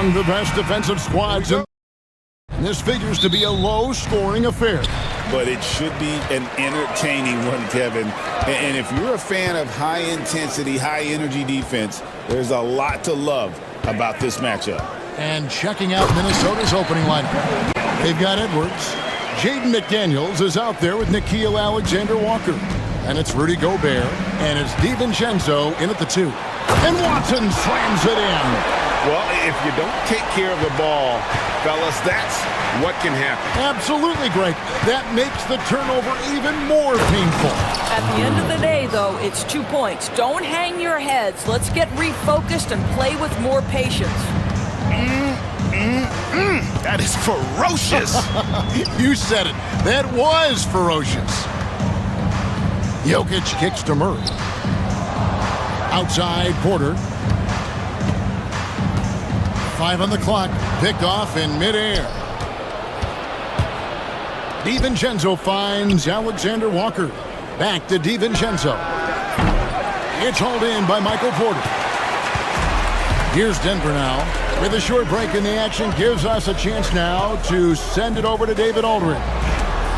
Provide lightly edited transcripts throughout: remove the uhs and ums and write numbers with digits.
among the best defensive squads. This figures to be a low-scoring affair. But it should be an entertaining one, Kevin. And if you're a fan of high-intensity, high-energy defense, there's a lot to love about this matchup. And checking out Minnesota's opening lineup. They've got Edwards. Jaden McDaniels is out there with Nickeil Alexander-Walker. And it's Rudy Gobert. And it's DiVincenzo in at the 2. And Watson slams it in. Well, if you don't take care of the ball, fellas, that's what can happen. Absolutely, Greg. That makes the turnover even more painful. At the end of the day, though, it's 2 points. Don't hang your heads. Let's get refocused and play with more patience. That is ferocious. You said it. That was ferocious. Jokic kicks to Murray. Outside Porter. 5 on the clock. Picked off in midair. DiVincenzo finds Alexander Walker. Back to DiVincenzo. It's hauled in by Michael Porter. Here's Denver now. With a short break in the action, gives us a chance now to send it over to David Aldridge.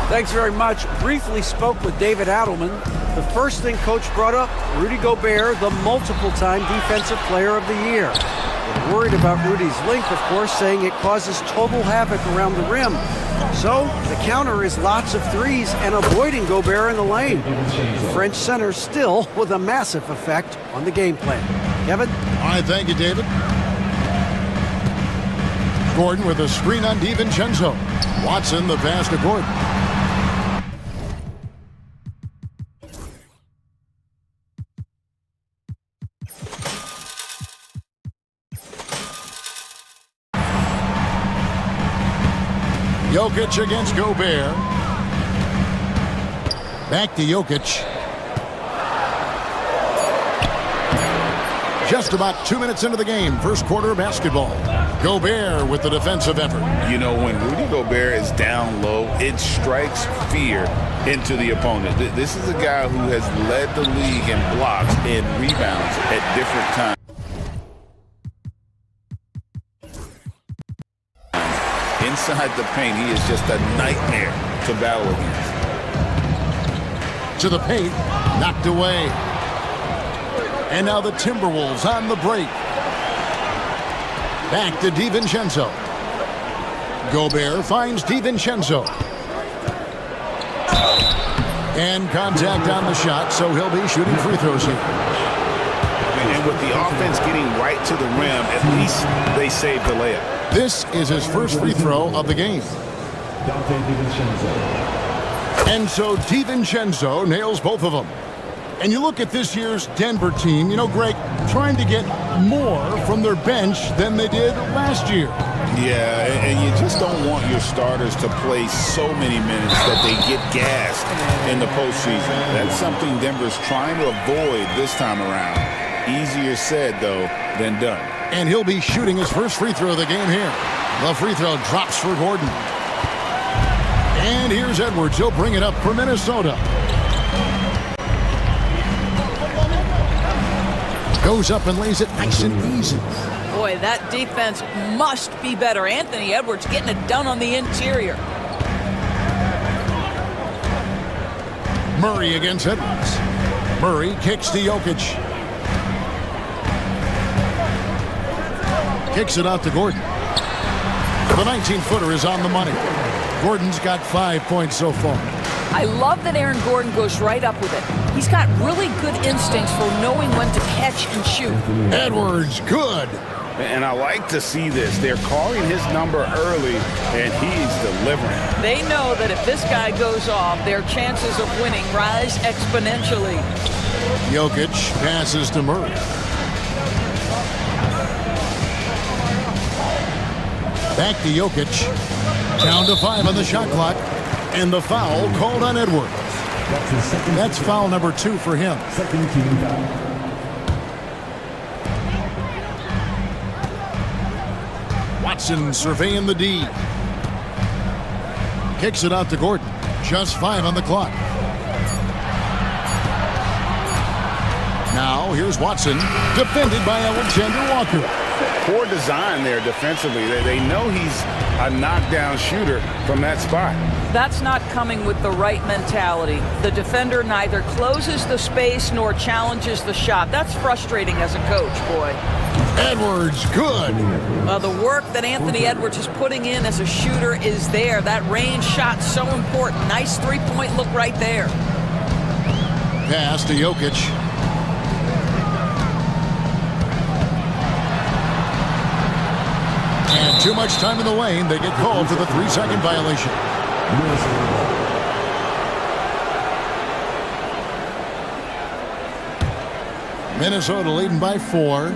Thanks very much. Briefly spoke with David Adelman. The first thing Coach brought up, Rudy Gobert, the multiple-time Defensive Player of the Year. We're worried about Rudy's length, of course, saying it causes total havoc around the rim. So the counter is lots of threes and avoiding Gobert in the lane. The French center still with a massive effect on the game plan. Kevin? All right, thank you, David. Gordon with a screen on DiVincenzo. Watson the pass to Gordon. Jokic against Gobert. Back to Jokic. Just about 2 minutes into the game, first quarter of basketball. Gobert with the defensive effort. You know, when Rudy Gobert is down low, it strikes fear into the opponent. This is a guy who has led the league in blocks and rebounds at different times. Inside the paint, he is just a nightmare to battle against. To the paint, knocked away. And now the Timberwolves on the break. Back to DiVincenzo. Gobert finds DiVincenzo. And contact on the shot, so he'll be shooting free throws here. And with the offense getting right to the rim, at least they saved the layup. This is his first free throw of the game. And so DiVincenzo nails both of them. And you look at this year's Denver team, you know, Greg, trying to get more from their bench than they did last year. Yeah, and you just don't want your starters to play so many minutes that they get gassed in the postseason. That's something Denver's trying to avoid this time around. Easier said, though, than done. And he'll be shooting his first free throw of the game here. The free throw drops for Gordon. And here's Edwards. He'll bring it up for Minnesota. Goes up and lays it nice and easy. Boy, that defense must be better. Anthony Edwards getting it done on the interior. Murray against Edwards. Murray kicks to Jokic. Kicks it out to Gordon. The 19-footer is on the money. Gordon's got 5 points so far. I love that Aaron Gordon goes right up with it. He's got really good instincts for knowing when to catch and shoot. Edwards, good. And I like to see this. They're calling his number early, and he's delivering. They know that if this guy goes off, their chances of winning rise exponentially. Jokic passes to Murray. Back to Jokic. Down to 5 on the shot clock. And the foul called on Edwards. That's foul number 2 for him. Second team foul. Watson surveying the D. Kicks it out to Gordon. Just 5 on the clock. Now here's Watson, defended by Alexander Walker. Poor design there defensively. They know he's a knockdown shooter from that spot. That's not coming with the right mentality. The defender neither closes the space nor challenges the shot. That's frustrating as a coach, boy. Edwards, good. The work that Anthony Edwards is putting in as a shooter is there. That range shot so important. Nice three-point look right there. Pass to Jokic. And too much time in the lane. They get called for the 3-second violation. Minnesota leading by 4.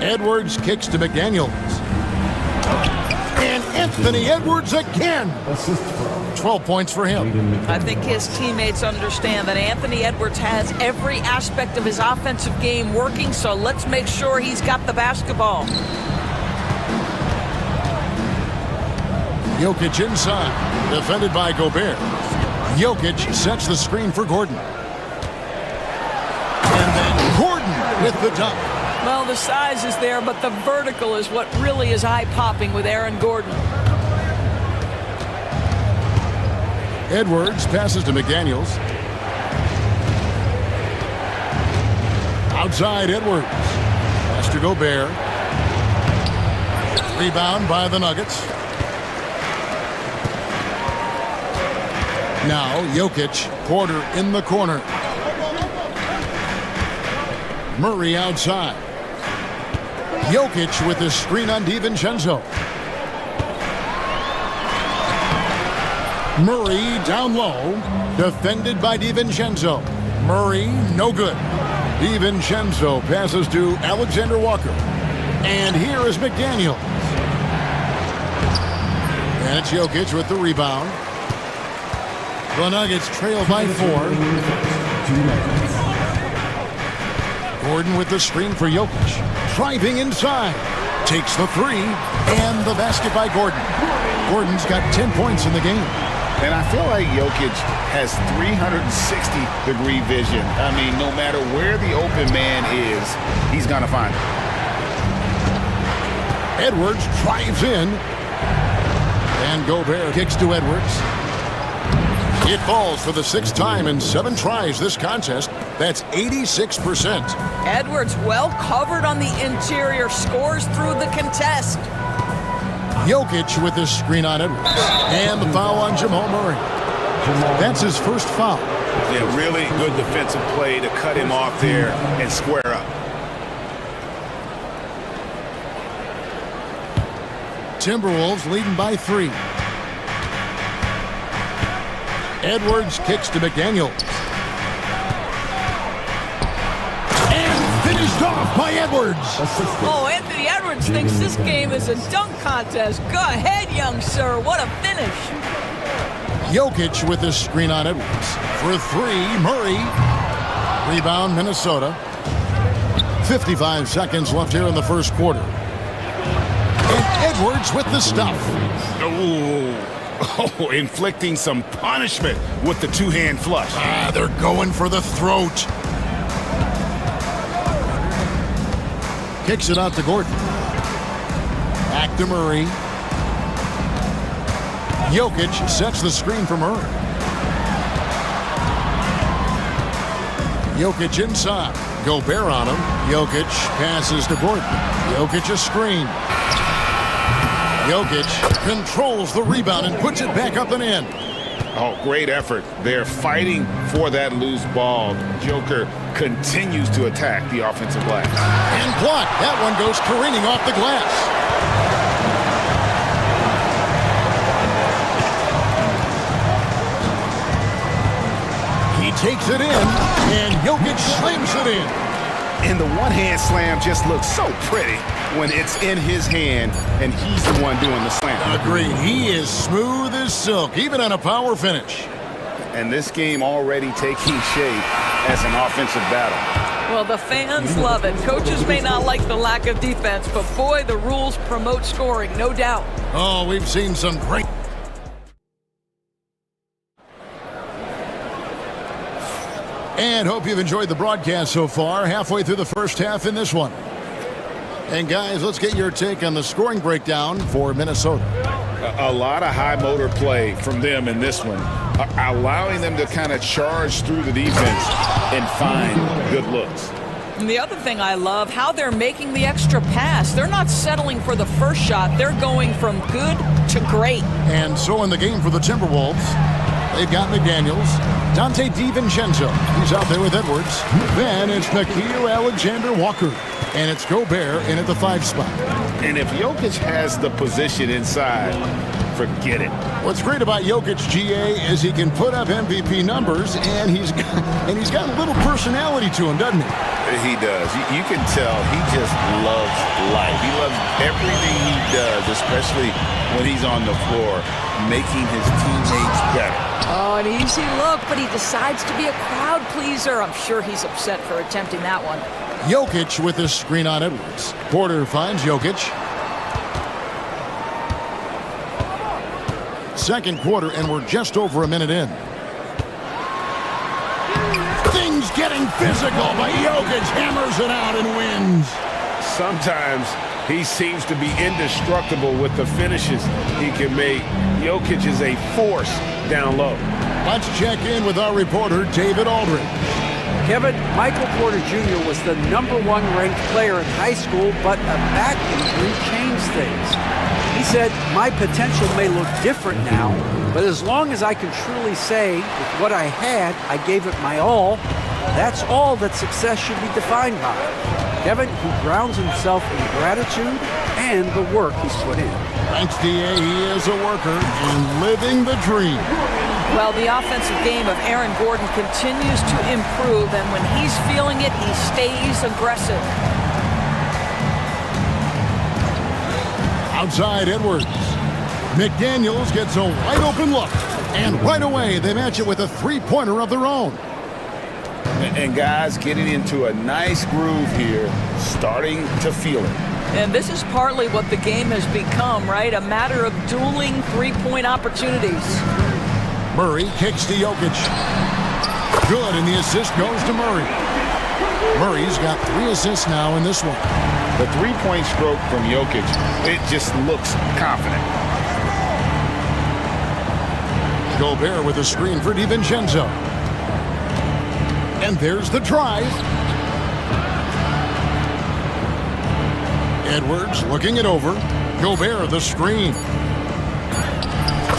Edwards kicks to McDaniels. And Anthony Edwards again. 12 points for him. I think his teammates understand that Anthony Edwards has every aspect of his offensive game working, so let's make sure he's got the basketball. Jokic inside, defended by Gobert. Jokic sets the screen for Gordon. And then Gordon with the dunk. Well, the size is there, but the vertical is what really is eye-popping with Aaron Gordon. Edwards passes to McDaniels. Outside Edwards. Pass to Gobert. Rebound by the Nuggets. Now Jokic, Porter in the corner. Murray outside. Jokic with the screen on DiVincenzo. Murray down low, defended by DiVincenzo. Murray, no good. DiVincenzo passes to Alexander Walker. And here is McDaniel. And it's Jokic with the rebound. The Nuggets trail by 4. Gordon with the screen for Jokic. Driving inside. Takes the 3. And the basket by Gordon. Gordon's got 10 points in the game. And I feel like Jokic has 360-degree vision. I mean, no matter where the open man is, he's going to find it. Edwards drives in. And Gobert kicks to Edwards. It falls for the 6th time in 7 tries this contest. That's 86%. Edwards well covered on the interior, scores through the contest. Jokic with the screen on Edwards. And the foul on Jamal Murray. That's his first foul. Yeah, really good defensive play to cut him off there and square up. Timberwolves leading by 3. Edwards kicks to McDaniels. And finished off by Edwards. Oh, Anthony Edwards thinks this game is a dunk contest. Go ahead, young sir. What a finish. Jokic with the screen on Edwards. For 3, Murray. Rebound, Minnesota. 55 seconds left here in the first quarter. And Edwards with the stuff. Oh, inflicting some punishment with the two-hand flush. They're going for the throat. Kicks it out to Gordon. Back to Murray. Jokic sets the screen for Murray. Jokic inside. Gobert on him. Jokic passes to Gordon. Jokic a screen. Jokic controls the rebound and puts it back up and in. Oh, great effort. They're fighting for that loose ball. Joker continues to attack the offensive glass. And blocked. That one goes careening off the glass. He takes it in, and Jokic slams it in. And the one-hand slam just looks so pretty when it's in his hand and he's the one doing the slam. Agreed. He is smooth as silk, even on a power finish. And this game already taking shape as an offensive battle. Well, the fans love it. Coaches may not like the lack of defense, but boy, the rules promote scoring, no doubt. Oh, we've seen some great... And hope you've enjoyed the broadcast so far. Halfway through the first half in this one. And guys, let's get your take on the scoring breakdown for Minnesota. A lot of high motor play from them in this one, allowing them to kind of charge through the defense and find good looks. And the other thing I love, how they're making the extra pass. They're not settling for the first shot. They're going from good to great. And so in the game for the Timberwolves, they've got McDaniels, Dante DiVincenzo. He's out there with Edwards. Then it's Nickeil Alexander-Walker. And it's Gobert in at the 5 spot. And if Jokic has the position inside, forget it. What's great about Jokic, GA, is he can put up MVP numbers, and he's got a little personality to him, doesn't he? He does. You can tell he just loves life. He loves everything he does, especially when he's on the floor, making his teammates better. Oh, an easy look, but he decides to be a crowd pleaser. I'm sure he's upset for attempting that one. Jokic with a screen on Edwards. Porter finds Jokic. Second quarter, and we're just over a minute in. Things getting physical, but Jokic hammers it out and wins. Sometimes he seems to be indestructible with the finishes he can make. Jokic is a force down low. Let's check in with our reporter, David Aldridge. Kevin, Michael Porter Jr. was the #1 ranked player in high school, but a back injury changed things. He said, "My potential may look different now, but as long as I can truly say with what I had, I gave it my all, that's all that success should be defined by." Kevin, he grounds himself in gratitude and the work he's put in. Thanks, DA. He is a worker and living the dream. Well, the offensive game of Aaron Gordon continues to improve, and when he's feeling it, he stays aggressive. Outside Edwards. McDaniels gets a wide open look, and right away they match it with a three-pointer of their own. And guys getting into a nice groove here, starting to feel it. And this is partly what the game has become, right? A matter of dueling three-point opportunities. Murray kicks to Jokic. Good, and the assist goes to Murray. Murray's got 3 assists now in this one. The three-point stroke from Jokic, it just looks confident. Gobert with a screen for DiVincenzo. And there's the drive. Edwards looking it over. Gobert the screen.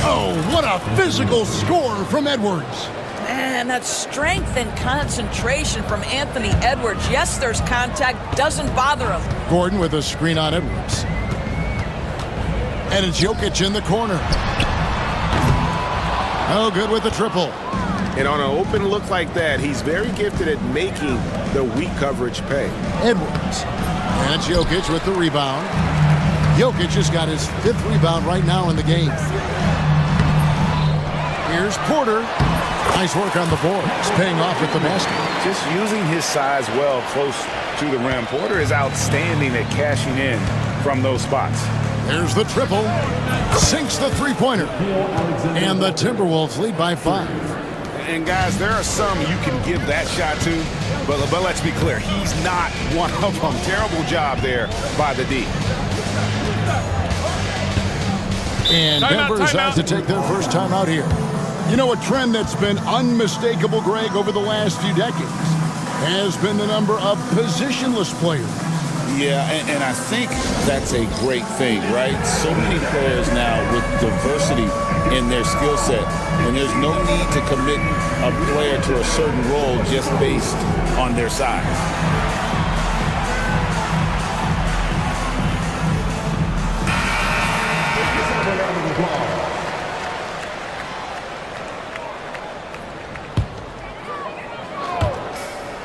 Oh, what a physical score from Edwards. Man, that strength and concentration from Anthony Edwards. Yes, there's contact, doesn't bother him. Gordon with a screen on Edwards. And it's Jokic in the corner. Oh, good with the triple. And on an open look like that, he's very gifted at making the weak coverage pay. Edwards. And it's Jokic with the rebound. Jokic has got his 5th rebound right now in the game. Here's Porter. Nice work on the board. It's paying off with the basket. Just using his size well close to the rim. Porter is outstanding at cashing in from those spots. There's the triple. Sinks the three-pointer. And the Timberwolves lead by 5. And guys, there are some you can give that shot to, but let's be clear, he's not one of them. Terrible job there by the D. And Denver's out to take their first time out here. You know, a trend that's been unmistakable, Greg, over the last few decades has been the number of positionless players. Yeah, and I think that's a great thing, right? So many players now with diversity in their skill set, and there's no need to commit a player to a certain role just based on their size.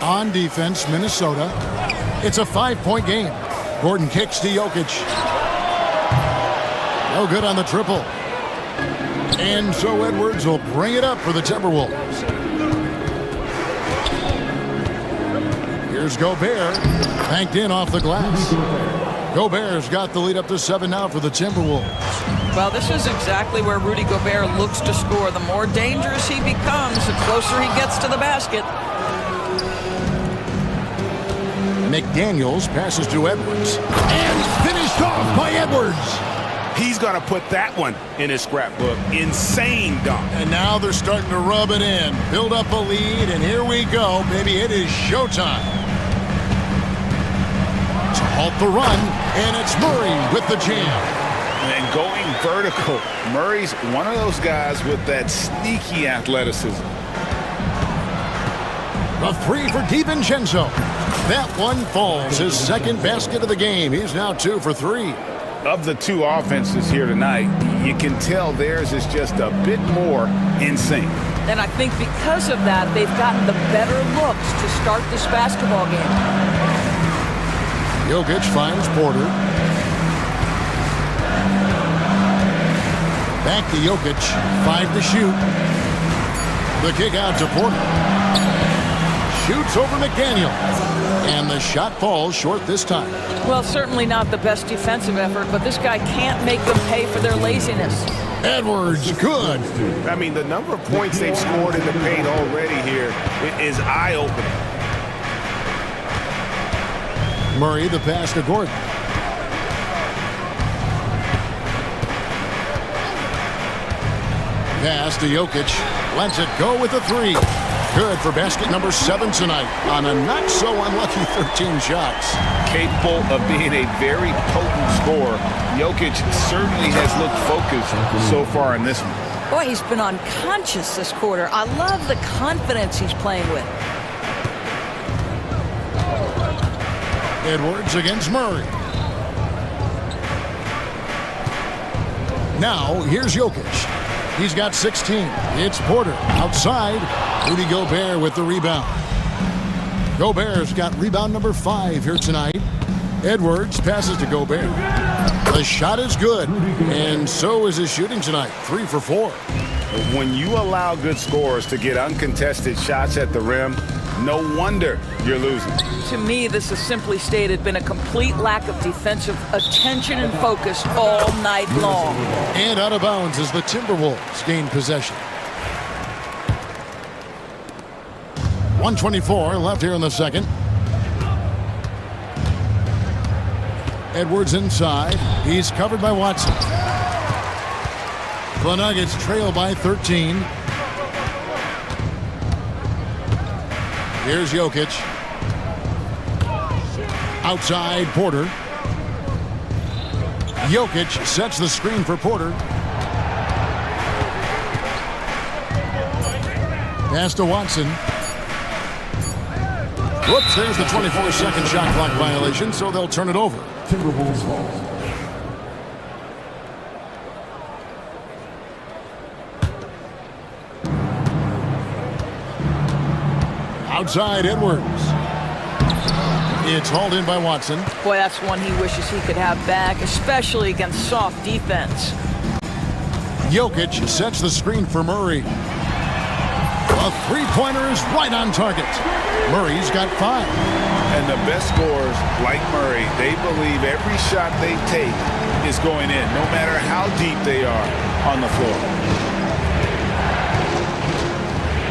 On defense, Minnesota. It's a 5-point game. Gordon kicks to Jokic. No good on the triple. And so Edwards will bring it up for the Timberwolves. Here's Gobert. Banked in off the glass. Gobert's got the lead up to 7 now for the Timberwolves. Well, this is exactly where Rudy Gobert looks to score. The more dangerous he becomes, the closer he gets to the basket. McDaniels passes to Edwards. And finished off by Edwards. He's going to put that one in his scrapbook. Insane dunk. And now they're starting to rub it in. Build up a lead, and here we go. Baby, it is showtime. To halt the run, and it's Murray with the jam. And going vertical. Murray's one of those guys with that sneaky athleticism. A three for DiVincenzo. That one falls. His second basket of the game. He's now 2 for 3. Of the two offenses here tonight, you can tell theirs is just a bit more in sync. And I think because of that, they've gotten the better looks to start this basketball game. Jokic finds Porter. Back to Jokic. 5 to shoot. The kick out to Porter. Shoots over McDaniel. And the shot falls short this time. Well, certainly not the best defensive effort, but this guy can't make them pay for their laziness. Edwards, good. I mean, the number of points they've scored in the paint already here is eye-opening. Murray, the pass to Gordon. Pass to Jokic. Lets it go with a 3. Good for basket number 7 tonight on a not-so-unlucky 13 shots. Capable of being a very potent scorer, Jokic certainly has looked focused so far in this one. Boy, he's been unconscious this quarter. I love the confidence he's playing with. Edwards against Murray. Now, here's Jokic. He's got 16. It's Porter outside. Rudy Gobert with the rebound. Gobert's got rebound number 5 here tonight. Edwards passes to Gobert. The shot is good, and so is his shooting tonight. 3 for 4. When you allow good scorers to get uncontested shots at the rim, no wonder you're losing. To me, this has simply stated been a complete lack of defensive attention and focus all night long. And out of bounds as the Timberwolves gain possession. 1:24 left here in the second. Edwards inside. He's covered by Watson. The Nuggets trail by 13. Here's Jokic. Outside, Porter. Jokic sets the screen for Porter. Pass to Watson. Whoops, there's the 24-second shot clock violation, so they'll turn it over. Timberwolves ball. Outside, Edwards. It's hauled in by Watson. Boy, that's one he wishes he could have back, especially against soft defense. Jokic sets the screen for Murray. A three-pointer is right on target. Murray's got 5. And the best scorers, like Murray, they believe every shot they take is going in, no matter how deep they are on the floor.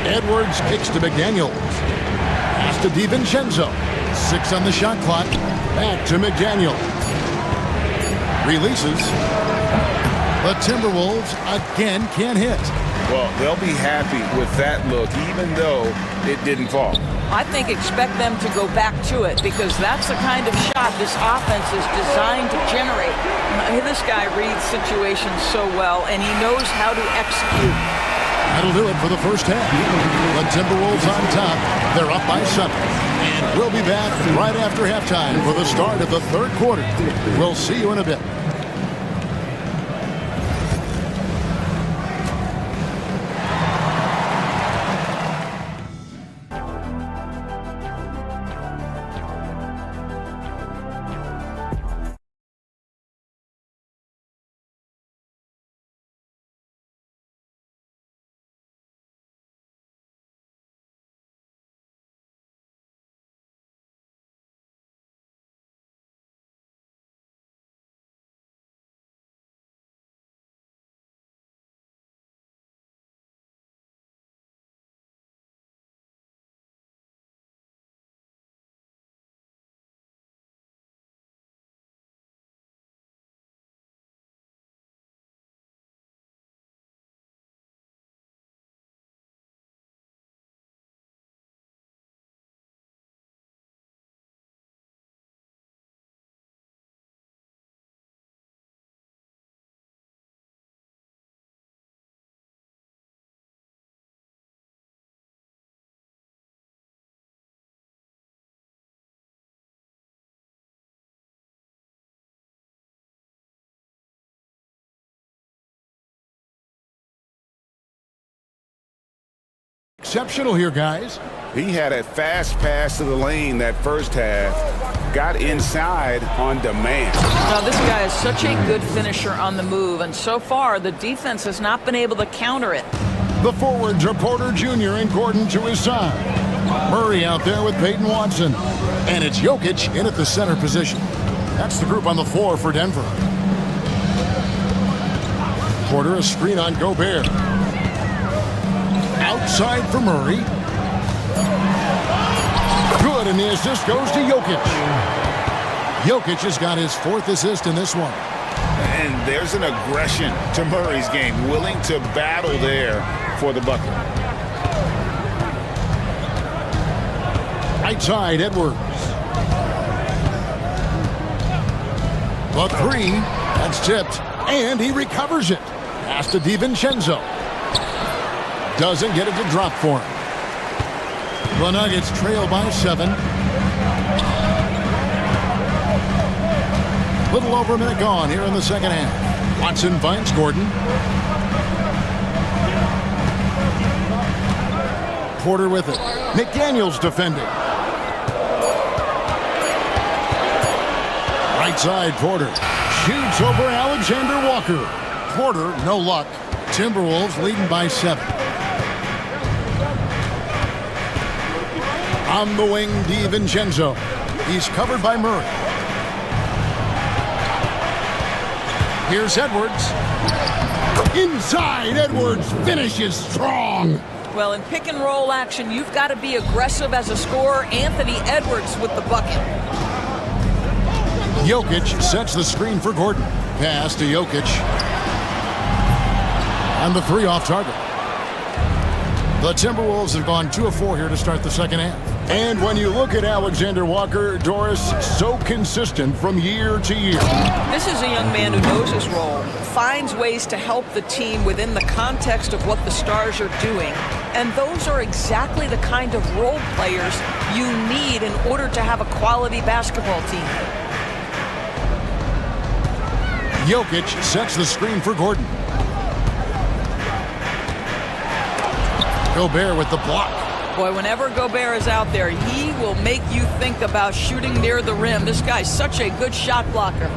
Edwards kicks to McDaniels. Pass to DiVincenzo. 6 on the shot clock. Back to McDaniel. Releases. The Timberwolves again can't hit. Well, they'll be happy with that look, even though it didn't fall. I think expect them to go back to it because that's the kind of shot this offense is designed to generate. This guy reads situations so well, and he knows how to execute. That'll do it for the first half. The Timberwolves on top. They're up by 7. And we'll be back right after halftime for the start of the third quarter. We'll see you in a bit. exceptional here, guys. He had a fast pass to the lane that first half. Got inside on demand. Now, this guy is such a good finisher on the move, and so far, the defense has not been able to counter it. The forwards are Porter Jr. and Gordon to his side. Murray out there with Peyton Watson. And it's Jokic in at the center position. That's the group on the floor for Denver. Porter, a screen on Gobert. Outside for Murray. Good, and the assist goes to Jokic. Jokic has got his 4th assist in this one. And there's an aggression to Murray's game, willing to battle there for the bucket. Right side, Edwards. The 3, that's tipped, and he recovers it. Pass to DiVincenzo. Doesn't get it to drop for him. The Nuggets trail by 7. Little over a minute gone here in the second half. Watson finds Gordon. Porter with it. McDaniels defending. Right side, Porter. Shoots over Alexander Walker. Porter, no luck. Timberwolves leading by 7. On the wing, DiVincenzo. He's covered by Murray. Here's Edwards. Inside, Edwards finishes strong. Well, in pick and roll action, you've got to be aggressive as a scorer. Anthony Edwards with the bucket. Jokic sets the screen for Gordon. Pass to Jokic. And the 3 off target. The Timberwolves have gone 2 of 4 here to start the second half. And when you look at Alexander Walker, Doris, so consistent from year to year. This is a young man who knows his role, finds ways to help the team within the context of what the Stars are doing. And those are exactly the kind of role players you need in order to have a quality basketball team. Jokic sets the screen for Gordon. Gobert with the block. Boy, whenever Gobert is out there, he will make you think about shooting near the rim. This guy's such a good shot blocker.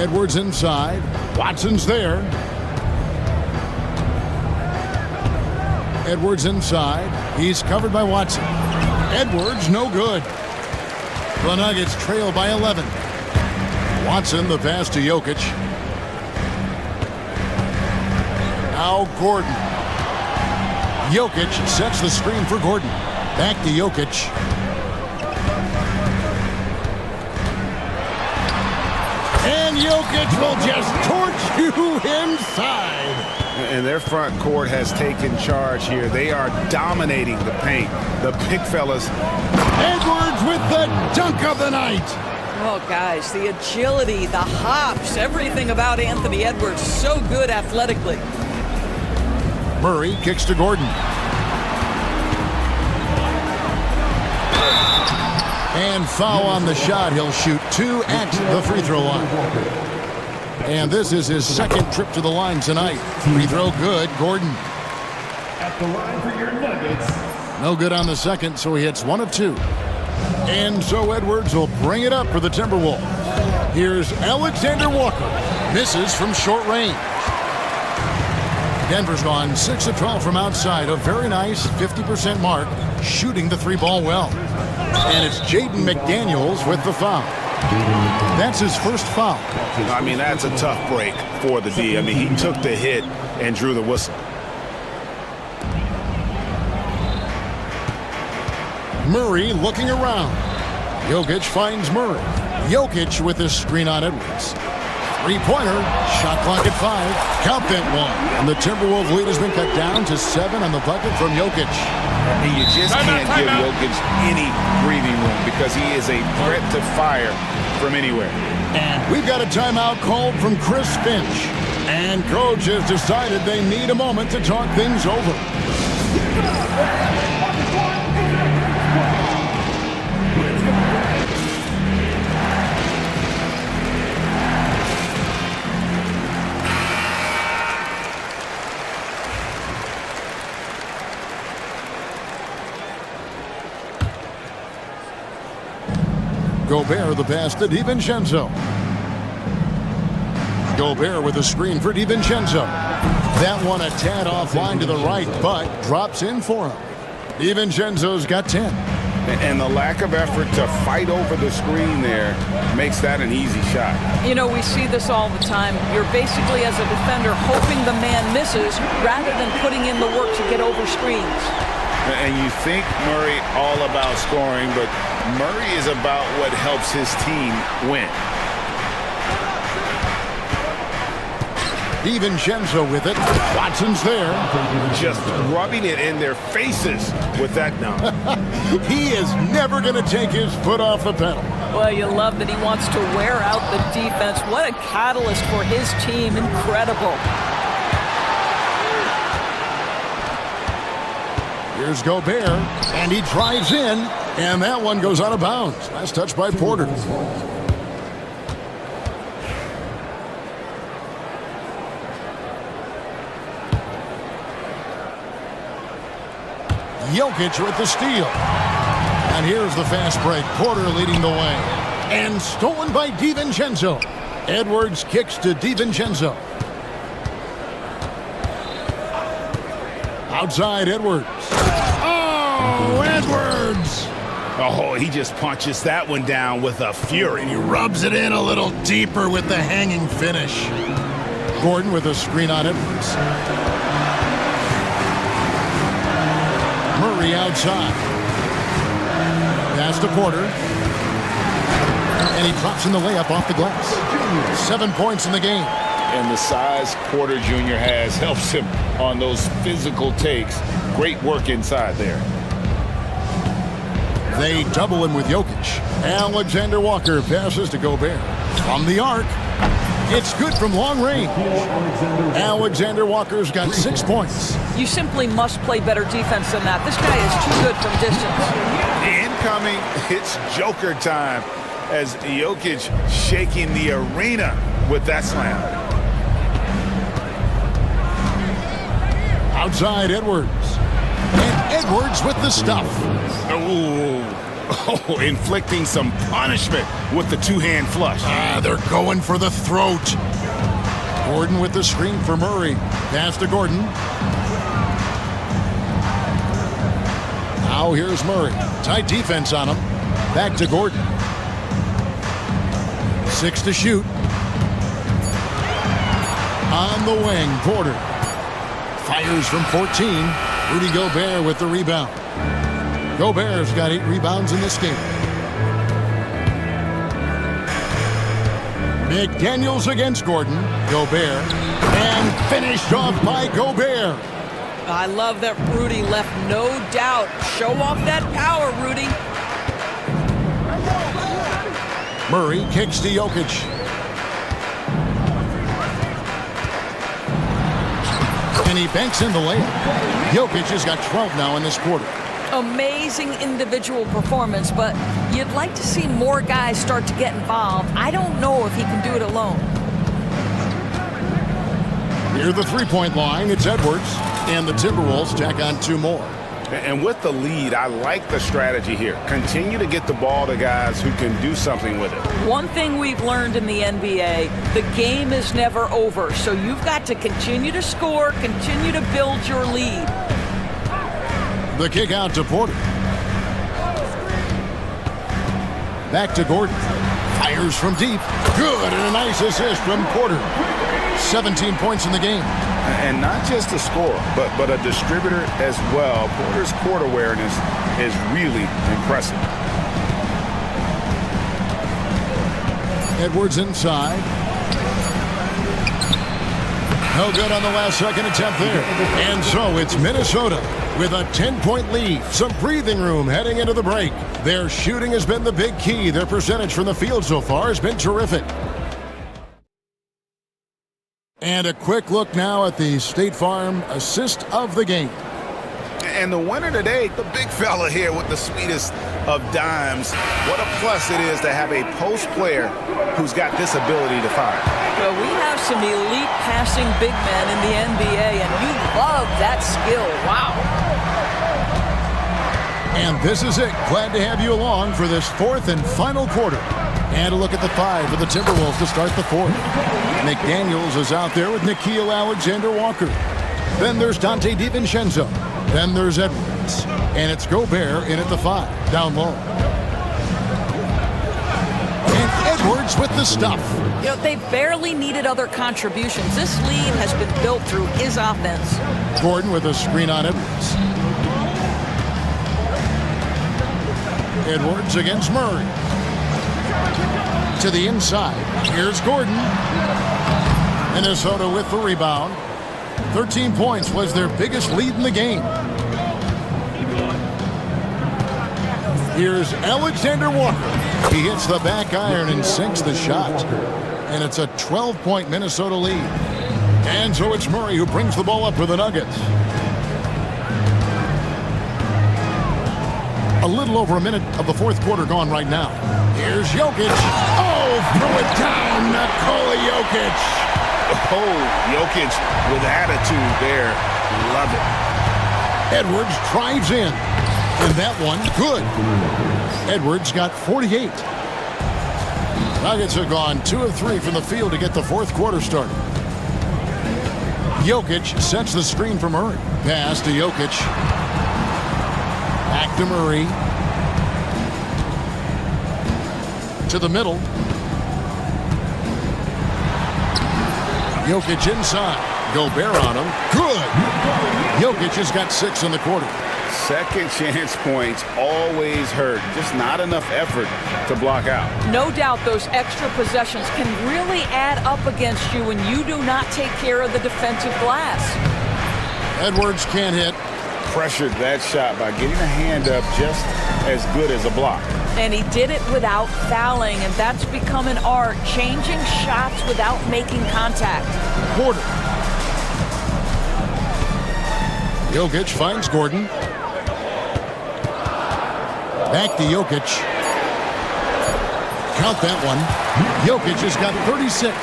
Edwards inside. Watson's there. Edwards inside. He's covered by Watson. Edwards, no good. The Nuggets trail by 11. Watson, the pass to Jokic. Now Gordon. Jokic sets the screen for Gordon. Back to Jokic. And Jokic will just torch you inside. And their front court has taken charge here. They are dominating the paint. The big fellas. Edwards with the dunk of the night. Oh, guys, the agility, the hops, everything about Anthony Edwards, so good athletically. Murray kicks to Gordon. And foul on the shot. He'll shoot 2 at the free throw line. And this is his 2nd trip to the line tonight. Free throw good, Gordon. At the line for your Nuggets. No good on the 2nd, so he hits 1 of 2. And so Edwards will bring it up for the Timberwolves. Here's Alexander Walker. Misses from short range. Denver's gone 6 of 12 from outside. A very nice 50% mark, shooting the 3-ball well. And it's Jaden McDaniels with the foul. That's his first foul. I mean, that's a tough break for the D. I mean, he took the hit and drew the whistle. Murray looking around. Jokic finds Murray. Jokic with his screen on Edwards. 3-pointer, shot clock at 5. Count that one. And the Timberwolves lead has been cut down to 7 on the bucket from Jokic. And you just can't give Jokic any breathing room because he is a threat to fire from anywhere. And we've got a timeout called from Chris Finch. And coach has decided they need a moment to talk things over. Gobert the pass to DiVincenzo. Gobert with a screen for DiVincenzo. That one a tad offline to the right, but drops in for him. DiVincenzo's got 10. And the lack of effort to fight over the screen there makes that an easy shot. You know, we see this all the time. You're basically, as a defender, hoping the man misses rather than putting in the work to get over screens. And you think Murray all about scoring, but Murray is about what helps his team win. DiVincenzo with it. Watson's there. Just rubbing it in their faces with that now. He is never going to take his foot off the pedal. Well, you love that he wants to wear out the defense. What a catalyst for his team. Incredible. Here's Gobert, and he drives in, and that one goes out of bounds. Nice touch by Porter. Jokic with the steal. And here's the fast break. Porter leading the way. And stolen by DiVincenzo. Edwards kicks to DiVincenzo. Outside Edwards. Oh, Edwards! Oh, he just punches that one down with a fury. He rubs it in a little deeper with the hanging finish. Gordon with a screen on Edwards. Murray outside. Pass to Porter. And he drops in the layup off the glass. 7 points in the game. And the size Porter Jr. has helps him on those physical takes. Great work inside there. They double him with Jokic. Alexander Walker passes to Gobert. From the arc. It's good from long range. Alexander Walker's got 6 points. You simply must play better defense than that. This guy is too good from distance. Incoming, it's Joker time as Jokic shaking the arena with that slam. Outside Edwards. And Edwards with the stuff. Oh, inflicting some punishment with the two-hand flush. They're going for the throat. Gordon with the screen for Murray. Pass to Gordon. Now here's Murray. Tight defense on him. Back to Gordon. 6 to shoot. On the wing, Porter. Fires from 14. Rudy Gobert with the rebound. Gobert's got 8 rebounds in this game. McDaniels against Gordon. Gobert. And finished off by Gobert. I love that Rudy left no doubt. Show off that power, Rudy. Murray kicks to Jokic. And he banks in the layup. Jokic has got 12 now in this quarter. Amazing individual performance, but you'd like to see more guys start to get involved. I don't know if he can do it alone. Near the three-point line, it's Edwards, and the Timberwolves tack on 2 more. And with the lead, I like the strategy here. Continue to get the ball to guys who can do something with it. One thing we've learned in the NBA, the game is never over, so you've got to continue to score, continue to build your lead. The kick out to Porter. Back to Gordon. Fires from deep. Good, and a nice assist from Porter. 17 points in the game. And not just a scorer, but a distributor as well. Porter's court awareness is really impressive. Edwards inside. No good on the last second attempt there. And so it's Minnesota with a 10-point lead. Some breathing room heading into the break. Their shooting has been the big key. Their percentage from the field so far has been terrific. And a quick look now at the State Farm assist of the game. And the winner today, the big fella here with the sweetest of dimes. What a plus it is to have a post player who's got this ability to fire. Well, we have some elite passing big men in the NBA, and you love that skill. Wow. And this is it. Glad to have you along for this fourth and final quarter. And a look at the five for the Timberwolves to start the fourth. McDaniels is out there with Nickeil Alexander-Walker. Then there's Dante DiVincenzo. Then there's Edwards. And it's Gobert in at the five, down low. And Edwards with the stuff. You know, they barely needed other contributions. This lead has been built through his offense. Gordon with a screen on Edwards. Edwards against Murray. To the inside. Here's Gordon. Minnesota with the rebound. 13 points was their biggest lead in the game. Here's Alexander-Walker. He hits the back iron and sinks the shot. And it's a 12-point Minnesota lead. And so it's Murray who brings the ball up for the Nuggets. A little over a minute of the fourth quarter gone right now. Here's Jokic. Oh, throw it down, Nikola Jokic. Oh, Jokic with attitude there. Love it. Edwards drives in. And that one, good. Edwards got 48. Nuggets have gone 2 of 3 from the field to get the fourth quarter started. Jokic sets the screen for Murray. Pass to Jokic. Back to Murray. To the middle. Jokic inside. Gobert on him. Good. Jokic has got 6 in the quarter. Second chance points always hurt. Just not enough effort to block out. No doubt those extra possessions can really add up against you when you do not take care of the defensive glass. Edwards can't hit. Pressured that shot by getting a hand up just as good as a block. And he did it without fouling, and that's become an art, changing shots without making contact. Porter. Jokic finds Gordon. Back to Jokic. Count that one. Jokic has got 36.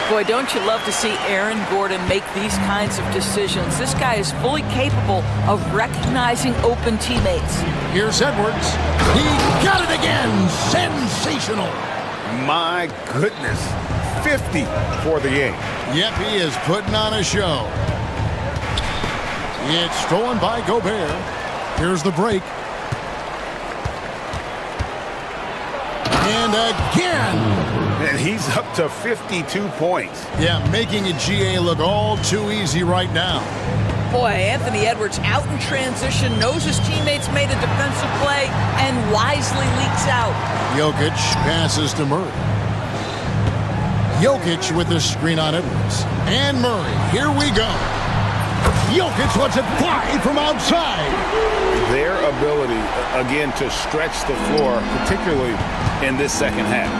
Boy, don't you love to see Aaron Gordon make these kinds of decisions. This guy is fully capable of recognizing open teammates. Here's Edwards. He got it again. Sensational. My goodness. 50 for the game. Yep, he is putting on a show. It's stolen by Gobert. Here's the break. And again. And he's up to 52 points. Yeah, making a GA look all too easy right now. Boy, Anthony Edwards out in transition, knows his teammates made a defensive play, and wisely leaks out. Jokic passes to Murray. Jokic with the screen on Edwards. And Murray, here we go. Jokic lets it fly from outside. Their ability, again, to stretch the floor, particularly in this second half.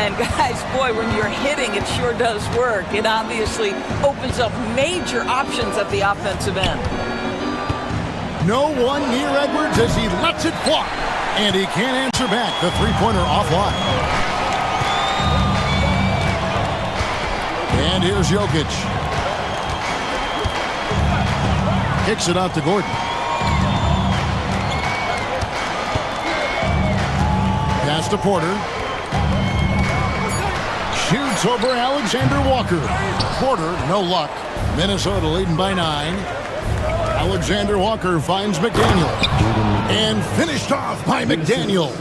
And guys, boy, when you're hitting, it sure does work. It obviously opens up major options at the offensive end. No one near Edwards as he lets it fly. And he can't answer back. The three-pointer offline. And here's Jokic. Kicks it out to Gordon. Pass to Porter. Shoots over Alexander-Walker. Porter, no luck. Minnesota leading by 9. Alexander-Walker finds McDaniel. And finished off by McDaniel.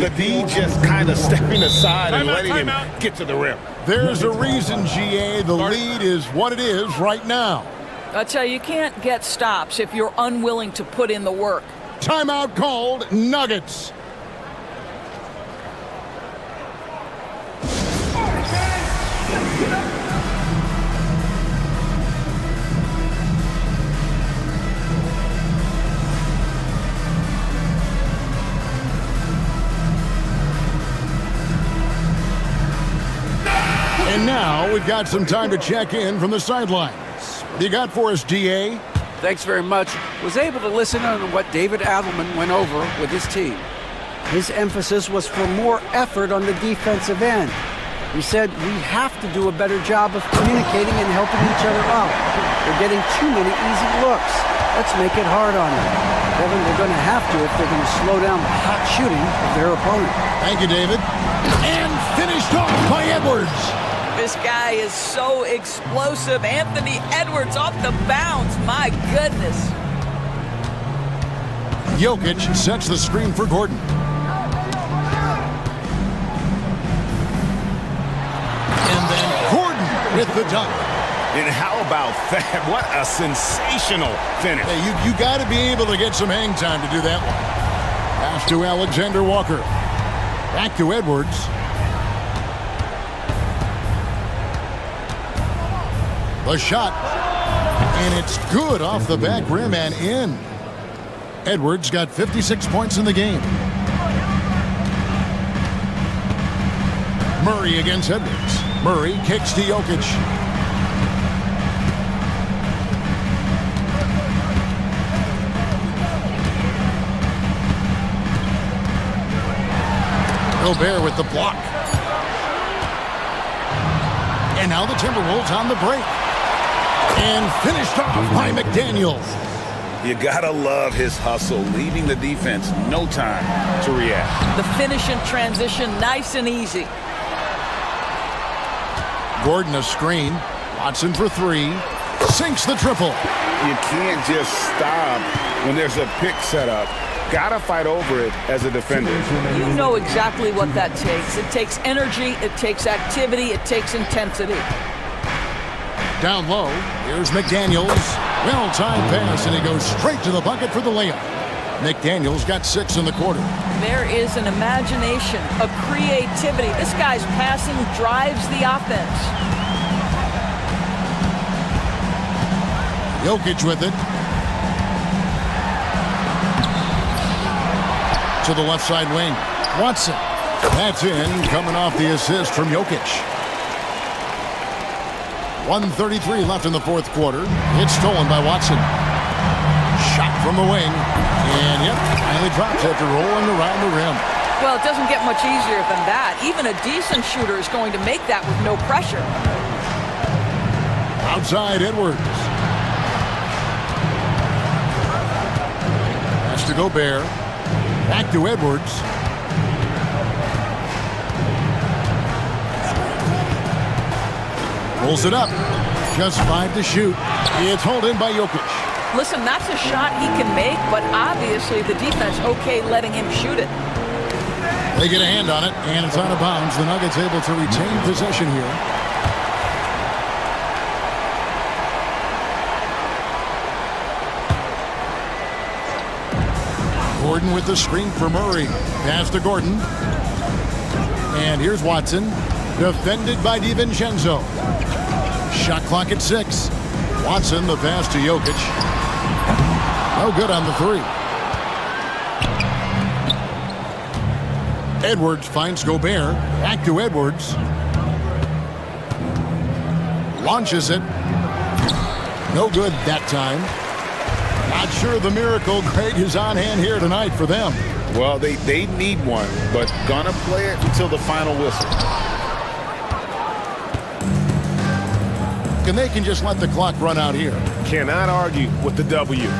The D just kind of stepping aside and letting him get to the rim. There's a reason, GA. The lead is what it is right now. I tell you, you can't get stops if you're unwilling to put in the work. Timeout called. Nuggets. And now we've got some time to check in from the sidelines. What do you got for us, DA? Thanks very much. Was able to listen on what David Adelman went over with his team. His emphasis was for more effort on the defensive end. He said we have to do a better job of communicating and helping each other out. We're getting too many easy looks. Let's make it hard on them. Kevin, they're going to have to if they're going to slow down the hot shooting of their opponent. Thank you, David. And finished off by Edwards. This guy is so explosive. Anthony Edwards off the bounce. My goodness. Jokic sets the screen for Gordon. And then Gordon with the dunk. And how about that? What a sensational finish. Hey, you got to be able to get some hang time to do that one. Pass to Alexander Walker. Back to Edwards. The shot. And it's good off the back rim and in. Edwards got 56 points in the game. Murray against Edwards. Murray kicks to Jokic. Gobert with the block. And now the Timberwolves on the break. And finished off by McDaniels. You gotta love his hustle, leaving the defense no time to react. The finish in transition, nice and easy. Gordon a screen. Watson for three. Sinks the triple. You can't just stop when there's a pick set up. Gotta fight over it as a defender. You know exactly what that takes. It takes energy, it takes activity, it takes intensity. Down low, here's McDaniels. Well-timed pass, and he goes straight to the bucket for the layup. McDaniels got 6 in the quarter. There is an imagination, a creativity. This guy's passing drives the offense. Jokic with it. To the left side wing. Watson. That's in, coming off the assist from Jokic. 1:33 left in the fourth quarter. It's stolen by Watson. Shot from the wing. And, yep, finally drops after rolling around the rim. Well, it doesn't get much easier than that. Even a decent shooter is going to make that with no pressure. Outside Edwards. Pass to Gobert. Back to Edwards. Pulls it up. Just 5 to shoot. It's hauled in by Jokic. Listen, that's a shot he can make, but obviously the defense okay letting him shoot it. They get a hand on it, and it's out of bounds. The Nuggets able to retain possession here. Gordon with the screen for Murray. Pass to Gordon. And here's Watson. Defended by DiVincenzo. Shot clock at 6. Watson, the pass to Jokic. No good on the 3. Edwards finds Gobert. Back to Edwards. Launches it. No good that time. Not sure the miracle Greg is on hand here tonight for them. Well, they need one, but gonna play it until the final whistle. And they can just let the clock run out here. Cannot argue with the W.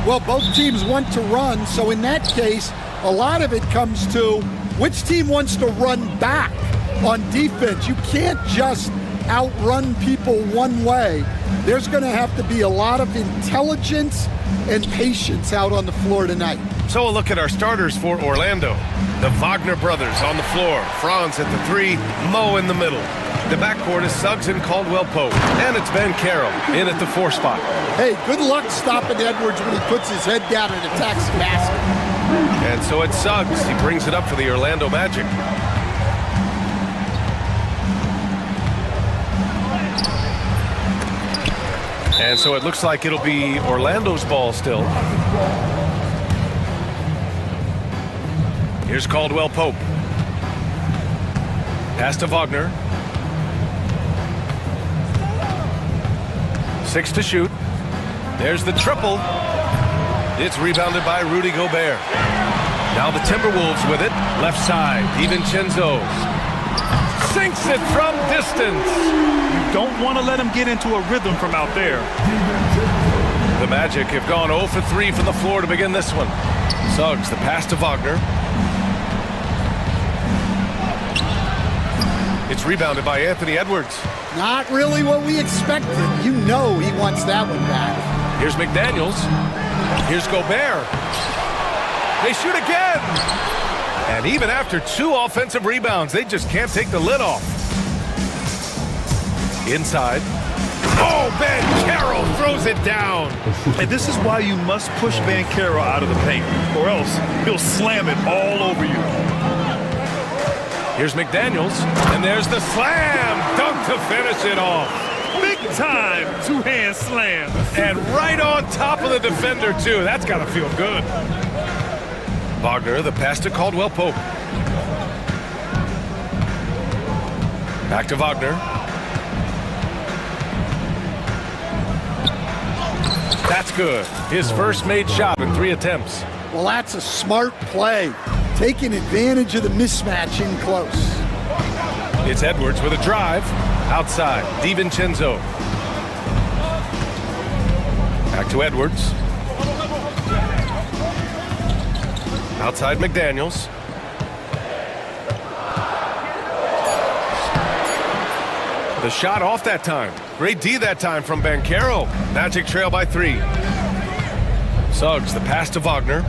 Well, both teams want to run, so in that case, a lot of it comes to which team wants to run back on defense. You can't just outrun people one way. There's going to have to be a lot of intelligence and patience out on the floor tonight. So a look at our starters for Orlando. The Wagner brothers on the floor. Franz at the 3, Mo in the middle. The backcourt is Suggs and Caldwell-Pope. And it's Ben Carroll in at the 4 spot. Hey, good luck stopping Edwards when he puts his head down and attacks the basket. And so it's Suggs. He brings it up for the Orlando Magic. And so it looks like it'll be Orlando's ball still. Here's Caldwell-Pope. Pass to Wagner. 6 to shoot. There's the triple. It's rebounded by Rudy Gobert. Now the Timberwolves with it. Left side, DiVincenzo. Sinks it from distance. You don't want to let him get into a rhythm from out there. The Magic have gone 0 for 3 from the floor to begin this one. Suggs, the pass to Wagner. It's rebounded by Anthony Edwards. Not really what we expected. You know he wants that one back. Here's McDaniels. Here's Gobert. They shoot again. And even after 2 offensive rebounds, they just can't take the lid off. Inside. Oh, Ben Carroll throws it down. And this is why you must push Banchero out of the paint, or else he'll slam it all over you. Here's McDaniels, and there's the slam dunk to finish it off. Big time two-hand slam. And right on top of the defender, too. That's got to feel good. Wagner, the pass to Caldwell-Pope. Back to Wagner. That's good. His first made shot in 3 attempts. Well, that's a smart play. Taking advantage of the mismatch in close. It's Edwards with a drive. Outside, DiVincenzo. Back to Edwards. Outside McDaniels. The shot off that time. Great D that time from Banchero. Magic trail by 3. Suggs, the pass to Wagner.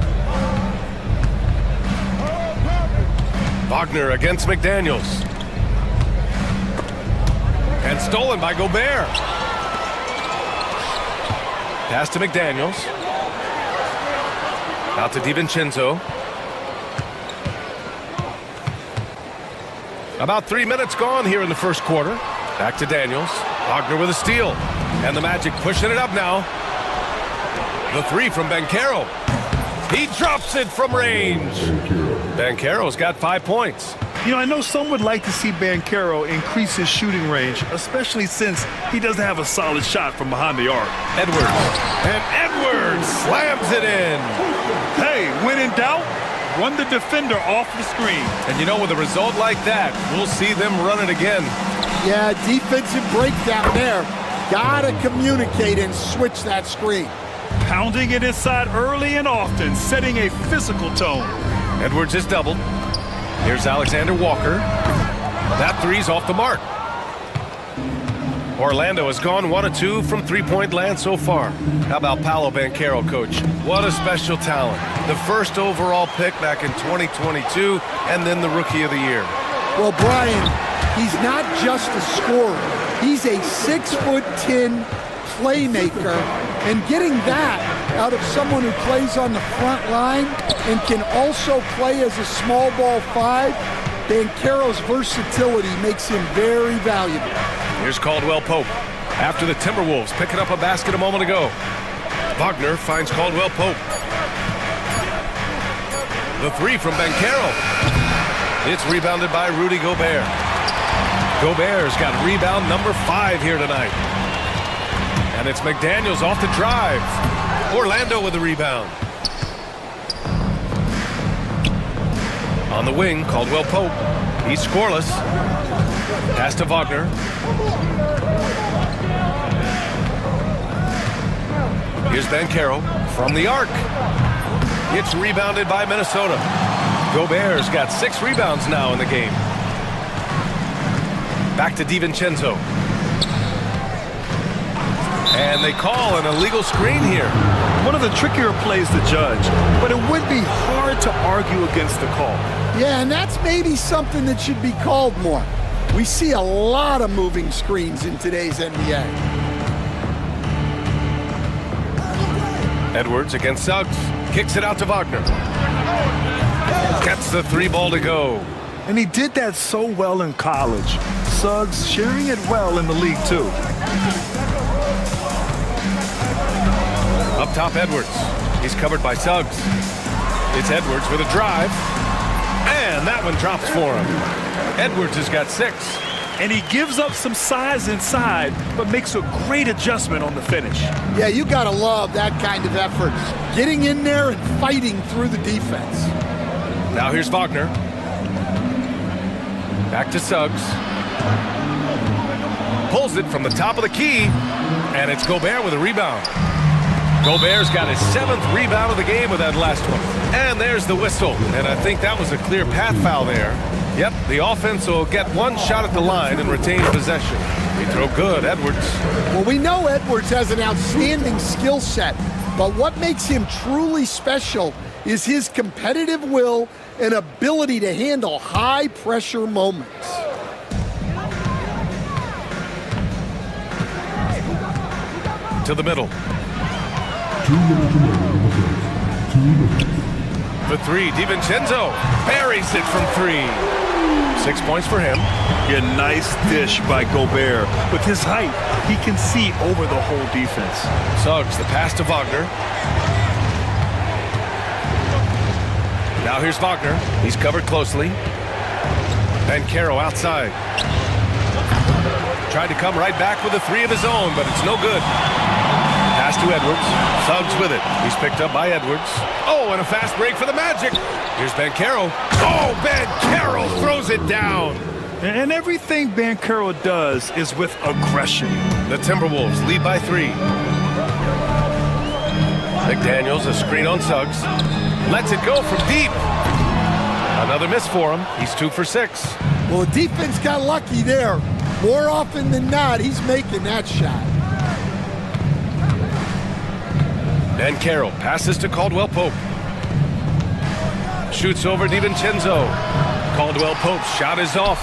Wagner against McDaniels. And stolen by Gobert. Pass to McDaniels. Out to DiVincenzo. About 3 minutes gone here in the first quarter. Back to Daniels. Wagner with a steal. And the Magic pushing it up now. The 3 from Banchero. He drops it from range. Banchero's got 5 points. You know, I know some would like to see Banchero increase his shooting range, especially since he doesn't have a solid shot from behind the arc. Edwards. And Edwards slams it in. Hey, when in doubt, run the defender off the screen. And you know, with a result like that, we'll see them run it again. Yeah, defensive breakdown there. Gotta communicate and switch that screen. Pounding it inside early and often, setting a physical tone. Edwards is doubled. Here's Alexander Walker. That 3's off the mark. Orlando has gone 1 of 2 from 3-point land so far. How about Paolo Banchero, coach? What a special talent. The first overall pick back in 2022, and then the Rookie of the Year. Well, Brian, he's not just a scorer. He's a 6'10" playmaker, and getting that out of someone who plays on the front line and can also play as a small ball 5, Banchero's versatility makes him very valuable. Here's Caldwell-Pope. After the Timberwolves picking up a basket a moment ago. Wagner finds Caldwell-Pope. The 3 from Banchero. It's rebounded by Rudy Gobert. Gobert's got rebound number 5 here tonight. And it's McDaniels off the drive. Orlando with the rebound. On the wing, Caldwell-Pope. He's scoreless. Pass to Wagner. Here's Banchero. from the arc. It's rebounded by Minnesota. Gobert's got 6 rebounds now in the game. Back to DiVincenzo. And they call an illegal screen here. One of the trickier plays to judge, but it would be hard to argue against the call. Yeah, and that's maybe something that should be called more. We see a lot of moving screens in today's NBA. Edwards against Suggs. Kicks it out to Wagner. Gets the 3 ball to go. And he did that so well in college. Suggs sharing it well in the league, too. Up top, Edwards. He's covered by Suggs. It's Edwards with a drive. And that one drops for him. Edwards has got 6. And he gives up some size inside, but makes a great adjustment on the finish. Yeah, you gotta love that kind of effort. Getting in there and fighting through the defense. Now here's Wagner. Back to Suggs. Pulls it from the top of the key. And it's Gobert with a rebound. Gobert's got his 7th rebound of the game with that last one. And there's the whistle. And I think that was a clear path foul there. Yep, the offense will get 1 shot at the line and retain possession. They throw good, Edwards. Well, we know Edwards has an outstanding skill set, but what makes him truly special is his competitive will and ability to handle high-pressure moments. To the middle. For 3, DiVincenzo buries it from 3. 6 points for him. Yeah, nice dish by Gobert. With his height, he can see over the whole defense. Suggs, the pass to Wagner. Now here's Wagner. He's covered closely. Banchero outside. Tried to come right back with a 3 of his own, but it's no good. Pass to Edwards. Suggs with it. He's picked up by Edwards. Oh, and a fast break for the Magic. Here's Banchero. Oh, Banchero throws it down. And everything Banchero does is with aggression. The Timberwolves lead by 3. McDaniels, a screen on Suggs. Lets it go from deep. Another miss for him. He's 2 for 6. Well, the defense got lucky there. More often than not, he's making that shot. Banchero passes to Caldwell Pope. Shoots over DiVincenzo. Caldwell Pope's shot is off.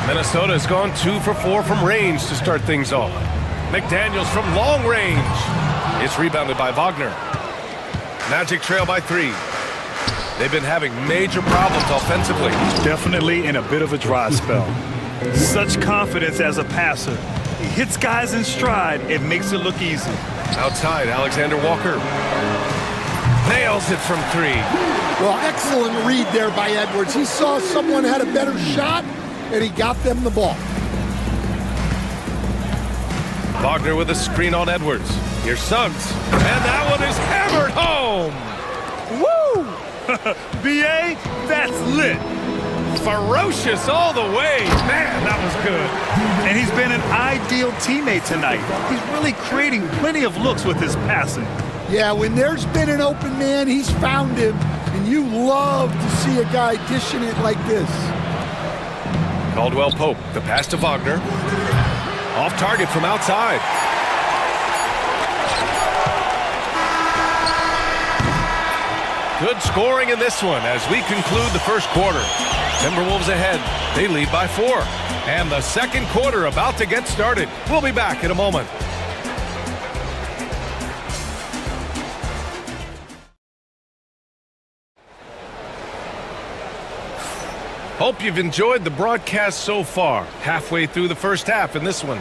Minnesota has gone 2 for 4 from range to start things off. McDaniels from long range. It's rebounded by Wagner. Magic trail by 3. They've been having major problems offensively. Definitely in a bit of a dry spell. Such confidence as a passer. He hits guys in stride. It makes it look easy. Outside, Alexander Walker. Nails it from 3. Well, excellent read there by Edwards. He saw someone had a better shot, and he got them the ball. Wagner with a screen on Edwards. Here's Suggs. And that one is hammered home. Woo! B.A., that's lit. Ferocious all the way. Man, that was good. And he's been an ideal teammate tonight. He's really creating plenty of looks with his passing. Yeah, when there's been an open man, he's found him. And you love to see a guy dishing it like this. Caldwell Pope, the pass to Wagner. Off target from outside. Good scoring in this one as we conclude the first quarter. Timberwolves ahead. They lead by 4. And the second quarter about to get started. We'll be back in a moment. Hope you've enjoyed the broadcast so far. Halfway through the first half in this one.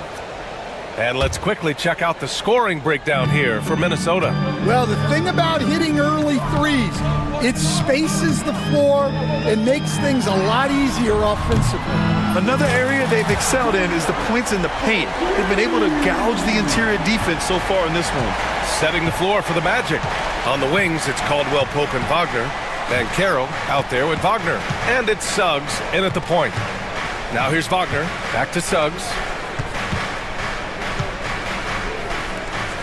And let's quickly check out the scoring breakdown here for Minnesota. Well, the thing about hitting early threes, it spaces the floor and makes things a lot easier offensively. Another area they've excelled in is the points in the paint. They've been able to gouge the interior defense so far in this one. Setting the floor for the Magic. On the wings, it's Caldwell Pope and Wagner. Banchero out there with Wagner. And it's Suggs in at the point. Now here's Wagner. Back to Suggs.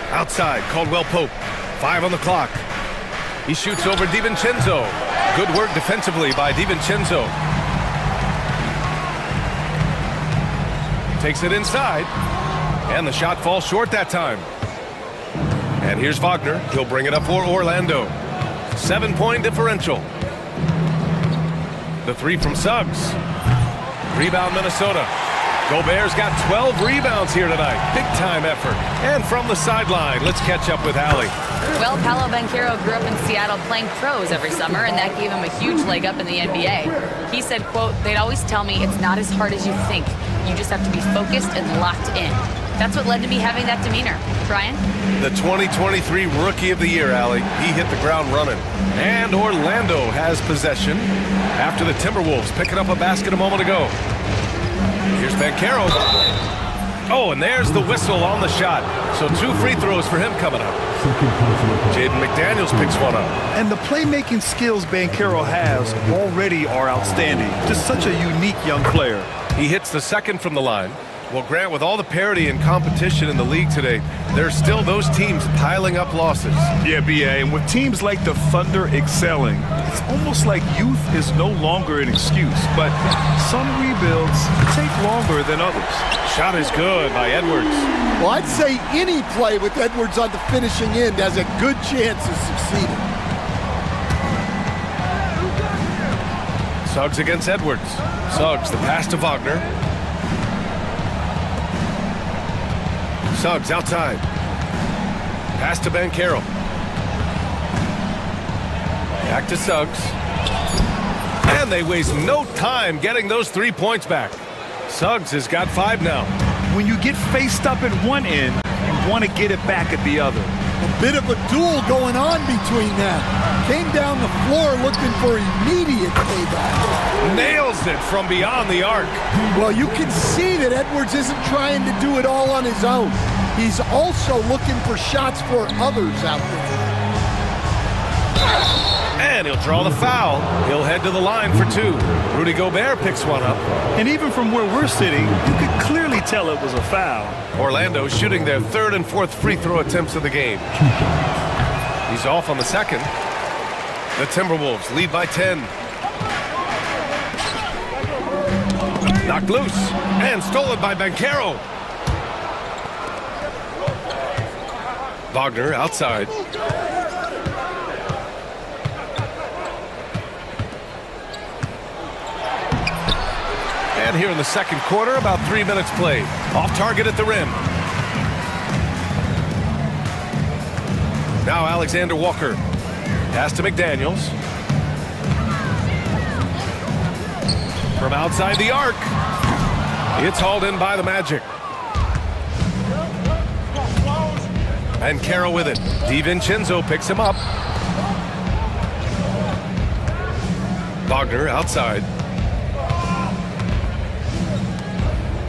Outside, Caldwell Pope. 5 on the clock. He shoots over DiVincenzo. Good work defensively by DiVincenzo. Takes it inside. And the shot falls short that time. And here's Wagner. He'll bring it up for Orlando. 7-point differential. The three from Suggs. Rebound Minnesota. Gobert's got 12 rebounds here tonight. Big-time effort. And from the sideline, let's catch up with Allie. Well, Paolo Banchero grew up in Seattle playing pros every summer, and that gave him a huge leg up in the NBA. He said, quote, "They'd always tell me it's not as hard as you think. You just have to be focused and locked in." That's what led to me having that demeanor. Brian? The 2023 Rookie of the Year, Allie. He hit the ground running. And Orlando has possession after the Timberwolves picking up a basket a moment ago. Here's Banchero. Oh, and there's the whistle on the shot. So 2 free throws for him coming up. Jaden McDaniels picks one up. And the playmaking skills Banchero has already are outstanding. Just such a unique young player. He hits the second from the line. Well, Grant, with all the parity and competition in the league today, there's still those teams piling up losses. Yeah, BA, and with teams like the Thunder excelling, it's almost like youth is no longer an excuse, but some rebuilds take longer than others. Shot is good by Edwards. Well, I'd say any play with Edwards on the finishing end has a good chance of succeeding. Suggs against Edwards. Suggs, the pass to Wagner. Suggs outside. Pass to Banchero. Back to Suggs. And they waste no time getting those 3 points back. Suggs has got 5 now. When you get faced up at one end, you want to get it back at the other. A bit of a duel going on between them. Came down the floor looking for immediate payback. Nails it from beyond the arc. Well, you can see that Edwards isn't trying to do it all on his own. He's also looking for shots for others out there. And he'll draw the foul. He'll head to the line for 2. Rudy Gobert picks one up. And even from where we're sitting, you could clearly tell it was a foul. Orlando shooting their 3rd and 4th free throw attempts of the game. He's off on the second. The Timberwolves lead by 10. Knocked loose and stolen by Banchero. Wagner outside. And here in the second quarter, about 3 minutes played. Off target at the rim. Now Alexander Walker. Pass to McDaniels. From outside the arc. It's hauled in by the Magic. And Banchero with it. DiVincenzo picks him up. Wagner outside.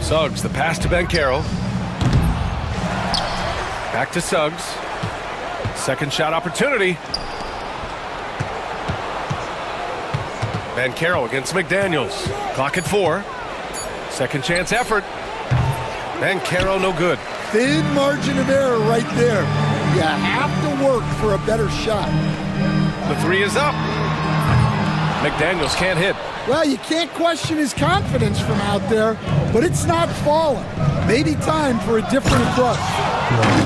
Suggs, the pass to Banchero. Back to Suggs. Second shot opportunity. Banchero against McDaniels. Clock at 4. Second chance effort. Banchero no good. Thin margin of error right there. You have to work for a better shot. The 3 is up. McDaniels can't hit. Well, you can't question his confidence from out there, but it's not falling. Maybe time for a different approach.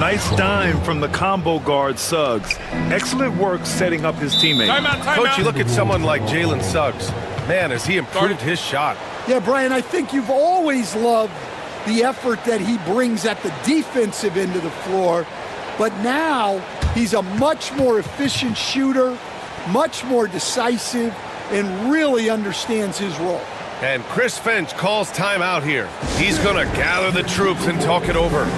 Nice dime from the combo guard Suggs. Excellent work setting up his teammate. Coach, you look at someone like Jalen Suggs. Man, has he improved his shot. Yeah, Brian, I think you've always loved the effort that he brings at the defensive end of the floor, but now he's a much more efficient shooter, much more decisive, and really understands his role. And Chris Finch calls timeout here. He's going to gather the troops and talk it over.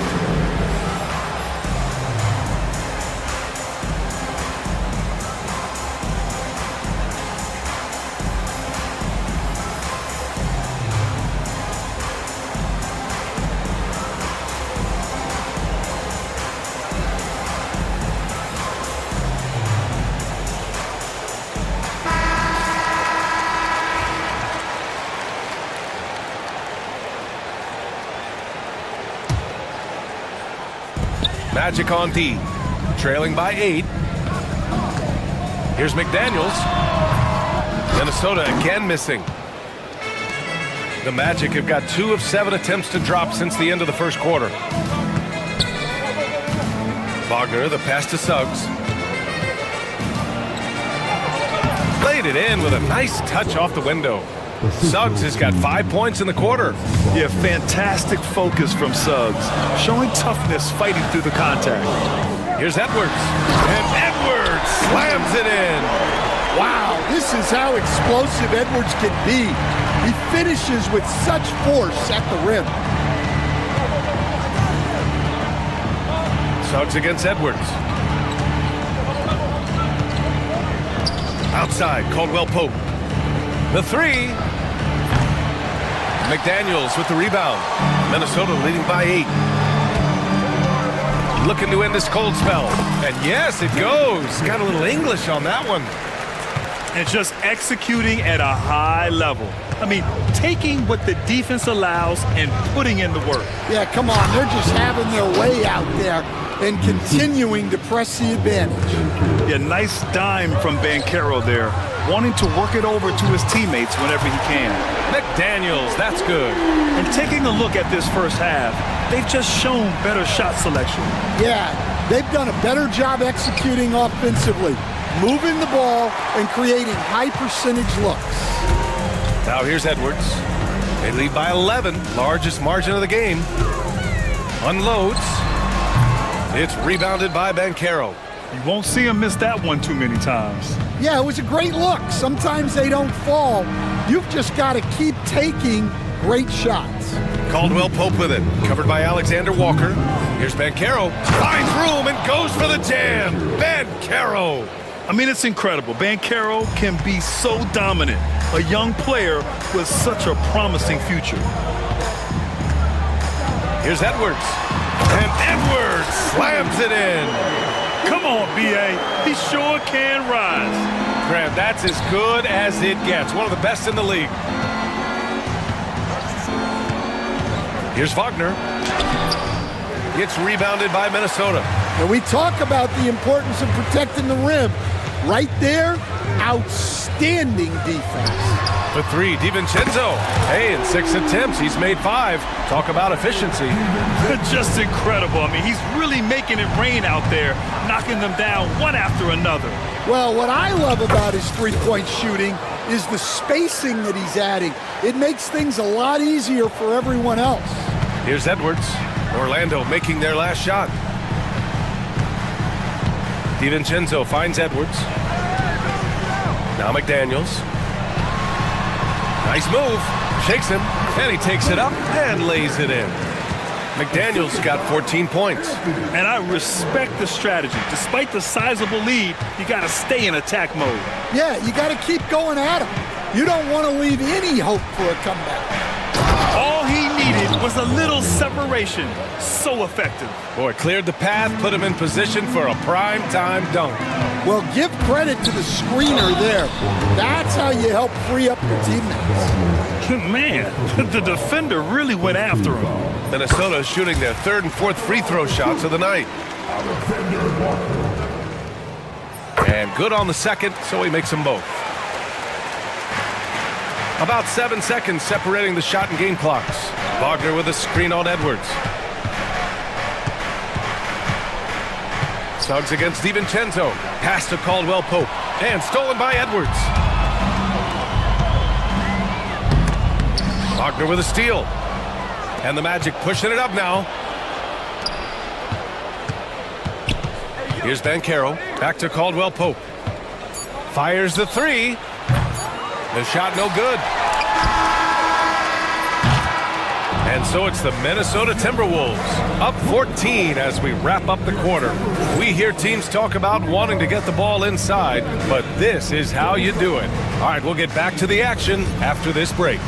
Magic on D. trailing by 8. Here's McDaniels. Minnesota again missing. The Magic have got 2 of 7 attempts to drop since the end of the first quarter. Wagner, the pass to Suggs. Played it in with a nice touch off the window. Suggs has got 5 points in the quarter. Yeah, fantastic focus from Suggs, showing toughness fighting through the contact. Here's Edwards. And Edwards slams it in. Wow, this is how explosive Edwards can be. He finishes with such force at the rim. Suggs against Edwards. Outside, Caldwell Pope. The 3. McDaniels with the rebound. Minnesota leading by 8. Looking to end this cold spell. And yes, it goes. Got a little English on that one. And just executing at a high level. I mean, taking what the defense allows and putting in the work. Yeah, come on. They're just having their way out there and continuing to press the advantage. Yeah, nice dime from Banchero there, wanting to work it over to his teammates whenever he can. McDaniels, that's good. And taking a look at this first half, they've just shown better shot selection. Yeah, they've done a better job executing offensively, moving the ball and creating high percentage looks. Now here's Edwards. They lead by 11, largest margin of the game. Unloads. It's rebounded by Banchero. You won't see him miss that one too many times. Yeah, it was a great look. Sometimes they don't fall. You've just got to keep taking great shots. Caldwell Pope with it. Covered by Alexander Walker. Here's Banchero. Finds room and goes for the jam. Banchero. I mean, it's incredible. Banchero can be so dominant. A young player with such a promising future. Here's Edwards. And Edwards slams it in. Come on, B.A. He sure can rise. Graham, that's as good as it gets. One of the best in the league. Here's Wagner. It's rebounded by Minnesota. And we talk about the importance of protecting the rim. Right there, outstanding defense. For 3, DiVincenzo. Hey, in 6 attempts, he's made 5. Talk about efficiency. Just incredible. I mean, he's really making it rain out there, knocking them down one after another. Well, what I love about his three-point shooting is the spacing that he's adding. It makes things a lot easier for everyone else. Here's Edwards. Orlando making their last shot. DiVincenzo finds Edwards. Now McDaniels. Nice move. Shakes him. And he takes it up and lays it in. McDaniels got 14 points. And I respect the strategy. Despite the sizable lead, you got to stay in attack mode. Yeah, you got to keep going at him. You don't want to leave any hope for a comeback. All he needed was a little separation. So effective. Boy, cleared the path, put him in position for a prime-time dunk. Well, give credit to the screener there. That's how you help free up your teammates. Man, the defender really went after him. Minnesota is shooting their 3rd and 4th free throw shots of the night. And good on the second, so he makes them both. About 7 seconds separating the shot and game clocks. Wagner with a screen on Edwards. Suggs against DiVincenzo. Pass to Caldwell Pope. And stolen by Edwards. Wagner with a steal. And the Magic pushing it up now. Here's Banchero. Back to Caldwell Pope. Fires the 3. The shot no good. And so it's the Minnesota Timberwolves up 14 as we wrap up the quarter. We hear teams talk about wanting to get the ball inside, but this is how you do it. All right, we'll get back to the action after this break.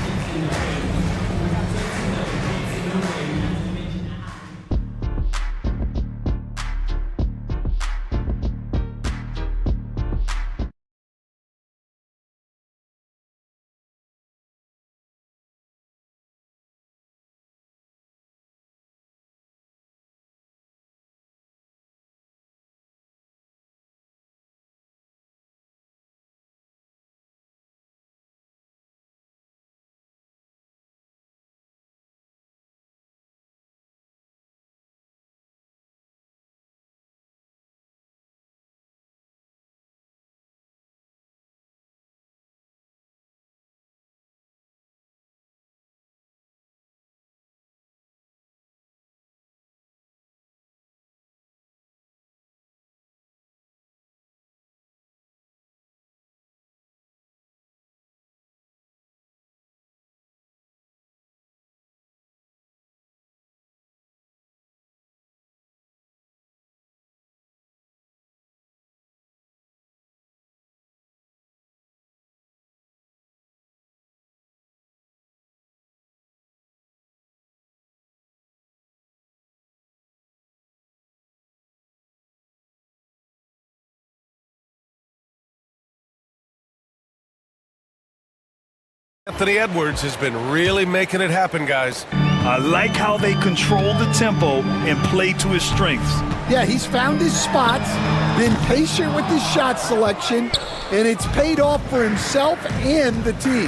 Anthony Edwards has been really making it happen, guys. I like how they control the tempo and play to his strengths. Yeah, he's found his spots, been patient with his shot selection, and it's paid off for himself and the team.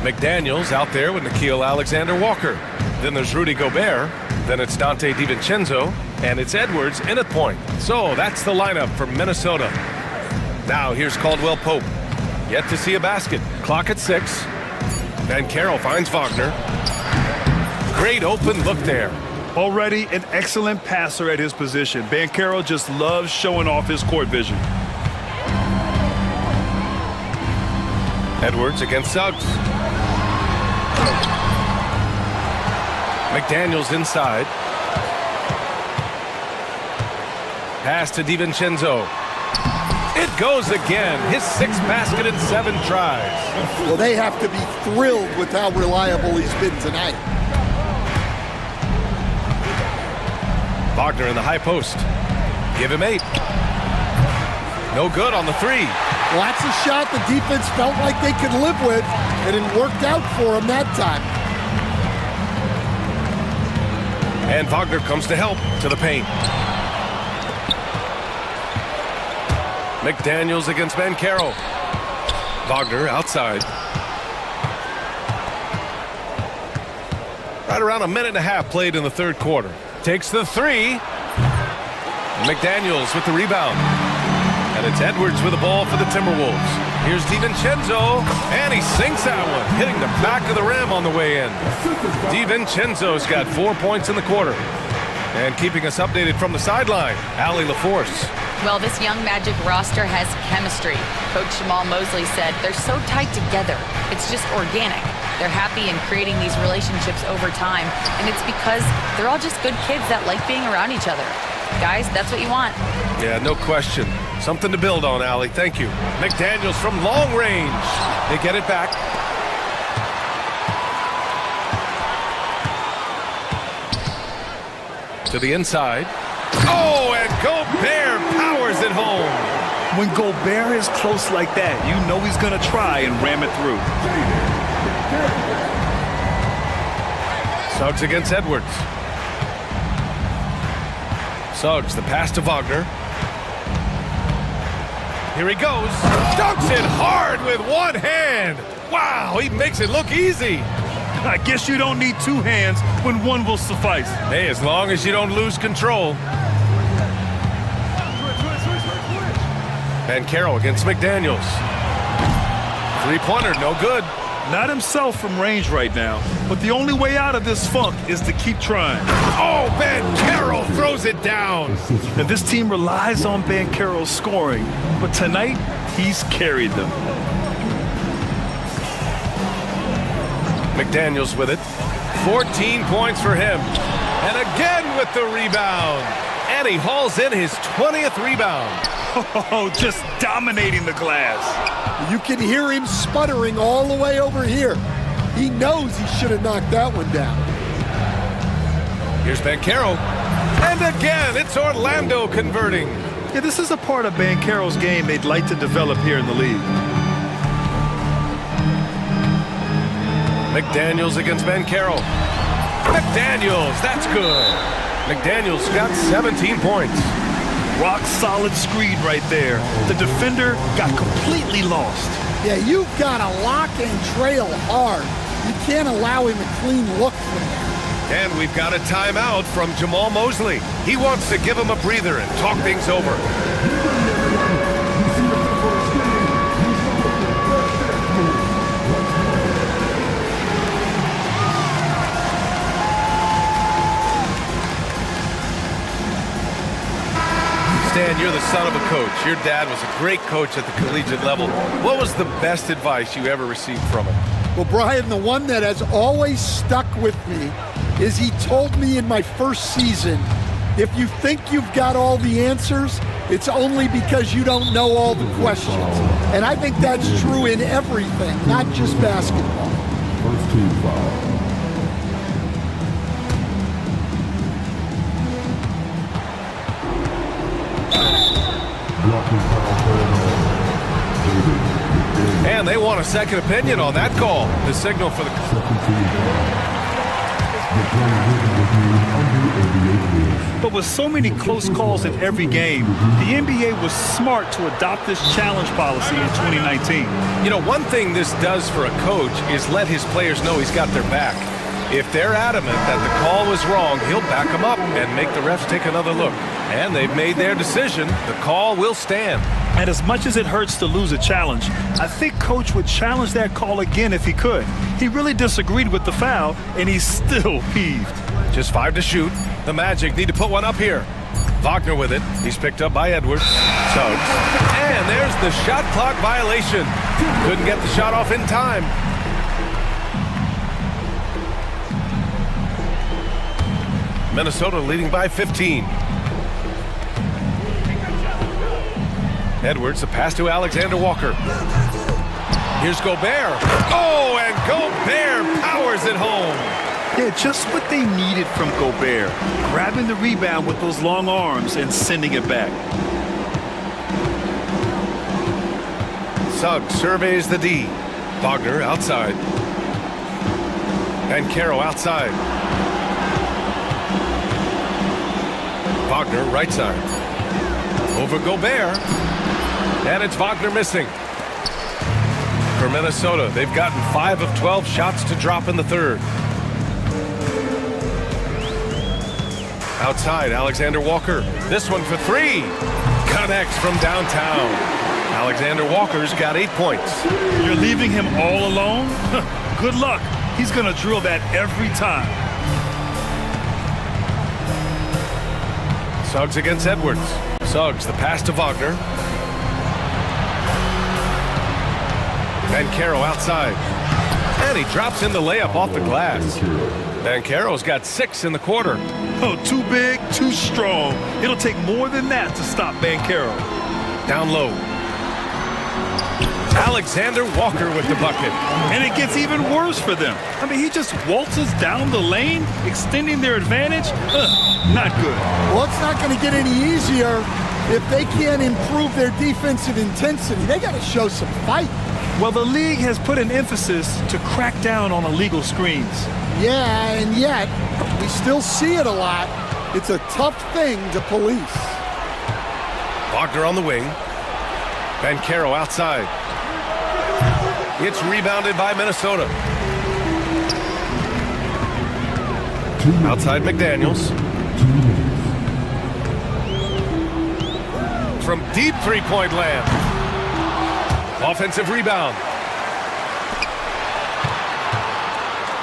McDaniels out there with Nickeil Alexander-Walker. Then there's Rudy Gobert. Then it's Dante DiVincenzo. And it's Edwards in at point. So that's the lineup for Minnesota. Now here's Caldwell Pope. Yet to see a basket. Clock at 6. Van Carroll finds Wagner. Great open look there. Already an excellent passer at his position. Banchero just loves showing off his court vision. Edwards against Suggs. McDaniels inside. Pass to DiVincenzo. It goes again. His 6th basket in 7 tries. Well, they have to be thrilled with how reliable he's been tonight. Wagner in the high post. Give him 8. No good on the 3. Well, that's a shot the defense felt like they could live with, and it worked out for him that time. And Wagner comes to help to the paint. McDaniels against Banchero. Wagner outside. Right around a minute and a half played in the 3rd quarter. Takes the 3. McDaniels with the rebound. And it's Edwards with the ball for the Timberwolves. Here's DiVincenzo, and he sinks that one, hitting the back of the rim on the way in. DiVincenzo's got 4 points in the quarter. And keeping us updated from the sideline, Allie LaForce. Well, this young Magic roster has chemistry. Coach Jamal Mosley said they're so tight together. It's just organic. They're happy in creating these relationships over time, and it's because they're all just good kids that like being around each other. Guys, that's what you want. Yeah, no question. Something to build on, Allie. Thank you. McDaniels from long range. They get it back. To the inside. Oh, and Gobert powers it home. When Gobert is close like that, you know he's going to try and ram it through. Suggs against Edwards. Suggs, the pass to Wagner. Here he goes. Dunks it hard with one hand. Wow, he makes it look easy. I guess you don't need 2 hands when one will suffice. Hey, as long as you don't lose control. Banchero against McDaniels. 3-pointer, no good. Not himself from range right now, but the only way out of this funk is to keep trying. Oh, Banchero throws it down. Now, this team relies on Banchero's scoring, but tonight, he's carried them. McDaniels with it. 14 points for him. And again with the rebound. And he hauls in his 20th rebound. Oh, just dominating the glass. You can hear him sputtering all the way over here. He knows he should have knocked that one down. Here's Banchero. And again, it's Orlando converting. Yeah, this is a part of Banchero's game they'd like to develop here in the league. McDaniels against Banchero. McDaniels, that's good. McDaniels got 17 points. Rock solid screen right there. The defender got completely lost. Yeah, you've got to lock and trail hard. You can't allow him a clean look from there. And we've got a timeout from Jamal Mosley. He wants to give him a breather and talk things over. Dan, you're the son of a coach. Your dad was a great coach at the collegiate level. What was the best advice you ever received from him? Well, Brian, the one that has always stuck with me is he told me in my first season, if you think you've got all the answers, it's only because you don't know all the questions. And I think that's true in everything, not just basketball. First team foul. And they want a second opinion on that call. The signal for the... Second team. The play given was made under NBA rules. But with so many close calls in every game, the NBA was smart to adopt this challenge policy in 2019. You know, one thing this does for a coach is let his players know he's got their back. If they're adamant that the call was wrong, he'll back them up and make the refs take another look. And they've made their decision. The call will stand. And as much as it hurts to lose a challenge, I think Coach would challenge that call again if he could. He really disagreed with the foul, and he's still peeved. Just 5 to shoot. The Magic need to put one up here. Wagner with it. He's picked up by Edwards. Suggs. And there's the shot clock violation. Couldn't get the shot off in time. Minnesota leading by 15. Edwards, the pass to Alexander Walker. Here's Gobert. Oh, and Gobert powers it home. Yeah, just what they needed from Gobert. Grabbing the rebound with those long arms and sending it back. Suggs surveys the D. Wagner outside. And Caro outside. Wagner right side. Over Gobert. And it's Wagner missing. For Minnesota, they've gotten 5 of 12 shots to drop in the third. Outside, Alexander Walker. This one for 3. Connects from downtown. Alexander Walker's got 8 points. You're leaving him all alone? Good luck. He's going to drill that every time. Suggs against Edwards. Suggs, the pass to Wagner. And Caro outside. And he drops in the layup off the glass. And Caro's got 6 in the quarter. Oh, too big, too strong. It'll take more than that to stop Banchero. Down low. Alexander Walker with the bucket. And it gets even worse for them. I mean, he just waltzes down the lane, extending their advantage. Not good. Well, it's not going to get any easier if they can't improve their defensive intensity. They got to show some fight. Well, the league has put an emphasis to crack down on illegal screens. Yeah, and yet, we still see it a lot. It's a tough thing to police. Wagner on the wing. Banchero outside. It's rebounded by Minnesota. Outside McDaniels. From deep three-point land. Offensive rebound.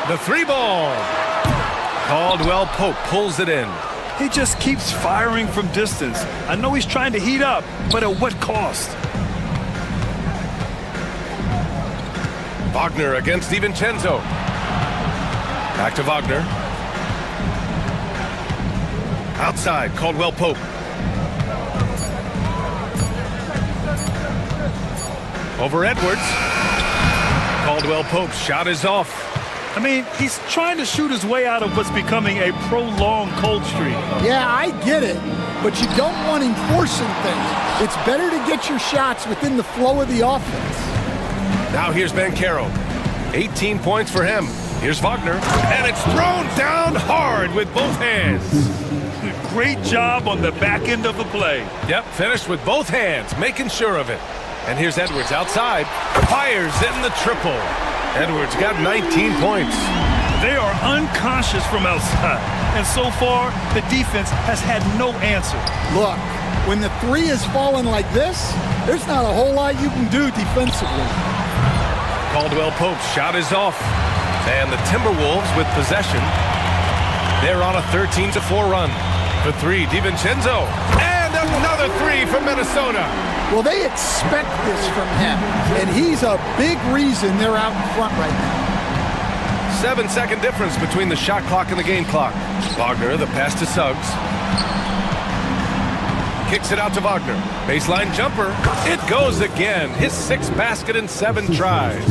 The 3-ball. Caldwell Pope pulls it in. He just keeps firing from distance. I know he's trying to heat up, but at what cost? Wagner against DiVincenzo. Back to Wagner. Outside, Caldwell Pope. Over Edwards. Caldwell Pope's shot is off. I mean, he's trying to shoot his way out of what's becoming a prolonged cold streak. Yeah, I get it, but you don't want him forcing things. It's better to get your shots within the flow of the offense. Now here's Banchero. 18 points for him. Here's Wagner. And it's thrown down hard with both hands. Great job on the back end of the play. Yep, finished with both hands, making sure of it. And here's Edwards outside. Fires in the triple. Edwards got 19 points. They are unconscious from outside. And so far, the defense has had no answer. Look, when the 3 is falling like this, there's not a whole lot you can do defensively. Caldwell Pope's shot is off. And the Timberwolves with possession. They're on a 13-4 run. For 3, DiVincenzo. And another 3 from Minnesota. Well, they expect this from him, and he's a big reason they're out in front right now. 7-second difference between the shot clock and the game clock. Wagner, the pass to Suggs. Kicks it out to Wagner. Baseline jumper. It goes again. His 6th basket in 7 tries.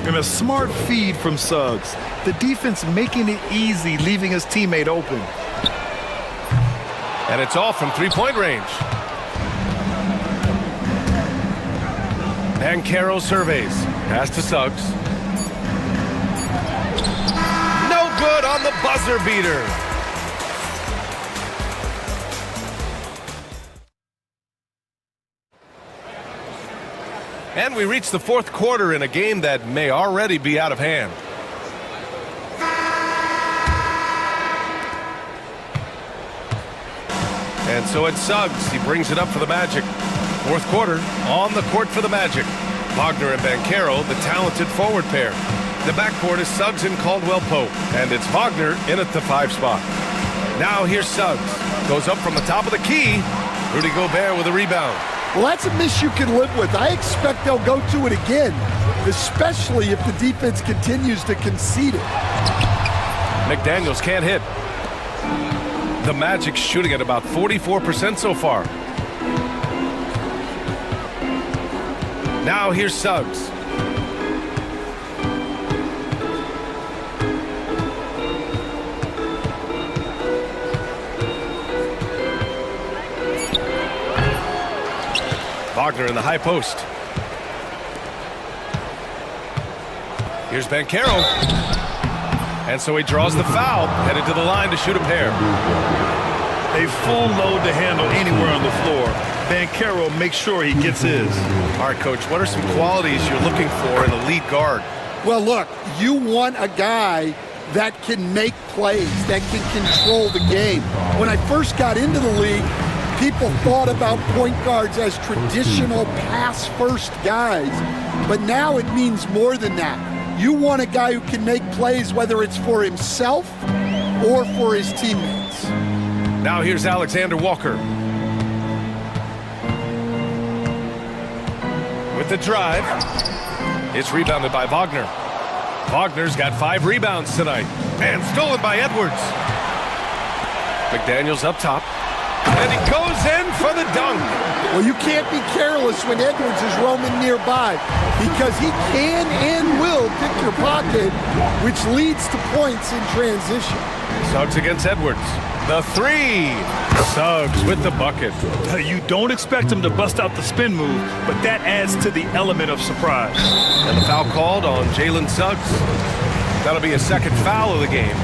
And a smart feed from Suggs. The defense making it easy, leaving his teammate open. And it's off from 3-point range. Banchero surveys. Pass to Suggs. No good on the buzzer beater. And we reach the fourth quarter in a game that may already be out of hand. And so it's Suggs. He brings it up for the Magic. Fourth quarter, on the court for the Magic. Wagner and Banchero, the talented forward pair. The backcourt is Suggs and Caldwell Pope. And it's Wagner in at the 5 spot. Now here's Suggs. Goes up from the top of the key. Rudy Gobert with a rebound. Well, that's a miss you can live with. I expect they'll go to it again, especially if the defense continues to concede it. McDaniels can't hit. The Magic shooting at about 44% so far. Now here's Suggs. Wagner in the high post. Here's Banchero. And so he draws the foul, headed to the line to shoot a pair. A full load to handle anywhere on the floor. Banchero makes sure he gets his. All right, Coach, what are some qualities you're looking for in a lead guard? Well, look, you want a guy that can make plays, that can control the game. When I first got into the league, people thought about point guards as traditional pass-first guys. But now it means more than that. You want a guy who can make plays, whether it's for himself or for his teammates. Now here's Alexander Walker. With the drive. It's rebounded by Wagner. Wagner's got 5 rebounds tonight. And stolen by Edwards. McDaniels up top. And he goes in for the dunk. Well, you can't be careless when Edwards is roaming nearby because he can and will pick your pocket, which leads to points in transition. Suggs against Edwards. The 3. Suggs with the bucket. You don't expect him to bust out the spin move, but that adds to the element of surprise. And the foul called on Jalen Suggs. That'll be a second foul of the game.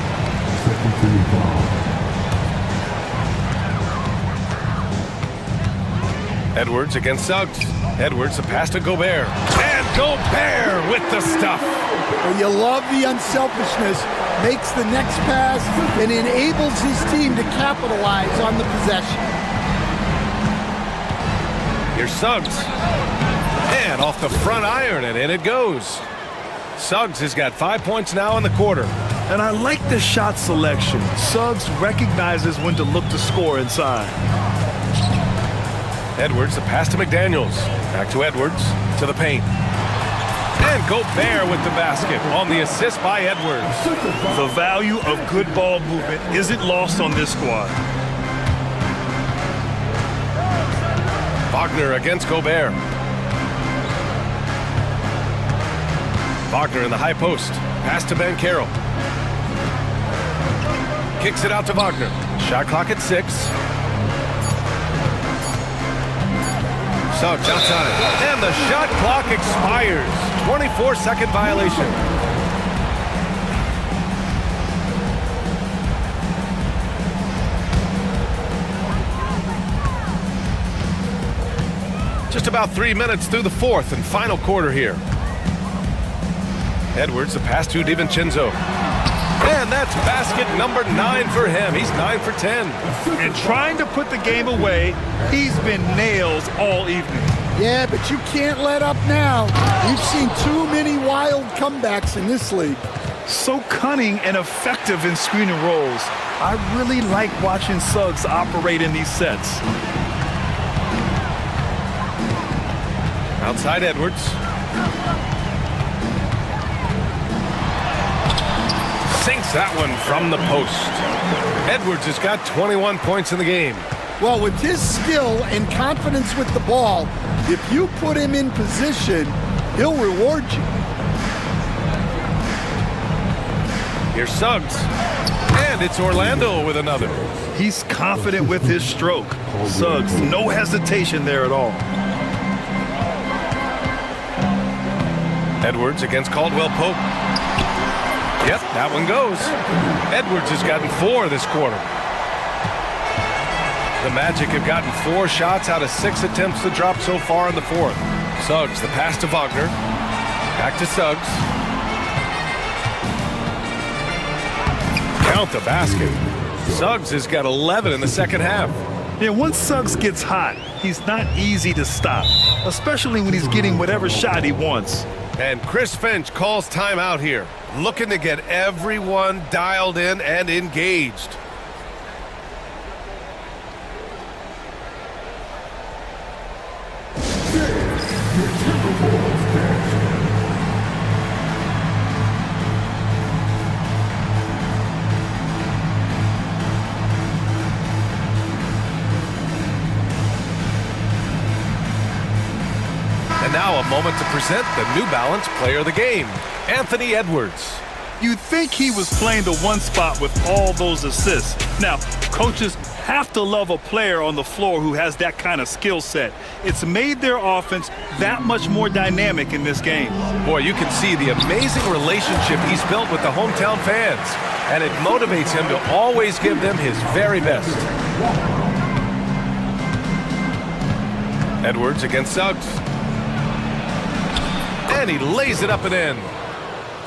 Edwards against Suggs. Edwards, a pass to Gobert. And Gobert with the stuff. Well, you love the unselfishness. Makes the next pass and enables his team to capitalize on the possession. Here's Suggs. And off the front iron, and in it goes. Suggs has got 5 points now in the quarter. And I like the shot selection. Suggs recognizes when to look to score inside. Edwards, the pass to McDaniels. Back to Edwards, to the paint. And Gobert with the basket on the assist by Edwards. The value of good ball movement isn't lost on this squad. Wagner against Gobert. Wagner in the high post. Pass to Banchero. Kicks it out to Wagner. Shot clock at 6. Suggs outside. And the shot clock expires. 24-second violation. Just about 3 minutes through the fourth and final quarter here. Edwards, the pass to DiVincenzo. And that's basket number 9 for him. He's 9 for 10. And trying to put the game away, he's been nails all evening. Yeah, but you can't let up now. We've seen too many wild comebacks in this league. So cunning and effective in screen and rolls. I really like watching Suggs operate in these sets. Outside Edwards. Sinks that one from the post. Edwards has got 21 points in the game. Well, with his skill and confidence with the ball, if you put him in position, he'll reward you. Here's Suggs. And it's Orlando with another. He's confident with his stroke. Suggs, no hesitation there at all. Edwards against Caldwell Pope. Yep, that one goes. Edwards has gotten 4 this quarter. The Magic have gotten 4 shots out of 6 attempts to drop so far in the fourth. Suggs, the pass to Wagner. Back to Suggs. Count the basket. Suggs has got 11 in the second half. Yeah, once Suggs gets hot, he's not easy to stop, especially when he's getting whatever shot he wants. And Chris Finch calls timeout here, looking to get everyone dialed in and engaged. And now a moment to present the New Balance Player of the Game, Anthony Edwards. You'd think he was playing the one spot with all those assists. Now, coaches have to love a player on the floor who has that kind of skill set. It's made their offense that much more dynamic in this game. Boy, you can see the amazing relationship he's built with the hometown fans, and it motivates him to always give them his very best. Edwards against Suggs. And he lays it up and in.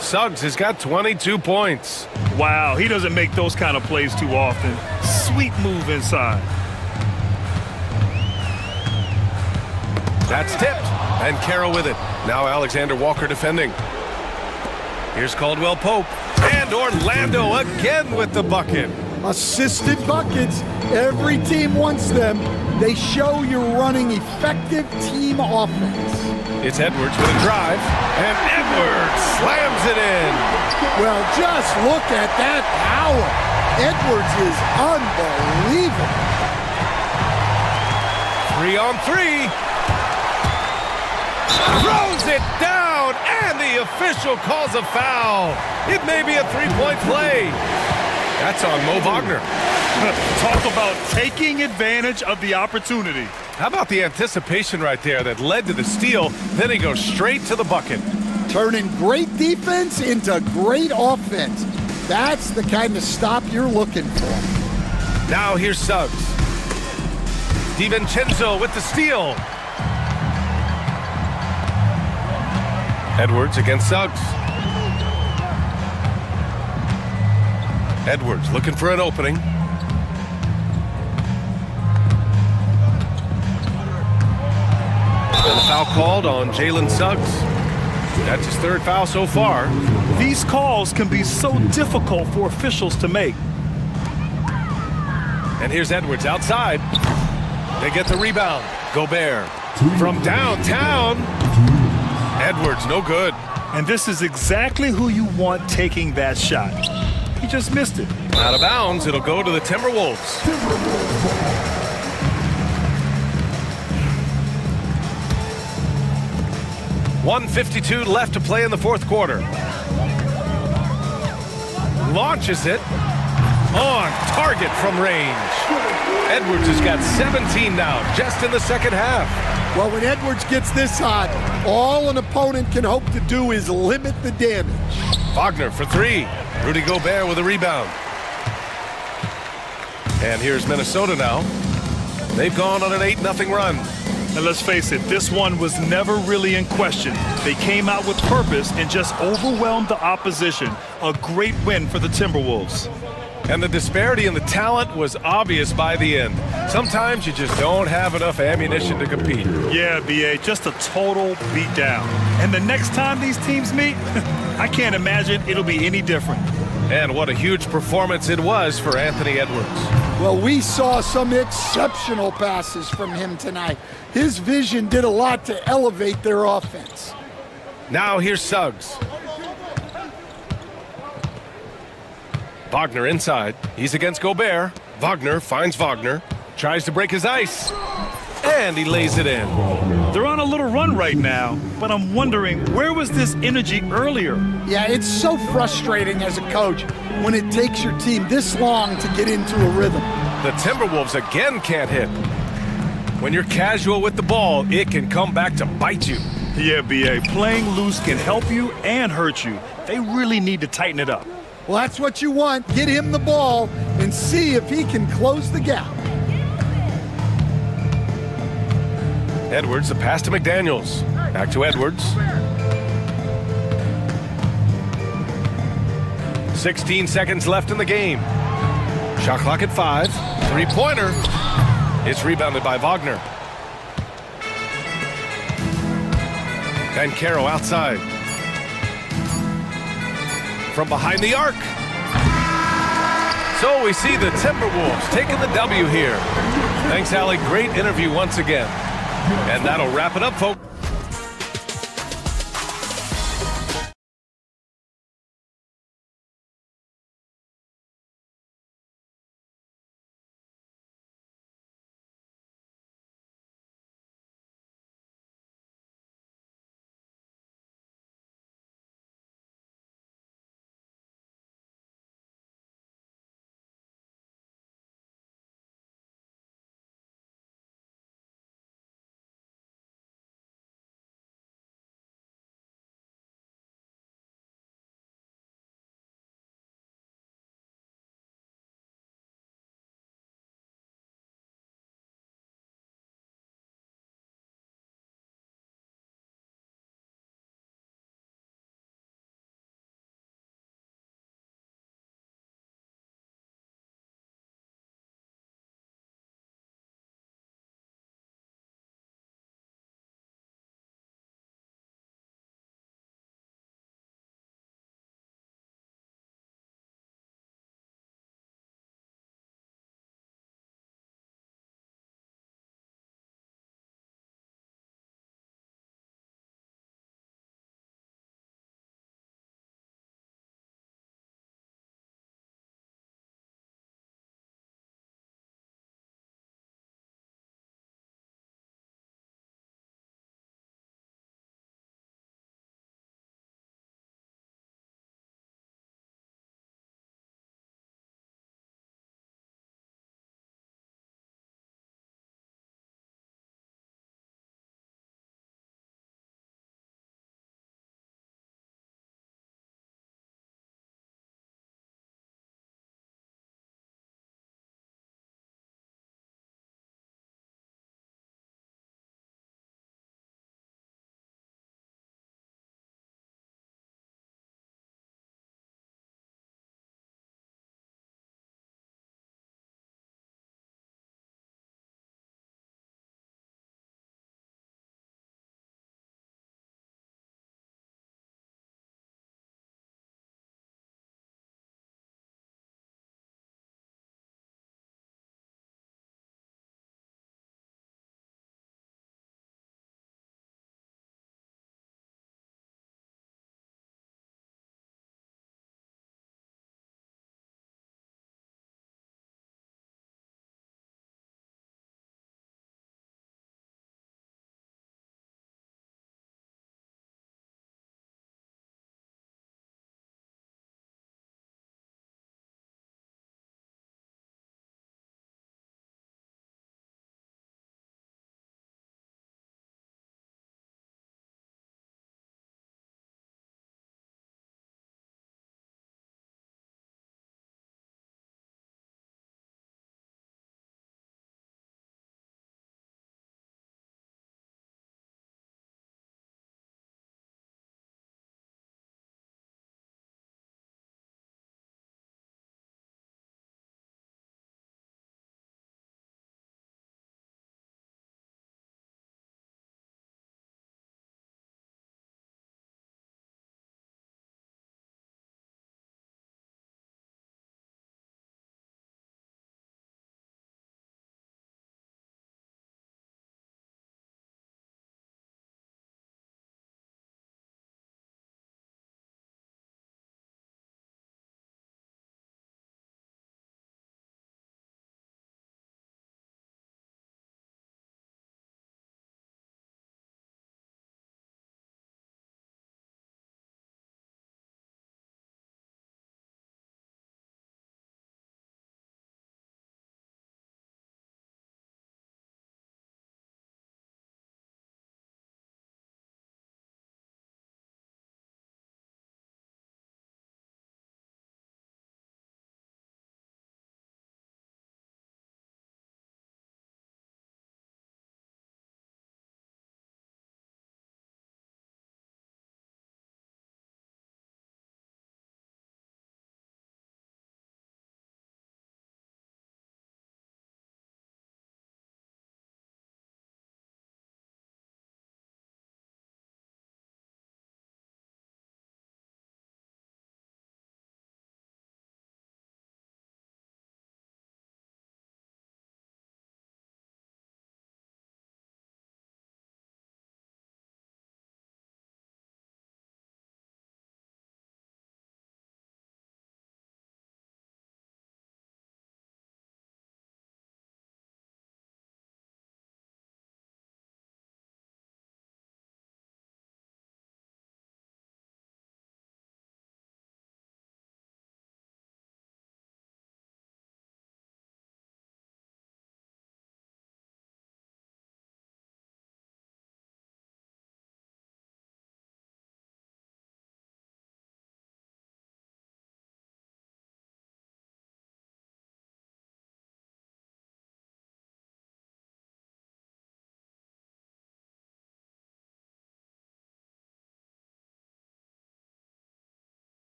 Suggs has got 22 points. Wow, he doesn't make those kind of plays too often. Sweet move inside. That's tipped. And Carroll with it. Now Alexander Walker defending. Here's Caldwell Pope. And Orlando again with the bucket. Assisted buckets. Every team wants them. They show you're running effective team offense. It's Edwards with a drive. And Edwards slams it in. Well, just look at that power. Edwards is unbelievable. 3-on-3. Throws it down, and the official calls a foul. It may be a three-point play. That's on Mo Wagner. Talk about taking advantage of the opportunity. How about the anticipation right there that led to the steal? Then he goes straight to the bucket. Turning great defense into great offense. That's the kind of stop you're looking for. Now here's Suggs. DiVincenzo with the steal. Edwards against Suggs. Edwards looking for an opening. And a foul called on Jalen Suggs. That's his third foul so far. These calls can be so difficult for officials to make. And here's Edwards outside. They get the rebound. Gobert from downtown. Edwards, no good. And this is exactly who you want taking that shot. He just missed it. Out of bounds, it'll go to the Timberwolves. .152 left to play in the fourth quarter. Launches it. On target from range. Edwards has got 17 now, just in the second half. Well, when Edwards gets this hot, all an opponent can hope to do is limit the damage. Wagner for 3. Rudy Gobert with a rebound. And here's Minnesota now. They've gone on an 8-0 run. And let's face it, this one was never really in question. They came out with purpose and just overwhelmed the opposition. A great win for the Timberwolves. And the disparity in the talent was obvious by the end. Sometimes you just don't have enough ammunition to compete. Yeah, B.A., just a total beatdown. And the next time these teams meet, I can't imagine it'll be any different. And what a huge performance it was for Anthony Edwards. Well, we saw some exceptional passes from him tonight. His vision did a lot to elevate their offense. Now here's Suggs. Wagner inside. He's against Gobert. Wagner finds Wagner. Tries to break his ice. And he lays it in. They're on a little run right now, but I'm wondering, where was this energy earlier? Yeah, it's so frustrating as a coach when it takes your team this long to get into a rhythm. The Timberwolves again can't hit. When you're casual with the ball, it can come back to bite you. Yeah, B.A., playing loose can help you and hurt you. They really need to tighten it up. Well, that's what you want. Get him the ball and see if he can close the gap. Edwards, the pass to McDaniels. Back to Edwards. 16 seconds left in the game. Shot clock at 5. Three-pointer. It's rebounded by Wagner. Banchero outside. From behind the arc. So we see the Timberwolves taking the W here. Thanks, Allie. Great interview once again. And that'll wrap it up, folks.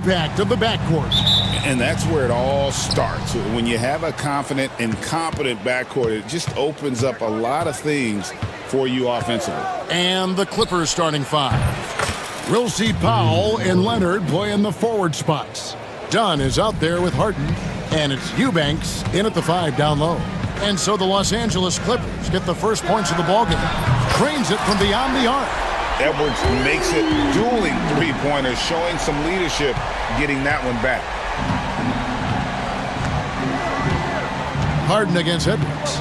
impact of the backcourt. And that's where it all starts. When you have a confident and competent backcourt, it just opens up a lot of things for you offensively. And the Clippers starting five. We'll see Powell and Leonard play in the forward spots. Dunn is out there with Harden, and it's Eubanks in at the 5 down low. And so the Los Angeles Clippers get the first points of the ballgame. Trains it from beyond the arc. Edwards makes it dueling three-pointers, showing some leadership, getting that one back. Harden against Edwards.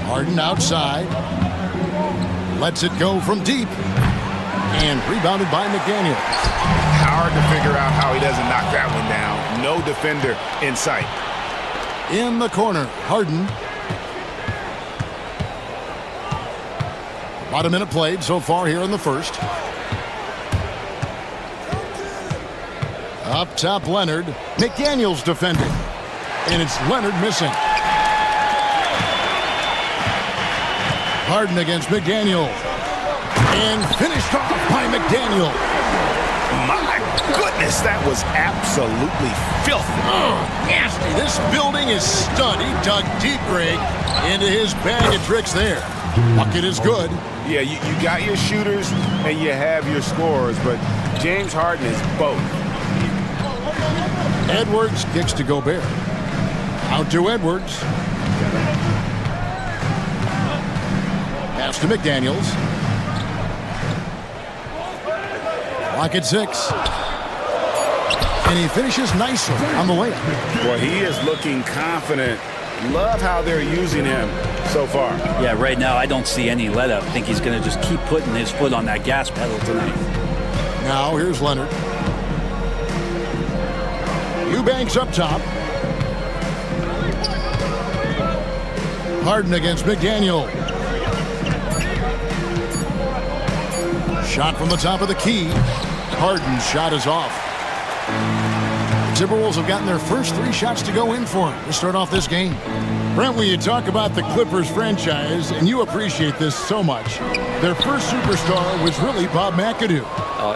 Harden outside. Lets it go from deep. And rebounded by McDaniels. Hard to figure out how he doesn't knock that one down. No defender in sight. In the corner, Harden. About a minute played so far here in the first. Up top, Leonard. McDaniels defending. And it's Leonard missing. Harden against McDaniel. And finished off by McDaniel. My goodness, that was absolutely filthy. Oh, nasty. This building is stud. He dug deep, Greg, into his bag of tricks there. Bucket is good. Yeah, you got your shooters and you have your scorers, but James Harden is both. Edwards kicks to Gobert. Out to Edwards. Pass to McDaniels. Lock at 6. And he finishes nicely on the layup. Well, he is looking confident. Love how they're using him so far. Yeah, right now I don't see any let up. I think he's going to just keep putting his foot on that gas pedal tonight. Now here's Leonard. Eubanks up top. Harden against McDaniel. Shot from the top of the key. Harden's shot is off. The Timberwolves have gotten their first 3 shots to go in for him to start off this game. Brent, when you talk about the Clippers franchise, and you appreciate this so much, their first superstar was really Bob McAdoo.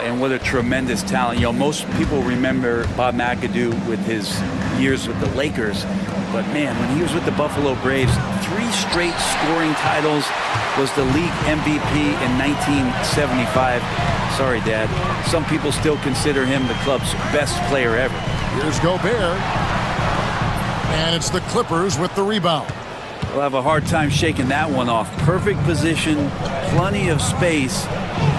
And what a tremendous talent. You know, most people remember Bob McAdoo with his years with the Lakers. But, man, when he was with the Buffalo Braves, 3 straight scoring titles, was the league MVP in 1975. Sorry, Dad. Some people still consider him the club's best player ever. Here's Gobert. And it's the Clippers with the rebound. We'll have a hard time shaking that one off. Perfect position, plenty of space.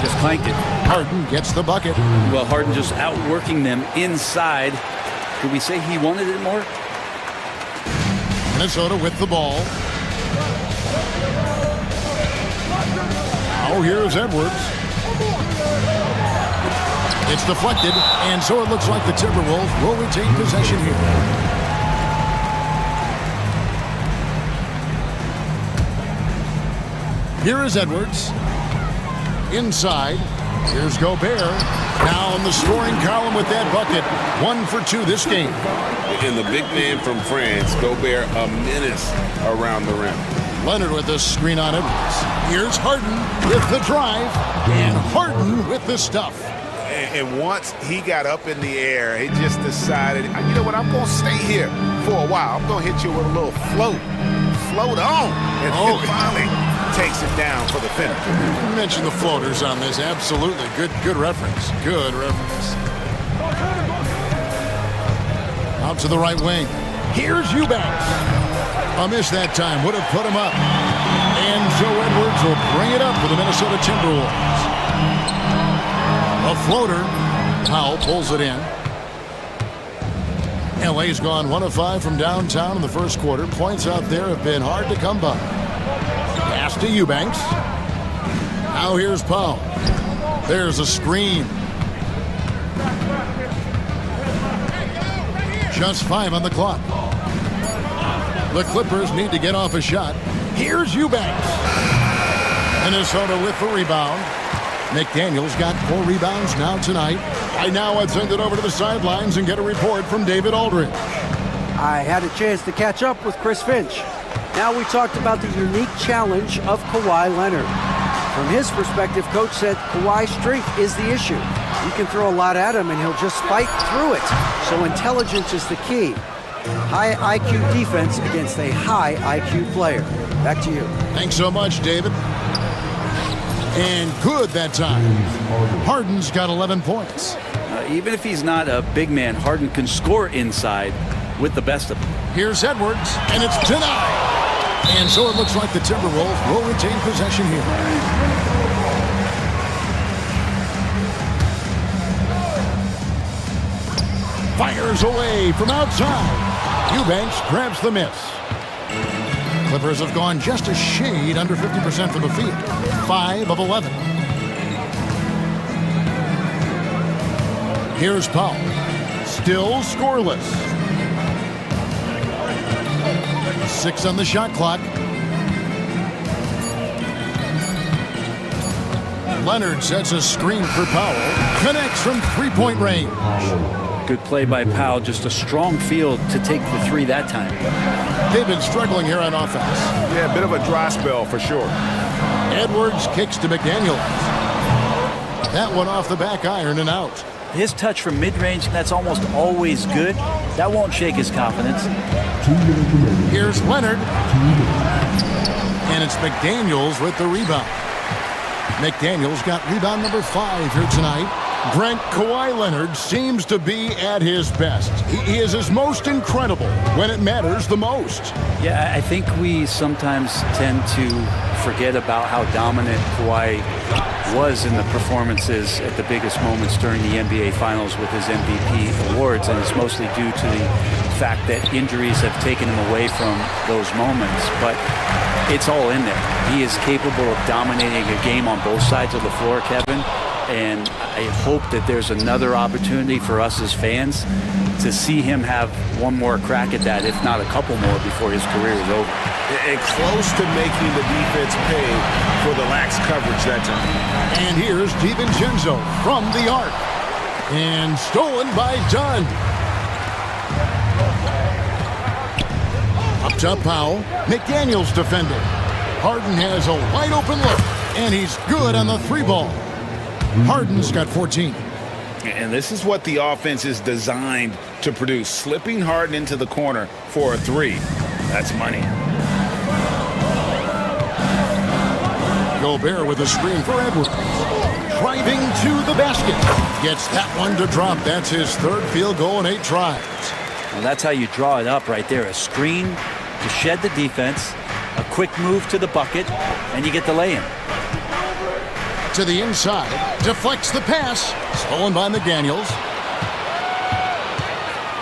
Just clanked it. Harden gets the bucket. Well, Harden just outworking them inside. Could we say he wanted it more? Minnesota with the ball. Oh, here's Edwards. It's deflected, and so it looks like the Timberwolves will retain possession here. Here is Edwards. Inside. Here's Gobert. Now in the scoring column with that bucket. 1 for 2 this game. And the big man from France, Gobert, a menace around the rim. Leonard with the screen on Edwards. Here's Harden with the drive. And Harden with the stuff. And once he got up in the air, he just decided, you know what, I'm going to stay here for a while. I'm going to hit you with a little float. Float on. And finally takes it down for the finish. You mentioned the floaters on this. Absolutely. Good reference. Good reference. Out to the right wing. Here's Eubanks. A miss that time. Would have put him up. And Joe Edwards will bring it up for the Minnesota Timberwolves. A floater. Powell pulls it in. LA's gone 1 of 5 from downtown in the first quarter. Points out there have been hard to come by. Pass to Eubanks. Now here's Powell. There's a screen. Just 5 on the clock. The Clippers need to get off a shot. Here's Eubanks. Minnesota with the rebound. McDaniels got 4 rebounds now tonight. Right now, I'd send it over to the sidelines and get a report from David Aldridge. I had a chance to catch up with Chris Finch. Now we talked about the unique challenge of Kawhi Leonard. From his perspective, coach said Kawhi's strength is the issue. You can throw a lot at him and he'll just fight through it. So intelligence is the key. High IQ defense against a high IQ player. Back to you. Thanks so much, David. And good that time. Harden's got 11 points. Even if he's not a big man, Harden can score inside with the best of them. Here's Edwards, and it's denied. And so it looks like the Timberwolves will retain possession here. Fires away from outside. Eubanks grabs the miss. Clippers have gone just a shade under 50% from the field. 5 of 11. Here's Powell. Still scoreless. 6 on the shot clock. Leonard sets a screen for Powell. Connects from three-point range. Good play by Powell. Just a strong field to take the three that time. They've been struggling here on offense. Yeah, a bit of a dry spell for sure. Edwards kicks to McDaniels. That one off the back iron and out. His touch from mid-range, that's almost always good. That won't shake his confidence. Here's Leonard. And it's McDaniels with the rebound. McDaniels got rebound number 5 here tonight. Brent, Kawhi Leonard seems to be at his best. He is his most incredible when it matters the most. Yeah, I think we sometimes tend to forget about how dominant Kawhi was in the performances at the biggest moments during the NBA Finals with his MVP awards, and it's mostly due to the fact that injuries have taken him away from those moments. But it's all in there. He is capable of dominating a game on both sides of the floor, Kevin. And I hope that there's another opportunity for us as fans to see him have one more crack at that, if not a couple more, before his career is over. And close to making the defense pay for the lax coverage that time. And here's DiVincenzo from the arc. And stolen by Dunn. Up top, Powell. McDaniels defending. Harden has a wide open look. And he's good on the 3-ball. Harden's got 14. And this is what the offense is designed to produce. Slipping Harden into the corner for a 3. That's money. Gobert with a screen for Edwards. Driving to the basket. Gets that one to drop. That's his 3rd field goal in 8 tries. Well, that's how you draw it up right there. A screen to shed the defense, a quick move to the bucket, and you get the lay-in. To the inside, deflects the pass, stolen by McDaniels.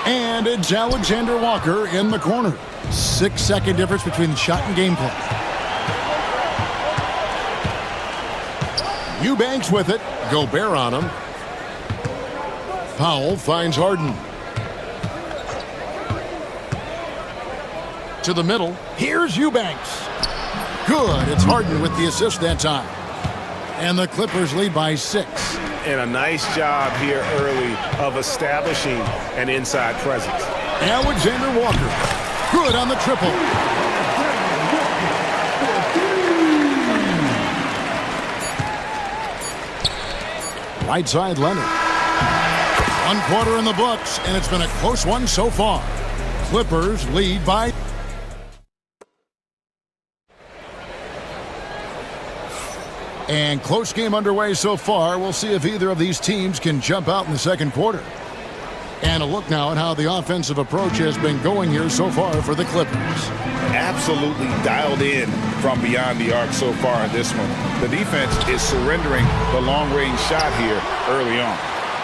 And it's Alexander Walker in the corner. 6-second difference between the shot and gameplay. Eubanks with it, Gobert on him. Powell finds Harden. To the middle, here's Eubanks. Good, it's Harden with the assist that time. And the Clippers lead by 6. And a nice job here early of establishing an inside presence. Alexander Walker, good on the triple. Right side, Leonard. 1 quarter in the books, and it's been a close one so far. Clippers lead by... And close game underway so far. We'll see if either of these teams can jump out in the second quarter. And a look now at how the offensive approach has been going here so far for the Clippers. Absolutely dialed in from beyond the arc so far in this one. The defense is surrendering the long-range shot here early on.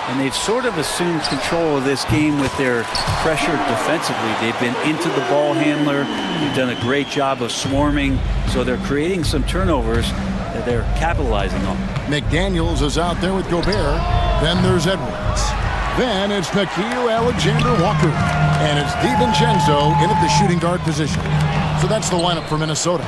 And they've sort of assumed control of this game with their pressure defensively. They've been into the ball handler. They've done a great job of swarming. So they're creating some turnovers that they're capitalizing on. McDaniels is out there with Gobert. Then there's Edwards. Then it's Nickeil Alexander-Walker. And it's DiVincenzo in at the shooting guard position. So that's the lineup for Minnesota.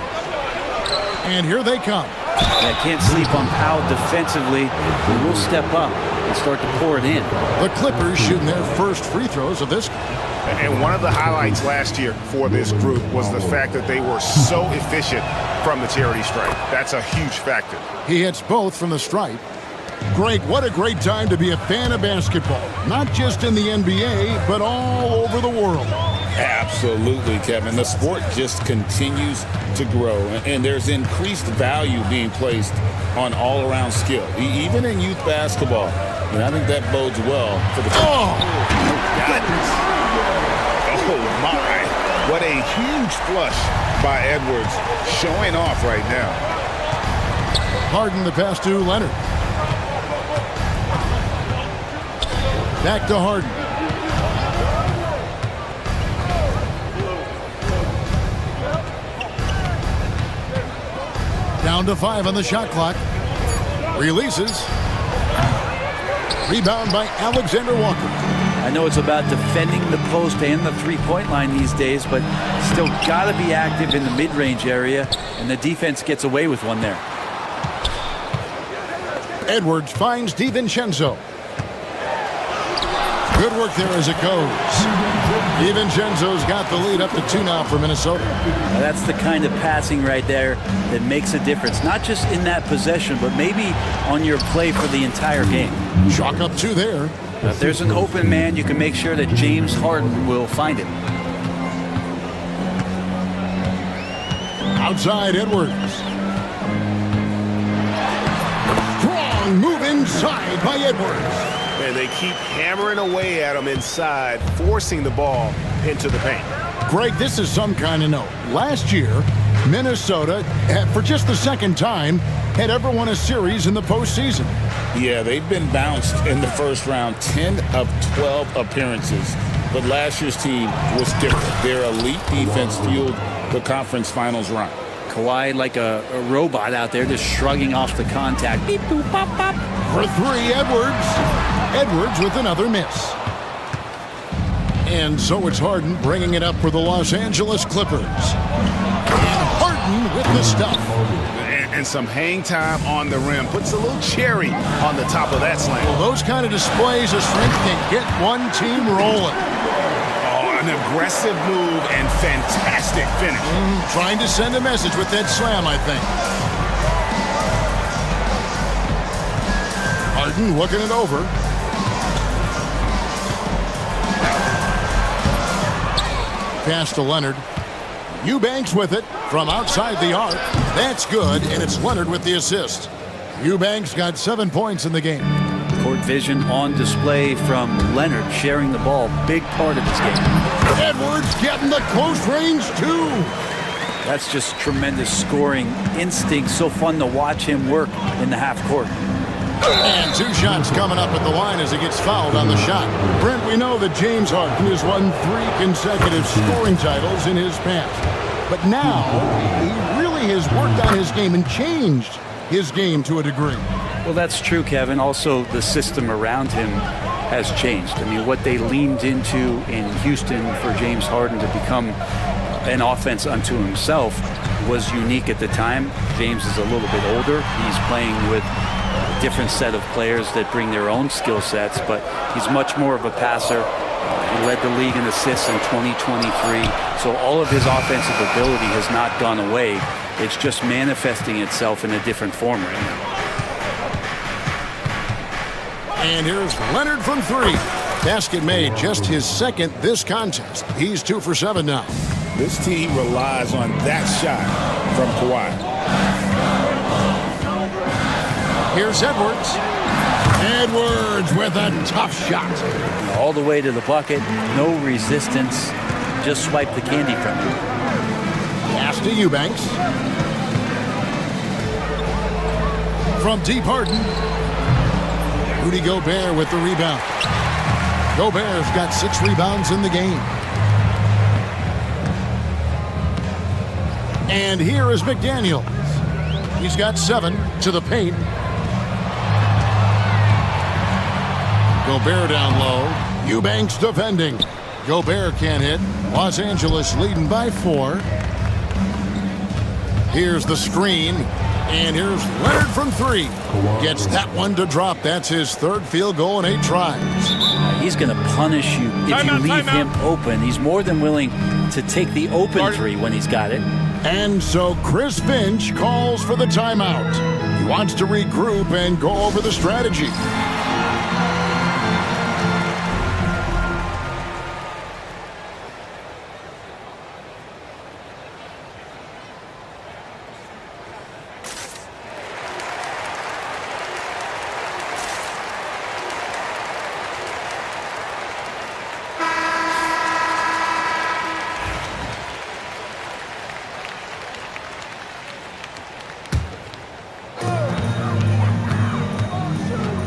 And here they come. I can't sleep on Powell defensively. He will step up. and start to pour it in. The Clippers shooting their first free throws of this. And one of the highlights last year for this group was the fact that they were so efficient from the charity stripe. That's a huge factor. He hits both from the stripe. Greg, what a great time to be a fan of basketball. Not just in the NBA, but all over the world. Absolutely, Kevin. The sport just continues to grow, and there's increased value being placed on all-around skill, even in youth basketball. And I think that bodes well for the... Oh, goodness. Oh, my. What a huge flush by Edwards, showing off right now. Harden the pass to Leonard. Back to Harden. Down to 5 on the shot clock. Releases. Rebound by Alexander Walker. I know it's about defending the post and the three-point line these days, but still got to be active in the mid-range area, and the defense gets away with one there. Edwards finds DiVincenzo. Good work there as it goes. DiVincenzo's got the lead up to 2 now for Minnesota. Now that's the kind of passing right there that makes a difference, not just in that possession, but maybe on your play for the entire game. Chalk up 2 there. If there's an open man, you can make sure that James Harden will find it. Outside Edwards. Strong move inside by Edwards. And they keep hammering away at him inside, forcing the ball into the paint. Greg, this is some kind of note. Last year, Minnesota, for just the second time, had ever won a series in the postseason. Yeah, they've been bounced in the first round, 10 of 12 appearances. But last year's team was different. Their elite defense fueled the conference finals run. Kawhi like a robot out there just shrugging off the contact. Beep, boop, pop, pop. For 3, Edwards. Edwards with another miss. And so it's Harden bringing it up for the Los Angeles Clippers. And Harden with the stuff. And some hang time on the rim. Puts a little cherry on the top of that slam. Well, those kind of displays of strength can get one team rolling. Oh, an aggressive move and fantastic finish. Trying to send a message with that slam, I think. Harden looking it over. Pass to Leonard. Eubanks with it from outside the arc. That's good, and it's Leonard with the assist. Eubanks got 7 points in the game. Court vision on display from Leonard, sharing the ball. Big part of this game. Edwards getting the close range, too. That's just tremendous scoring instinct. So fun to watch him work in the half court. And 2 shots coming up at the line as he gets fouled on the shot. Brent, we know that James Harden has won 3 consecutive scoring titles in his past. But now, he really has worked on his game and changed his game to a degree. Well, that's true, Kevin. Also, the system around him has changed. I mean, what they leaned into in Houston for James Harden to become an offense unto himself was unique at the time. James is a little bit older. He's playing with a different set of players that bring their own skill sets, but he's much more of a passer. He led the league in assists in 2023. So all of his offensive ability has not gone away. It's just manifesting itself in a different form right now. And here's Leonard from 3. Basket made, just his second this contest. He's 2 for 7 now. This team relies on that shot from Kawhi. Here's Edwards. Edwards with a tough shot. All the way to the bucket, no resistance. Just swipe the candy from him. Pass to Eubanks. From deep Harden. Rudy Gobert with the rebound. Gobert's got 6 rebounds in the game. And here is McDaniels. He's got 7 to the paint. Gobert down low. Eubanks defending. Gobert can't hit. Los Angeles leading by 4. Here's the screen. And here's Leonard from three. Gets that one to drop. That's his third field goal in 8 tries. He's going to punish you if you leave him open. He's more than willing to take the open three when he's got it. And so Chris Finch calls for the timeout. He wants to regroup and go over the strategy.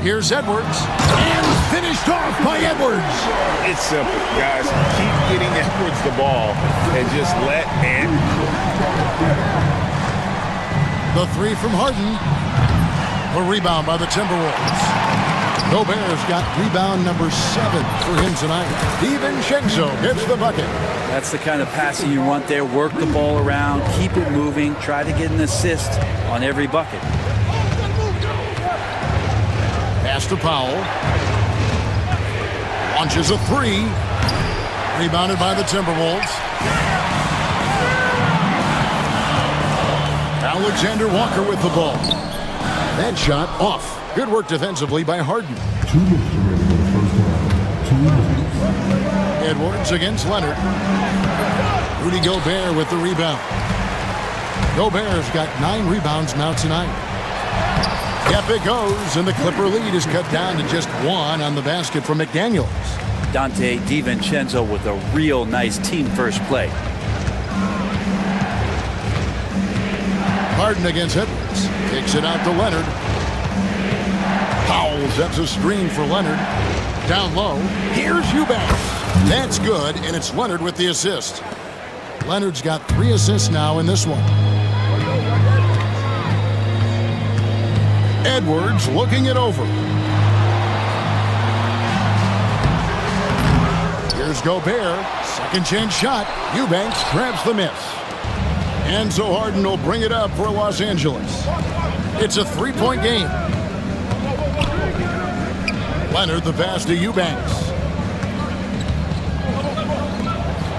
Here's Edwards, and finished off by Edwards. It's simple, guys. Keep getting Edwards the ball and just let and... The three from Harden. A rebound by the Timberwolves. Gobert's got rebound number 7 for him tonight. DiVincenzo gets the bucket. That's the kind of passing you want there. Work the ball around, keep it moving, try to get an assist on every bucket. Pass to Powell. Launches a 3. Rebounded by the Timberwolves. Alexander Walker with the ball. That shot off. Good work defensively by Harden. 2 minutes remaining in the first half. 2 minutes. Edwards against Leonard. Rudy Gobert with the rebound. Gobert's got 9 rebounds now tonight. Yep, it goes, and the Clipper lead is cut down to just 1 on the basket from McDaniels. Dante DiVincenzo with a real nice team first play. Harden against Edwards. Kicks it out to Leonard. Powell sets a screen for Leonard. Down low. Here's Eubanks. That's good, and it's Leonard with the assist. Leonard's got 3 assists now in this one. Edwards looking it over. Here's Gobert. Second chance shot. Eubanks grabs the miss. And so Harden will bring it up for Los Angeles. It's a 3-point game. Leonard the pass to Eubanks.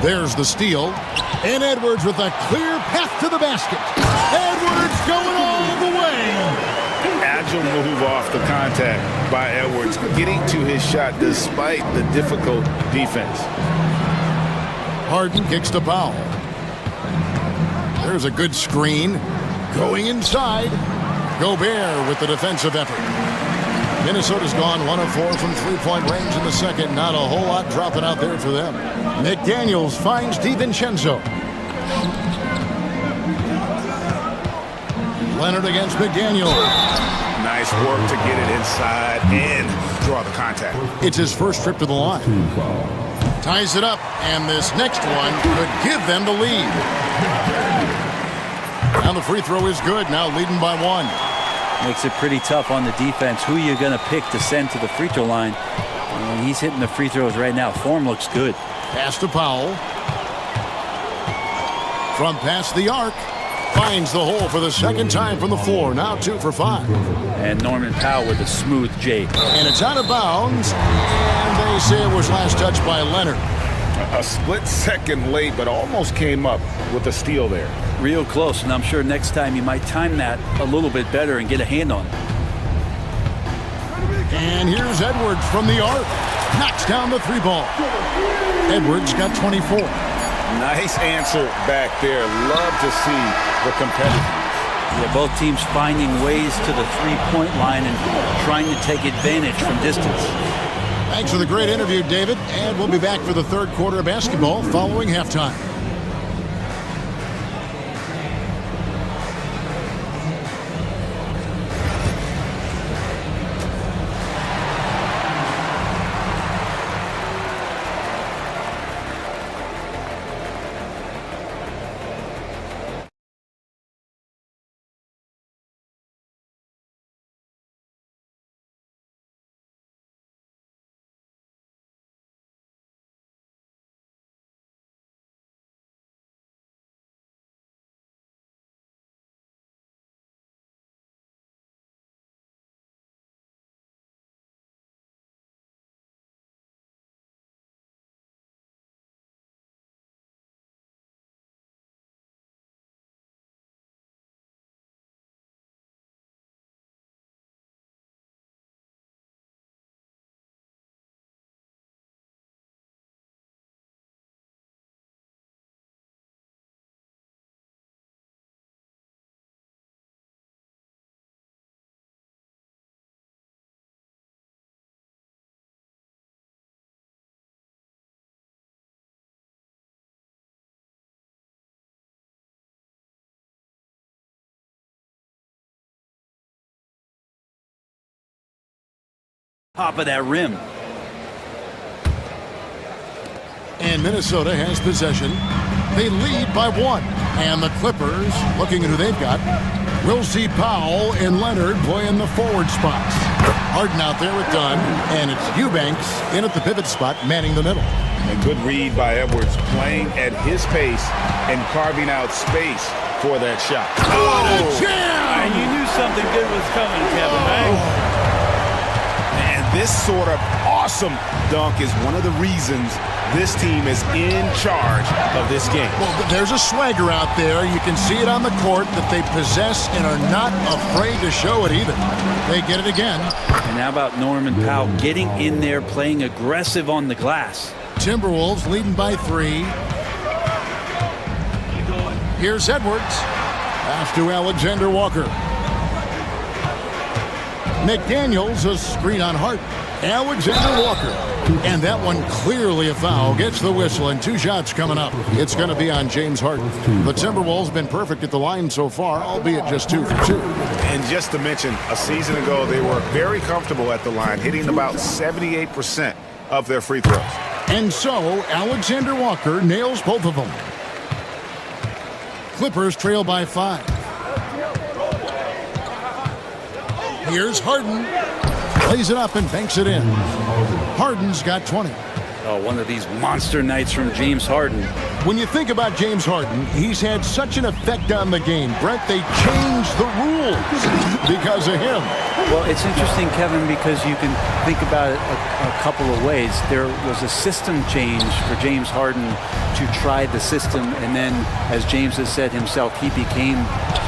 There's the steal. And Edwards with a clear path to the basket. Edwards going all the way. Agile move off the contact by Edwards, getting to his shot despite the difficult defense. Harden kicks to Powell. There's a good screen. Going inside. Gobert with the defensive effort. Minnesota's gone 1 of 4 from 3-point range in the second. Not a whole lot dropping out there for them. McDaniels finds DiVincenzo. Leonard against McDaniels. Nice work to get it inside and draw the contact. It's his first trip to the line. Ties it up, and this next one could give them the lead. Now the free throw is good, now leading by 1. Makes it pretty tough on the defense. Who you're going to pick to send to the free throw line. And he's hitting the free throws right now. Form looks good. Pass to Powell. From past the arc. Finds the hole for the second time from the floor. Now 2 for 5. And Norman Powell with a smooth J. And it's out of bounds. And they say it was last touched by Leonard. A split second late, but almost came up with a steal there. Real close, and I'm sure next time you might time that a little bit better and get a hand on it. And here's Edwards from the arc. Knocks down the 3 ball. Edwards got 24. Nice answer back there. Love to see the competitiveness. Yeah, both teams finding ways to the 3-point line and trying to take advantage from distance. Thanks for the great interview, David. And we'll be back for the third quarter of basketball following halftime. top of that rim. And Minnesota has possession. They lead by 1. And the Clippers, looking at who they've got, we'll see Powell and Leonard play in the forward spots. Harden out there with Dunn, and it's Eubanks in at the pivot spot, manning the middle. A good read by Edwards, playing at his pace and carving out space for that shot. Oh, jam! And you knew something good was coming, Kevin, right? And this sort of awesome dunk is one of the reasons this team is in charge of this game. Well, there's a swagger out there. You can see it on the court that they possess and are not afraid to show it either. They get it again. And how about Norman Powell getting in there, playing aggressive on the glass? Timberwolves leading by 3. Here's Edwards. Pass to Alexander Walker. McDaniels, a screen on Hart. Alexander Walker. And that one clearly a foul. Gets the whistle and 2 shots coming up. It's going to be on James Harden. The Timberwolves been perfect at the line so far, albeit just 2 for 2. And just to mention, a season ago, they were very comfortable at the line, hitting about 78% of their free throws. And so, Alexander Walker nails both of them. Clippers trail by 5. Here's Harden. Plays it up and banks it in. Harden's got 20. Oh, one of these monster nights from James Harden. When you think about James Harden, he's had such an effect on the game. Brent, they changed the rules because of him. Well, it's interesting, Kevin, because you can think about it a couple of ways. There was a system change for James Harden to try the system, and then, as James has said himself, he became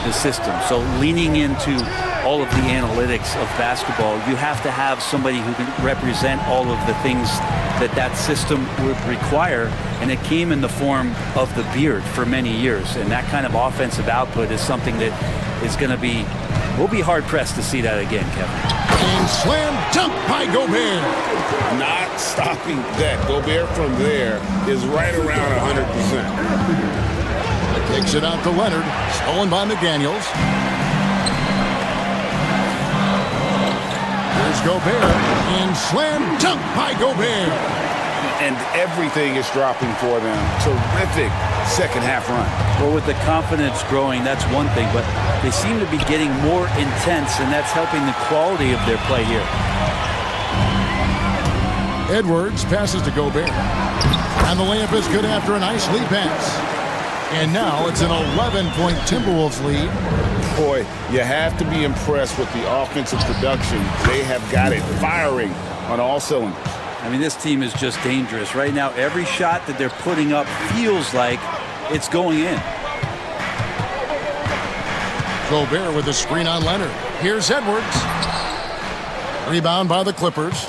the system. So leaning into all of the analytics of basketball, you have to have somebody who can represent all of the things that that system would require, and it came in the form of the beard for many years. And that kind of offensive output is something that is going to be, we'll be hard-pressed to see that again, Kevin. And slam dunk by Gobert. Not stopping that. Gobert from there is right around 100%. Takes it out to Leonard. Stolen by McDaniels. Here's Gobert. And slam dunk by Gobert. And everything is dropping for them. Terrific second half run. Well, with the confidence growing, that's one thing, but they seem to be getting more intense, and that's helping the quality of their play here. Edwards passes to Gobert. And the layup is good after a nice lead pass. And now it's an 11-point Timberwolves lead. Boy, you have to be impressed with the offensive production. They have got it firing on all cylinders. I mean, this team is just dangerous. Right now, every shot that they're putting up feels like it's going in. Gobert with a screen on Leonard. Here's Edwards. Rebound by the Clippers.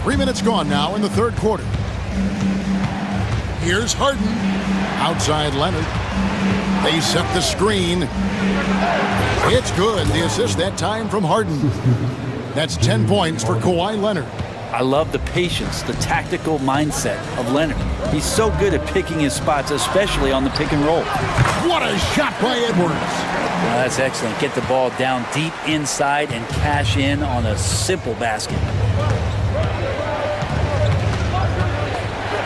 3 minutes gone now in the third quarter. Here's Harden. Outside Leonard. They set the screen. It's good. The assist that time from Harden. That's 10 points for Kawhi Leonard. I love the patience, the tactical mindset of Leonard. He's so good at picking his spots, especially on the pick and roll. What a shot by Edwards. Well, that's excellent. Get the ball down deep inside and cash in on a simple basket.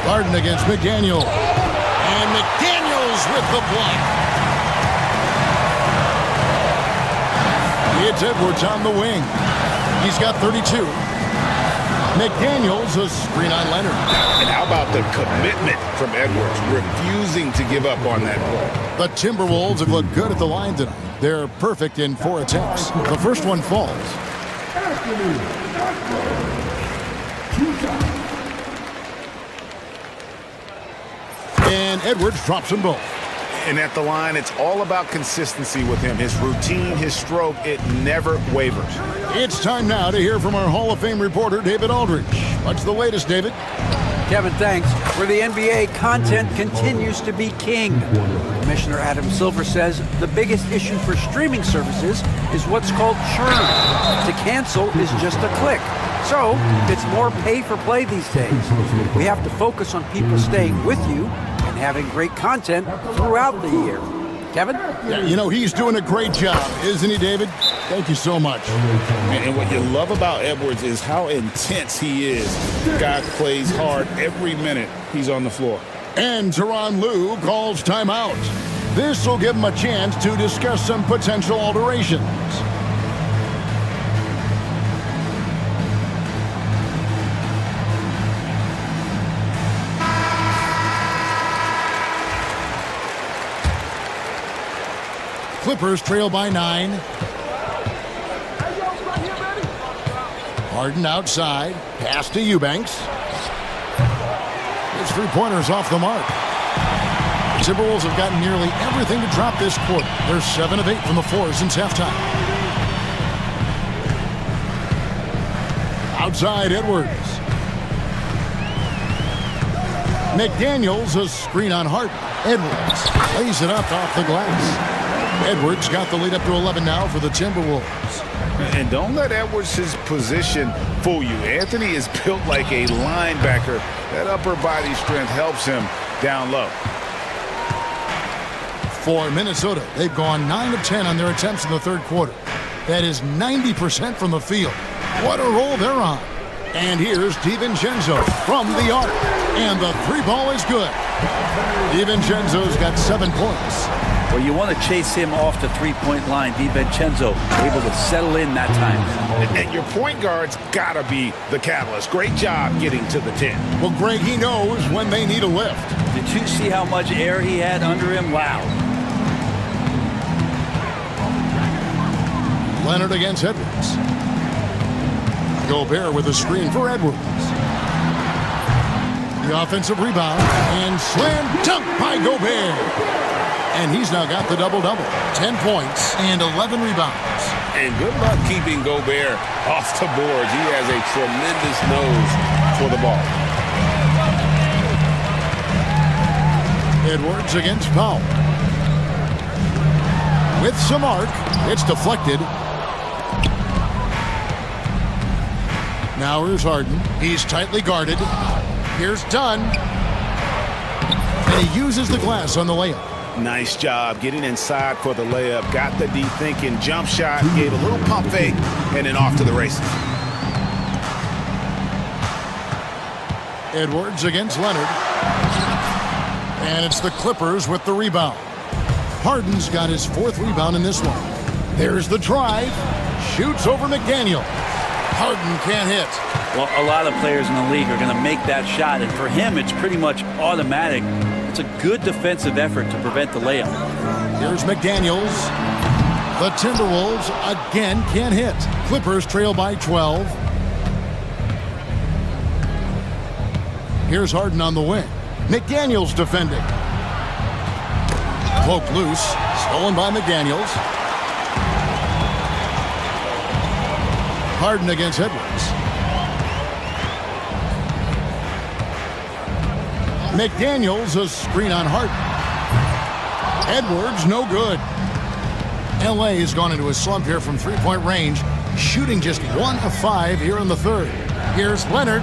Harden against McDaniel. And McDaniels with the block. It's Edwards on the wing. He's got 32. McDaniels, a screen on Leonard. And how about the commitment from Edwards, refusing to give up on that play. The Timberwolves have looked good at the line tonight. They're perfect in 4 attempts. The first one falls. And Edwards drops them both. And at the line, it's all about consistency with him. His routine, his stroke, it never wavers. It's time now to hear from our Hall of Fame reporter, David Aldridge. What's the latest, David? Kevin, thanks. For the NBA, content continues to be king. Commissioner Adam Silver says the biggest issue for streaming services is what's called churn. To cancel is just a click. So, it's more pay for play these days. We have to focus on people staying with you and having great content throughout the year. Kevin? Yeah, you know, he's doing a great job, isn't he, David? Thank you so much. And what you love about Edwards is how intense he is. The guy plays hard every minute he's on the floor. And Tyronn Lue calls timeout. This will give him a chance to discuss some potential alterations. Clippers trail by 9. Harden outside. Pass to Eubanks. His three-pointer's off the mark. The Timberwolves have gotten nearly everything to drop this quarter. They're 7 of 8 from the floor since halftime. Outside Edwards. McDaniels, a screen on Harden. Edwards lays it up off the glass. Edwards got the lead up to 11 now for the Timberwolves. And don't let Edwards' position fool you. Anthony is built like a linebacker. That upper body strength helps him down low. For Minnesota, they've gone 9 of 10 on their attempts in the third quarter. That is 90% from the field. What a roll they're on. And here's DiVincenzo from the arc. And the three ball is good. DiVincenzo's got 7 points. Well, you want to chase him off the three-point line. DiVincenzo able to settle in that time. And your point guard's got to be the catalyst. Great job getting to the 10. Well, Greg, he knows when they need a lift. Did you see how much air he had under him? Wow. Leonard against Edwards. Gobert with a screen for Edwards. The offensive rebound and slam dunk by Gobert. And he's now got the double-double. 10 points and 11 rebounds. And good luck keeping Gobert off the boards. He has a tremendous nose for the ball. Edwards against Powell. With some arc, it's deflected. Now here's Harden. He's tightly guarded. Here's Dunn. And he uses the glass on the layup. Nice job getting inside for the layup. Got the deep thinking jump shot, gave a little pump fake, and then off to the races. Edwards against Leonard. And it's the Clippers with the rebound. Harden's got his 4th rebound in this one. There's the drive. Shoots over McDaniel. Harden can't hit. Well, a lot of players in the league are going to make that shot, and for him, it's pretty much automatic. It's a good defensive effort to prevent the layup. Here's McDaniels. The Timberwolves again can't hit. Clippers trail by 12. Here's Harden on the wing. McDaniels defending. Cloak loose. Stolen by McDaniels. Harden against Edwards. McDaniels, a screen on Harden. Edwards, no good. LA has gone into a slump here from three-point range, shooting just 1 of 5 here in the third. Here's Leonard.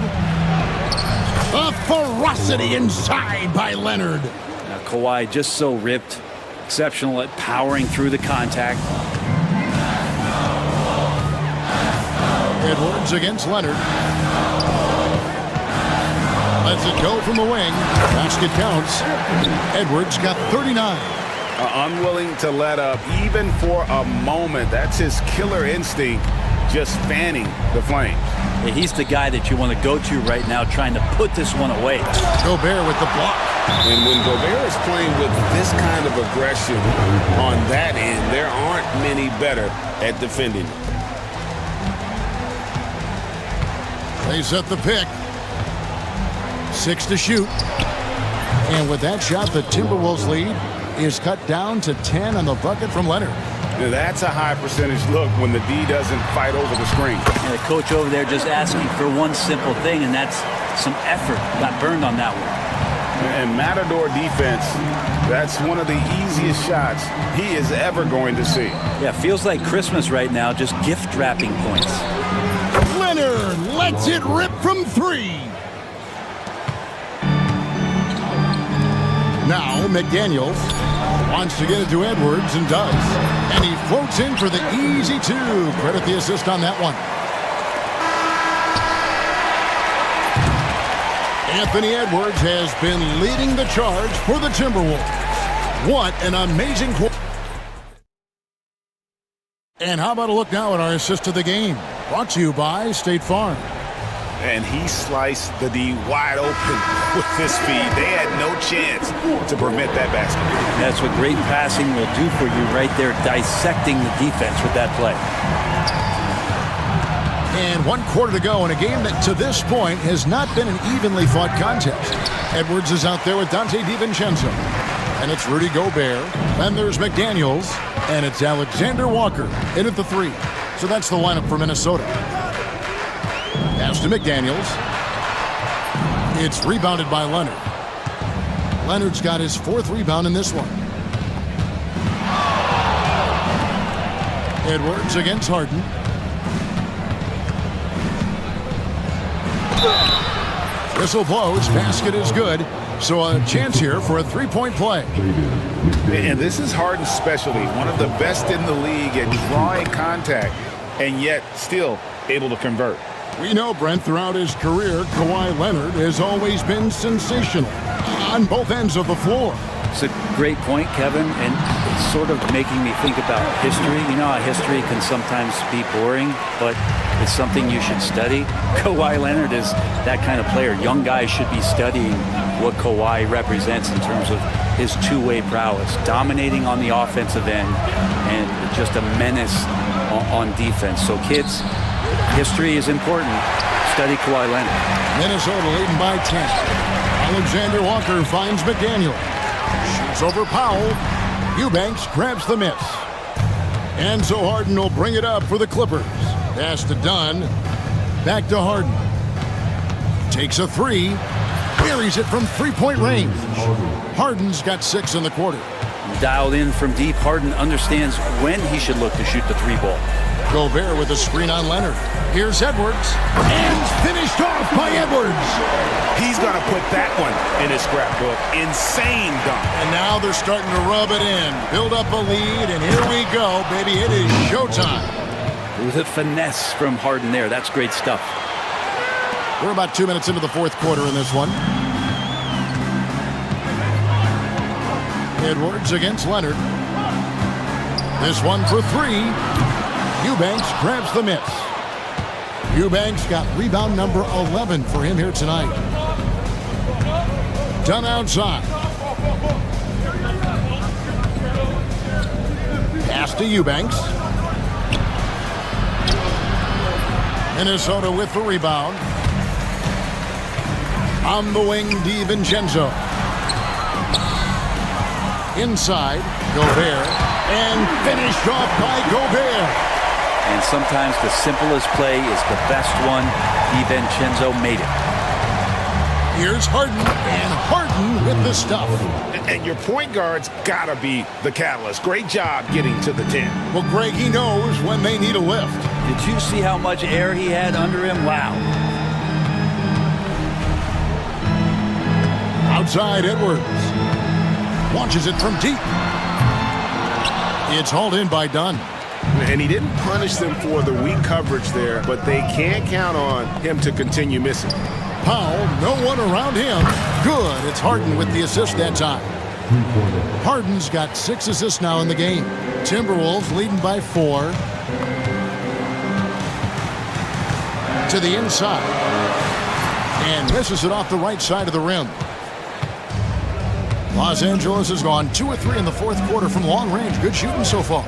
A ferocity inside by Leonard. Now, Kawhi just so ripped, exceptional at powering through the contact. Edwards against Leonard. Lets it go from the wing. Basket counts. Edwards got 39. Unwilling to let up even for a moment. That's his killer instinct, just fanning the flames. Yeah, he's the guy that you want to go to right now, trying to put this one away. Gobert with the block. And when Gobert is playing with this kind of aggression on that end, there aren't many better at defending. They set the pick. 6 to shoot. And with that shot, the Timberwolves lead is cut down to 10 on the bucket from Leonard. Now that's a high percentage look when the D doesn't fight over the screen. And the coach over there just asking for one simple thing, and that's some effort. Got burned on that one. And Matador defense, that's one of the easiest shots he is ever going to see. Yeah, feels like Christmas right now, just gift wrapping points. Leonard lets it rip from 3. Now McDaniels Wants to get it to Edwards and does. And he floats in for the easy two. Credit the assist on that one. Anthony Edwards has been leading the charge for the Timberwolves. What an amazing quarter. And how about a look now at our assist of the game? Brought to you by State Farm. And he sliced the D wide open with his speed. They had no chance to prevent that basket. That's what great passing will do for you right there, dissecting the defense with that play. And 1 quarter to go in a game that to this point has not been an evenly fought contest. Edwards is out there with Dante DiVincenzo. And it's Rudy Gobert. Then there's McDaniels. And it's Alexander Walker in at the 3. So that's the lineup for Minnesota. Pass to McDaniels. It's rebounded by Leonard. Leonard's got his 4th rebound in this one. Edwards against Harden. Whistle blows. Basket is good. So a chance here for a 3-point play. And this is Harden's specialty. One of the best in the league at drawing contact and yet still able to convert. We know, Brent, throughout his career, Kawhi Leonard has always been sensational on both ends of the floor. It's a great point, Kevin, and it's sort of making me think about history. You know how history can sometimes be boring, but it's something you should study. Kawhi Leonard is that kind of player. Young guys should be studying what Kawhi represents in terms of his two-way prowess, dominating on the offensive end and just a menace on defense. So kids, history is important. Study Kawhi Leonard. Minnesota leading by 10. Alexander Walker finds McDaniel. Shoots over Powell. Eubanks grabs the miss. And so Harden will bring it up for the Clippers. Pass to Dunn. Back to Harden. Takes a 3. Buries it from 3-point range. Harden's got 6 in the quarter. Dialed in from deep, Harden understands when he should look to shoot the 3 ball. Gobert with a screen on Leonard. Here's Edwards. And finished off by Edwards. He's going to put that one in his scrapbook. Insane dunk. And now they're starting to rub it in. Build up a lead, and here we go, baby. It is showtime. With a finesse from Harden there. That's great stuff. We're about 2 minutes into the 4th quarter in this one. Edwards against Leonard. This one for 3. Eubanks grabs the miss. Eubanks got rebound number 11 for him here tonight. Done outside. Pass to Eubanks. Minnesota with the rebound. On the wing, DiVincenzo. Inside, Gobert. And finished off by Gobert. And sometimes the simplest play is the best one. DiVincenzo made it. Here's Harden, and Harden with the stuff. And your point guard's got to be the catalyst. Great job getting to the 10. Well, Greg, he knows when they need a lift. Did you see how much air he had under him? Wow. Outside, Edwards. Launches it from deep. It's hauled in by Dunn. And he didn't punish them for the weak coverage there, but they can't count on him to continue missing. Powell, no one around him. Good. It's Harden with the assist that time. Harden's got 6 assists now in the game. Timberwolves leading by 4. To the inside. And misses it off the right side of the rim. Los Angeles has gone 2 or 3 in the 4th quarter from long range. Good shooting so far.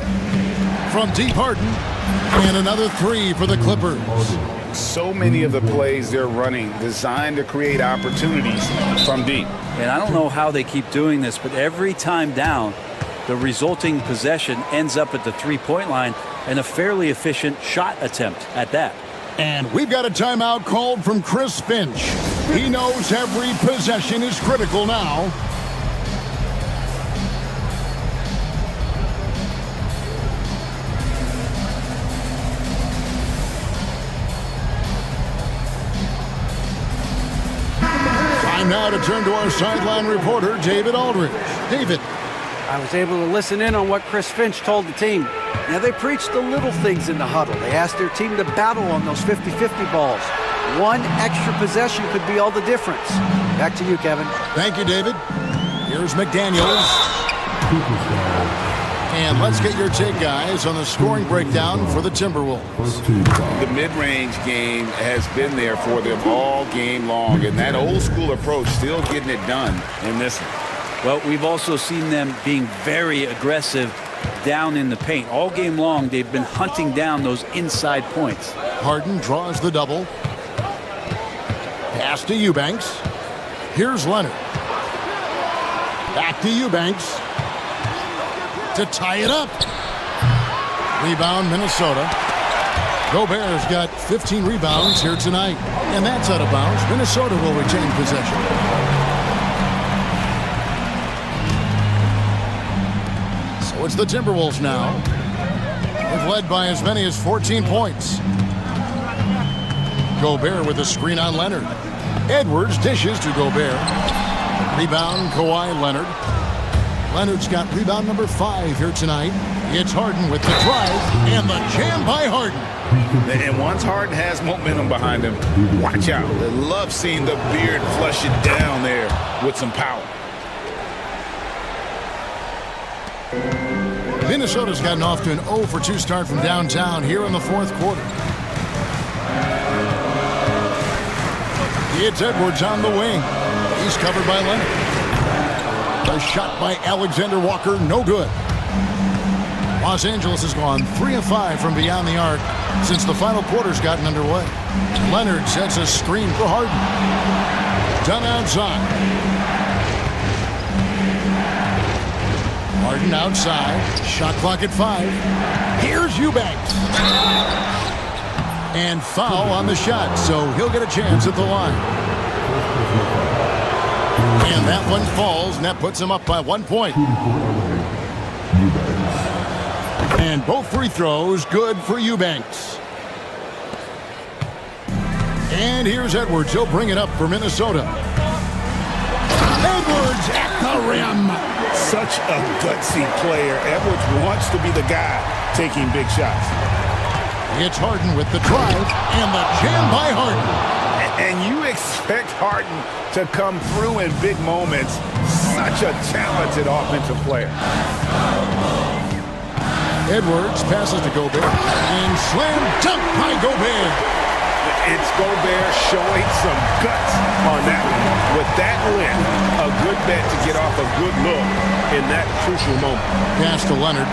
From deep, Harden. And another 3 for the Clippers. So many of the plays they're running designed to create opportunities from deep. And I don't know how they keep doing this, but every time down, the resulting possession ends up at the 3-point line and a fairly efficient shot attempt at that. And we've got a timeout called from Chris Finch. He knows every possession is critical now. Time now to turn to our sideline reporter, David Aldridge. David. I was able to listen in on what Chris Finch told the team. Now, they preached the little things in the huddle. They asked their team to battle on those 50-50 balls. One extra possession could be all the difference. Back to you, Kevin. Thank you, David. Here's McDaniels. And let's get your take, guys, on the scoring breakdown for the Timberwolves. The mid-range game has been there for them all game long, and that old-school approach still getting it done in this one. Well, we've also seen them being very aggressive down in the paint. All game long, they've been hunting down those inside points. Harden draws the double. Pass to Eubanks. Here's Leonard. Back to Eubanks. To tie it up. Rebound, Minnesota. Gobert's got 15 rebounds here tonight. And that's out of bounds. Minnesota will retain possession. So it's the Timberwolves now. They've led by as many as 14 points. Gobert with a screen on Leonard. Edwards dishes to Gobert. Rebound, Kawhi Leonard. Leonard's got rebound number 5 here tonight. It's Harden with the drive and the jam by Harden. And once Harden has momentum behind him, watch out. I love seeing the beard flush it down there with some power. Minnesota's gotten off to an 0-for-2 start from downtown here in the fourth quarter. It's Edwards on the wing. He's covered by Leonard. A shot by Alexander Walker, no good. Los Angeles has gone 3 of 5 from beyond the arc since the final quarter's gotten underway. Leonard sets a screen for Harden. Done outside. Harden outside. Shot clock at 5. Here's Eubanks. And foul on the shot, so he'll get a chance at the line. And that one falls, and that puts him up by 1 point. And both free throws good for Eubanks. And here's Edwards. He'll bring it up for Minnesota. Edwards at the rim. Such a gutsy player. Edwards wants to be the guy taking big shots. It's Harden with the drive and the jam by Harden. And you expect Harden to come through in big moments. Such a talented offensive player. Edwards passes to Gobert. And slam dunk by Gobert. It's Gobert showing some guts on that one. With that win, a good bet to get off a good look in that crucial moment. Pass to Leonard.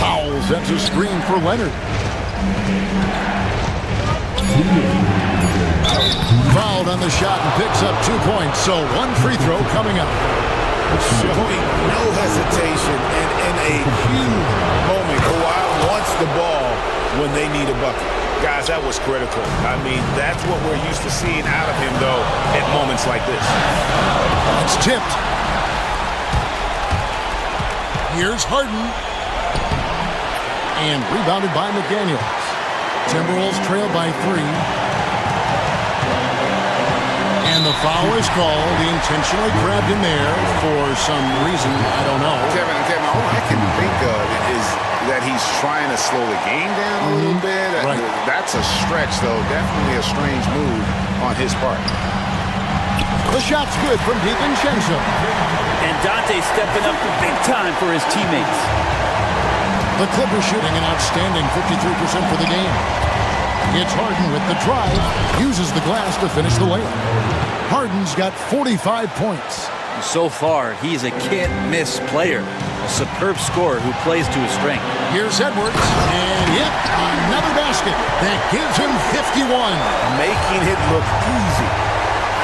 Powell sets a screen for Leonard. Fouled on the shot and picks up 2 points, so one free throw coming up. Showing no hesitation and in a huge moment. Kawhi wants the ball when they need a bucket. Guys, that was critical. I mean, that's what we're used to seeing out of him, though, at moments like this. It's tipped. Here's Harden. And rebounded by McDaniels. Timberwolves trail by 3. And the foul is called. He intentionally grabbed him there for some reason. I don't know. Kevin, all I can think of is that he's trying to slow the game down a little bit. Right. That's a stretch, though. Definitely a strange move on his part. The shot's good from DiVincenzo. And Dante stepping up big time for his teammates. The Clippers shooting an outstanding 53% for the game. It's Harden with the drive. Uses the glass to finish the layup. Harden's got 45 points. So far, he's a can't-miss player. A superb scorer who plays to his strength. Here's Edwards. And yep, another basket. That gives him 51. Making it look easy.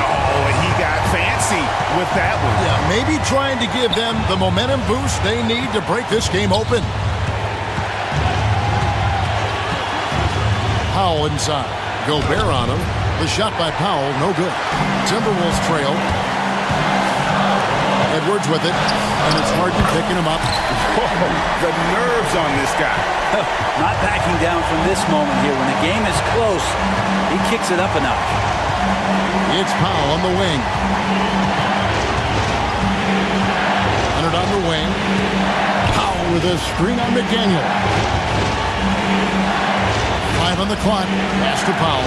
Oh, and he got fancy with that one. Yeah, maybe trying to give them the momentum boost they need to break this game open. Powell inside. Gobert on him. The shot by Powell, no good. Timberwolves trail. Edwards with it. And it's Harden picking him up. Whoa, the nerves on this guy. Not backing down from this moment here. When the game is close, he kicks it up a notch. It's Powell on the wing. Leonard on the wing. Powell with a screen on McDaniel. 5 on the clock. Pass to Powell.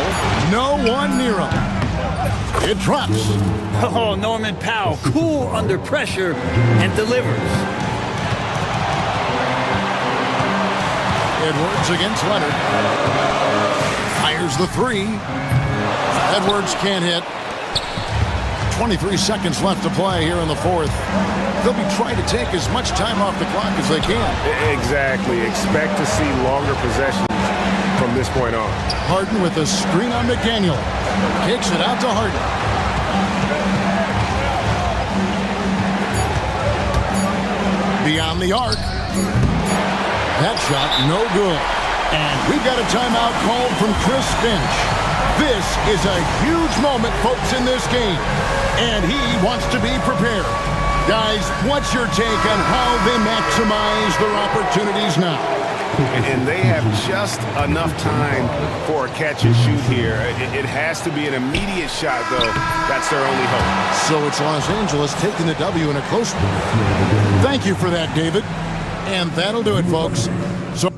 No one near him. It drops. Oh, Norman Powell, cool under pressure and delivers. Edwards against Leonard. Fires the 3. Edwards can't hit. 23 seconds left to play here in the fourth. They'll be trying to take as much time off the clock as they can. Exactly. Expect to see longer possessions from this point on. Harden with a screen on McDaniel. Kicks it out to Harden. Beyond the arc. That shot no good. And we've got a timeout called from Chris Finch. This is a huge moment, folks, in this game. And he wants to be prepared. Guys, what's your take on how they maximize their opportunities now? And they have just enough time for a catch and shoot here. It has to be an immediate shot, though. That's their only hope. So it's Los Angeles taking the W in a close one. Thank you for that, David. And that'll do it, folks. So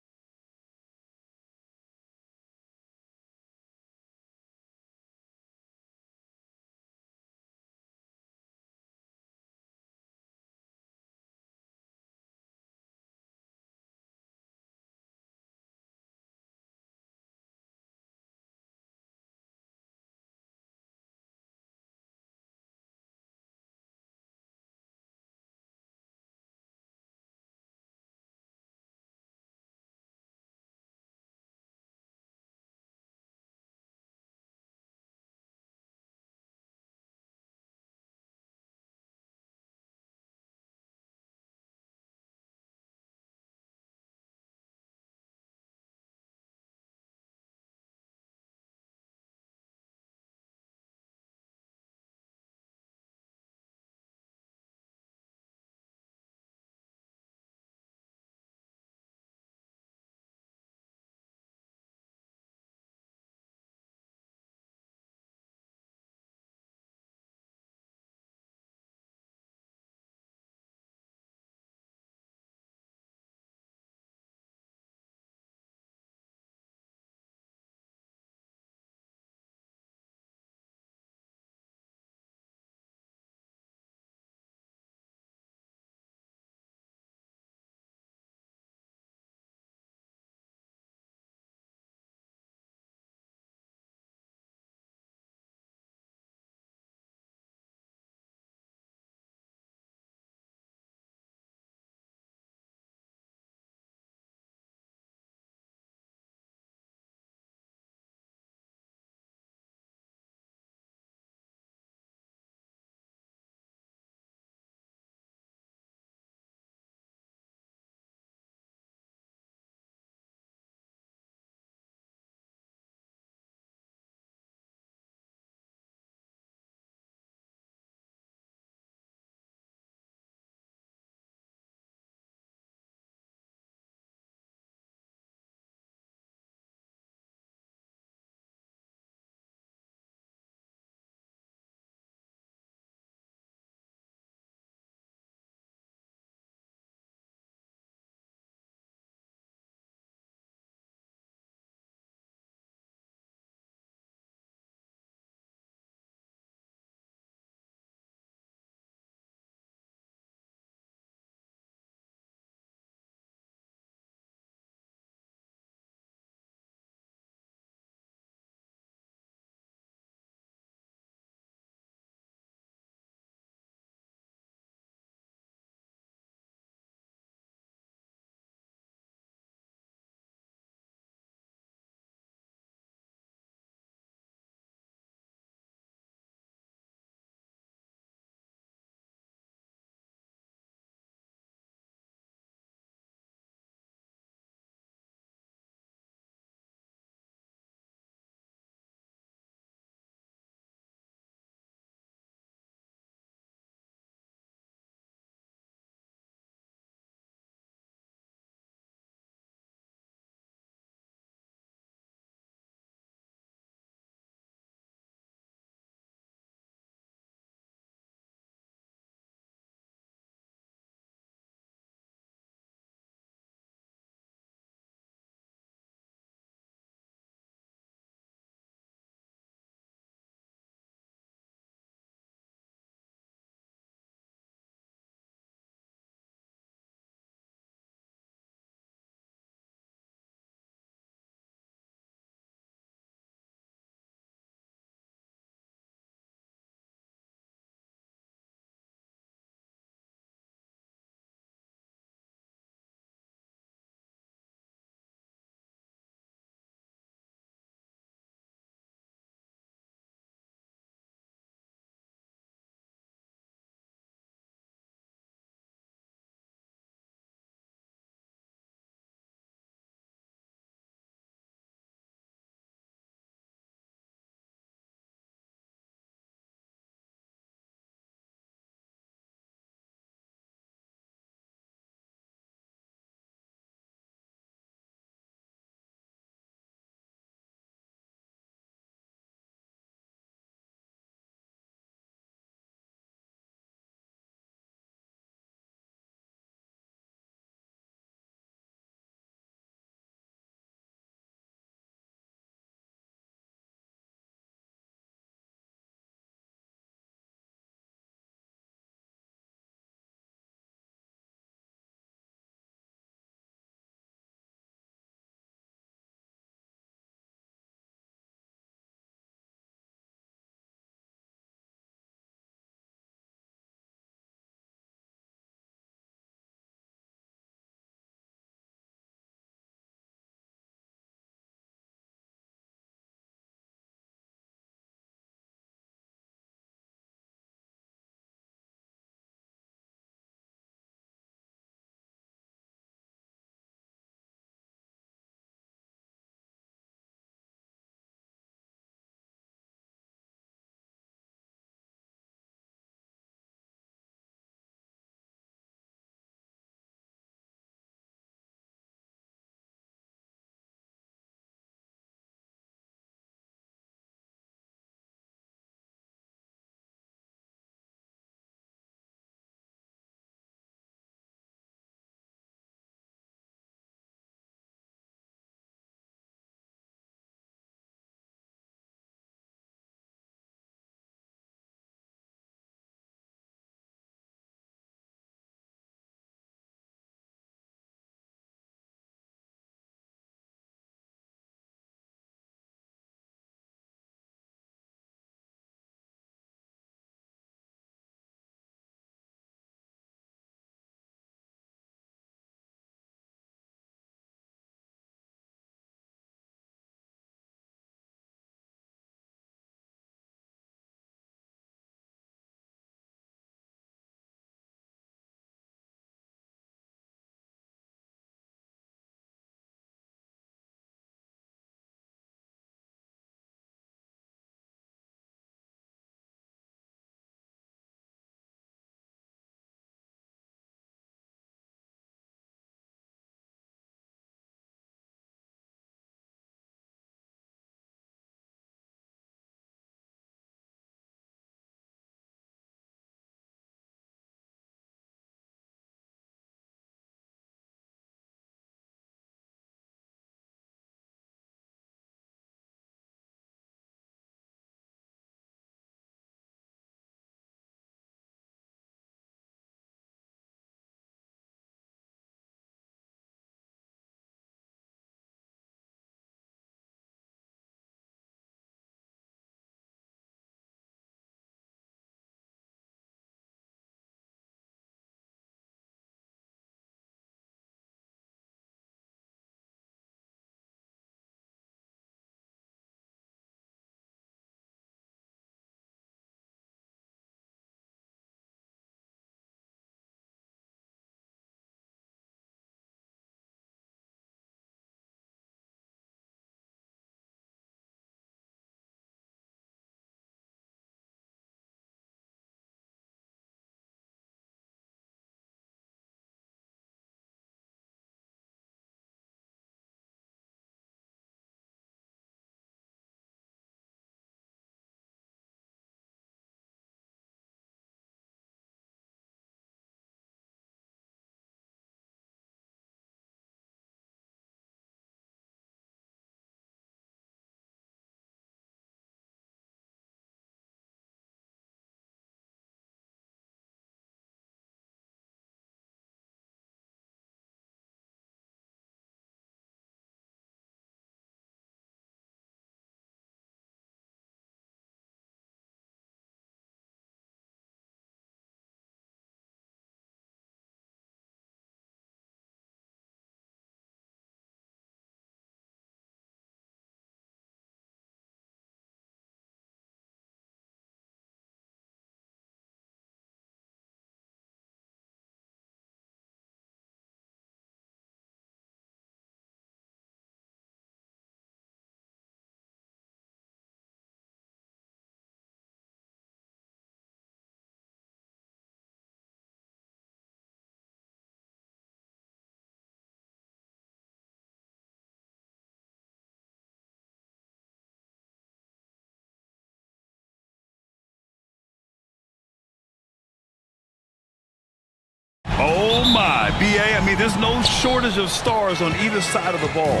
there's no shortage of stars on either side of the ball.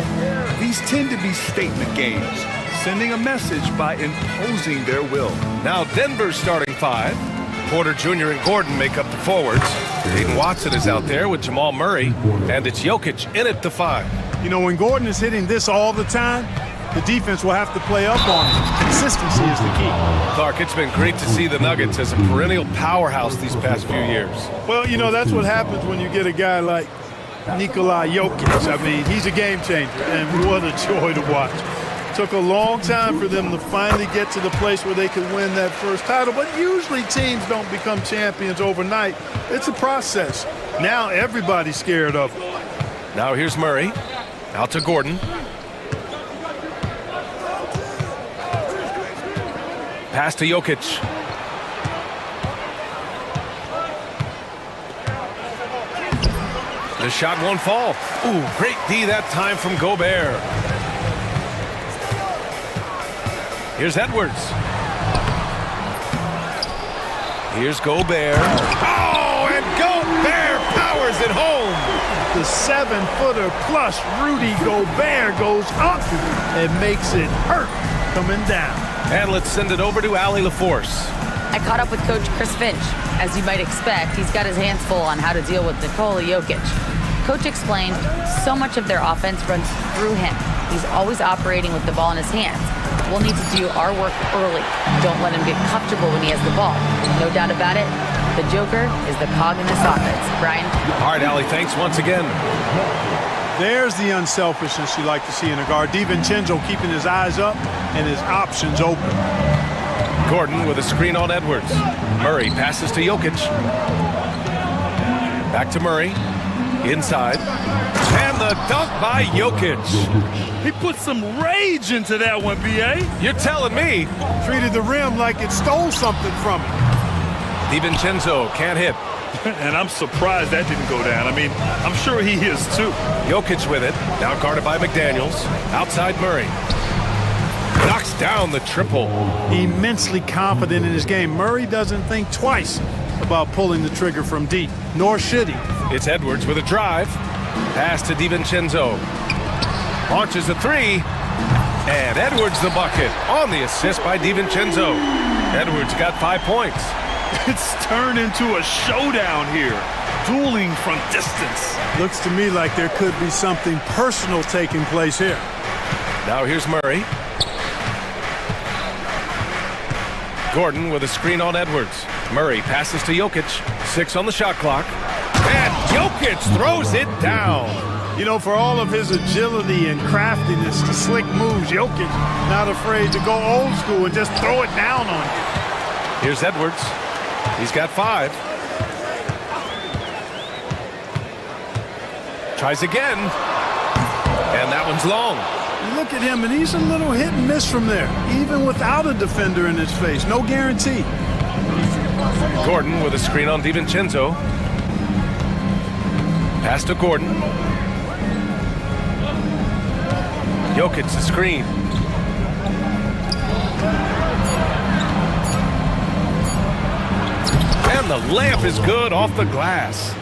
These tend to be statement games, sending a message by imposing their will. Now Denver's starting five. Porter Jr. and Gordon make up the forwards. Aiden Watson is out there with Jamal Murray, and it's Jokic in at the five. You know, when Gordon is hitting this all the time, the defense will have to play up on it. Consistency is the key. Clark, it's been great to see the Nuggets as a perennial powerhouse these past few years. Well, you know, that's what happens when you get a guy like Nikola Jokic. I mean, he's a game changer, and what a joy to watch. Took a long time for them to finally get to the place where they could win that first title, but usually teams don't become champions overnight. It's a process. Now everybody's scared of him. Now here's Murray. Out to Gordon. Pass to Jokic. The shot won't fall. Ooh, great D that time from Gobert. Here's Edwards. Here's Gobert. Oh, and Gobert powers it home. The 7-footer plus Rudy Gobert goes up and makes it hurt coming down. And let's send it over to Allie LaForce. I caught up with Coach Chris Finch. As you might expect, he's got his hands full on how to deal with Nikola Jokic. Coach explained so much of their offense runs through him. He's always operating with the ball in his hands. We'll need to do our work early. Don't let him get comfortable when he has the ball. No doubt about it, the Joker is the cog in this offense. Brian? All right, Allie, thanks once again. There's the unselfishness you like to see in a guard. DiVincenzo keeping his eyes up and his options open. Gordon with a screen on Edwards. Murray passes to Jokic. Back to Murray. Inside. And the dunk by Jokic. He put some rage into that one, B.A. You're telling me. Treated the rim like it stole something from him. DiVincenzo can't hit. And I'm surprised that didn't go down. I mean, I'm sure he is too. Jokic with it. Now guarded by McDaniels. Outside Murray. Knocks down the triple. Immensely confident in his game. Murray doesn't think twice about pulling the trigger from deep, nor should he. It's Edwards with a drive. Pass to DiVincenzo. Launches a three. And Edwards the bucket on the assist by DiVincenzo. Edwards got 5 points. It's turned into a showdown here. Dueling from distance. Looks to me like there could be something personal taking place here. Now here's Murray. Gordon with a screen on Edwards. Murray passes to Jokic. 6 on the shot clock. And Jokic throws it down. You know, for all of his agility and craftiness, the slick moves, Jokic not afraid to go old school and just throw it down on you. Here's Edwards. He's got 5. Tries again. And that one's long. You look at him, and he's a little hit and miss from there, even without a defender in his face. No guarantee. Gordon with a screen on DiVincenzo. Pass to Gordon. Jokic the screen. And the layup is good off the glass.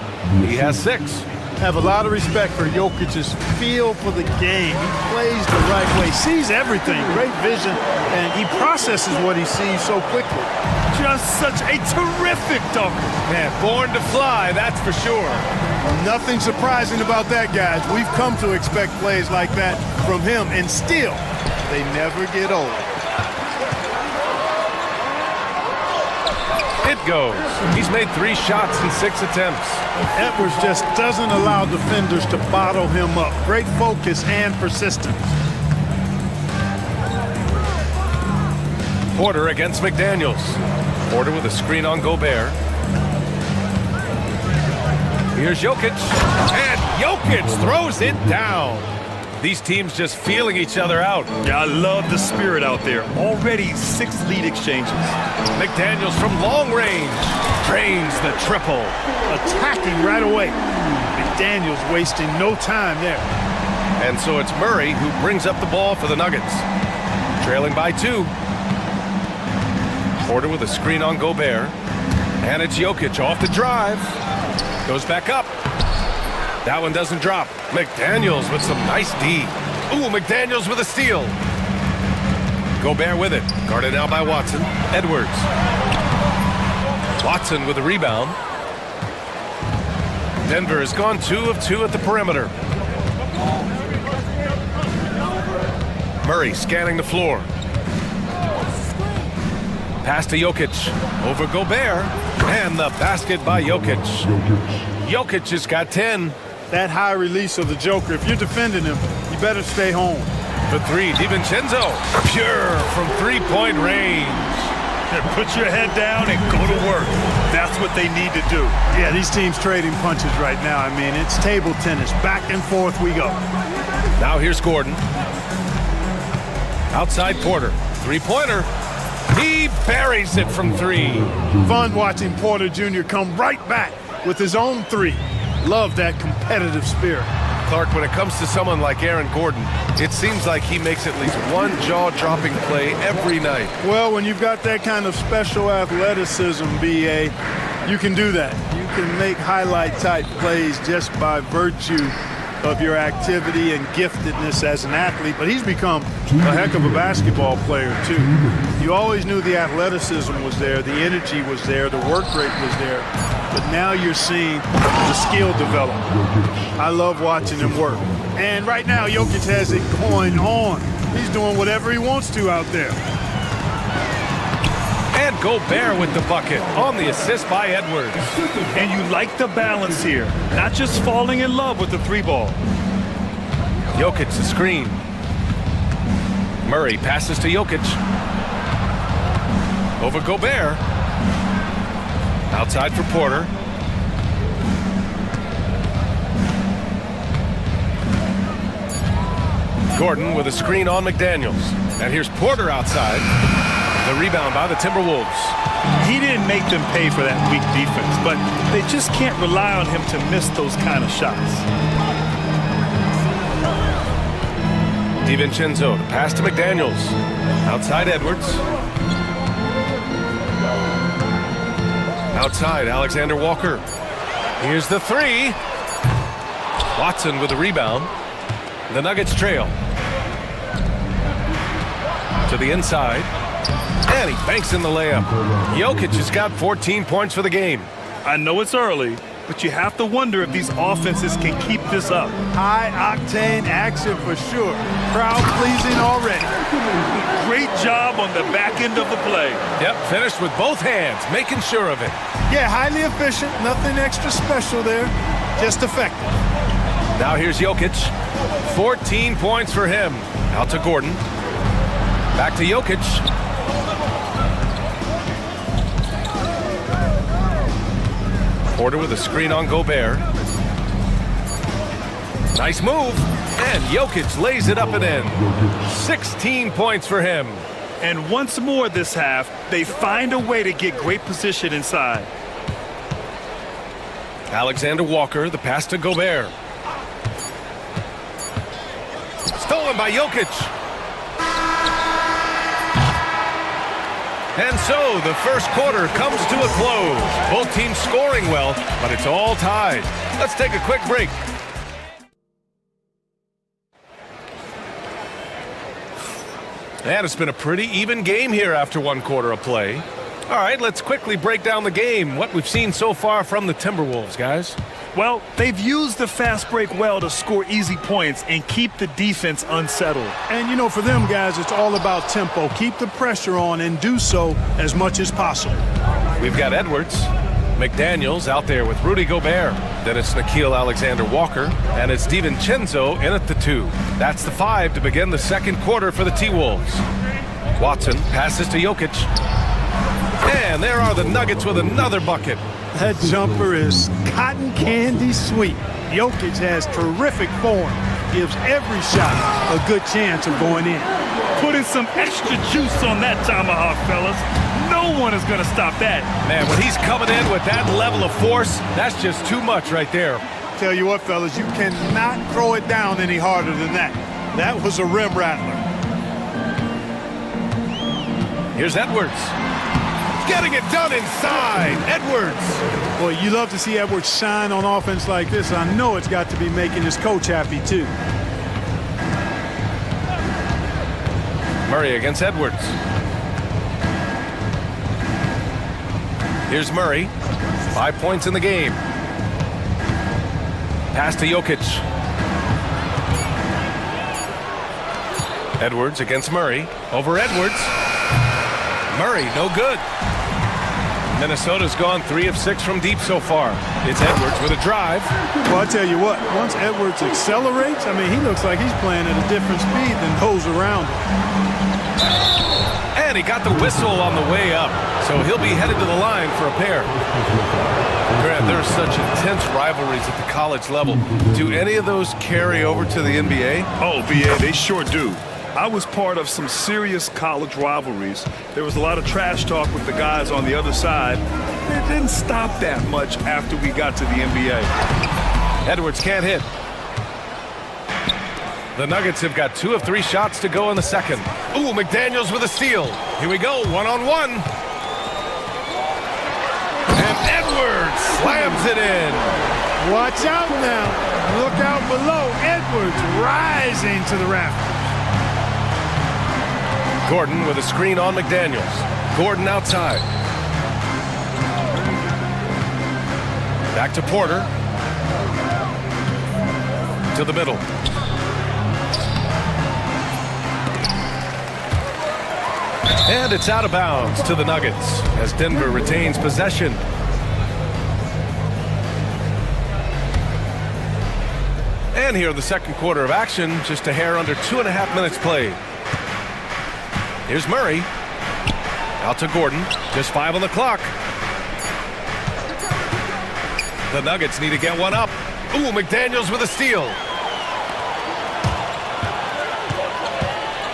He has 6. Have a lot of respect for Jokic's feel for the game. He plays the right way, sees everything, great vision, and he processes what he sees so quickly. Just such a terrific dunker. Man, born to fly, that's for sure. Nothing surprising about that, guys. We've come to expect plays like that from him, and still, they never get old. It goes. He's made 3 shots in 6 attempts. Edwards just doesn't allow defenders to bottle him up. Great focus and persistence. Porter against McDaniels. Porter with a screen on Gobert. Here's Jokic. And Jokic throws it down. These teams just feeling each other out. Yeah, I love the spirit out there. Already 6 lead exchanges. McDaniels from long range drains the triple. Attacking right away. McDaniels wasting no time there. And so it's Murray who brings up the ball for the Nuggets. Trailing by 2. Porter with a screen on Gobert. And it's Jokic off the drive. Goes back up. That one doesn't drop. McDaniels with some nice D. Ooh, McDaniels with a steal. Gobert with it. Guarded now by Watson. Edwards. Watson with a rebound. Denver has gone 2 of 2 at the perimeter. Murray scanning the floor. Pass to Jokic. Over Gobert. And the basket by Jokic. Jokic has got 10. That high release of the Joker, if you're defending him, you better stay home. For 3, DiVincenzo. Pure from three-point range. Put your head down and go to work. That's what they need to do. Yeah, these teams trading punches right now. I mean, it's table tennis. Back and forth we go. Now here's Gordon. Outside Porter. Three-pointer. He buries it from 3. Fun watching Porter Jr. come right back with his own 3. Love that competitive spirit. Clark, when it comes to someone like Aaron Gordon, it seems like he makes at least one jaw-dropping play every night. Well, when you've got that kind of special athleticism, B.A., you can do that. You can make highlight-type plays just by virtue of your activity and giftedness as an athlete. But he's become a heck of a basketball player, too. You always knew the athleticism was there, the energy was there, the work rate was there. But now you're seeing the skill develop. I love watching him work. And right now, Jokic has it going on. He's doing whatever he wants to out there. And Gobert with the bucket on the assist by Edwards. And you like the balance here. Not just falling in love with the 3-ball. Jokic the screen. Murray passes to Jokic. Over Gobert. Outside for Porter. Gordon with a screen on McDaniels. And here's Porter outside. The rebound by the Timberwolves. He didn't make them pay for that weak defense, but they just can't rely on him to miss those kind of shots. DiVincenzo to pass to McDaniels. Outside Edwards. Outside, Alexander Walker. Here's the 3. Watson with the rebound. The Nuggets trail. To the inside. And he banks in the layup. Jokic has got 14 points for the game. I know it's early, but you have to wonder if these offenses can keep this up. High-octane action for sure. Crowd-pleasing already. Great job on the back end of the play. Yep, finished with both hands, making sure of it. Yeah, highly efficient. Nothing extra special there. Just effective. Now here's Jokic. 14 points for him. Out to Gordon. Back to Jokic. Porter with a screen on Gobert. Nice move. And Jokic lays it up and in. 16 points for him. And once more this half, they find a way to get great position inside. Alexander Walker, the pass to Gobert. Stolen by Jokic. And so the first quarter comes to a close. Both teams scoring well, but it's all tied. Let's take a quick break. And it's been a pretty even game here after one quarter of play. All right, let's quickly break down the game. What we've seen so far from the Timberwolves, guys. Well, they've used the fast break well to score easy points and keep the defense unsettled. And, you know, for them guys, it's all about tempo. Keep the pressure on and do so as much as possible. We've got Edwards. McDaniels out there with Rudy Gobert. Then it's Nickeil Alexander-Walker. And it's DiVincenzo in at the 2. That's the 5 to begin the second quarter for the T-Wolves. Watson passes to Jokic. And there are the Nuggets with another bucket. That jumper is cotton candy sweet. Jokic has terrific form. Gives every shot a good chance of going in. Putting some extra juice on that tomahawk, fellas. No one is going to stop that. Man, when he's coming in with that level of force, that's just too much right there. Tell you what, fellas, you cannot throw it down any harder than that. That was a rim rattler. Here's Edwards. Getting it done inside. Edwards. Well, you love to see Edwards shine on offense like this. I know it's got to be making his coach happy, too. Murray against Edwards. Here's Murray. 5 points in the game. Pass to Jokic. Edwards against Murray. Over Edwards. Murray, no good. Minnesota's gone 3 of 6 from deep so far. It's Edwards with a drive. Well, I tell you what, once Edwards accelerates, I mean, he looks like he's playing at a different speed than those around him. And he got the whistle on the way up, so he'll be headed to the line for a pair. Grant, there are such intense rivalries at the college level. Do any of those carry over to the NBA? Oh, BA, they sure do. I was part of some serious college rivalries. There was a lot of trash talk with the guys on the other side. It didn't stop that much after we got to the NBA. Edwards can't hit. The Nuggets have got 2 of 3 shots to go in the second. Ooh, McDaniels with a steal. Here we go, one-on-one. And Edwards slams it in. Watch out now. Look out below. Edwards rising to the rafters. Gordon with a screen on McDaniels. Gordon outside. Back to Porter. To the middle. And it's out of bounds to the Nuggets as Denver retains possession. And here in the second quarter of action, just a hair under 2.5 minutes played. Here's Murray. Out to Gordon. Just 5 on the clock. The Nuggets need to get one up. Ooh, McDaniels with a steal.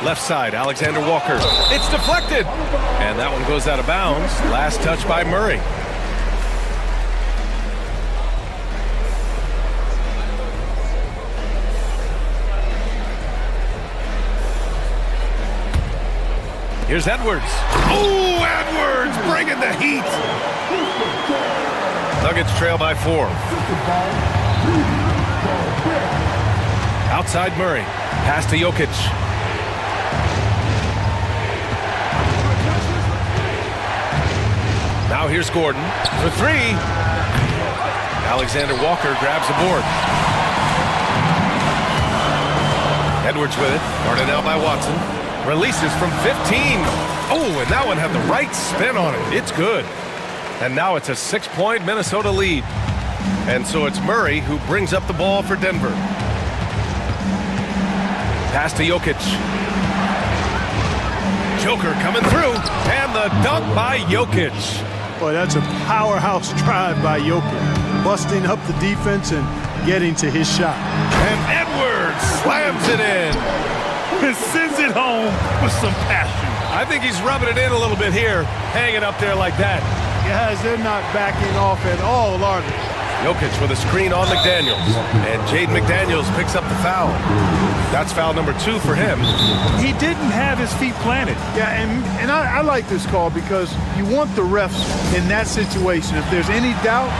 Left side, Alexander Walker. It's deflected. And that one goes out of bounds. Last touch by Murray. Here's Edwards. Ooh, Edwards bringing the heat. Nuggets trail by 4. Outside Murray. Pass to Jokic. Now here's Gordon for 3. Alexander Walker grabs the board. Edwards with it. Guarded out by Watson. Releases from 15. Oh, and that one had the right spin on it. It's good. And now it's a 6-point Minnesota lead. And so it's Murray who brings up the ball for Denver. Pass to Jokic. Joker coming through. And the dunk by Jokic. Boy, that's a powerhouse drive by Jokic. Busting up the defense and getting to his shot. And Edwards slams it in. And sends it home with some passion. I think he's rubbing it in a little bit here, hanging up there like that. Guys, they're not backing off at all, are they? Jokic with a screen on McDaniels. And Jaden McDaniels picks up the foul. That's foul number 2 for him. He didn't have his feet planted. Yeah, and I like this call because you want the refs in that situation. If there's any doubt,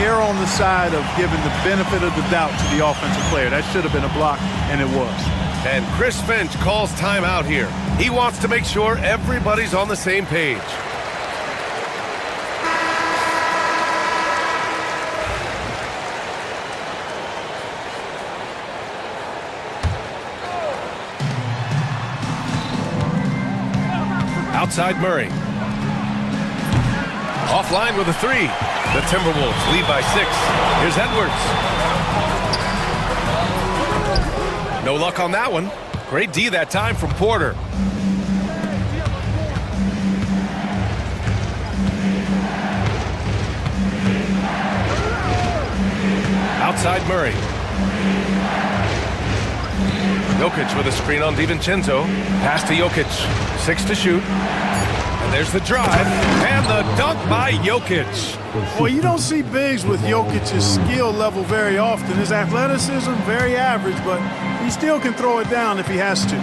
err on the side of giving the benefit of the doubt to the offensive player. That should have been a block, and it was. And Chris Finch calls timeout here. He wants to make sure everybody's on the same page. Outside Murray. Offline with a 3. The Timberwolves lead by 6. Here's Edwards. No luck on that one. Great D that time from Porter. Outside Murray. Jokic with a screen on DiVincenzo. Pass to Jokic. 6 to shoot. And there's the drive. And the dunk by Jokic. Well, you don't see bigs with Jokic's skill level very often. His athleticism, very average, but he still can throw it down if he has to.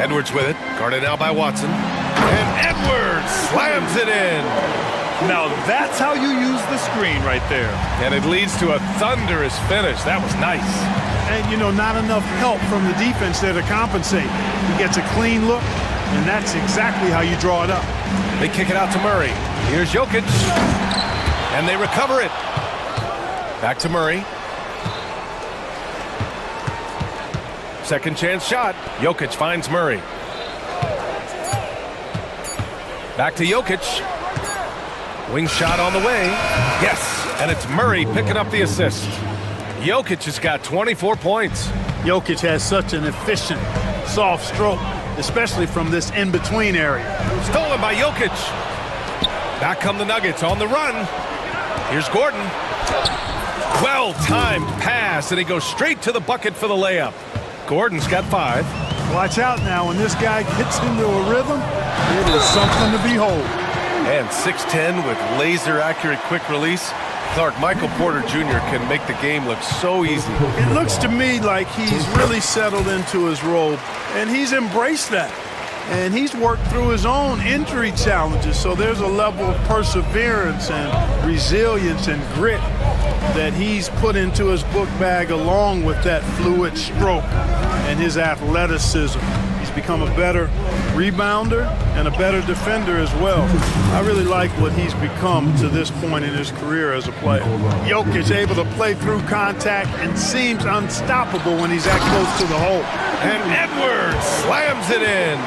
Edwards with it. Guarded now by Watson. And Edwards slams it in. Now that's how you use the screen right there. And it leads to a thunderous finish. That was nice. And, you know, not enough help from the defense there to compensate. He gets a clean look, and that's exactly how you draw it up. They kick it out to Murray. Here's Jokic. And they recover it. Back to Murray. Second chance shot. Jokic finds Murray. Back to Jokic. Wing shot on the way. Yes, and it's Murray picking up the assist. Jokic has got 24 points. Jokic has such an efficient, soft stroke, especially from this in-between area. Stolen by Jokic. Back come the Nuggets on the run. Here's Gordon. Well-timed pass, and he goes straight to the bucket for the layup. Gordon's got 5. Watch out now. When this guy gets into a rhythm, it is something to behold. And 6'10" with laser-accurate quick release. Clark, Michael Porter Jr. can make the game look so easy. It looks to me like he's really settled into his role, and he's embraced that. And he's worked through his own injury challenges, so there's a level of perseverance and resilience and grit that he's put into his book bag along with that fluid stroke and his athleticism. He's become a better rebounder and a better defender as well. I really like what he's become to this point in his career as a player. Jokic able to play through contact and seems unstoppable when he's that close to the hole. And Edwards slams it in.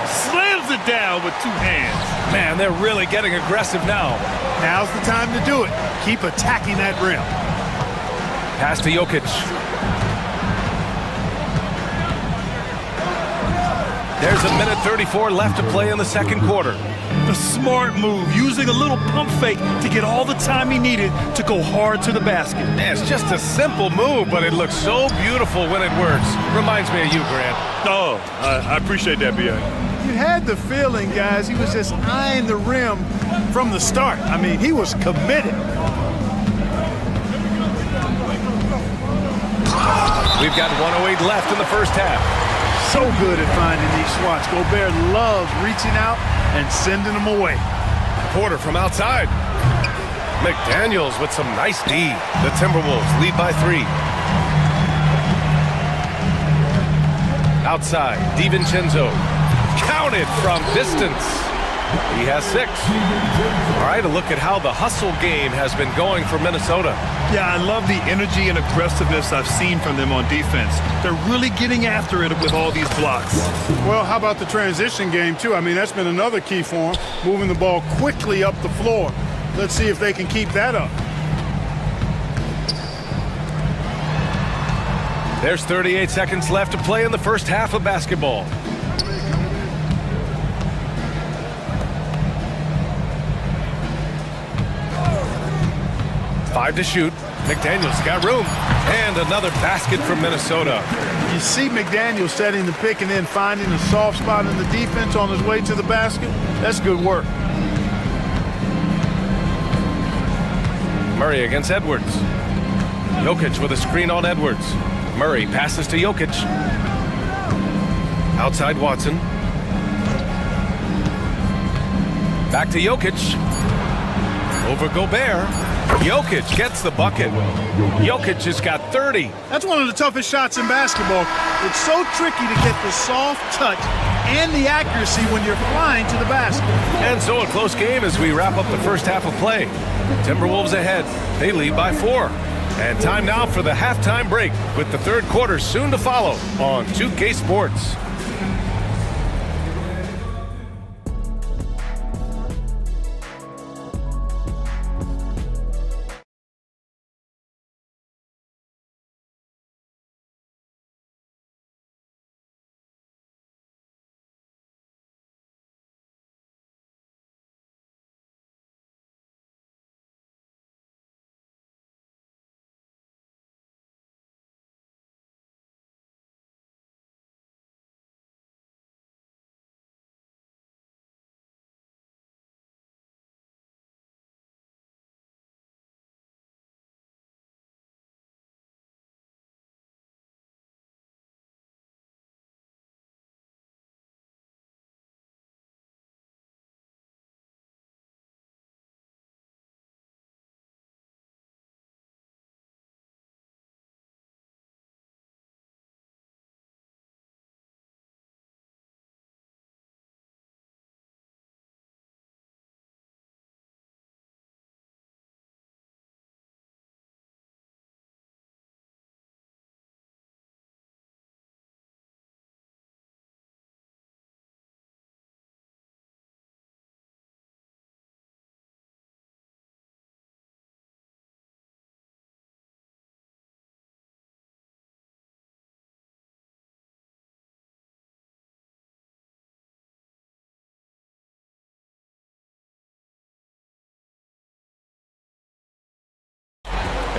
Slams it down with 2 hands. Man, they're really getting aggressive now. Now's the time to do it. Keep attacking that rim. Pass to Jokic. There's a minute 34 left to play in the second quarter. A smart move, using a little pump fake to get all the time he needed to go hard to the basket. Man, it's just a simple move, but it looks so beautiful when it works. Reminds me of you, Grant. Oh, I appreciate that, B.A. You had the feeling, guys, he was just eyeing the rim from the start. I mean, he was committed. We've got 1:08 left in the first half. So good at finding these swats. Gobert loves reaching out and sending them away. Porter from outside. McDaniels with some nice D. The Timberwolves lead by 3. Outside, DiVincenzo. Counted from distance. He has 6. All right, a look at how the hustle game has been going for Minnesota. Yeah, I love the energy and aggressiveness I've seen from them on defense. They're really getting after it with all these blocks. Well, how about the transition game, too? I mean, that's been another key for them, moving the ball quickly up the floor. Let's see if they can keep that up. There's 38 seconds left to play in the first half of basketball. 5 to shoot. McDaniels got room. And another basket from Minnesota. You see McDaniels setting the pick and then finding a soft spot in the defense on his way to the basket. That's good work. Murray against Edwards. Jokic with a screen on Edwards. Murray passes to Jokic. Outside Watson. Back to Jokic. Over Gobert. Jokic gets the bucket. Jokic has got 30. That's one of the toughest shots in basketball. It's so tricky to get the soft touch and the accuracy when you're flying to the basket. And so a close game as we wrap up the first half of play. Timberwolves ahead. They lead by 4. And time now for the halftime break with the third quarter soon to follow on 2K Sports.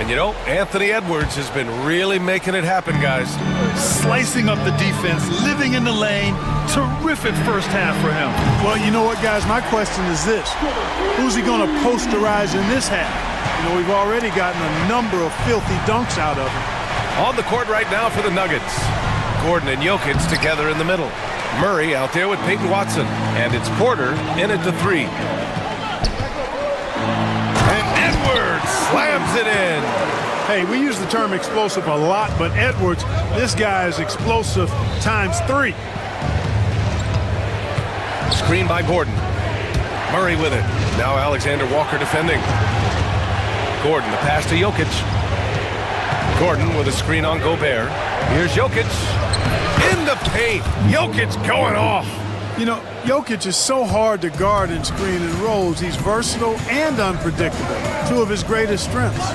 And you know, Anthony Edwards has been really making it happen, guys. Slicing up the defense, living in the lane. Terrific first half for him. Well, you know what, guys? My question is this. Who's he going to posterize in this half? You know, we've already gotten a number of filthy dunks out of him. On the court right now for the Nuggets. Gordon and Jokic together in the middle. Murray out there with Peyton Watson. And it's Porter in at the 3. And Edwards slams it in. Hey, we use the term explosive a lot, but Edwards, this guy is explosive times 3. Screen by Gordon. Murray with it. Now Alexander Walker defending. Gordon, the pass to Jokic. Gordon with a screen on Gobert. Here's Jokic. In the paint. Jokic going off. You know, Jokic is so hard to guard in screen and rolls. He's versatile and unpredictable. 2 of his greatest strengths.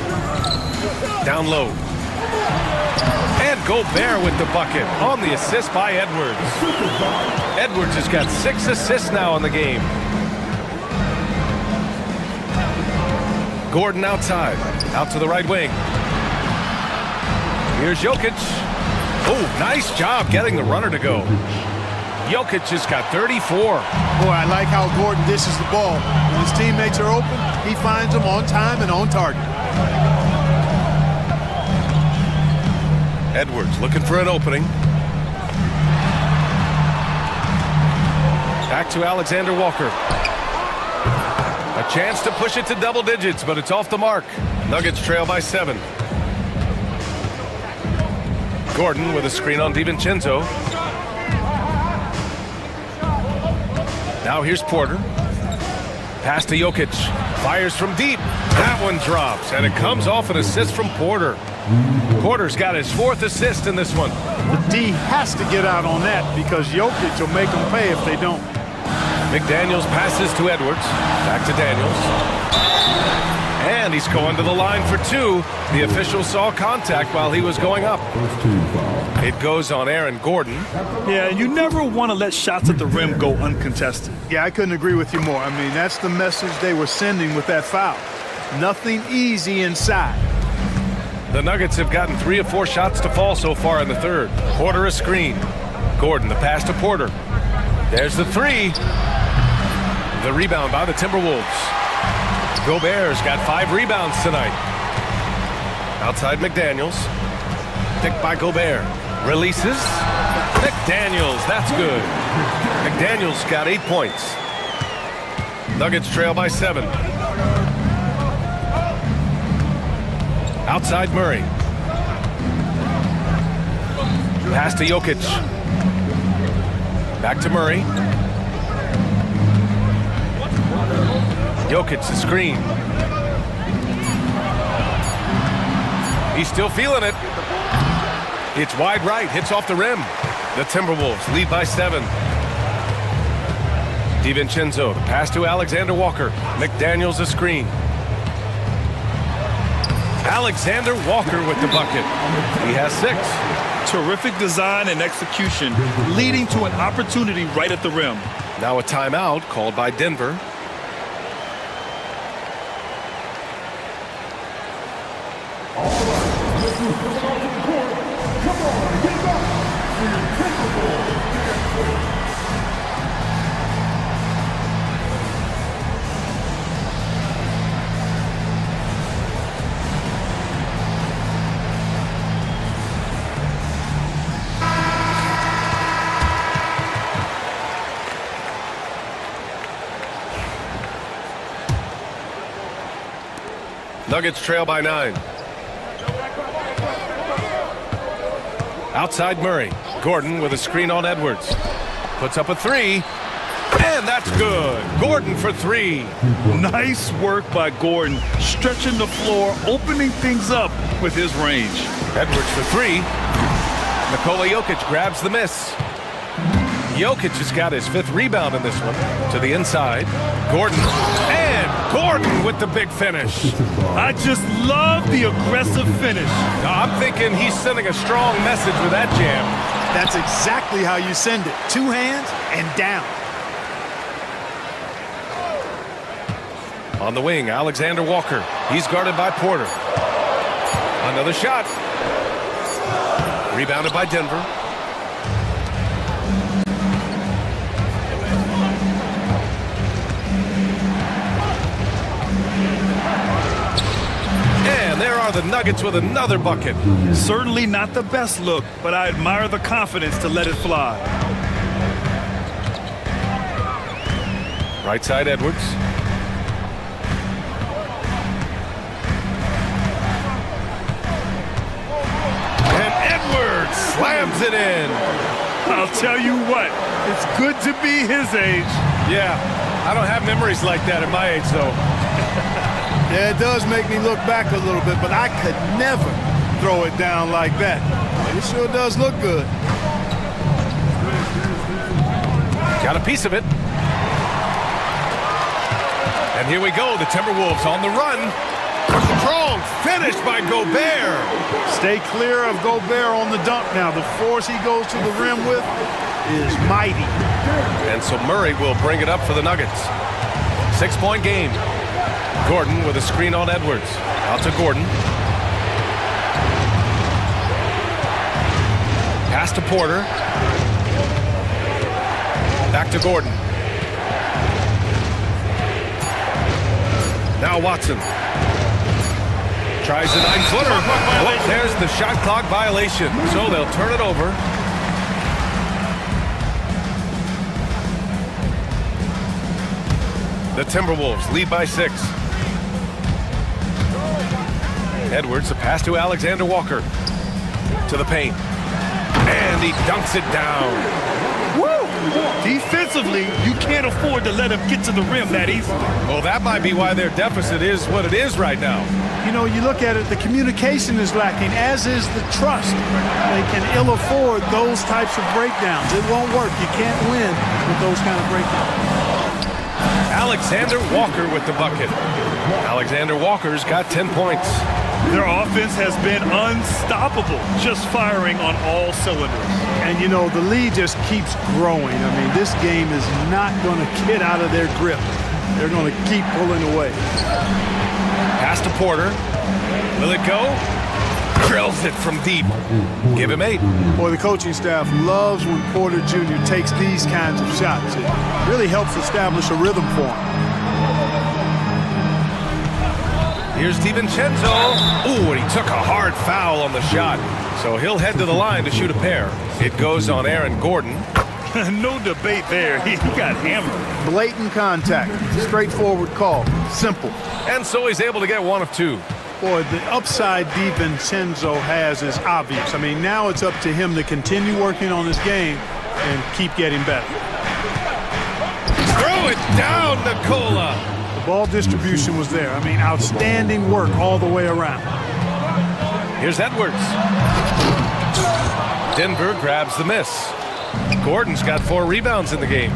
Down low. And Gobert with the bucket on the assist by Edwards. Edwards has got 6 assists now in the game. Gordon outside. Out to the right wing. Here's Jokic. Oh, nice job getting the runner to go. Jokic has got 34. Boy, I like how Gordon dishes the ball. When his teammates are open, he finds them on time and on target. Edwards looking for an opening. Back to Alexander Walker. A chance to push it to double digits, but it's off the mark. Nuggets trail by 7. Gordon with a screen on DiVincenzo. Now here's Porter. Pass to Jokic. Fires from deep. That one drops, and it comes off an assist from Porter. Porter's got his 4th assist in this one. The D has to get out on that because Jokic will make them pay if they don't. McDaniels passes to Edwards. Back to Daniels. And he's going to the line for 2. The official saw contact while he was going up. It goes on Aaron Gordon. Yeah, you never want to let shots at the rim go uncontested. Yeah, I couldn't agree with you more. I mean, that's the message they were sending with that foul. Nothing easy inside. The Nuggets have gotten 3 of 4 shots to fall so far in the 3rd. Porter a screen. Gordon the pass to Porter. There's the 3. The rebound by the Timberwolves. Gobert's got 5 rebounds tonight. Outside McDaniels. Picked by Gobert. Releases. McDaniels, that's good. McDaniels got 8 points. Nuggets trail by 7. Outside Murray. Pass to Jokic. Back to Murray. Jokic the screen. He's still feeling it. It's wide right, hits off the rim. The Timberwolves lead by 7. DiVincenzo, the pass to Alexander Walker. McDaniels a screen. Alexander Walker with the bucket. He has 6. Terrific design and execution, leading to an opportunity right at the rim. Now a timeout called by Denver. Nuggets trail by 9. Outside Murray. Gordon with a screen on Edwards. Puts up a 3. And that's good. Gordon for 3. Nice work by Gordon, stretching the floor, opening things up with his range. Edwards for 3. Nikola Jokic grabs the miss. Jokic has got his 5th rebound in this one. To the inside. Gordon. And Gordon with the big finish. I just love the aggressive finish. I'm thinking he's sending a strong message with that jam. That's exactly how you send it. 2 hands and down. On the wing, Alexander Walker. He's guarded by Porter. Another shot. Rebounded by Denver. And there are the Nuggets with another bucket. Certainly not the best look, but I admire the confidence to let it fly. Right side, Edwards. And Edwards slams it in. I'll tell you what, it's good to be his age. Yeah, I don't have memories like that at my age, though. Yeah, it does make me look back a little bit, but I could never throw it down like that. It sure does look good. Got a piece of it. And here we go, the Timberwolves on the run. Strong finish by Gobert. Stay clear of Gobert on the dunk now. The force he goes to the rim with is mighty. And so Murray will bring it up for the Nuggets. 6-point game. Gordon with a screen on Edwards. Out to Gordon. Pass to Porter. Back to Gordon. Now Watson. Tries a 9-footer. Oh, there's the shot clock violation. So they'll turn it over. The Timberwolves lead by 6. Edwards, a pass to Alexander Walker. To the paint. And he dunks it down. Woo! Defensively, you can't afford to let him get to the rim that easily. Well, that might be why their deficit is what it is right now. You know, you look at it, the communication is lacking, as is the trust. They can ill afford those types of breakdowns. It won't work. You can't win with those kind of breakdowns. Alexander Walker with the bucket. Alexander Walker's got 10 points. Their offense has been unstoppable, just firing on all cylinders. And, you know, the lead just keeps growing. I mean, this game is not going to get out of their grip. They're going to keep pulling away. Pass to Porter. Will it go? Drills it from deep. Give him 8. Boy, the coaching staff loves when Porter Jr. takes these kinds of shots. It really helps establish a rhythm for him. Here's DiVincenzo. Ooh, and he took a hard foul on the shot. So he'll head to the line to shoot a pair. It goes on Aaron Gordon. No debate there. He got hammered. Blatant contact. Straightforward call. Simple. And so he's able to get 1 of 2. Boy, the upside DiVincenzo has is obvious. I mean, now it's up to him to continue working on his game and keep getting better. Throw it down, Nicola. Ball distribution was there. I mean, outstanding work all the way around. Here's Edwards. Denver grabs the miss. Gordon's got 4 rebounds in the game.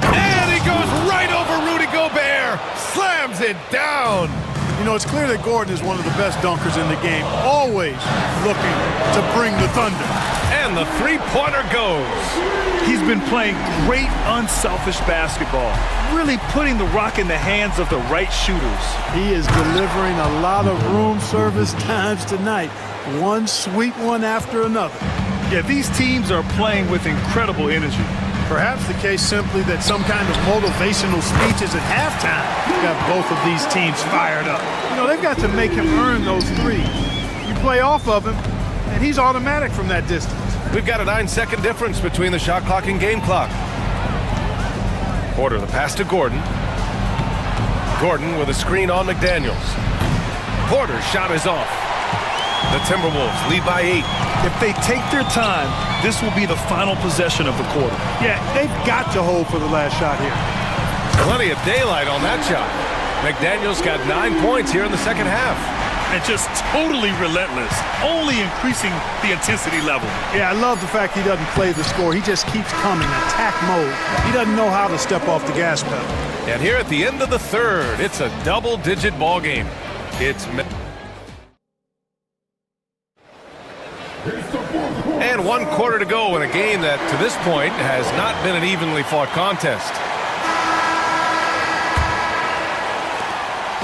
And he goes right over Rudy Gobert. Slams it down. You know, it's clear that Gordon is one of the best dunkers in the game, always looking to bring the thunder. And the three-pointer goes. He's been playing great, unselfish basketball, really putting the rock in the hands of the right shooters. He is delivering a lot of room service times tonight, one sweet one after another. Yeah, these teams are playing with incredible energy. Perhaps the case simply that some kind of motivational speeches at halftime got both of these teams fired up. You know, they've got to make him earn those threes. You play off of him, and he's automatic from that distance. We've got a 9-second difference between the shot clock and game clock. Porter, the pass to Gordon. Gordon with a screen on McDaniels. Porter's shot is off. The Timberwolves lead by 8. If they take their time, this will be the final possession of the quarter. Yeah, they've got to hold for the last shot here. Plenty of daylight on that shot. McDaniels got 9 points here in the second half. And just totally relentless, only increasing the intensity level. Yeah, I love the fact he doesn't play the score. He just keeps coming, attack mode. He doesn't know how to step off the gas pedal. And here at the end of the third, it's a double-digit ball game. And 1 quarter to go in a game that, to this point, has not been an evenly fought contest.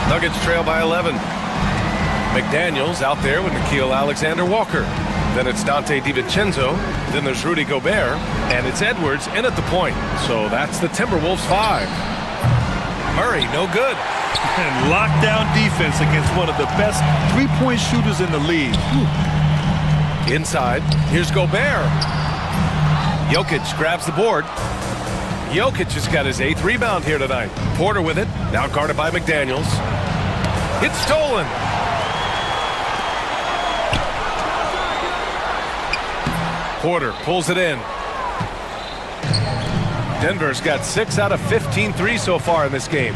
Nuggets trail by 11. McDaniels out there with Nickeil Alexander-Walker. Then it's Dante DiVincenzo. Then there's Rudy Gobert. And it's Edwards in at the point. So that's the Timberwolves 5. Murray, no good. And lockdown defense against one of the best three-point shooters in the league. Inside, here's Gobert. Jokic grabs the board. Jokic has got his 8th rebound here tonight. Porter with it, now guarded by McDaniels. It's stolen. Porter pulls it in. Denver's got 6 out of 15 threes so far in this game.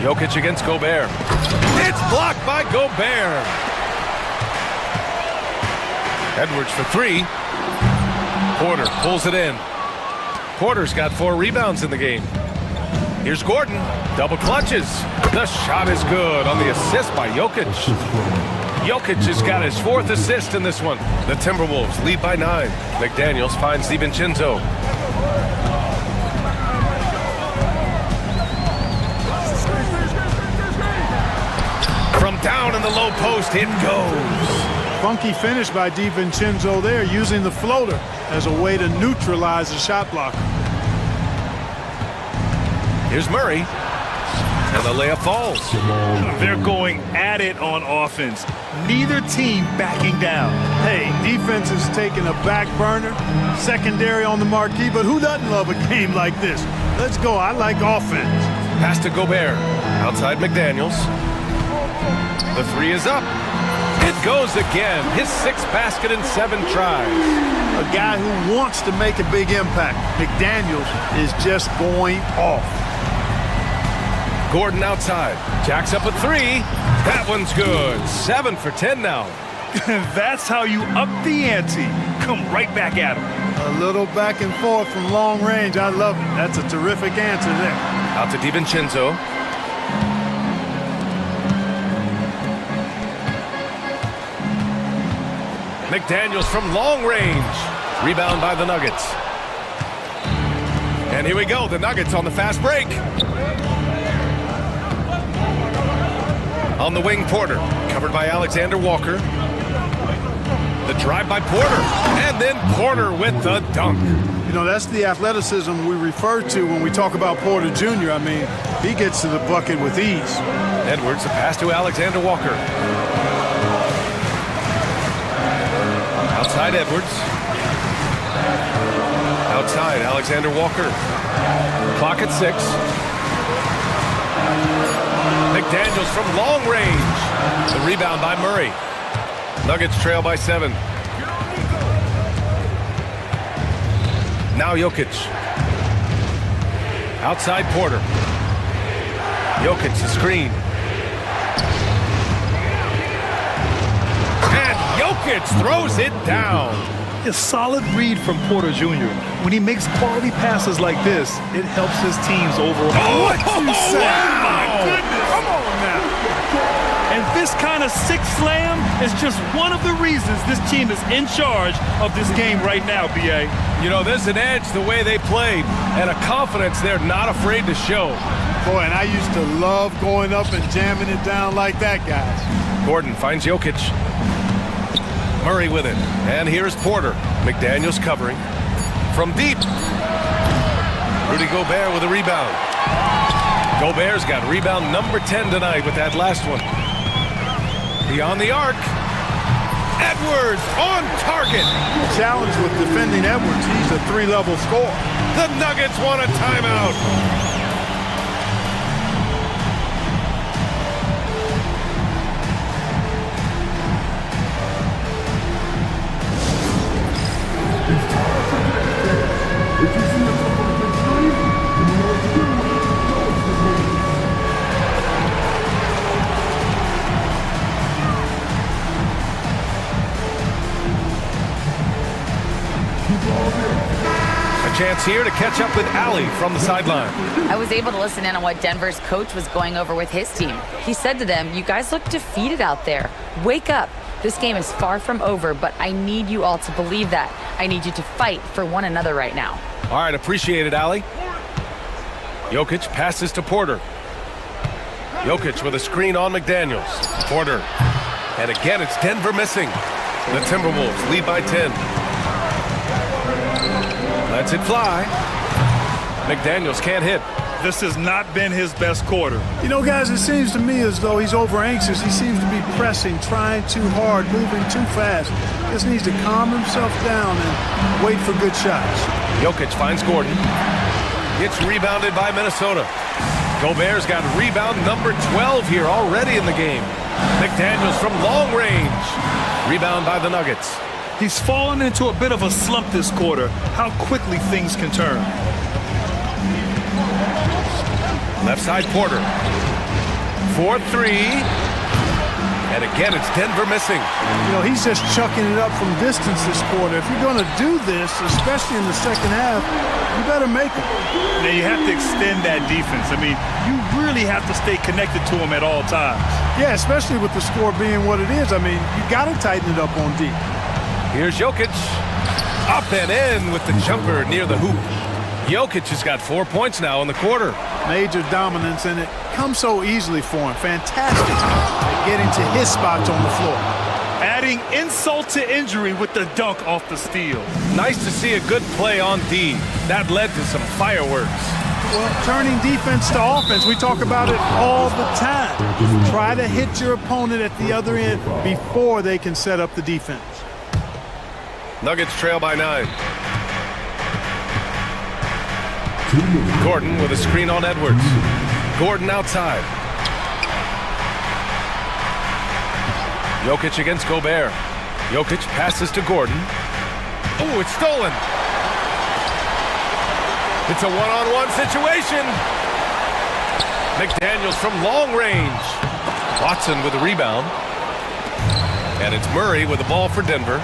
Jokic against Gobert. It's blocked by Gobert. Edwards for 3. Porter pulls it in. Porter's got 4 rebounds in the game. Here's Gordon. Double clutches. The shot is good on the assist by Jokic. Jokic has got his 4th assist in this one. The Timberwolves lead by 9. McDaniels finds DiVincenzo. From down in the low post, it goes. Funky finish by DiVincenzo there, using the floater as a way to neutralize the shot blocker. Here's Murray. And the layup falls. They're going at it on offense. Neither team backing down. Hey, defense is taking a back burner, secondary on the marquee, but who doesn't love a game like this? Let's go. I like offense. Pass to Gobert. Outside McDaniels. The 3 is up. It goes again. His 6th basket in 7 tries. A guy who wants to make a big impact. McDaniels is just going off. Gordon outside. Jacks up a 3. That one's good. 7 for 10 now. That's how you up the ante. Come right back at him. A little back and forth from long range. I love it. That's a terrific answer there. Out to DiVincenzo. McDaniels from long range. Rebound by the Nuggets. And here we go. The Nuggets on the fast break. On the wing, Porter. Covered by Alexander-Walker. The drive by Porter. And then Porter with the dunk. You know, that's the athleticism we refer to when we talk about Porter Jr. I mean, he gets to the bucket with ease. Edwards, a pass to Alexander-Walker. Outside Edwards. Outside Alexander-Walker. Clock at 6. McDaniels from long range. The rebound by Murray. Nuggets trail by 7. Now Jokic. Outside Porter. Jokic the screen. And Jokic throws it down. A solid read from Porter Jr. When he makes quality passes like this, it helps his teams overall. Oh, what you say? wow. My goodness. Come on now. And this kind of sick slam is just one of the reasons this team is in charge of this game right now, B.A. You know, there's an edge the way they played and a confidence they're not afraid to show. Boy, and I used to love going up and jamming it down like that, guys. Gordon finds Jokic. Murray with it. And here's Porter. McDaniels covering. From deep. Rudy Gobert with a rebound. Gobert's got rebound number 10 tonight with that last one. Beyond the arc. Edwards on target. The challenge with defending Edwards, he's a 3-level scorer. The Nuggets want a timeout. Chance here to catch up with Allie from the sideline. I was able to listen in on what Denver's coach was going over with his team. He said to them, "You guys look defeated out there. Wake up. This game is far from over, but I need you all to believe that. I need you to fight for one another right now. All right, appreciate it, Allie. Jokic passes to Porter. Jokic with a screen on McDaniels. Porter. And again, it's Denver missing. The Timberwolves lead by 10. Lets it fly. McDaniels can't hit. This has not been his best quarter. You know, guys, it seems to me as though he's over anxious. He seems to be pressing, trying too hard, moving too fast. Just needs to calm himself down and wait for good shots. Jokic finds Gordon. Gets rebounded by Minnesota. Gobert's got rebound number 12 here already in the game. McDaniels from long range. Rebound by the Nuggets. He's fallen into a bit of a slump this quarter. How quickly things can turn. Left side Porter. 4-3. And again, it's Denver missing. You know, he's just chucking it up from distance this quarter. If you're going to do this, especially in the second half, you better make it. Now, you have to extend that defense. I mean, you really have to stay connected to him at all times. Yeah, especially with the score being what it is. I mean, you got to tighten it up on deep. Here's Jokic. Up and in with the jumper near the hoop. Jokic has got 4 points now in the quarter. Major dominance, and it comes so easily for him. Fantastic at getting to his spots on the floor. Adding insult to injury with the dunk off the steal. Nice to see a good play on D. That led to some fireworks. Well, turning defense to offense, we talk about it all the time. Try to hit your opponent at the other end before they can set up the defense. Nuggets trail by 9. Gordon with a screen on Edwards. Gordon outside. Jokic against Gobert. Jokic passes to Gordon. Oh, it's stolen. It's a one-on-one situation. McDaniels from long range. Watson with a rebound. And it's Murray with the ball for Denver.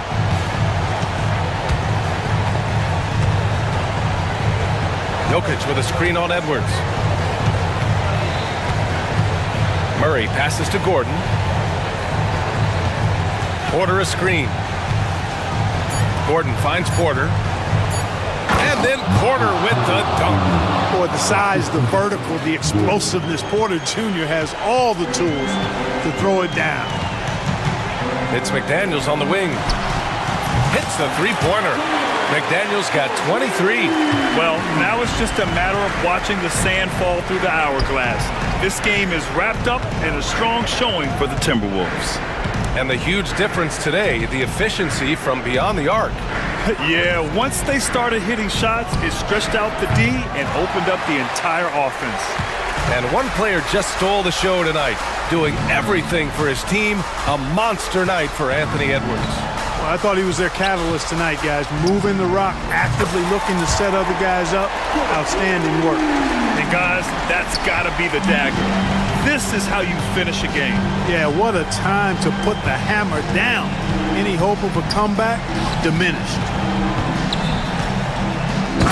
Jokic with a screen on Edwards. Murray passes to Gordon. Porter a screen. Gordon finds Porter. And then Porter with the dunk. Boy, the size, the vertical, the explosiveness. Porter Jr. has all the tools to throw it down. It's McDaniels on the wing. Hits the three-pointer. McDaniels got 23. Well, now it's just a matter of watching the sand fall through the hourglass. This game is wrapped up in a strong showing for the Timberwolves. And the huge difference today, the efficiency from beyond the arc. Yeah, once they started hitting shots, it stretched out the D and opened up the entire offense. And one player just stole the show tonight, doing everything for his team. A monster night for Anthony Edwards. Well, I thought he was their catalyst tonight, guys. Moving the rock, actively looking to set other guys up. Outstanding work. And guys, that's got to be the dagger. This is how you finish a game. Yeah, what a time to put the hammer down. Any hope of a comeback? Diminished.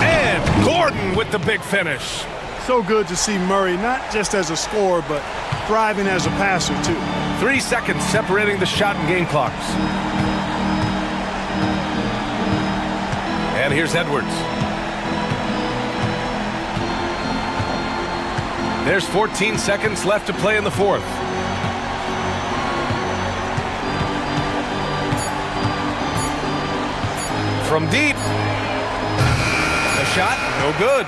And Gordon with the big finish. So good to see Murray, not just as a scorer, but thriving as a passer, too. 3 seconds separating the shot and game clocks. And here's Edwards. There's 14 seconds left to play in the fourth. From deep. The shot, no good.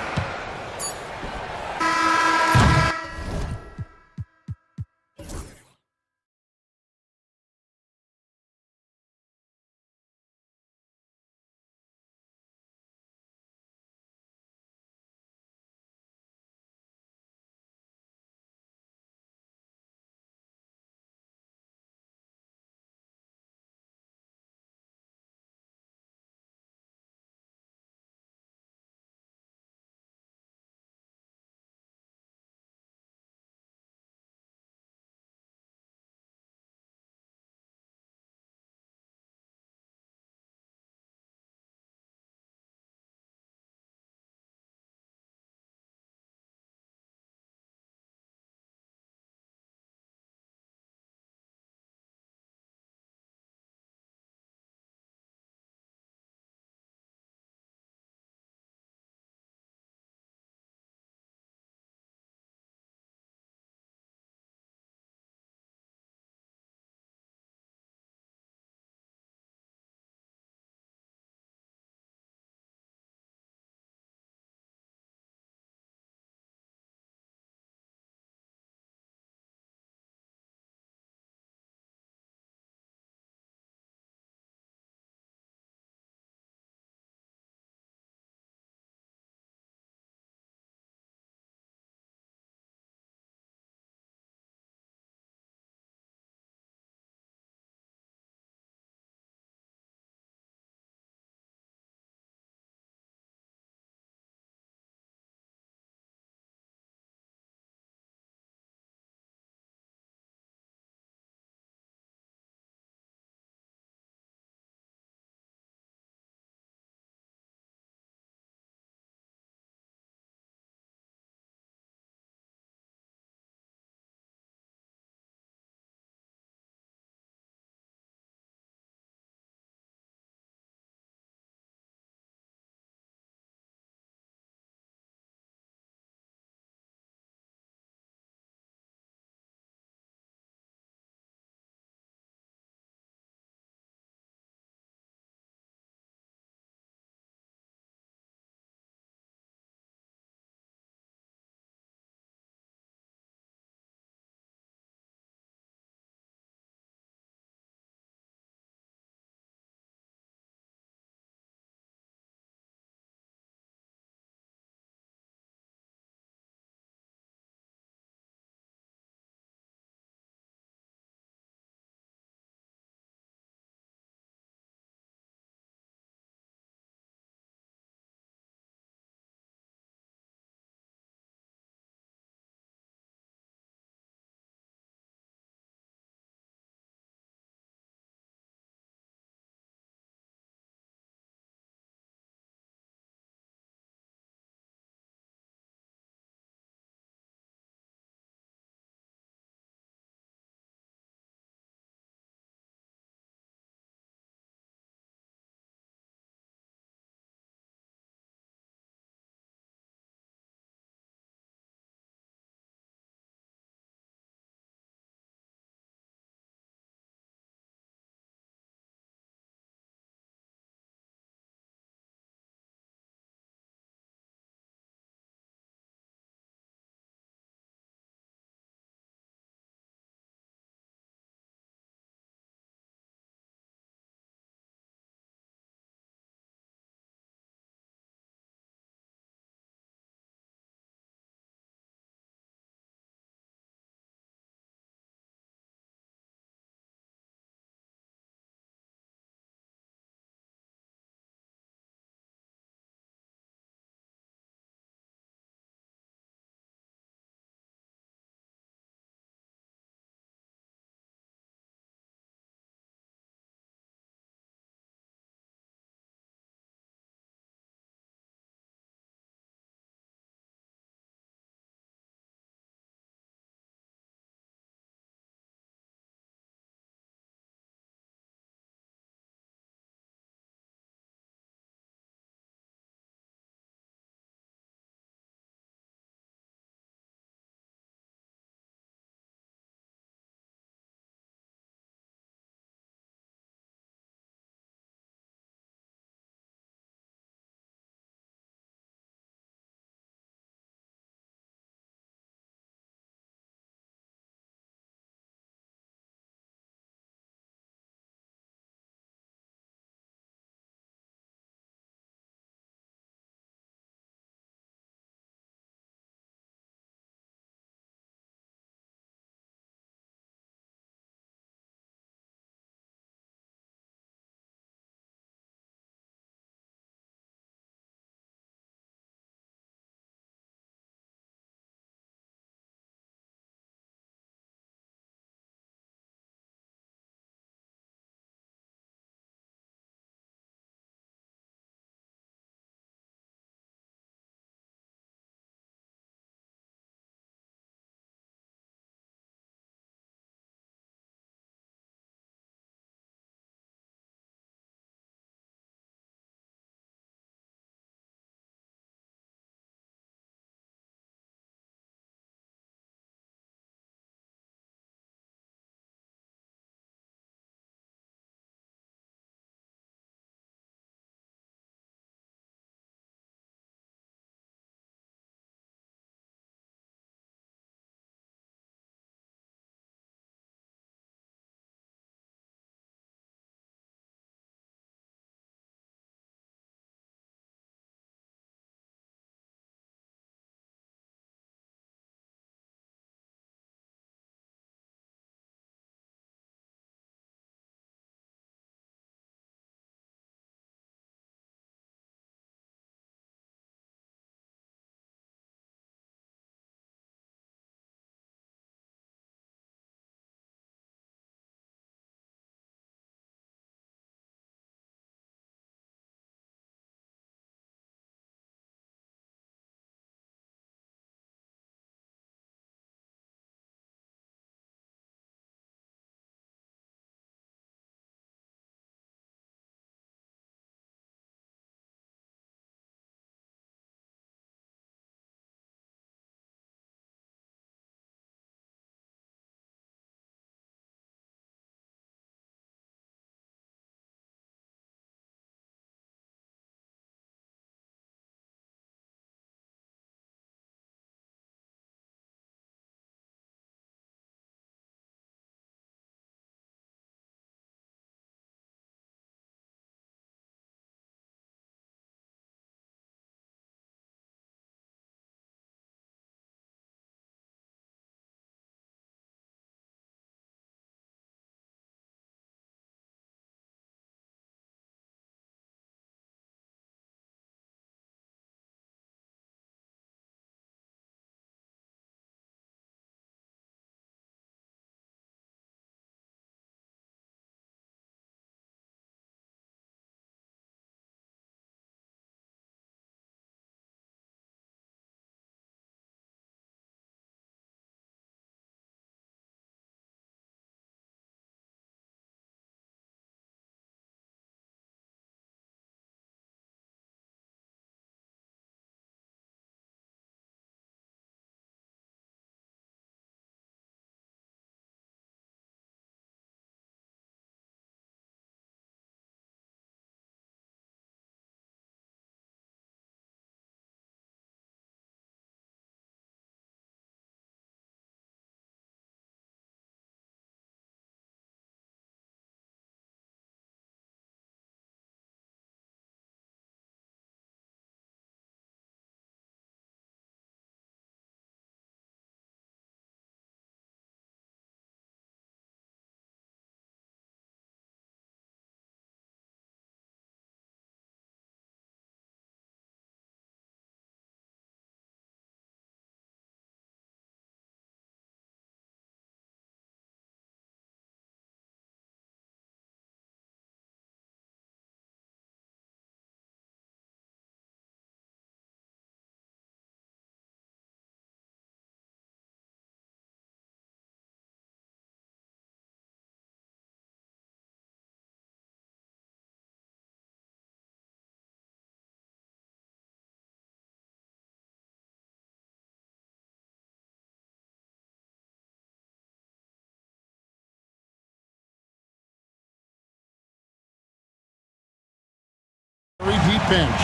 Very deep bench.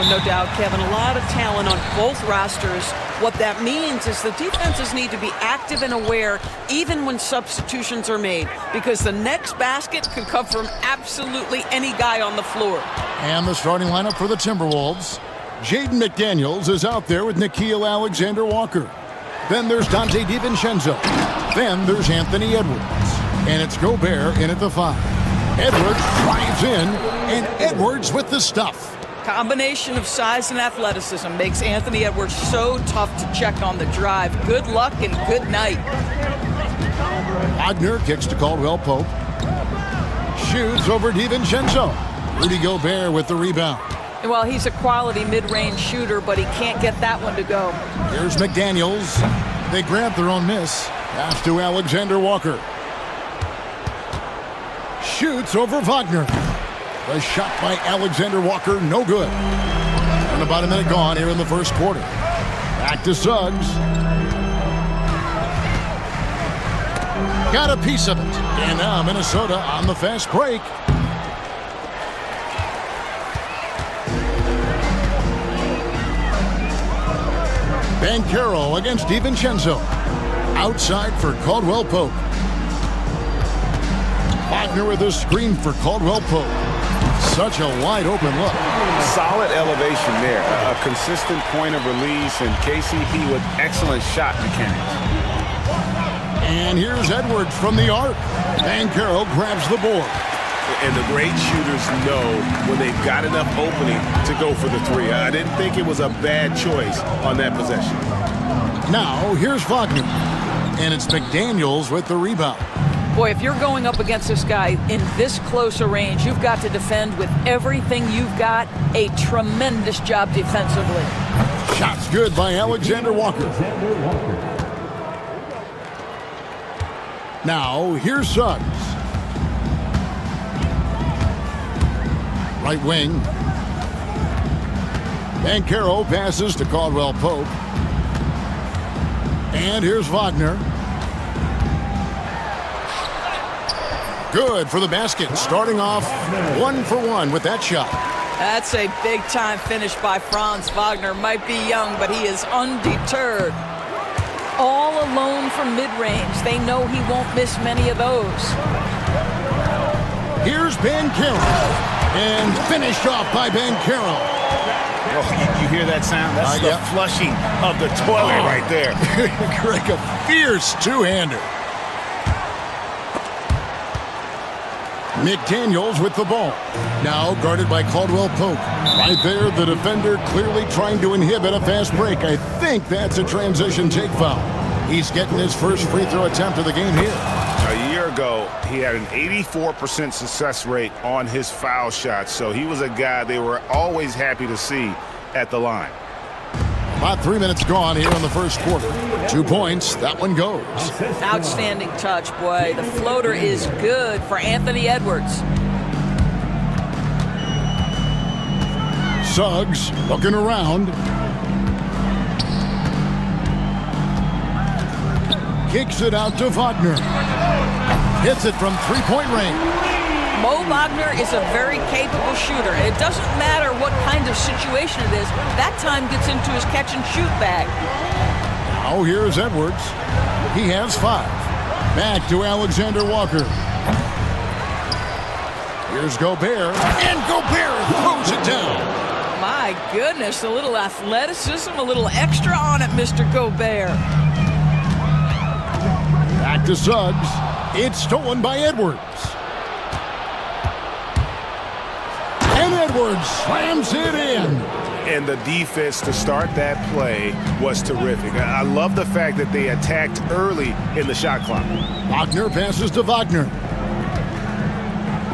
No doubt, Kevin. A lot of talent on both rosters. What that means is the defenses need to be active and aware even when substitutions are made, because the next basket could come from absolutely any guy on the floor. And the starting lineup for the Timberwolves. Jaden McDaniels is out there with Nickeil Alexander-Walker. Then there's Dante DiVincenzo. Then there's Anthony Edwards. And it's Gobert in at the 5. Edwards drives in, and Edwards with the stuff. Combination of size and athleticism makes Anthony Edwards so tough to check on the drive. Good luck and good night. Wagner kicks to Caldwell Pope. Shoots over DiVincenzo. Rudy Gobert with the rebound. Well, he's a quality mid-range shooter, but he can't get that one to go. Here's McDaniels. They grant their own miss. Pass to Alexander-Walker. Shoots over Wagner. The shot by Alexander-Walker, no good. And about a minute gone here in the first quarter. Back to Suggs. Got a piece of it. And now Minnesota on the fast break. Banchero against DiVincenzo. Outside for Caldwell Pope. Wagner with a screen for Caldwell Pope. Such a wide open look. Solid elevation there. A consistent point of release, and KCP with excellent shot mechanics. And here's Edwards from the arc. Banchero grabs the board. And the great shooters know when they've got enough opening to go for the three. I didn't think it was a bad choice on that possession. Now, here's Wagner. And it's McDaniels with the rebound. Boy, if you're going up against this guy in this close a range, you've got to defend with everything you've got. A tremendous job defensively. Shots good by Alexander-Walker. Now, here's Suggs. Right wing. Banchero passes to Caldwell Pope. And here's Wagner. Good for the basket. Starting off 1 for 1 with that shot. That's a big-time finish by Franz Wagner. Might be young, but he is undeterred. All alone from mid-range. They know he won't miss many of those. Here's Banchero. And finished off by Banchero. Oh, you hear that sound? That's the flushing of the toilet right there. Greg, a fierce two-hander. McDaniels with the ball. Now guarded by Caldwell Pope. Right there, the defender clearly trying to inhibit a fast break. I think that's a transition take foul. He's getting his first free throw attempt of the game here. A year ago, he had an 84% success rate on his foul shots, so he was a guy they were always happy to see at the line. About 3 minutes gone here in the first quarter. 2 points, that one goes. Outstanding touch, boy. The floater is good for Anthony Edwards. Suggs looking around. Kicks it out to Wagner. Hits it from three-point range. Mo Wagner is a very capable shooter. It doesn't matter what kind of situation it is. That time gets into his catch-and-shoot bag. Now here's Edwards. He has 5. Back to Alexander-Walker. Here's Gobert. And Gobert throws it down. My goodness, a little athleticism, a little extra on it, Mr. Gobert. Back to Suggs. It's stolen by Edwards. And Edwards slams it in. And the defense to start that play was terrific. I love the fact that they attacked early in the shot clock. Wagner passes to Wagner.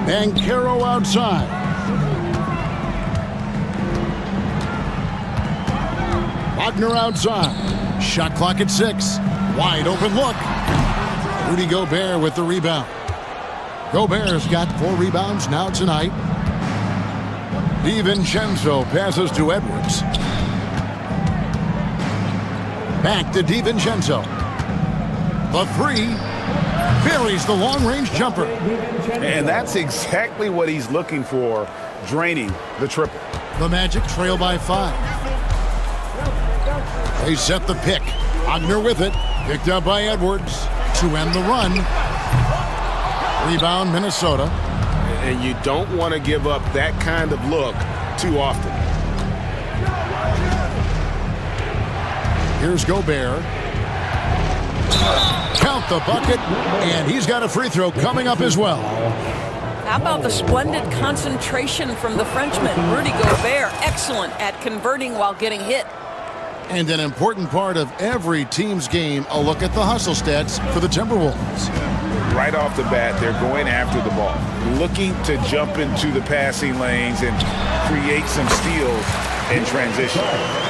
Banchero outside. Wagner outside. Shot clock at 6. Wide open look. Rudy Gobert with the rebound. Gobert's got 4 rebounds now tonight. DiVincenzo passes to Edwards. Back to DiVincenzo. The 3 buries the long-range jumper. And that's exactly what he's looking for draining the triple. The Magic trail by 5. They set the pick. Wagner with it. Picked up by Edwards to end the run. Rebound, Minnesota. And you don't want to give up that kind of look too often. Here's Gobert. Count the bucket, and he's got a free throw coming up as well. How about the splendid concentration from the Frenchman, Rudy Gobert? Excellent at converting while getting hit. And an important part of every team's game, a look at the hustle stats for the Timberwolves. Right off the bat, they're going after the ball, looking to jump into the passing lanes and create some steals in transition.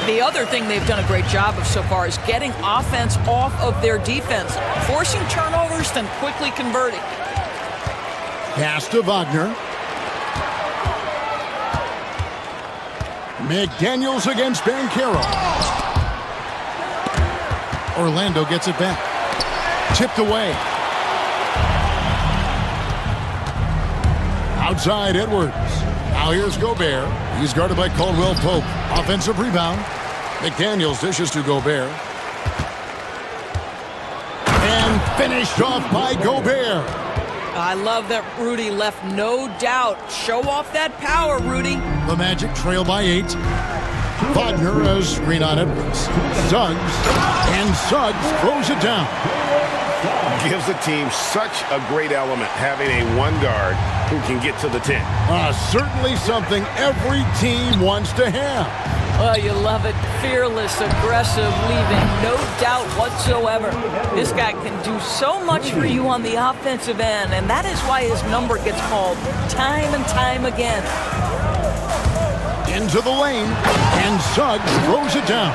The other thing they've done a great job of so far is getting offense off of their defense, forcing turnovers, then quickly converting. Pass to Wagner. McDaniels against Banchero. Orlando gets it back. Tipped away. Outside Edwards. Now here's Gobert. He's guarded by Caldwell Pope. Offensive rebound. McDaniels dishes to Gobert. And finished off by Gobert. I love that Rudy left no doubt. Show off that power, Rudy. The Magic trail by 8. Wagner as screen on Edwards. Suggs. And Suggs throws it down. Gives the team such a great element having a one guard who can get to the 10. Certainly something every team wants to have. Oh, you love it. Fearless, aggressive, leaving no doubt whatsoever. This guy can do so much for you on the offensive end, and that is why his number gets called time and time again. Into the lane, and Suggs throws it down.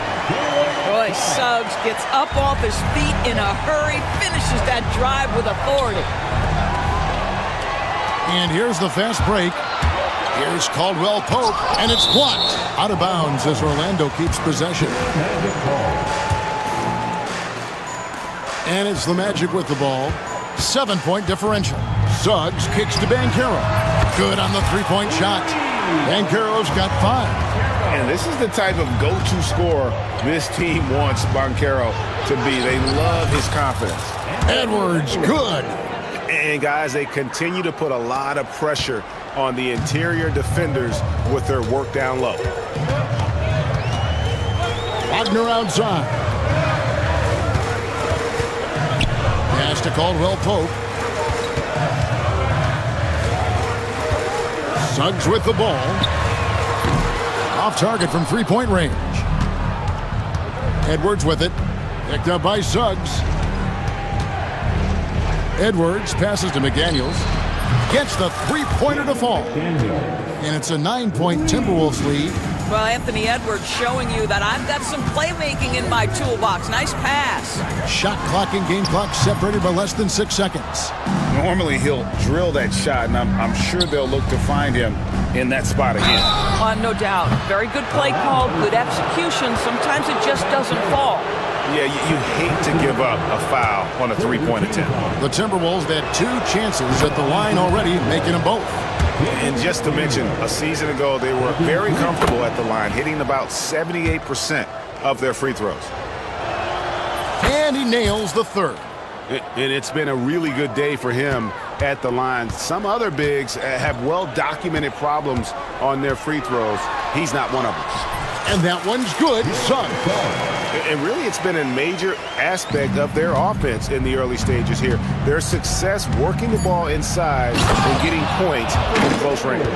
Boy, Suggs gets up off his feet in a hurry, finishes that drive with authority. And here's the fast break. Here's Caldwell Pope, and it's blocked. Out of bounds as Orlando keeps possession. And it's the Magic with the ball. 7-point differential. Suggs kicks to Banchero. Good on the three-point shot. Banchero's got 5. And this is the type of go-to scorer this team wants Banchero to be. They love his confidence. Edwards, good. And guys, they continue to put a lot of pressure on the interior defenders with their work down low. Wagner outside. Pass to Caldwell Pope. Suggs with the ball. Off target from three-point range. Edwards with it. Picked up by Suggs. Edwards passes to McDaniels. Gets the three-pointer to fall. And it's a 9-point Timberwolves lead. Well, Anthony Edwards showing you that I've got some playmaking in my toolbox. Nice pass. Shot clock and game clock separated by less than 6 seconds. Normally he'll drill that shot, and I'm sure they'll look to find him in that spot again. No doubt. Very good play call, good execution. Sometimes it just doesn't fall. Yeah, you hate to give up a foul on a three-point attempt. The Timberwolves had 2 chances at the line already, making them both. And just to mention, a season ago, they were very comfortable at the line, hitting about 78% of their free throws. And he nails the third. And it's been a really good day for him at the line. Some other bigs have well-documented problems on their free throws. He's not one of them. And that one's good. Suggs. And really, it's been a major aspect of their offense in the early stages here. Their success working the ball inside and getting points in close range.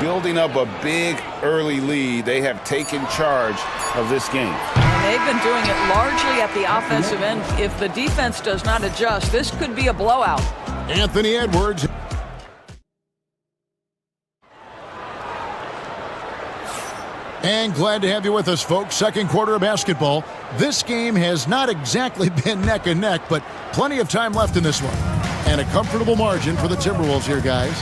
Building up a big early lead, they have taken charge of this game. They've been doing it largely at the offensive end. If the defense does not adjust, this could be a blowout. Anthony Edwards. And glad to have you with us, folks. Second quarter of basketball. This game has not exactly been neck and neck, but plenty of time left in this one. And a comfortable margin for the Timberwolves here, guys.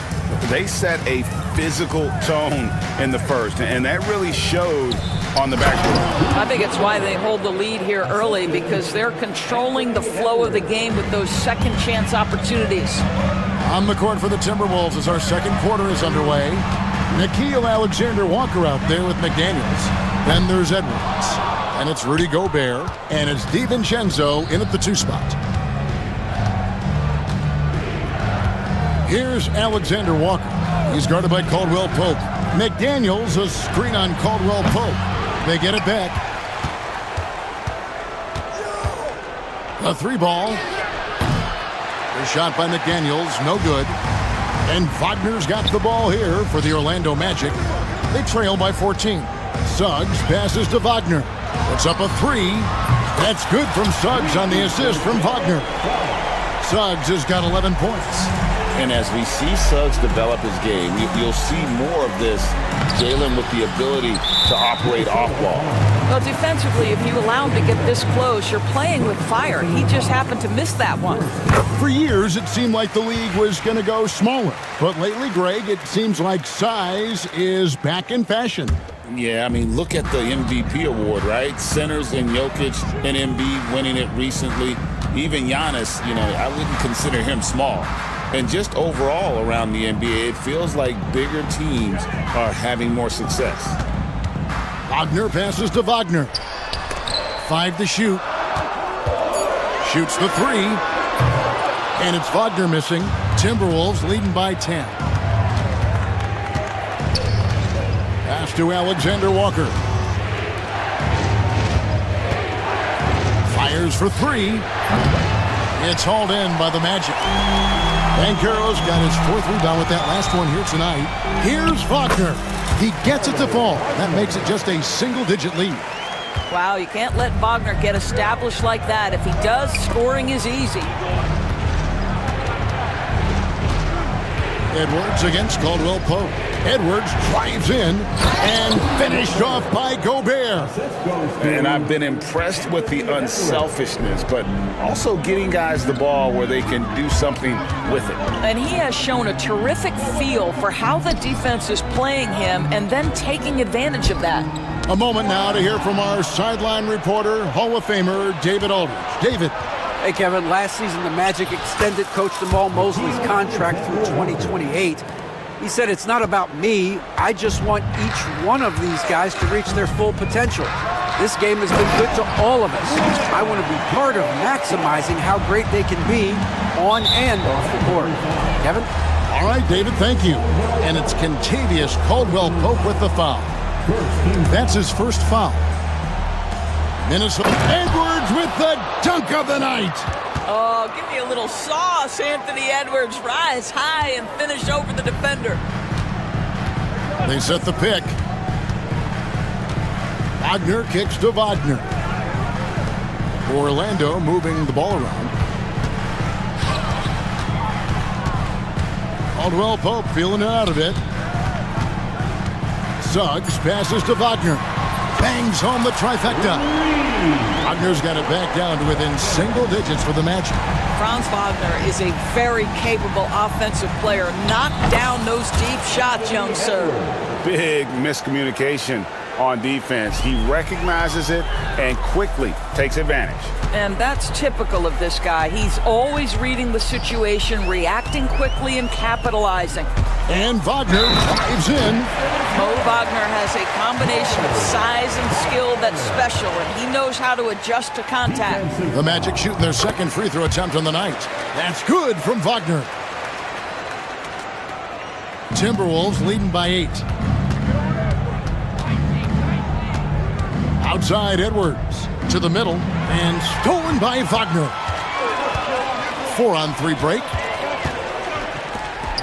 They set a physical tone in the first, and that really showed on the backboard. I think it's why they hold the lead here early, because they're controlling the flow of the game with those second chance opportunities. On the court for the Timberwolves as our second quarter is underway. Nickeil Alexander-Walker out there with McDaniels. Then there's Edwards. And it's Rudy Gobert. And it's DiVincenzo in at the 2 spot. Here's Alexander-Walker. He's guarded by Caldwell Pope. McDaniels, a screen on Caldwell Pope. They get it back. A 3-ball. A shot by McDaniels, no good. And Wagner's got the ball here for the Orlando Magic. They trail by 14. Suggs passes to Wagner. Puts up a 3. That's good from Suggs on the assist from Wagner. Suggs has got 11 points. And as we see Suggs develop his game, you'll see more of this. Jalen with the ability to operate off ball. Well, defensively, if you allow him to get this close, you're playing with fire. He just happened to miss that one. For years, it seemed like the league was going to go smaller. But lately, Greg, it seems like size is back in fashion. Yeah, I mean, look at the MVP award, right? Centers and Jokic and Embiid winning it recently. Even Giannis, I wouldn't consider him small. And just overall around the NBA, it feels like bigger teams are having more success. Wagner passes to Wagner. 5 to shoot. Shoots the 3. And it's Wagner missing. Timberwolves leading by 10. Pass to Alexander-Walker. Fires for 3. It's hauled in by the Magic. Banchero's got his 4th rebound with that last one here tonight. Here's Wagner. He gets it to fall. That makes it just a single-digit lead. Wow, you can't let Wagner get established like that. If he does, scoring is easy. Edwards against Caldwell Pope. Edwards drives in and finished off by Gobert. And I've been impressed with the unselfishness, but also getting guys the ball where they can do something with it. And he has shown a terrific feel for how the defense is playing him and then taking advantage of that. A moment now to hear from our sideline reporter, Hall of Famer David Aldridge. David. Hey, Kevin, last season the Magic extended Coach Jamal Mosley's contract through 2028. He said, it's not about me. I just want each one of these guys to reach their full potential. This game has been good to all of us. I want to be part of maximizing how great they can be on and off the court. Kevin? All right, David, thank you. And it's Kentavious Caldwell-Pope with the foul. That's his first foul. Minnesota. Edwards with the dunk of the night. Oh, give me a little sauce, Anthony Edwards. Rise high and finish over the defender. They set the pick. Wagner kicks to Wagner. Orlando moving the ball around. Caldwell Pope feeling it out a bit. Suggs passes to Wagner. Bangs home the trifecta. Wagner's got it back down to within single digits for the Magic. Franz Wagner is a very capable offensive player. Knock down those deep shots, young sir. Big miscommunication on defense. He recognizes it and quickly takes advantage. And that's typical of this guy. He's always reading the situation, reacting quickly, and capitalizing. And Wagner drives in. Mo Wagner has a combination of size and skill that's special, and he knows how to adjust to contact. The Magic shooting their second free throw attempt on the night. That's good from Wagner. Timberwolves leading by 8. Outside Edwards to the middle and stolen by Wagner. 4-on-3 break.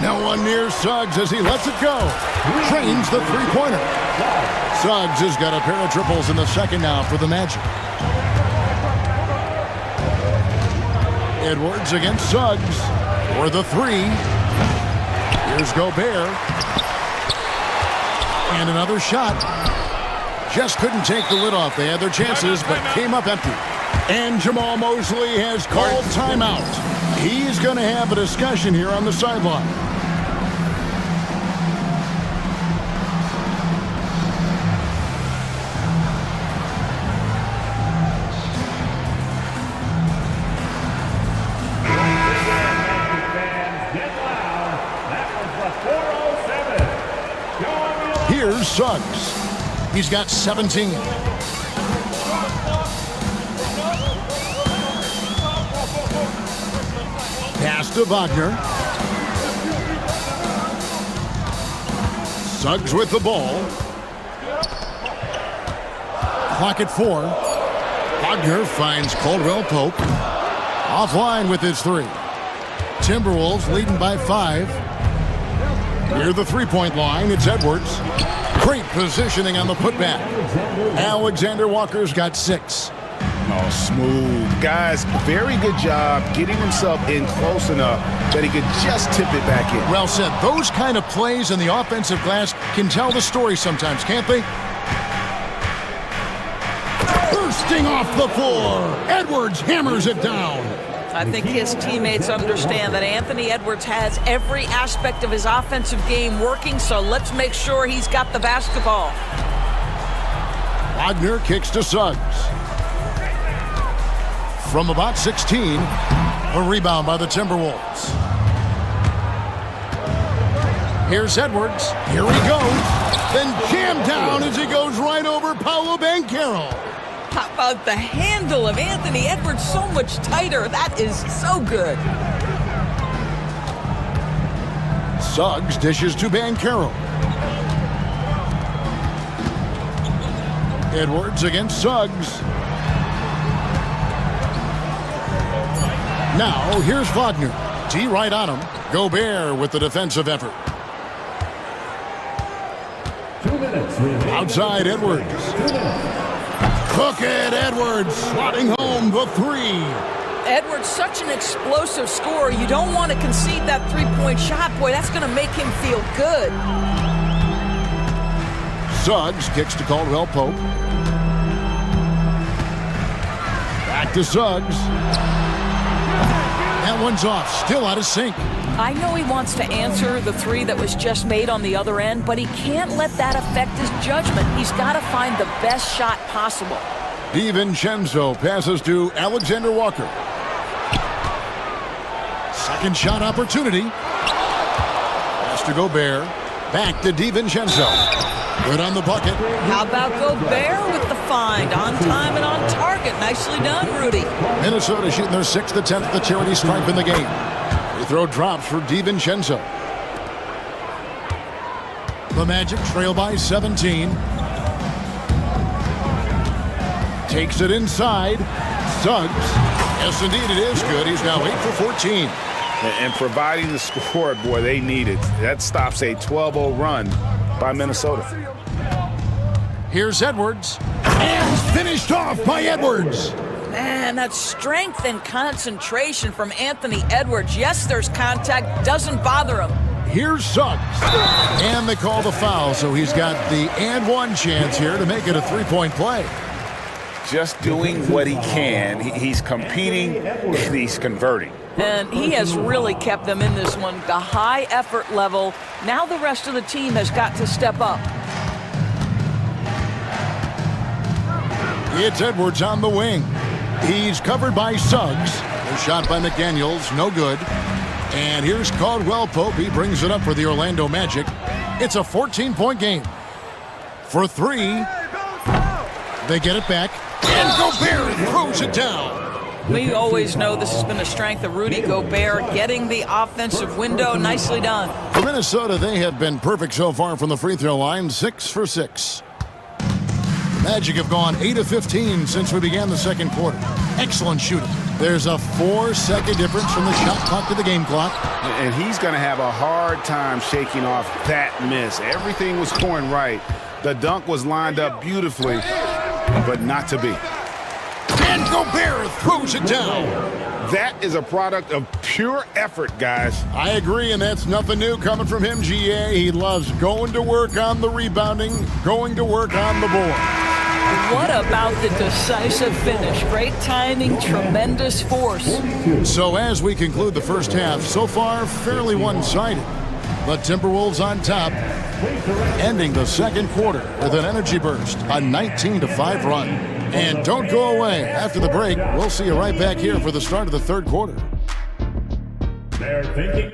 Now one near Suggs as he lets it go. Trains the three-pointer. Suggs has got a pair of triples in the second now for the Magic. Edwards against Suggs for the 3. Here's Gobert. And another shot. Just couldn't take the lid off. They had their chances, but came up empty. And Jamal Mosley has called timeout. He's going to have a discussion here on the sideline. Here's Suggs. He's got 17. Pass to Wagner. Suggs with the ball. Clock at 4. Wagner finds Caldwell Pope. Offline with his 3. Timberwolves leading by 5. Near the three-point line, it's Edwards. Great positioning on the putback. Alexander Walker's got 6. Oh, smooth. Guys, very good job getting himself in close enough that he could just tip it back in. Well said. Those kind of plays in the offensive glass can tell the story sometimes, can't they? Bursting off the floor. Edwards hammers it down. I think his teammates understand that Anthony Edwards has every aspect of his offensive game working, so let's make sure he's got the basketball. Wagner kicks to Suggs. From about 16, a rebound by the Timberwolves. Here's Edwards. Here he goes. Then jammed down as he goes right over Paolo Banchero. How about the handle of Anthony Edwards? So much tighter. That is so good. Suggs dishes to Banchero. Edwards against Suggs. Now, here's Wagner. T right on him. Gobert with the defensive effort. Outside Edwards. Look at Edwards swatting home the 3. Edwards, such an explosive scorer. You don't want to concede that three-point shot. Boy, that's going to make him feel good. Suggs kicks to Caldwell Pope. Back to Suggs. That one's off, still out of sync. I know he wants to answer the 3 that was just made on the other end, but he can't let that affect his judgment. He's got to find the best shot possible. DiVincenzo passes to Alexander Walker. Second shot opportunity. Pass to Gobert. Back to DiVincenzo. Good on the bucket. How about Gobert with the find? On time and on target. Nicely done, Rudy. Minnesota shooting their 6th attempt at the charity stripe in the game. Free throw drops for DiVincenzo. The Magic trail by 17. Takes it inside. Suggs. Yes, indeed, it is good. He's now 8 for 14. And providing the score, boy, they needed. That stops a 12-0 run by Minnesota. Here's Edwards. And finished off by Edwards. Man, that strength and concentration from Anthony Edwards. Yes, there's contact. Doesn't bother him. Here's Suggs. And they call the foul, so he's got the and one chance here to make it a three-point play. Just doing what he can. He's competing and he's converting. And he has really kept them in this one. The high effort level. Now the rest of the team has got to step up. It's Edwards on the wing. He's covered by Suggs. A shot by McDaniels, no good. And here's Caldwell Pope. He brings it up for the Orlando Magic. It's a 14-point game. For 3, they get it back. And Gobert throws it down. We always know this has been a strength of Rudy Gobert, getting the offensive window. Nicely done. For Minnesota, they have been perfect so far from the free throw line, 6 for 6. Magic have gone 8 of 15 since we began the second quarter. Excellent shooting. There's a 4-second difference from the shot clock to the game clock. And he's going to have a hard time shaking off that miss. Everything was going right. The dunk was lined up beautifully, but not to be. And Gobert throws it down. That is a product of pure effort, guys. I agree, and that's nothing new coming from him, GA. He loves going to work on the rebounding, going to work on the board. What about the decisive finish? Great timing, tremendous force. So as we conclude the first half, so far fairly one-sided. The Timberwolves on top, ending the second quarter with an energy burst, a 19-5 run. And don't go away. After the break, we'll see you right back here for the start of the third quarter. They're thinking.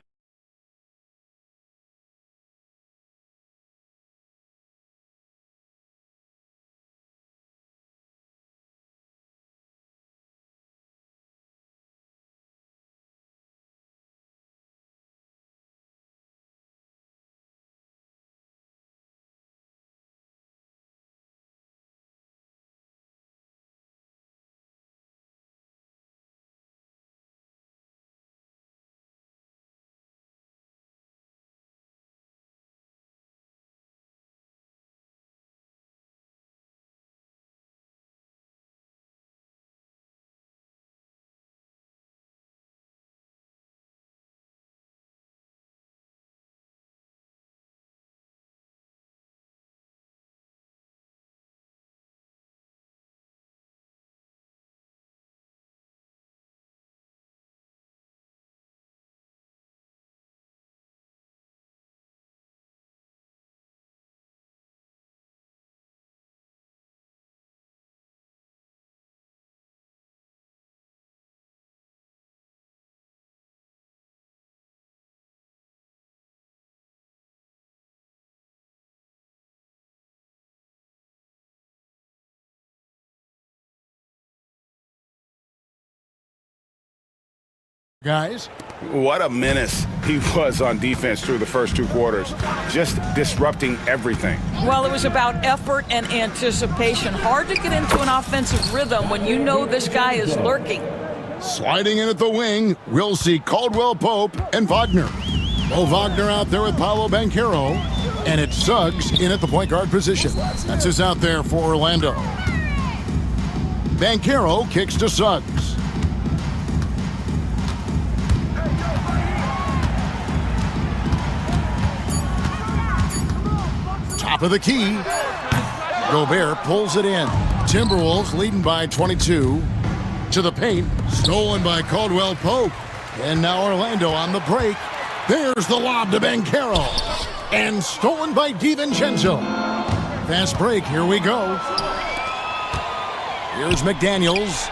Guys, what a menace he was on defense through the first two quarters, just disrupting everything. Well, it was about effort and anticipation. Hard to get into an offensive rhythm when you know this guy is lurking. sliding in at the wing, we'll see Caldwell Pope and Wagner. Mo Wagner out there with Paolo Banchero, and it's Suggs in at the point guard position. That's who's out there for Orlando. Banchero kicks to Suggs. Top of the key. Gobert pulls it in. Timberwolves leading by 22. To the paint. Stolen by Caldwell Pope. And now Orlando on the break. There's the lob to Banchero. And stolen by DiVincenzo. Fast break. Here we go. Here's McDaniels.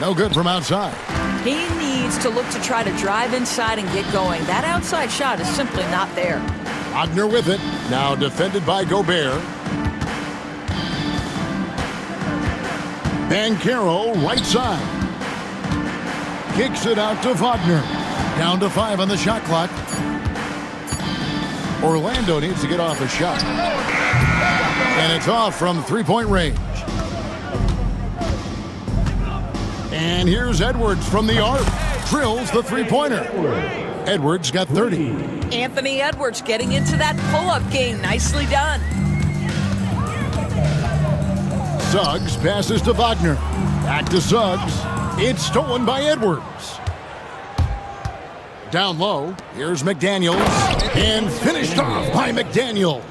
No good from outside. He needs to look to try to drive inside and get going. That outside shot is simply not there. Wagner with it. Now defended by Gobert. Banchero right side. Kicks it out to Wagner. Down to 5 on the shot clock. Orlando needs to get off a shot. And it's off from three-point range. And here's Edwards from the arc. Drills the three-pointer. Edwards got 30. Anthony Edwards getting into that pull-up game. Nicely done. Suggs passes to Wagner. Back to Suggs. It's stolen by Edwards. Down low, here's McDaniels. And finished off by McDaniel.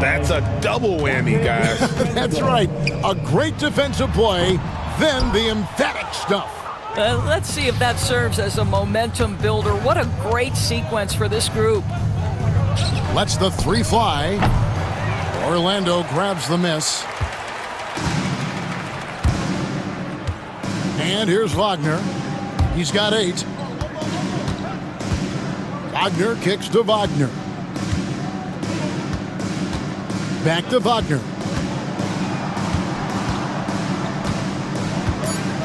That's a double whammy, guys. That's right. A great defensive play, then the emphatic stuff. Let's see if that serves as a momentum builder. What a great sequence for this group. Lets the three fly. Orlando grabs the miss. And here's Wagner. He's got 8. Wagner kicks to Wagner. Back to Wagner.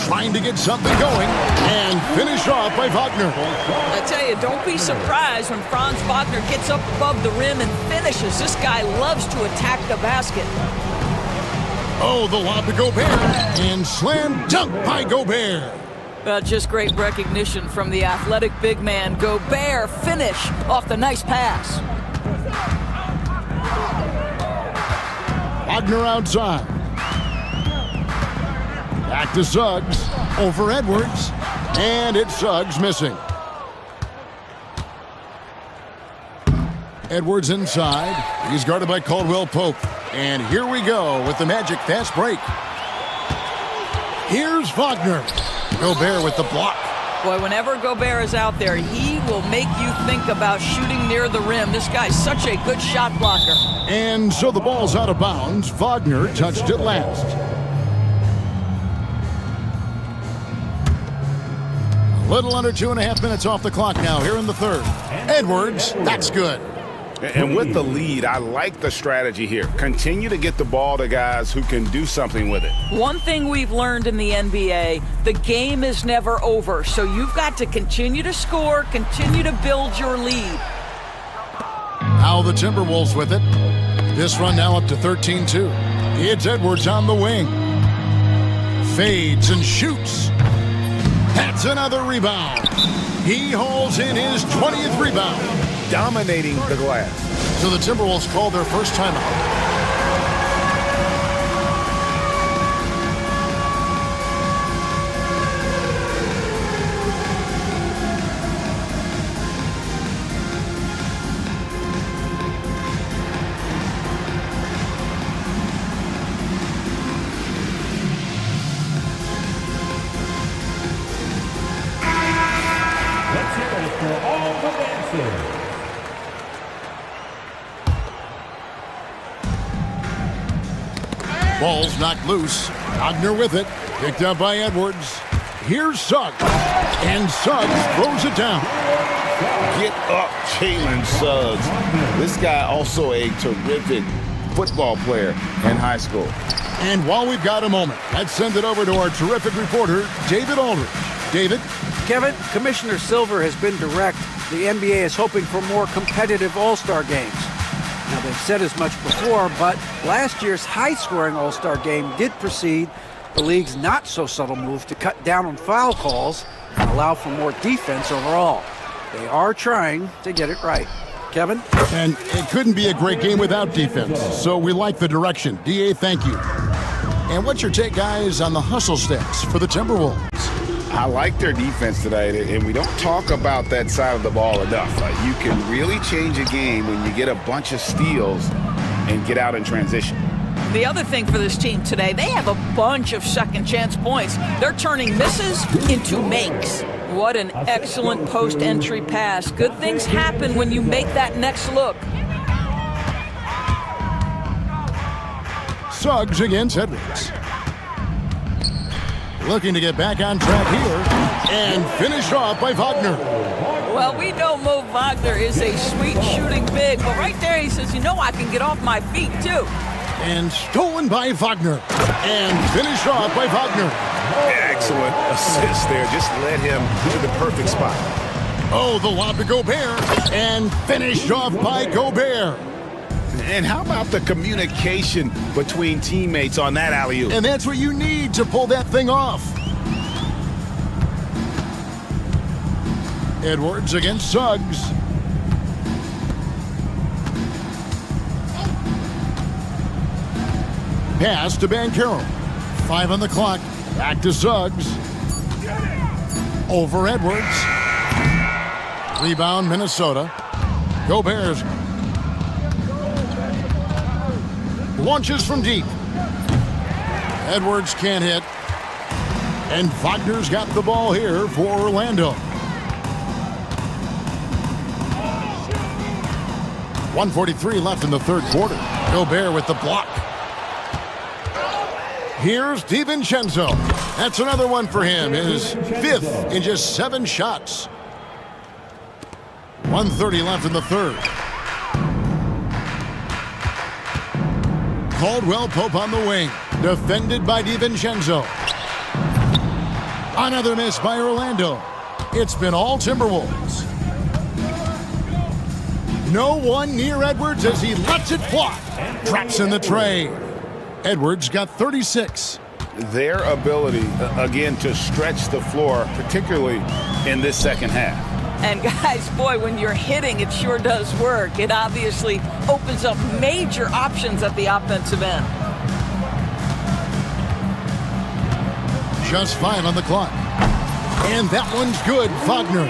Trying to get something going and finish off by Wagner. I tell you, don't be surprised when Franz Wagner gets up above the rim and finishes. This guy loves to attack the basket. Oh, the lob to Gobert, and slam dunk by Gobert. Just great recognition from the athletic big man. Gobert finish off the nice pass. Wagner outside. Back to Suggs, over Edwards, and it's Suggs missing. Edwards inside. He's guarded by Caldwell Pope. And here we go with the Magic fast break. Here's Wagner. Gobert with the block. Boy, whenever Gobert is out there, he will make you think about shooting near the rim. This guy's such a good shot blocker. And so the ball's out of bounds. Wagner touched it last. A little under 2.5 minutes off the clock now here in the third. Edwards, that's good. And with the lead, I like the strategy here. Continue to get the ball to guys who can do something with it. One thing we've learned in the NBA, the game is never over. So you've got to continue to score, continue to build your lead. Now the Timberwolves with it. This run now up to 13-2. It's Edwards on the wing. Fades and shoots. That's another rebound. He hauls in his 20th rebound. Dominating the glass. So the Timberwolves call their first timeout. Let's hear it for all the dancers. Ball's knocked loose. Wagner with it. Picked up by Edwards. Here's Suggs. And Suggs throws it down. Get up, Jalen Suggs. This guy also a terrific football player in high school. And while we've got a moment, let's send it over to our terrific reporter, David Aldridge. David? Kevin, Commissioner Silver has been direct. The NBA is hoping for more competitive All-Star games. Now, they've said as much before, but last year's high-scoring All-Star game did precede the league's not-so-subtle move to cut down on foul calls and allow for more defense overall. They are trying to get it right. Kevin? And it couldn't be a great game without defense, so we like the direction. DA, thank you. And what's your take, guys, on the hustle stats for the Timberwolves? I like their defense tonight, and we don't talk about that side of the ball enough. You can really change a game when you get a bunch of steals and get out in transition. The other thing for this team today, they have a bunch of second chance points. They're turning misses into makes. What an excellent post-entry pass. Good things happen when you make that next look. Suggs against Edwards. Looking to get back on track here and finished off by Wagner. Well, we know Mo Wagner is a sweet shooting big, but right there he says, you know, I can get off my feet too. And stolen by Wagner and finished off by Wagner. Excellent assist there. Just led him to the perfect spot. Oh, the lob to Gobert and finished off by Gobert. And how about the communication between teammates on that alley-oop? And that's what you need to pull that thing off. Edwards against Suggs. Pass to Banchero. 5 on the clock. Back to Suggs. Over Edwards. Rebound, Minnesota. Gobert's launches from deep. Edwards can't hit. And Wagner's got the ball here for Orlando. 1:43 left in the third quarter. Gobert with the block. Here's DiVincenzo. That's another one for him. His 5th in just 7 shots. 1:30 left in the third. Caldwell Pope on the wing. Defended by DiVincenzo. Another miss by Orlando. It's been all Timberwolves. No one near Edwards as he lets it fly. Traps in the tray. Edwards got 36. Their ability, again, to stretch the floor, particularly in this second half. And guys, boy, when you're hitting, it sure does work. It obviously opens up major options at the offensive end. Just 5 on the clock. And that one's good, Wagner.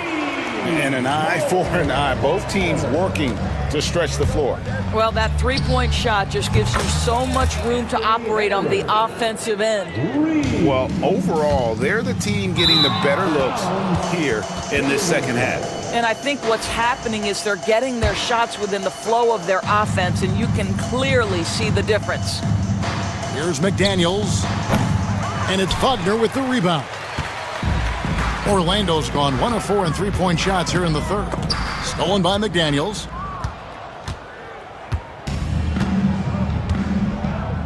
And an eye for an eye. Both teams working to stretch the floor. Well, that three-point shot just gives you so much room to operate on the offensive end. Well, overall, they're the team getting the better looks here in this second half. And I think what's happening is they're getting their shots within the flow of their offense, and you can clearly see the difference. Here's McDaniels. And it's Wagner with the rebound. Orlando's gone 1 of 4 in three-point shots here in the third. Stolen by McDaniels.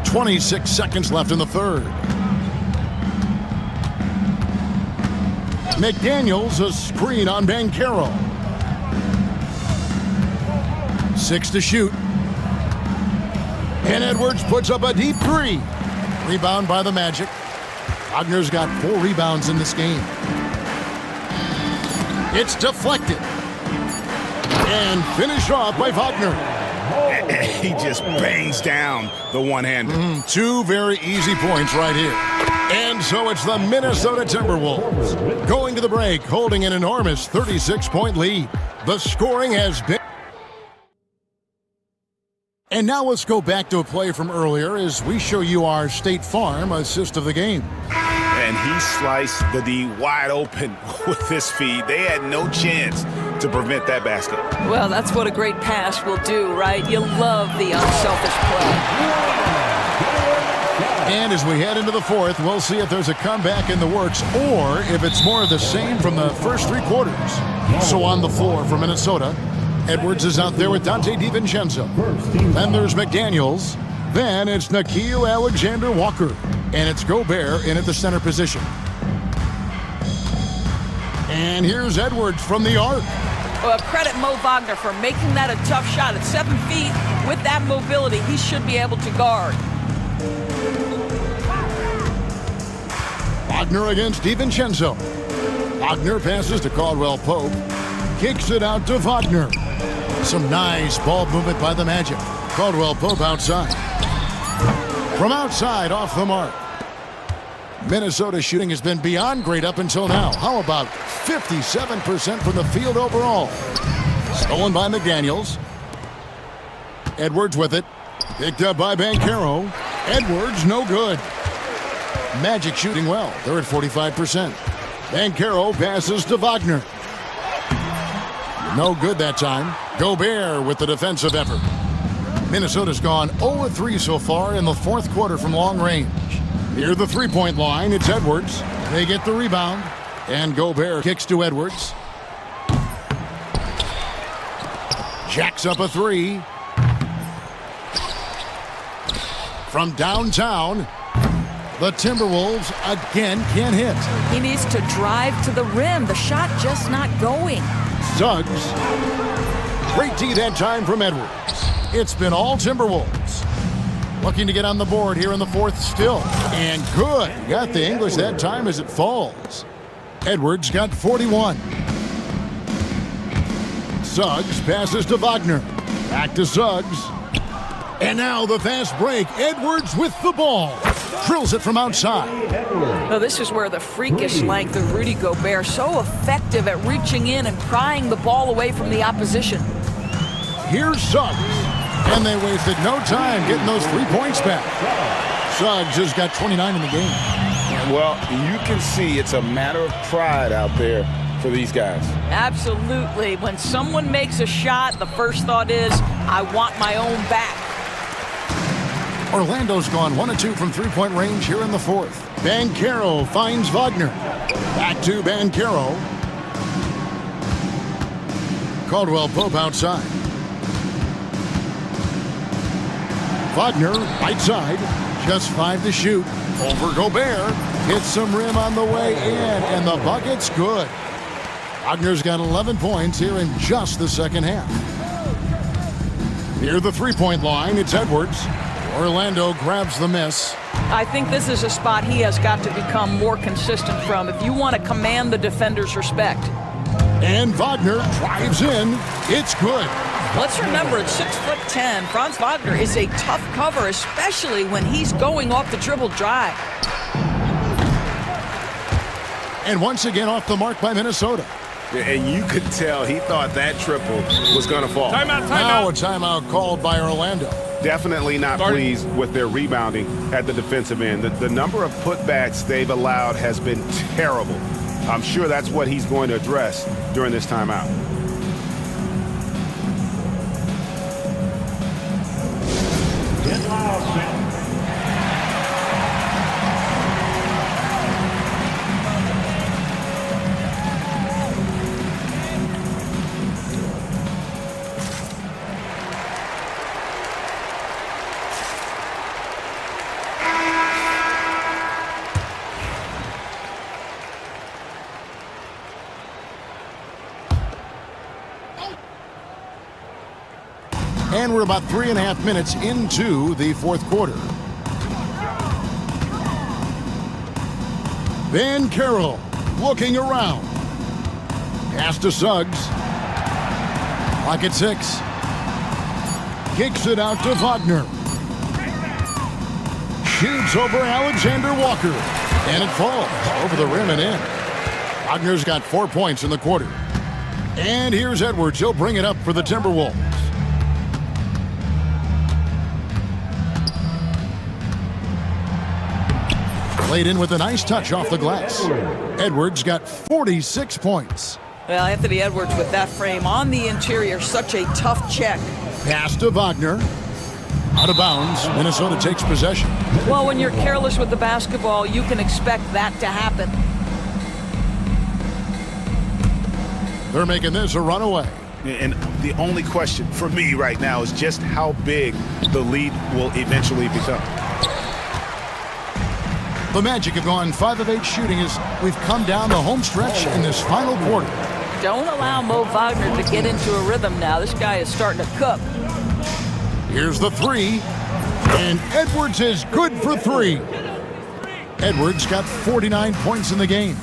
26 seconds left in the third. McDaniels, a screen on Banchero. 6 to shoot. And Edwards puts up a deep 3. Rebound by the Magic. Wagner's got 4 rebounds in this game. It's deflected. And finished off by Wagner. He just bangs down the one-hander. 2 very easy points right here. And so it's the Minnesota Timberwolves going to the break, holding an enormous 36-point lead. The scoring has been... And now let's go back to a play from earlier as we show you our State Farm assist of the game. And he sliced the D wide open with his feed. They had no chance to prevent that basket. Well, that's what a great pass will do, right? You love the unselfish play. And as we head into the fourth, we'll see if there's a comeback in the works or if it's more of the same from the first 3 quarters. So on the floor for Minnesota, Edwards is out there with Dante DiVincenzo. Then there's McDaniels. Then it's Nickeil Alexander-Walker. And it's Gobert in at the center position. And here's Edwards from the arc. Well, credit Mo Wagner for making that a tough shot at 7 feet. With that mobility, he should be able to guard. Wagner against DiVincenzo. Wagner passes to Caldwell Pope. Kicks it out to Wagner. Some nice ball movement by the Magic. Caldwell Pope outside. From outside, off the mark. Minnesota's shooting has been beyond great up until now. How about 57% from the field overall? Stolen by McDaniels. Edwards with it. Picked up by Banchero. Edwards, no good. Magic shooting well. They're at 45%. Banchero passes to Wagner. No good that time. Gobert with the defensive effort. Minnesota's gone 0-3 so far in the fourth quarter from long range. Near the three-point line, it's Edwards. They get the rebound. And Gobert kicks to Edwards. Jacks up a three. From downtown, the Timberwolves again can't hit. He needs to drive to the rim. The shot just not going. Suggs. Great D that time from Edwards. It's been all Timberwolves. Looking to get on the board here in the fourth still. And good. Got the English that time as it falls. Edwards got 41. Suggs passes to Wagner. Back to Suggs. And now the fast break. Edwards with the ball. Drills it from outside. Well, this is where the freakish length of Rudy Gobert so effective at reaching in and prying the ball away from the opposition. Here's Suggs. And they wasted no time getting those 3 points back. Suggs has got 29 in the game. Well, you can see it's a matter of pride out there for these guys. Absolutely. When someone makes a shot, the first thought is, I want my own back. Orlando's gone 1-2 from three-point range here in the fourth. Banchero finds Wagner. Back to Banchero. Caldwell Pope outside. Wagner, right side. Just 5 to shoot. Over Gobert. Hits some rim on the way in, and the bucket's good. Wagner's got 11 points here in just the second half. Near the three-point line, it's Edwards. Orlando grabs the miss. I think this is a spot he has got to become more consistent from if you want to command the defender's respect. And Wagner drives in. It's good. Let's remember, at 6'10", Franz Wagner is a tough cover, especially when he's going off the dribble drive. And once again off the mark by Minnesota. And you could tell he thought that triple was going to fall. Timeout, timeout. Now a timeout called by Orlando. Definitely not pleased with their rebounding at the defensive end. The number of putbacks they've allowed has been terrible. I'm sure that's what he's going to address during this timeout. And we're about 3.5 minutes into the fourth quarter. Banchero looking around. Pass to Suggs. Clock at 6. Kicks it out to Wagner. Shoots over Alexander Walker. And it falls over the rim and in. Wagner's got 4 points in the quarter. And here's Edwards. He'll bring it up for the Timberwolves. Played in with a nice touch off the glass. Edwards got 46 points. Well, Anthony Edwards with that frame on the interior, such a tough check. Pass to Wagner. Out of bounds. Minnesota takes possession. Well, when you're careless with the basketball, you can expect that to happen. They're making this a runaway. And the only question for me right now is just how big the lead will eventually become. The Magic have gone 5 of 8 shooting as we've come down the home stretch in this final quarter. Don't allow Mo Wagner to get into a rhythm now. This guy is starting to cook. Here's the three, and Edwards is good for 3. Edwards got 49 points in the game.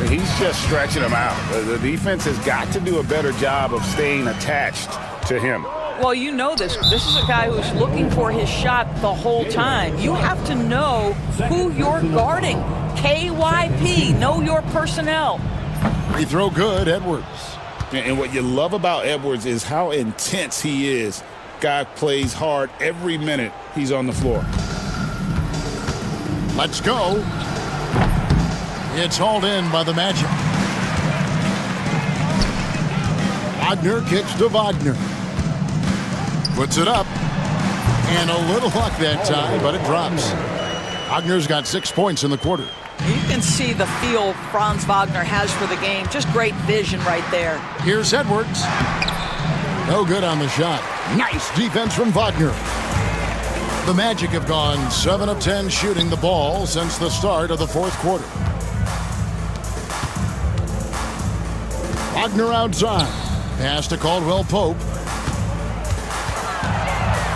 He's just stretching them out. The defense has got to do a better job of staying attached to him. Well, you know this. This is a guy who's looking for his shot the whole time. You have to know who you're guarding. KYP, know your personnel. Free throw good, Edwards. And what you love about Edwards is how intense he is. Guy plays hard every minute he's on the floor. Let's go. It's hauled in by the Magic. Wagner kicks to Wagner. Puts it up. And a little luck that time, but it drops. Wagner's got 6 points in the quarter. You can see the feel Franz Wagner has for the game. Just great vision right there. Here's Edwards. No good on the shot. Nice defense from Wagner. The Magic have gone 7 of 10 shooting the ball since the start of the fourth quarter. Wagner outside. Pass to Caldwell Pope.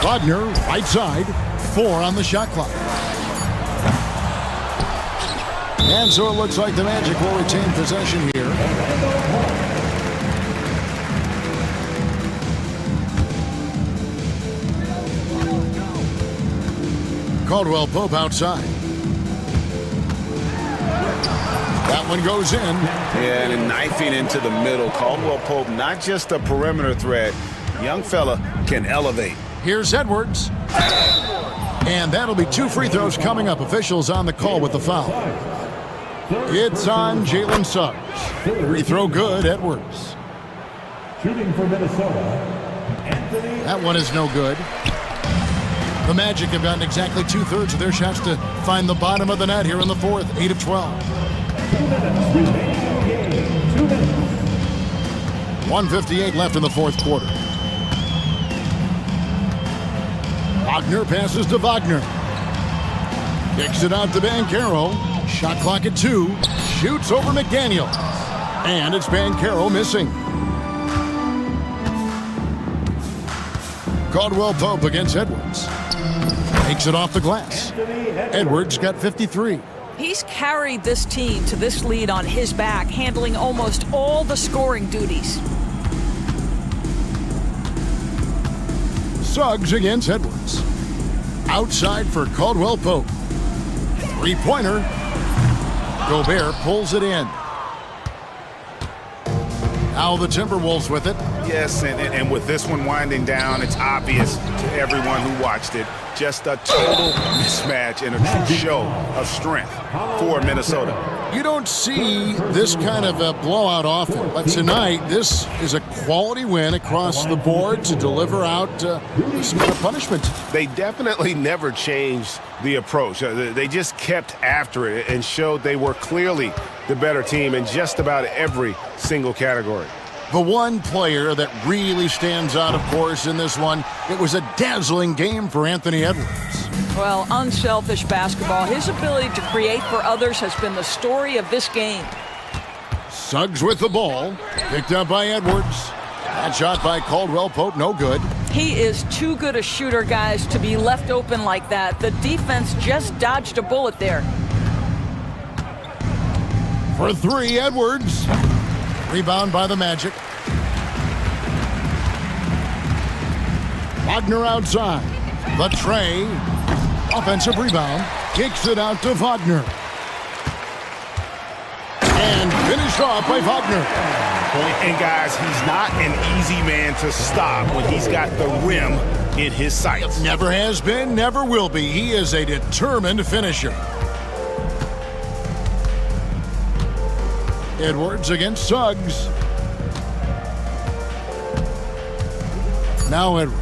Wagner right side. 4 on the shot clock. And so it looks like the Magic will retain possession here. Caldwell Pope outside. That one goes in. Yeah, and knifing into the middle. Caldwell Pope, not just a perimeter threat. Young fella can elevate. Here's Edwards. And that'll be 2 free throws coming up. Officials on the call with the foul. It's on Jalen Suggs. Free throw good, Edwards. Shooting for Minnesota, That one is no good. The Magic have gotten exactly 2/3 of their shots to find the bottom of the net here in the fourth. 8 of 12. 1:58 left in the fourth quarter. Wagner passes to Wagner. Kicks it out to Banchero. Shot clock at 2. Shoots over McDaniel. And it's Banchero missing. Caldwell Pope against Edwards. Takes it off the glass. Edwards got 53. He's carried this team to this lead on his back, handling almost all the scoring duties. Suggs against Edwards. Outside for Caldwell Pope. Three-pointer. Gobert pulls it in. Now the Timberwolves with it. Yes, and with this one winding down, it's obvious to everyone who watched it. Just a total mismatch and a true show of strength for Minnesota. You don't see this kind of a blowout often, but tonight this is a quality win across the board to deliver out this kind of punishment. They definitely never changed the approach. They just kept after it and showed they were clearly the better team in just about every single category. The one player that really stands out, of course, in this one, it was a dazzling game for Anthony Edwards. Well, unselfish basketball. His ability to create for others has been the story of this game. Suggs with the ball. Picked up by Edwards. That shot by Caldwell Pope, no good. He is too good a shooter, guys, to be left open like that. The defense just dodged a bullet there. For 3, Edwards. Rebound by the Magic. Wagner outside. The tray. Offensive rebound. Kicks it out to Wagner. And finished off by Wagner. And guys, he's not an easy man to stop when he's got the rim in his sights. Never has been, never will be. He is a determined finisher. Edwards against Suggs. Now Edwards.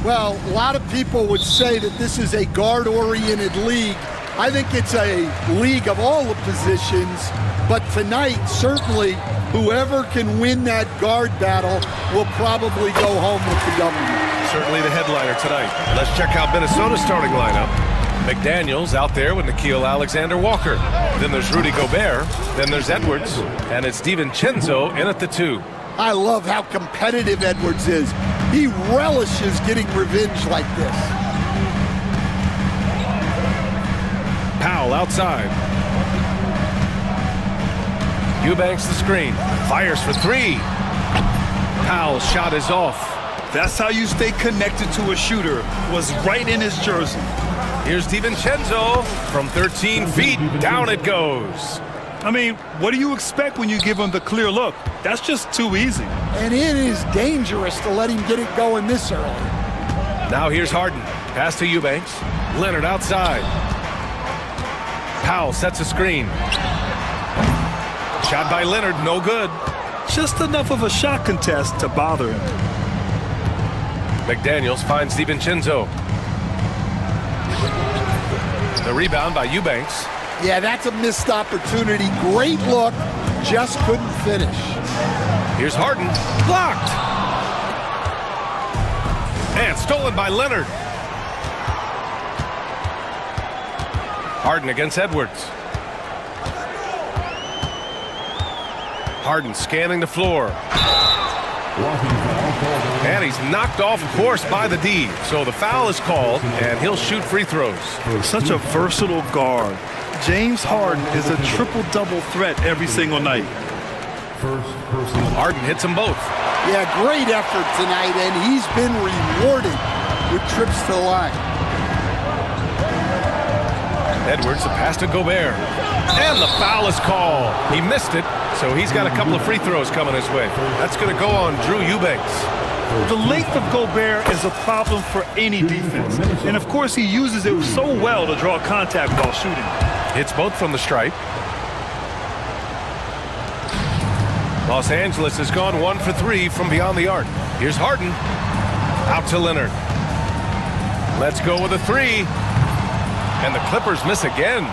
Well, a lot of people would say that this is a guard-oriented league. I think it's a league of all the positions, but tonight, certainly, whoever can win that guard battle will probably go home with the W. Certainly the headliner tonight. Let's check out Minnesota's starting lineup. McDaniels out there with Nickeil Alexander-Walker. Then there's Rudy Gobert. Then there's Edwards. And it's DiVincenzo in at the 2. I love how competitive Edwards is. He relishes getting revenge like this. Powell outside. Eubanks the screen. Fires for 3. Powell's shot is off. That's how you stay connected to a shooter. Was right in his jersey. Here's DiVincenzo from 13 feet. Down it goes. I mean, what do you expect when you give him the clear look? That's just too easy. And it is dangerous to let him get it going this early. Now here's Harden. Pass to Eubanks. Leonard outside. Powell sets a screen. Shot by Leonard, no good. Just enough of a shot contest to bother him. McDaniels finds DiVincenzo. The rebound by Eubanks. Yeah, that's a missed opportunity. Great look, just couldn't finish. Here's Harden, blocked. And stolen by Leonard. Harden against Edwards. Harden scanning the floor. And he's knocked off course by the D. So the foul is called, and he'll shoot free throws. Such a versatile guard. James Harden is a triple-double threat every single night. Harden hits them both. Yeah, great effort tonight, and he's been rewarded with trips to the line. Edwards, the pass to Gobert. And the foul is called. He missed it, so he's got a couple of free throws coming his way. That's going to go on Drew Eubanks. The length of Gobert is a problem for any defense. And of course, he uses it so well to draw contact while shooting. Hits both from the stripe. Los Angeles has gone 1 for 3 from beyond the arc. Here's Harden. Out to Leonard. Let's go with a 3. And the Clippers miss again.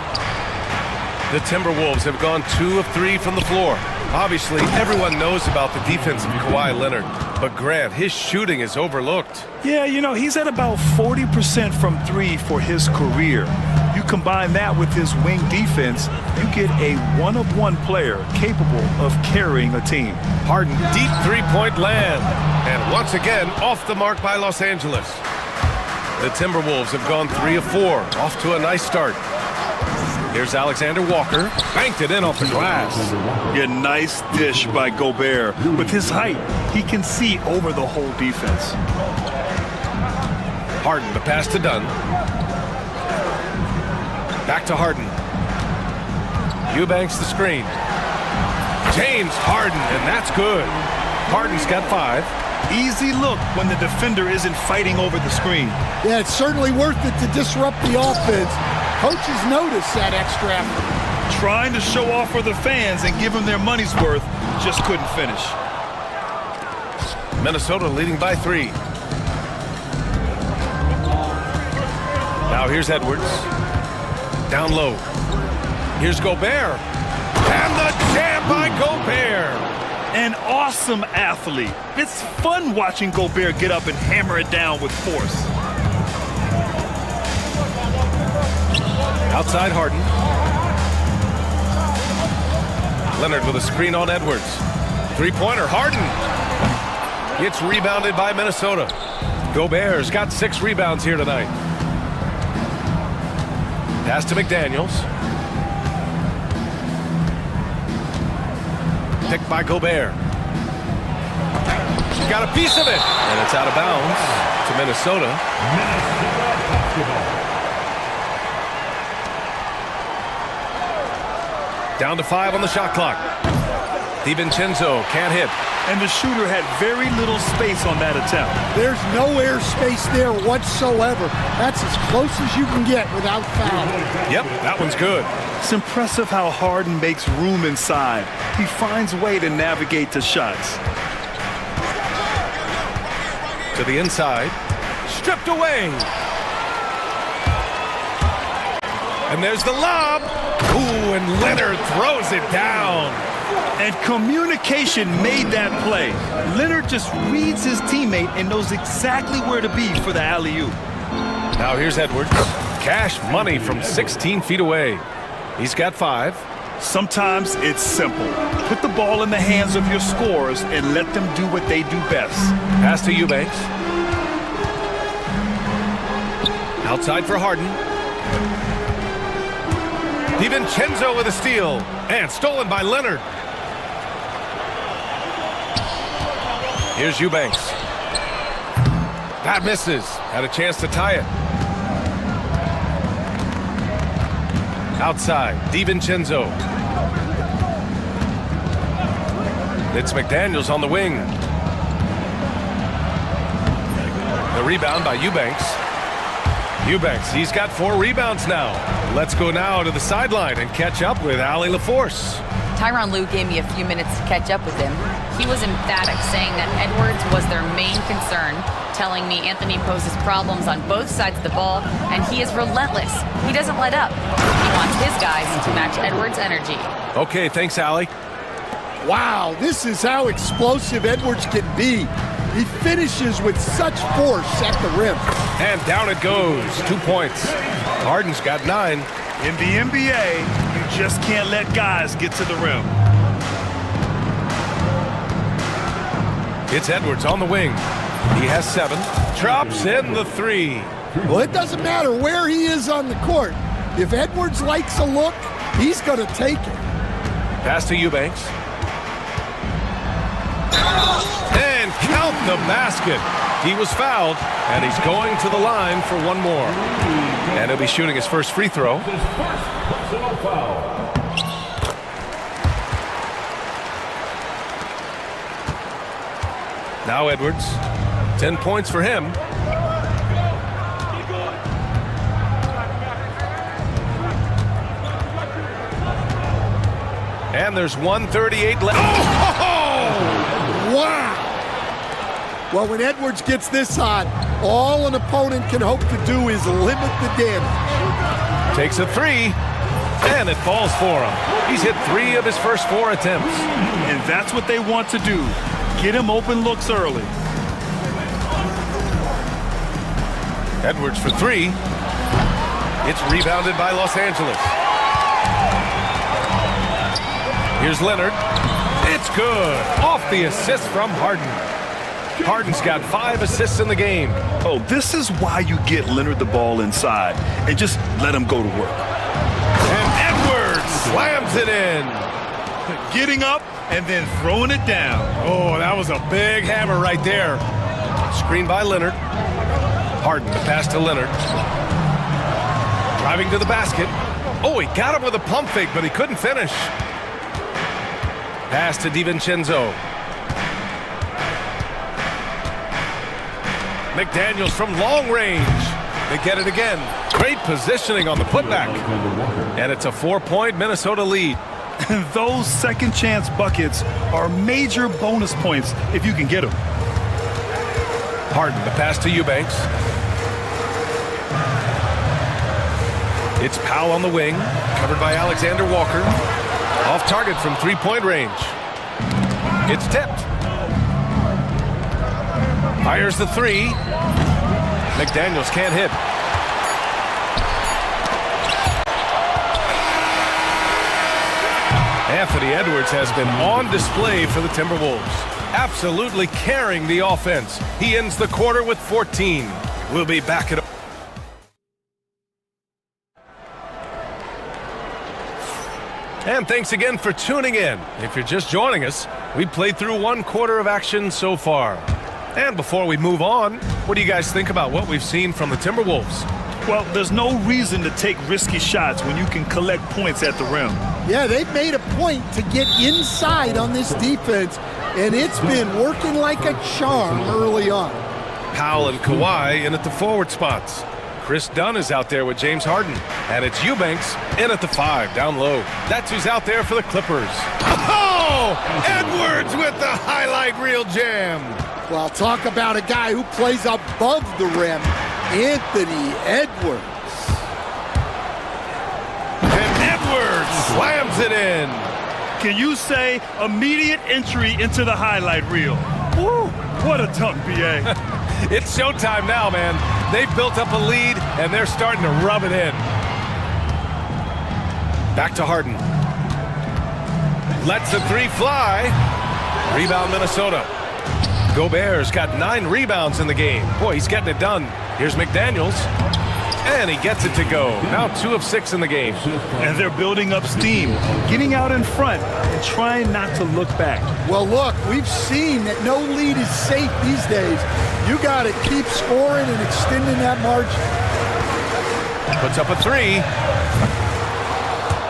The Timberwolves have gone 2 of 3 from the floor. Obviously, everyone knows about the defense of Kawhi Leonard. But Grant, his shooting is overlooked. Yeah, you know, he's at about 40% from 3 for his career. You combine that with his wing defense, you get a one-of-one player capable of carrying a team. Harden, deep three-point land. And once again, off the mark by Los Angeles. The Timberwolves have gone 3 of 4, off to a nice start. Here's Alexander Walker, banked it in off the glass. Yeah, nice dish by Gobert. With his height, he can see over the whole defense. Harden, the pass to Dunn. Back to Harden. Eubanks the screen. James Harden, and that's good. Harden's got 5. Easy look when the defender isn't fighting over the screen. Yeah, it's certainly worth it to disrupt the offense. Coaches notice that extra effort. Trying to show off for the fans and give them their money's worth, just couldn't finish. Minnesota leading by 3. Now here's Edwards. Down low. Here's Gobert. And the jam by Gobert. An awesome athlete. It's fun watching Gobert get up and hammer it down with force. Outside Harden. Leonard with a screen on Edwards. Three-pointer, Harden. It's rebounded by Minnesota. Gobert's got 6 rebounds here tonight. Pass to McDaniels. Picked by Gobert. Got a piece of it. And it's out of bounds to Minnesota. Down to 5 on the shot clock. DiVincenzo can't hit. And the shooter had very little space on that attempt. There's no air space there whatsoever. That's as close as you can get without foul. Yep, that one's good. It's impressive how Harden makes room inside. He finds a way to navigate to shots. To the inside. stripped away. And there's the lob. Ooh, and Leonard throws it down. And communication made that play. Leonard just reads his teammate and knows exactly where to be for the alley-oop. Now here's Edwards. Cash money from 16 feet away. He's got 5. Sometimes it's simple. Put the ball in the hands of your scorers and let them do what they do best. Pass to Eubanks. Outside for Harden. DiVincenzo with a steal. And stolen by Leonard. Here's Eubanks. That misses. Had a chance to tie it. Outside, DiVincenzo. It's McDaniels on the wing. The rebound by Eubanks. Eubanks, he's got 4 rebounds now. Let's go now to the sideline and catch up with Allie LaForce. Tyronn Lue gave me a few minutes to catch up with him. He was emphatic, saying that Edwards was their main concern, telling me Anthony poses problems on both sides of the ball, and he is relentless. He doesn't let up. He wants his guys to match Edwards' energy. Okay, thanks, Allie. Wow, this is how explosive Edwards can be. He finishes with such force at the rim. And down it goes. 2 points. Harden's got 9. In the NBA, you just can't let guys get to the rim. It's Edwards on the wing. He has 7. Drops in the 3. Well, it doesn't matter where he is on the court. If Edwards likes a look, he's going to take it. Pass to Eubanks. And count the basket. He was fouled, and he's going to the line for one more. And he'll be shooting his first free throw. Now Edwards. 10 points for him. And there's 1:38 left. Oh! Wow! Well, when Edwards gets this hot, all an opponent can hope to do is limit the damage. Takes a 3, and it falls for him. He's hit 3 of his first 4 attempts. And that's what they want to do. Get him open looks early. Edwards for 3. It's rebounded by Los Angeles. Here's Leonard. It's good. Off the assist from Harden. Harden's got 5 assists in the game. Oh, this is why you get Leonard the ball inside and just let him go to work. And Edwards slams it in. Getting up and then throwing it down. Oh, that was a big hammer right there. Screen by Leonard. Harden, the pass to Leonard. Driving to the basket. Oh, he got him with a pump fake, but he couldn't finish. Pass to DiVincenzo. McDaniels from long range. They get it again. Great positioning on the putback. And it's a 4-point Minnesota lead. Those second chance buckets are major bonus points if you can get them. Harden, the pass to Eubanks. It's Powell on the wing, covered by Alexander Walker. Off target from 3-point range. It's tipped. Fires the 3. McDaniels can't hit. Anthony Edwards has been on display for the Timberwolves, absolutely carrying the offense. He ends the quarter with 14. We'll be back at... And thanks again for tuning in. If you're just joining us, we played through 1 quarter of action so far. And before we move on, what do you guys think about what we've seen from the Timberwolves? Well, there's no reason to take risky shots when you can collect points at the rim. Yeah, they've made a point to get inside on this defense, and it's been working like a charm early on. Powell and Kawhi in at the forward spots. Chris Dunn is out there with James Harden. And it's Eubanks in at the 5, down low. That's who's out there for the Clippers. Oh! Edwards with the highlight reel jam. Well, talk about a guy who plays above the rim, Anthony Edwards. And Edwards slams it in. Can you say immediate entry into the highlight reel? Woo, what a dunk, B.A. It's showtime now, man. They've built up a lead, and they're starting to rub it in. Back to Harden. Lets the three fly. Rebound, Minnesota. Gobert's got 9 rebounds in the game. Boy, he's getting it done. Here's McDaniels. And he gets it to go. Now 2 of 6 in the game. And they're building up steam, getting out in front and trying not to look back. Well, look, we've seen that no lead is safe these days. You got to keep scoring and extending that margin. Puts up a 3.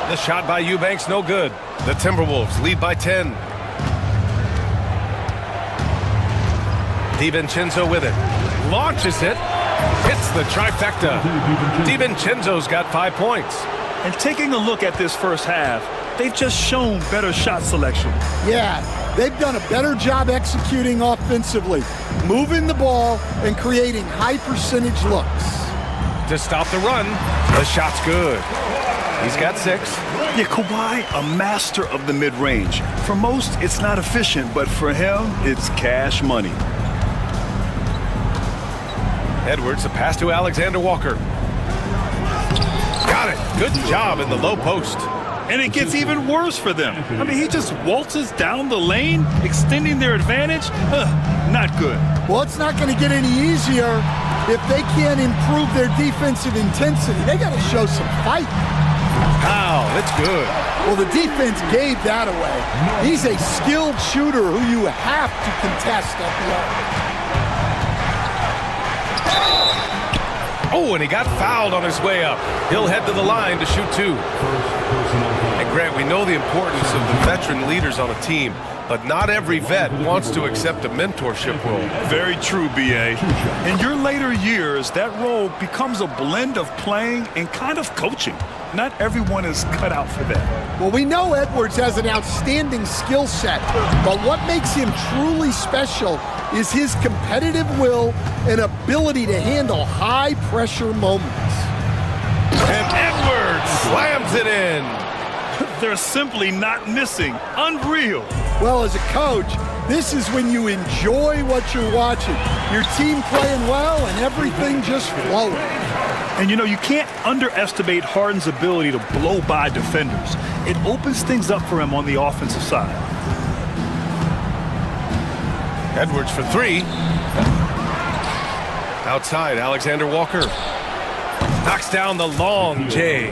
The shot by Eubanks, no good. The Timberwolves lead by 10. DiVincenzo with it. Launches it. Hits the trifecta. DiVincenzo's got 5 points. And taking a look at this first half, they've just shown better shot selection. Yeah, they've done a better job executing offensively, moving the ball and creating high percentage looks. To stop the run, the shot's good. He's got 6. Yeah, Kawhi, a master of the mid-range. For most, it's not efficient, but for him, it's cash money. Edwards, a pass to Alexander Walker. Got it. Good job in the low post. And it gets even worse for them. I mean, he just waltzes down the lane, extending their advantage. Not good. Well, it's not going to get any easier if they can't improve their defensive intensity. They got to show some fight. Wow, that's good. Well, the defense gave that away. He's a skilled shooter who you have to contest at the arc. Oh, and he got fouled on his way up. He'll head to the line to shoot 2. And Grant, we know the importance of the veteran leaders on a team, but not every vet wants to accept a mentorship role. Very true, B.A. In your later years, that role becomes a blend of playing and kind of coaching. Not everyone is cut out for that. Well, we know Edwards has an outstanding skill set, but what makes him truly special is his competitive will and ability to handle high-pressure moments. And Edwards slams it in. They're simply not missing. Unreal. Well, as a coach, this is when you enjoy what you're watching. Your team playing well and everything just flowing. And you know, you can't underestimate Harden's ability to blow by defenders. It opens things up for him on the offensive side. Edwards for 3. Outside, Alexander Walker. Knocks down the long J.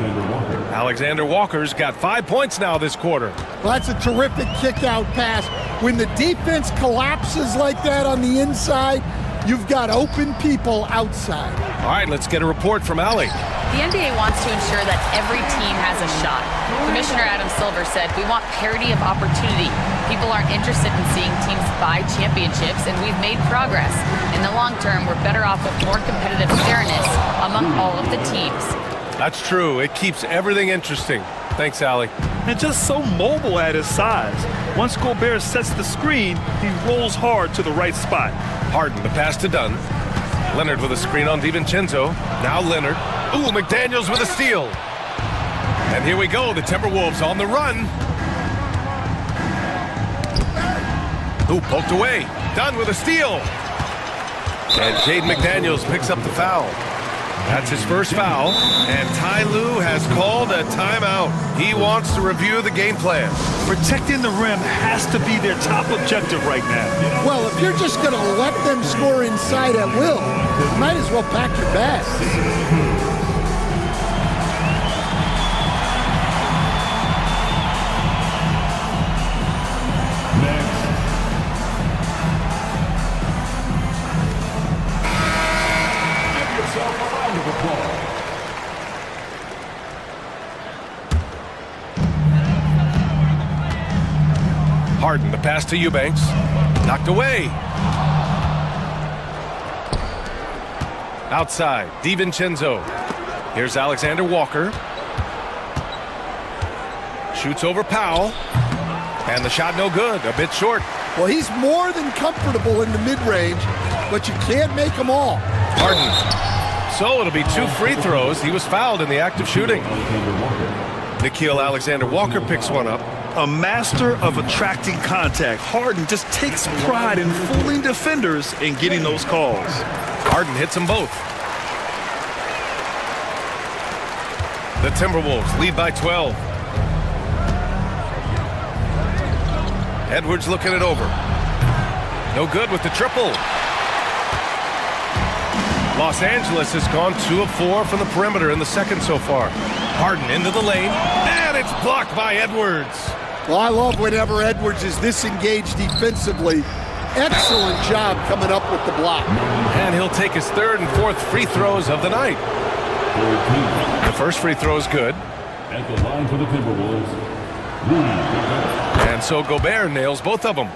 Alexander Walker's got 5 points now this quarter. Well, that's a terrific kick-out pass. When the defense collapses like that on the inside, you've got open people outside. All right, let's get a report from Allie. The NBA wants to ensure that every team has a shot. Commissioner Adam Silver said, "We want parity of opportunity. People aren't interested in seeing teams buy championships, and we've made progress. In the long term, we're better off with more competitive fairness among all of the teams." That's true. It keeps everything interesting. Thanks, Allie. And just so mobile at his size. Once Gobert sets the screen, he rolls hard to the right spot. Harden, the pass to Dunn. Leonard with a screen on DiVincenzo. Now Leonard. Ooh, McDaniels with a steal. And here we go, the Timberwolves on the run. Ooh, poked away. Dunn with a steal. And Jaden McDaniels picks up the foul. That's his first foul. And Ty Lue has called a timeout. He wants to review the game plan. Protecting the rim has to be their top objective right now. Well, if you're just going to let them score inside at will, you might as well pack your bags. Harden, the pass to Eubanks. Knocked away. Outside, DiVincenzo. Here's Alexander Walker. Shoots over Powell. And the shot no good, a bit short. Well, he's more than comfortable in the mid-range, but you can't make them all. Harden. So it'll be 2 free throws. He was fouled in the act of shooting. Nickeil Alexander-Walker picks one up. A master of attracting contact. Harden just takes pride in fooling defenders and getting those calls. Harden hits them both. The Timberwolves lead by 12. Edwards looking it over. No good with the triple. Los Angeles has gone 2 of 4 from the perimeter in the second so far. Harden into the lane, and it's blocked by Edwards. Well, I love whenever Edwards is this engaged defensively. Excellent job coming up with the block. And he'll take his 3rd and 4th free throws of the night. The first free throw is good. At the line for the Timberwolves, And so Gobert nails both of them.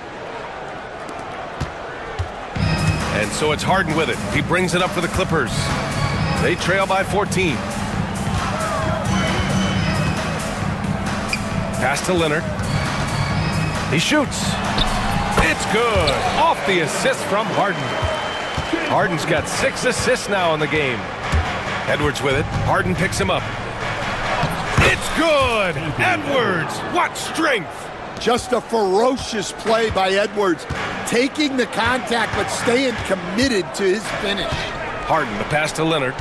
And so it's Harden with it. He brings it up for the Clippers. They trail by 14. Pass to Leonard. He shoots. It's good. Off the assist from Harden. Harden's got 6 assists now in the game. Edwards with it. Harden picks him up. It's good. Edwards. What strength. Just a ferocious play by Edwards, taking the contact but staying committed to his finish. Harden, the pass to Leonard.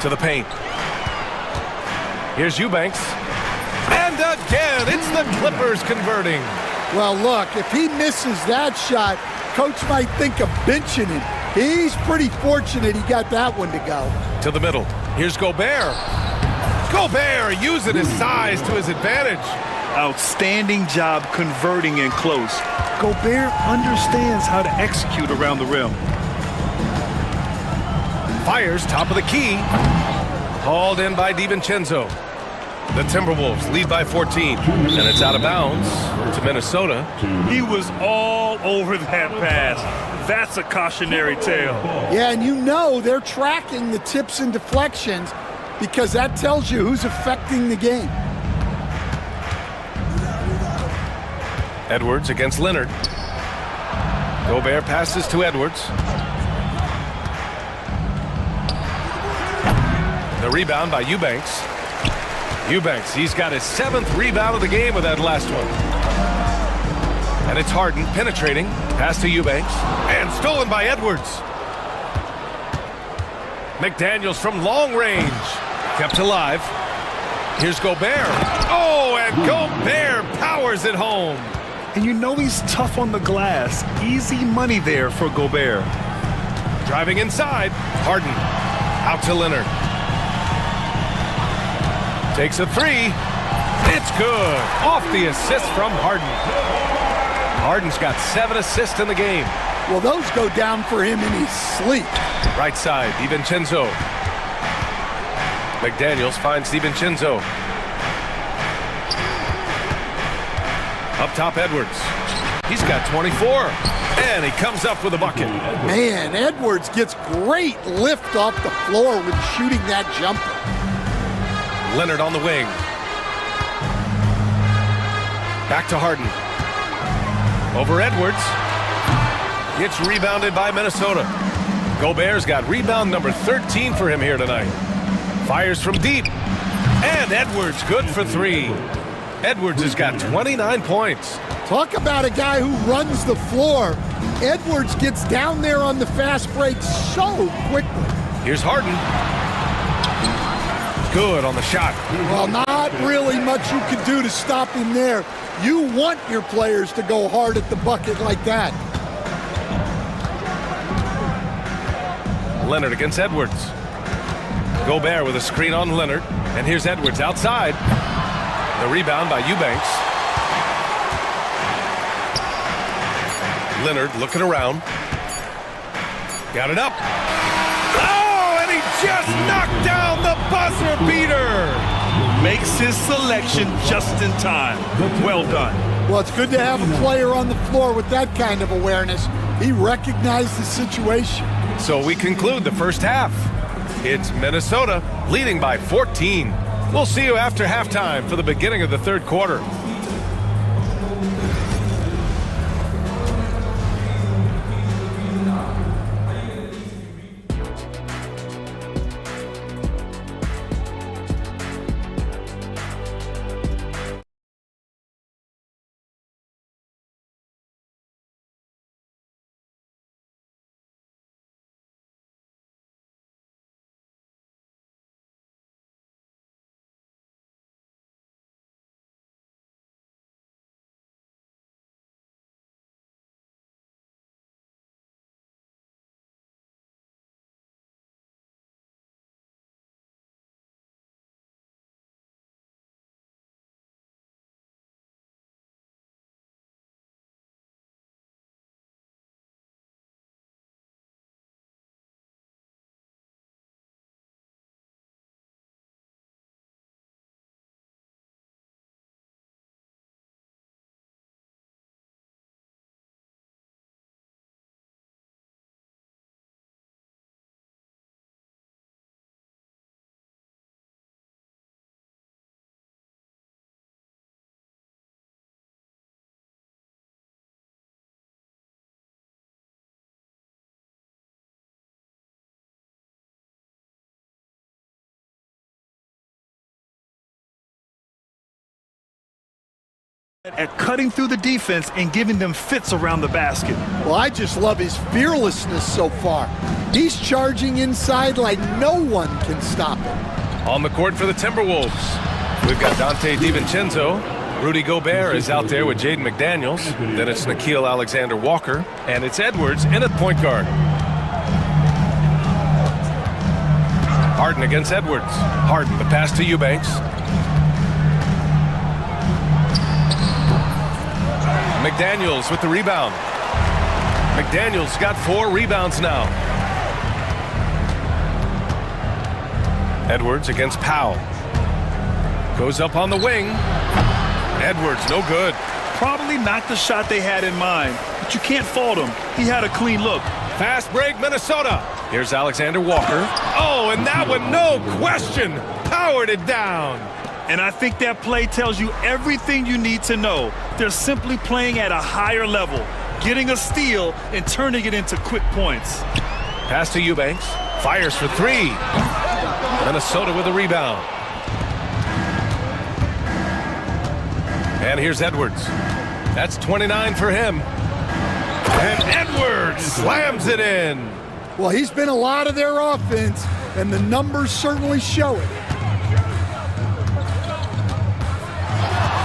To the paint. Here's Eubanks. And again, it's the Clippers converting. Well, look, if he misses that shot, coach might think of benching him. He's pretty fortunate he got that one to go. To the middle. Here's Gobert. Gobert using his size to his advantage. Outstanding job converting in close. Gobert understands how to execute around the rim. Fires top of the key. Hauled in by DiVincenzo. The Timberwolves lead by 14. And it's out of bounds to Minnesota. He was all over that pass. That's a cautionary tale. Yeah, and you know they're tracking the tips and deflections because that tells you who's affecting the game. Edwards against Leonard. Gobert passes to Edwards. The rebound by Eubanks. Eubanks, he's got his 7th rebound of the game with that last one. And it's Harden penetrating. Pass to Eubanks. And stolen by Edwards. McDaniels from long range. Kept alive. Here's Gobert. Oh, and Gobert powers it home. And you know he's tough on the glass. Easy money there for Gobert. Driving inside. Harden. Out to Leonard. Takes a 3. It's good. Off the assist from Harden. Harden's got 7 assists in the game. Well, those go down for him in his sleep. Right side, DiVincenzo. McDaniels finds DiVincenzo. Up top, Edwards. He's got 24. And he comes up with a bucket. Man, Edwards gets great lift off the floor when shooting that jumper. Leonard on the wing. Back to Harden. Over Edwards. Gets rebounded by Minnesota. Gobert's got rebound number 13 for him here tonight. Fires from deep. And Edwards good for 3. Edwards has got 29 points. Talk about a guy who runs the floor. Edwards gets down there on the fast break so quickly. Here's Harden. Good on the shot. Well, not really much you can do to stop him there. You want your players to go hard at the bucket like that. Leonard against Edwards. Gobert with a screen on Leonard. And here's Edwards outside. The rebound by Eubanks. Leonard looking around. Got it up. Oh, and he just knocked down the buzzer beater. Makes his selection just in time. Well done. Well, it's good to have a player on the floor with that kind of awareness. He recognized the situation. So we conclude the first half. It's Minnesota leading by 14. We'll see you after halftime for the beginning of the third quarter. at cutting through the defense and giving them fits around the basket. Well, I just love his fearlessness so far. He's charging inside like no one can stop him. On the court for the Timberwolves, we've got Dante DiVincenzo. Rudy Gobert is out there with Jaden McDaniels. Then it's Nickeil Alexander-Walker. And it's Edwards in at point guard. Harden against Edwards. Harden, the pass to Eubanks. McDaniels with the rebound. McDaniels got 4 rebounds now. Edwards against Powell. Goes up on the wing. Edwards, no good. Probably not the shot they had in mind, but you can't fault him. He had a clean look. Fast break, Minnesota. Here's Alexander Walker. Oh, and that one, no question, powered it down. And I think that play tells you everything you need to know. They're simply playing at a higher level, getting a steal and turning it into quick points. Pass to Eubanks. Fires for 3. Minnesota with a rebound. And here's Edwards. That's 29 for him. And Edwards slams it in. Well, he's been a lot of their offense, and the numbers certainly show it.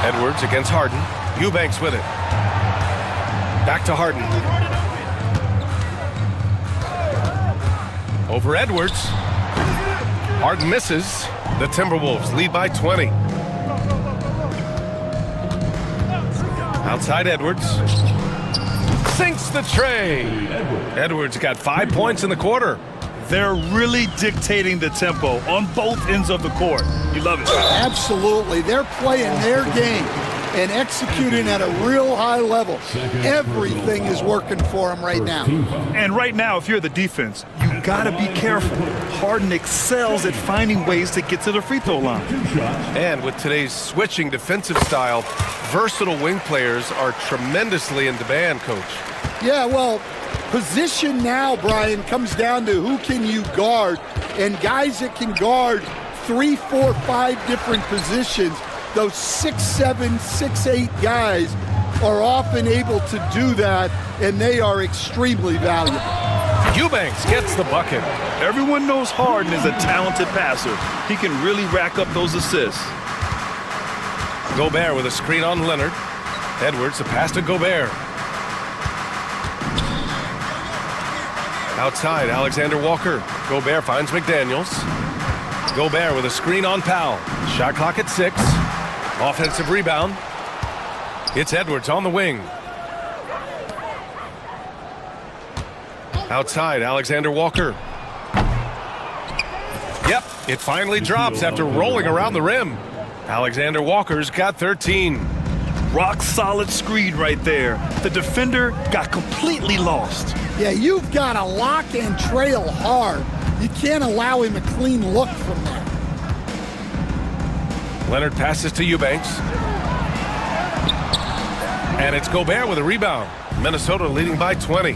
Edwards against Harden. Eubanks with it. Back to Harden. Over Edwards. Harden misses. The Timberwolves lead by 20. Outside Edwards. Sinks the tray. Edwards got 5 points in the quarter. They're really dictating the tempo on both ends of the court. You love it. Absolutely. They're playing their game and executing at a real high level. Everything is working for them right now. And right now, if you're the defense, you gotta be careful. Harden excels at finding ways to get to the free throw line. And with today's switching defensive style, versatile wing players are tremendously in demand, Coach. Yeah, well, position now, Brian, comes down to who can you guard, and guys that can guard 3, 4, 5 different positions. Those 6'7", 6'8" guys are often able to do that, and they are extremely valuable. Eubanks gets the bucket. Everyone knows Harden is a talented passer. He can really rack up those assists. Gobert with a screen on Leonard. Edwards, the pass to Gobert. Outside, Alexander Walker. Gobert finds McDaniels. Gobert with a screen on Powell. Shot clock at 6. Offensive rebound. It's Edwards on the wing. Outside, Alexander Walker. Yep, it finally drops after rolling around the rim. Alexander Walker's got 13. Rock solid screen right there. The defender got completely lost. Yeah, you've got to lock and trail hard. You can't allow him a clean look from that. Leonard passes to Eubanks. And it's Gobert with a rebound. Minnesota leading by 20.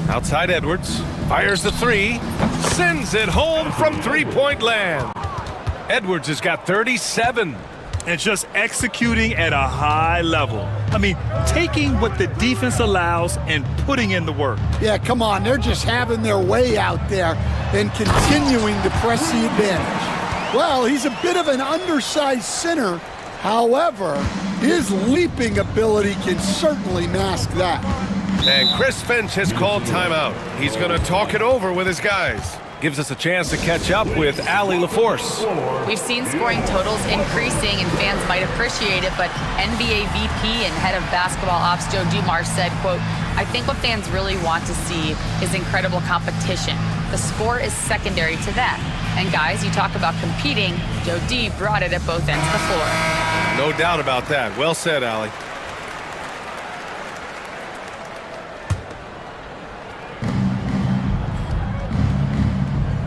Outside Edwards. Fires the 3. Sends it home from three-point land. Edwards has got 37. And just executing at a high level. I mean, taking what the defense allows and putting in the work. Yeah, come on. They're just having their way out there and continuing to press the advantage. Well, he's a bit of an undersized center. However, his leaping ability can certainly mask that. And Chris Finch has called timeout. He's going to talk it over with his guys. Gives us a chance to catch up with Allie LaForce. We've seen scoring totals increasing, and fans might appreciate it, but NBA VP and head of basketball ops Joe Dumars said, quote, "I think what fans really want to see is incredible competition. The score is secondary to that. And guys, you talk about competing, Joe D brought it at both ends of the floor." No doubt about that. Well said, Allie.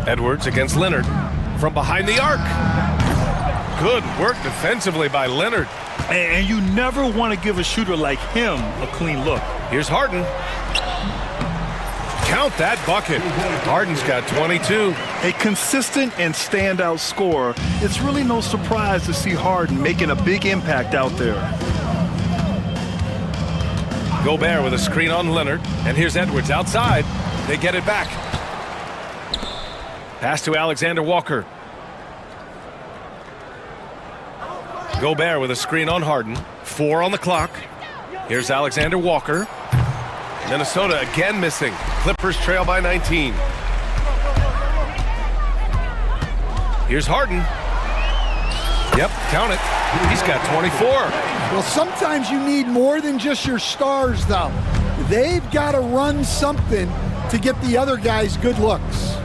Edwards against Leonard from behind the arc. Good work defensively by Leonard. And you never want to give a shooter like him a clean look. Here's Harden. Count that bucket. Harden's got 22. A consistent and standout scorer. It's really no surprise to see Harden making a big impact out there. Gobert with a screen on Leonard. And here's Edwards outside. They get it back. Pass to Alexander Walker. Gobert with a screen on Harden. 4 on the clock. Here's Alexander Walker. Minnesota again missing. Clippers trail by 19. Here's Harden. Yep, count it. He's got 24. Well, sometimes you need more than just your stars, though. They've got to run something to get the other guys good looks.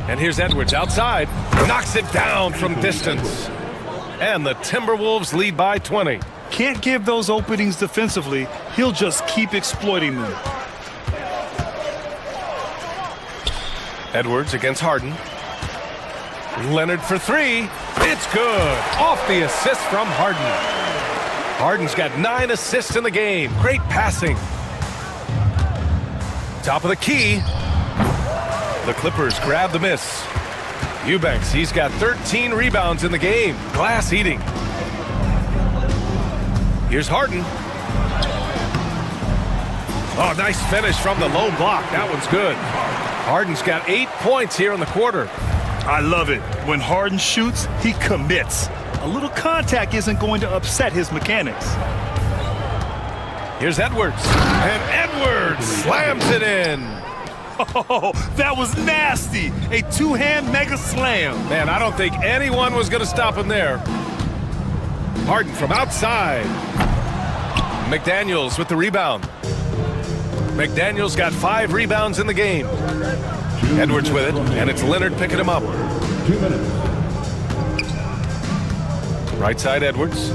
And here's Edwards outside. Knocks it down from distance. And the Timberwolves lead by 20. Can't give those openings defensively. He'll just keep exploiting them. Edwards against Harden. Leonard for 3. It's good. Off the assist from Harden. Harden's got 9 assists in the game. Great passing. Top of the key. The Clippers grab the miss. Eubanks, he's got 13 rebounds in the game. Glass eating. Here's Harden. Oh, nice finish from the low block. That one's good. Harden's got 8 points here in the quarter. I love it. When Harden shoots, he commits. A little contact isn't going to upset his mechanics. Here's Edwards. And Edwards slams it in. Oh, that was nasty. A two-hand mega slam. Man, I don't think anyone was going to stop him there. Harden from outside. McDaniels with the rebound. McDaniels got 5 rebounds in the game. Edwards with it, and it's Leonard picking him up. 2 minutes. Right side Edwards.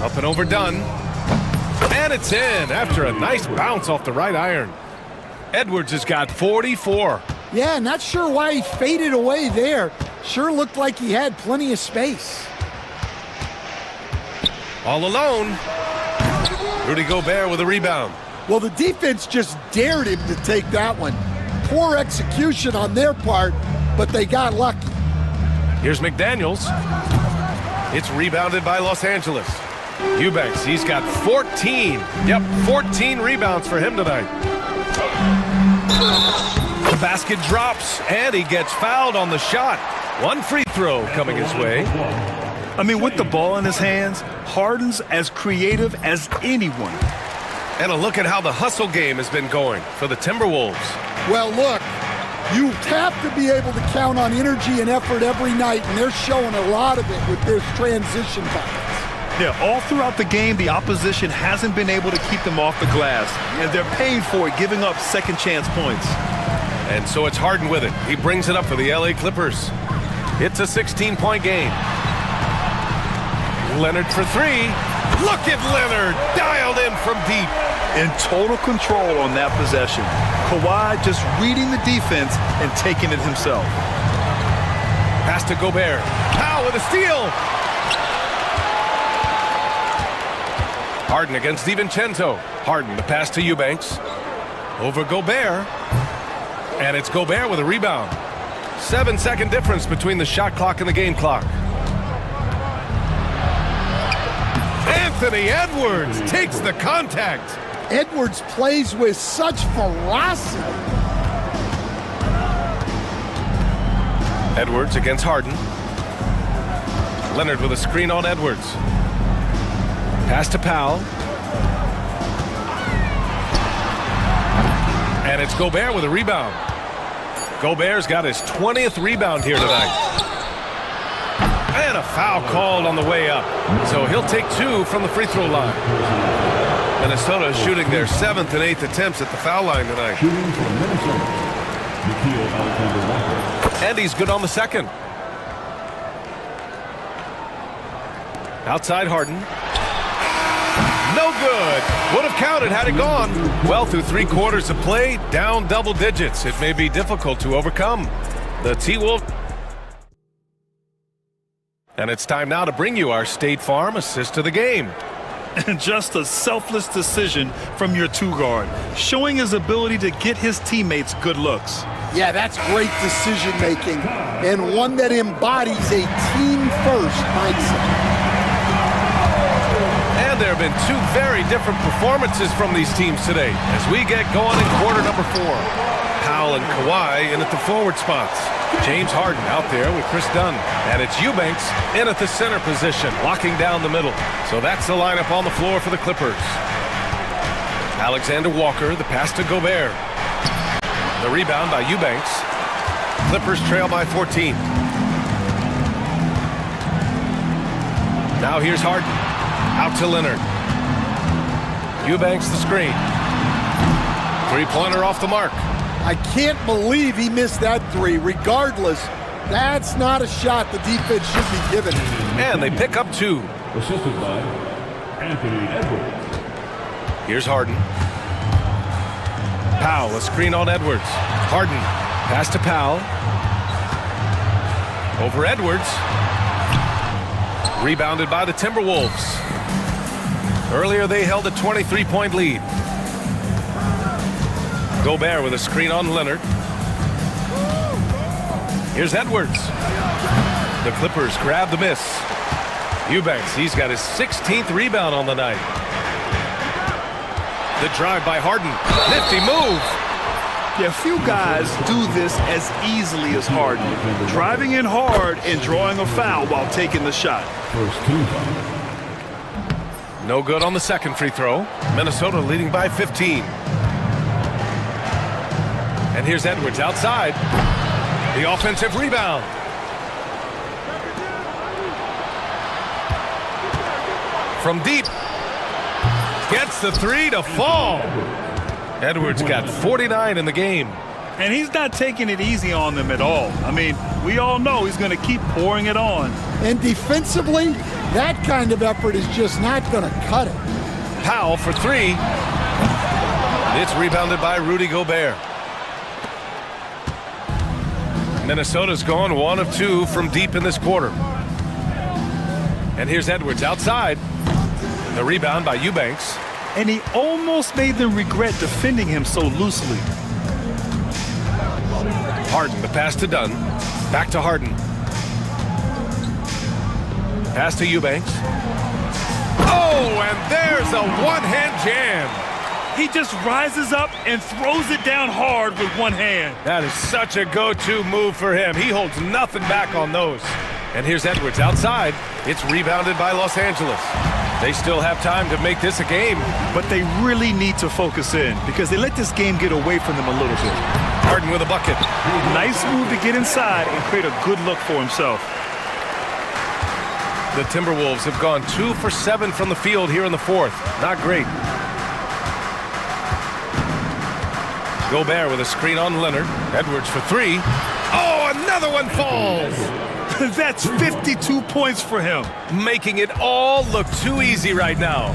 Up and over Dunn. And it's in after a nice bounce off the right iron. Edwards has got 44. Yeah, not sure why he faded away there. Sure looked like he had plenty of space. All alone. Rudy Gobert with a rebound. Well, the defense just dared him to take that one. Poor execution on their part, but they got lucky. Here's McDaniels. It's rebounded by Los Angeles. Eubanks, he's got 14. Yep, 14 rebounds for him tonight. The basket drops, and he gets fouled on the shot. 1 free throw coming his way. I mean, with the ball in his hands, Harden's as creative as anyone. And a look at how the hustle game has been going for the Timberwolves. Well, look, you have to be able to count on energy and effort every night, and they're showing a lot of it with their transition buckets. Yeah, all throughout the game, the opposition hasn't been able to keep them off the glass, and they're paying for it, giving up second chance points. And so it's Harden with it. He brings it up for the LA Clippers. It's a 16-point game. Leonard for 3. Look at Leonard, dialed in from deep. In total control on that possession. Kawhi just reading the defense and taking it himself. Pass to Gobert. Powell with a steal. Harden against DiVincenzo. Harden, the pass to Eubanks. Over Gobert. And it's Gobert with a rebound. 7-second difference between the shot clock and the game clock. Anthony Edwards takes the contact. Edwards plays with such ferocity. Edwards against Harden. Leonard with a screen on Edwards. Pass to Powell. And it's Gobert with a rebound. Gobert's got his 20th rebound here tonight. And a foul called on the way up. So he'll take 2 from the free throw line. Minnesota is shooting their 7th and 8th attempts at the foul line tonight. Shooting for Minnesota, Alexander Walker. And he's good on the second. Outside Harden. No good. Would have counted had it gone. Well, through 3 quarters of play, down double digits. It may be difficult to overcome. The T-Wolves. And it's time now to bring you our State Farm assist of the game. And just a selfless decision from your two-guard, showing his ability to get his teammates good looks. Yeah, that's great decision-making, and one that embodies a team-first mindset. And there have been two very different performances from these teams today as we get going in quarter number 4. Powell and Kawhi in at the forward spots. James Harden out there with Chris Dunn. And it's Eubanks in at the center position, locking down the middle. So that's the lineup on the floor for the Clippers. Alexander Walker, the pass to Gobert. The rebound by Eubanks. Clippers trail by 14. Now here's Harden. Out to Leonard. Eubanks the screen. Three-pointer off the mark. I can't believe he missed that three. Regardless, that's not a shot the defense should be giving him. And they pick up 2. Assisted by Anthony Edwards. Here's Harden. Powell, a screen on Edwards. Harden, pass to Powell. Over Edwards. Rebounded by the Timberwolves. Earlier they held a 23-point lead. Gobert with a screen on Leonard. Here's Edwards. The Clippers grab the miss. Eubanks, he's got his 16th rebound on the night. The drive by Harden. Nifty move. Yeah, few guys do this as easily as Harden. Driving in hard and drawing a foul while taking the shot. First 2. No good on the second free throw. Minnesota leading by 15. And here's Edwards outside. The offensive rebound. From deep. Gets the 3 to fall. Edwards got 49 in the game. And he's not taking it easy on them at all. I mean, we all know he's going to keep pouring it on. And defensively, that kind of effort is just not going to cut it. Powell for 3. It's rebounded by Rudy Gobert. Minnesota's gone 1 of 2 from deep in this quarter. And here's Edwards outside. The rebound by Eubanks. And he almost made them regret defending him so loosely. Harden, the pass to Dunn. Back to Harden. Pass to Eubanks. Oh, and there's a one-hand jam. He just rises up and throws it down hard with one hand. That is such a go-to move for him. He holds nothing back on those. And here's Edwards outside. It's rebounded by Los Angeles. They still have time to make this a game. But they really need to focus in because they let this game get away from them a little bit. Harden with a bucket. Nice move to get inside and create a good look for himself. The Timberwolves have gone 2 for 7 from the field here in the 4th. Not great. Gobert with a screen on Leonard. Edwards for 3. Oh, another one falls. That's 52 points for him. Making it all look too easy right now.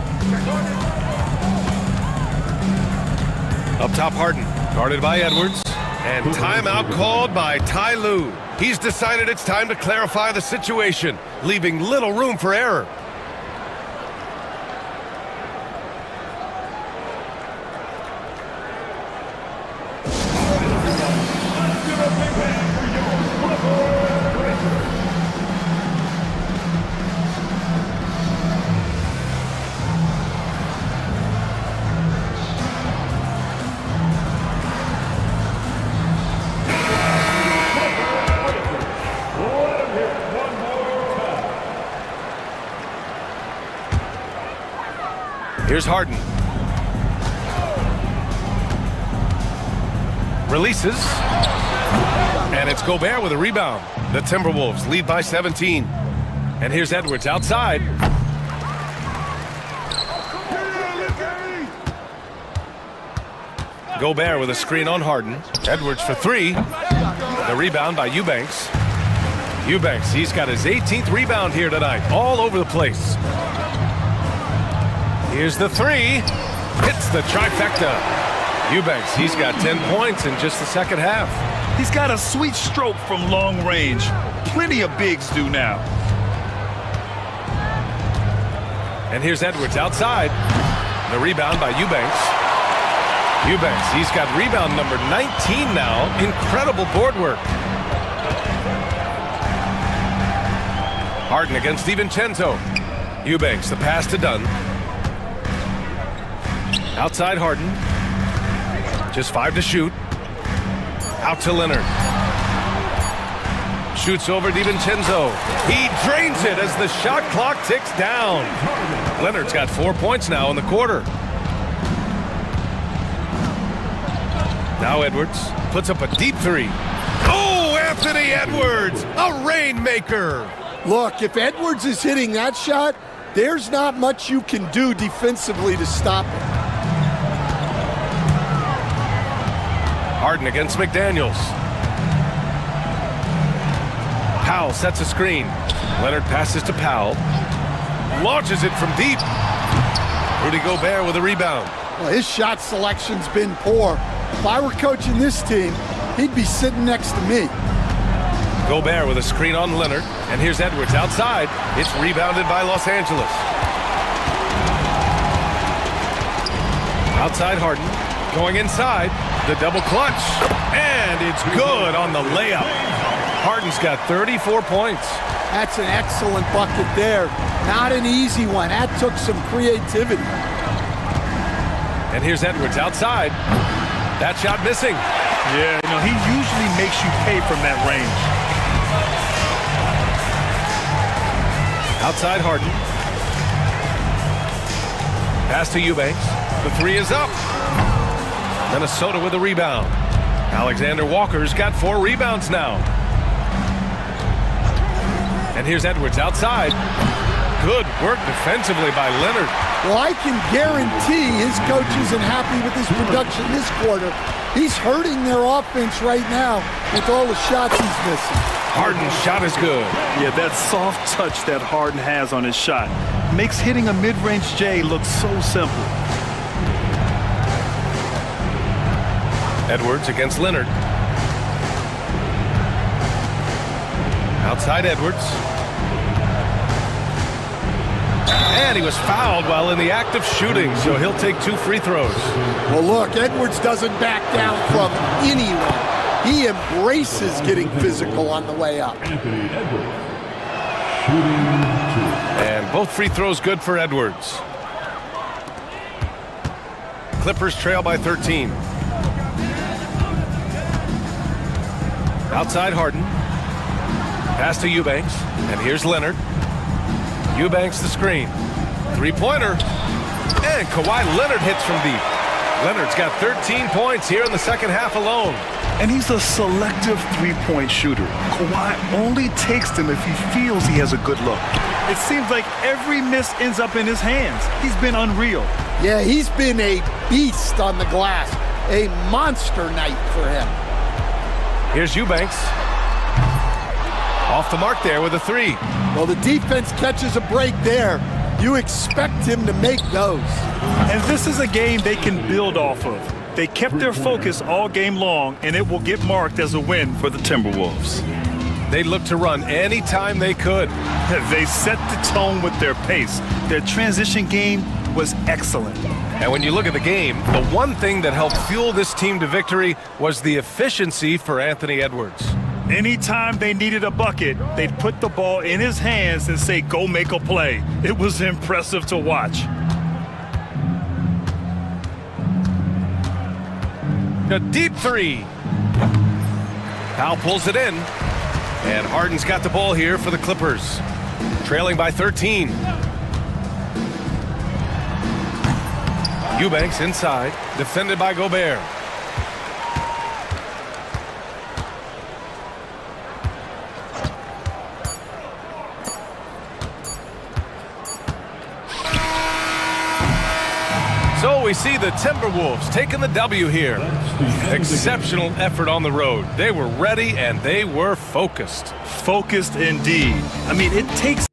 Up top, Harden. Guarded by Edwards. And timeout called by Ty Lue. He's decided it's time to clarify the situation, leaving little room for error. Here's Harden. Releases. And it's Gobert with a rebound. The Timberwolves lead by 17. And here's Edwards outside. Gobert with a screen on Harden. Edwards for 3. The rebound by Eubanks. Eubanks, he's got his 18th rebound here tonight. All over the place. Here's the 3. Hits the trifecta. Eubanks, he's got 10 points in just the second half. He's got a sweet stroke from long range. Plenty of bigs do now. And here's Edwards outside. The rebound by Eubanks. Eubanks, he's got rebound number 19 now. Incredible board work. Harden against DiVincenzo. Eubanks, the pass to Dunn. Outside Harden. Just 5 to shoot. Out to Leonard. Shoots over DiVincenzo. He drains it as the shot clock ticks down. Leonard's got 4 points now in the quarter. Now Edwards puts up a deep three. Oh, Anthony Edwards, a rainmaker. Look, if Edwards is hitting that shot, there's not much you can do defensively to stop it. Harden against McDaniels. Powell sets a screen. Leonard passes to Powell. Launches it from deep. Rudy Gobert with a rebound. Well, his shot selection's been poor. If I were coaching this team, he'd be sitting next to me. Gobert with a screen on Leonard. And here's Edwards outside. It's rebounded by Los Angeles. Outside Harden. Going inside. The double clutch. And it's good on the layup. Harden's got 34 points. That's an excellent bucket there. Not an easy one. That took some creativity. And here's Edwards outside. That shot missing. Yeah, you know, he usually makes you pay from that range. Outside Harden. Pass to Eubanks. The three is up. Minnesota with a rebound. Alexander Walker's got 4 rebounds now. And here's Edwards outside. Good work defensively by Leonard. Well, I can guarantee his coach isn't happy with his production this quarter. He's hurting their offense right now with all the shots he's missing. Harden's shot is good. Yeah, that soft touch that Harden has on his shot makes hitting a mid-range J look so simple. Edwards against Leonard. Outside Edwards. And he was fouled while in the act of shooting, so he'll take 2 free throws. Well, look, Edwards doesn't back down from anyone. He embraces getting physical on the way up. Anthony Edwards. Shooting 2. And both free throws good for Edwards. Clippers trail by 13. Outside Harden. Pass to Eubanks. And here's Leonard. Eubanks the screen. 3-pointer. And Kawhi Leonard hits from deep. Leonard's got 13 points here in the second half alone. And he's a selective three-point shooter. Kawhi only takes them if he feels he has a good look. It seems like every miss ends up in his hands. He's been unreal. Yeah, he's been a beast on the glass. A monster night for him. Here's Eubanks. Off the mark there with a 3. Well, the defense catches a break there. You expect him to make those. And this is a game they can build off of. They kept their focus all game long, and it will get marked as a win for the Timberwolves. They looked to run anytime they could. They set the tone with their pace. Their transition game was excellent. And when you look at the game, the one thing that helped fuel this team to victory was the efficiency for Anthony Edwards. Anytime they needed a bucket, they'd put the ball in his hands and say, go make a play. It was impressive to watch. A deep 3. Powell pulls it in. And Harden's got the ball here for the Clippers. Trailing by 13. Eubanks inside, defended by Gobert. So we see the Timberwolves taking the W here. Exceptional effort on the road. They were ready and they were focused. Focused indeed. I mean, it takes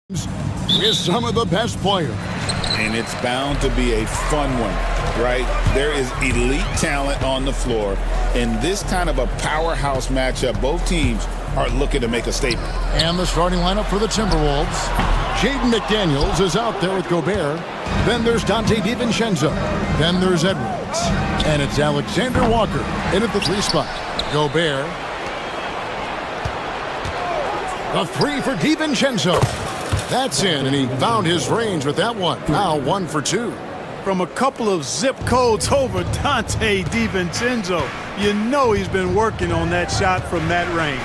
with some of the best players. And it's bound to be a fun one, right? There is elite talent on the floor. In this kind of a powerhouse matchup, both teams are looking to make a statement. And the starting lineup for the Timberwolves. Jaden McDaniels is out there with Gobert. Then there's Dante DiVincenzo. Then there's Edwards. And it's Alexander Walker in at the 3 spot. Gobert. The 3 for DiVincenzo. That's in, and he found his range with that one. Now 1 for 2. From a couple of zip codes over Dante DiVincenzo, you know he's been working on that shot from that range.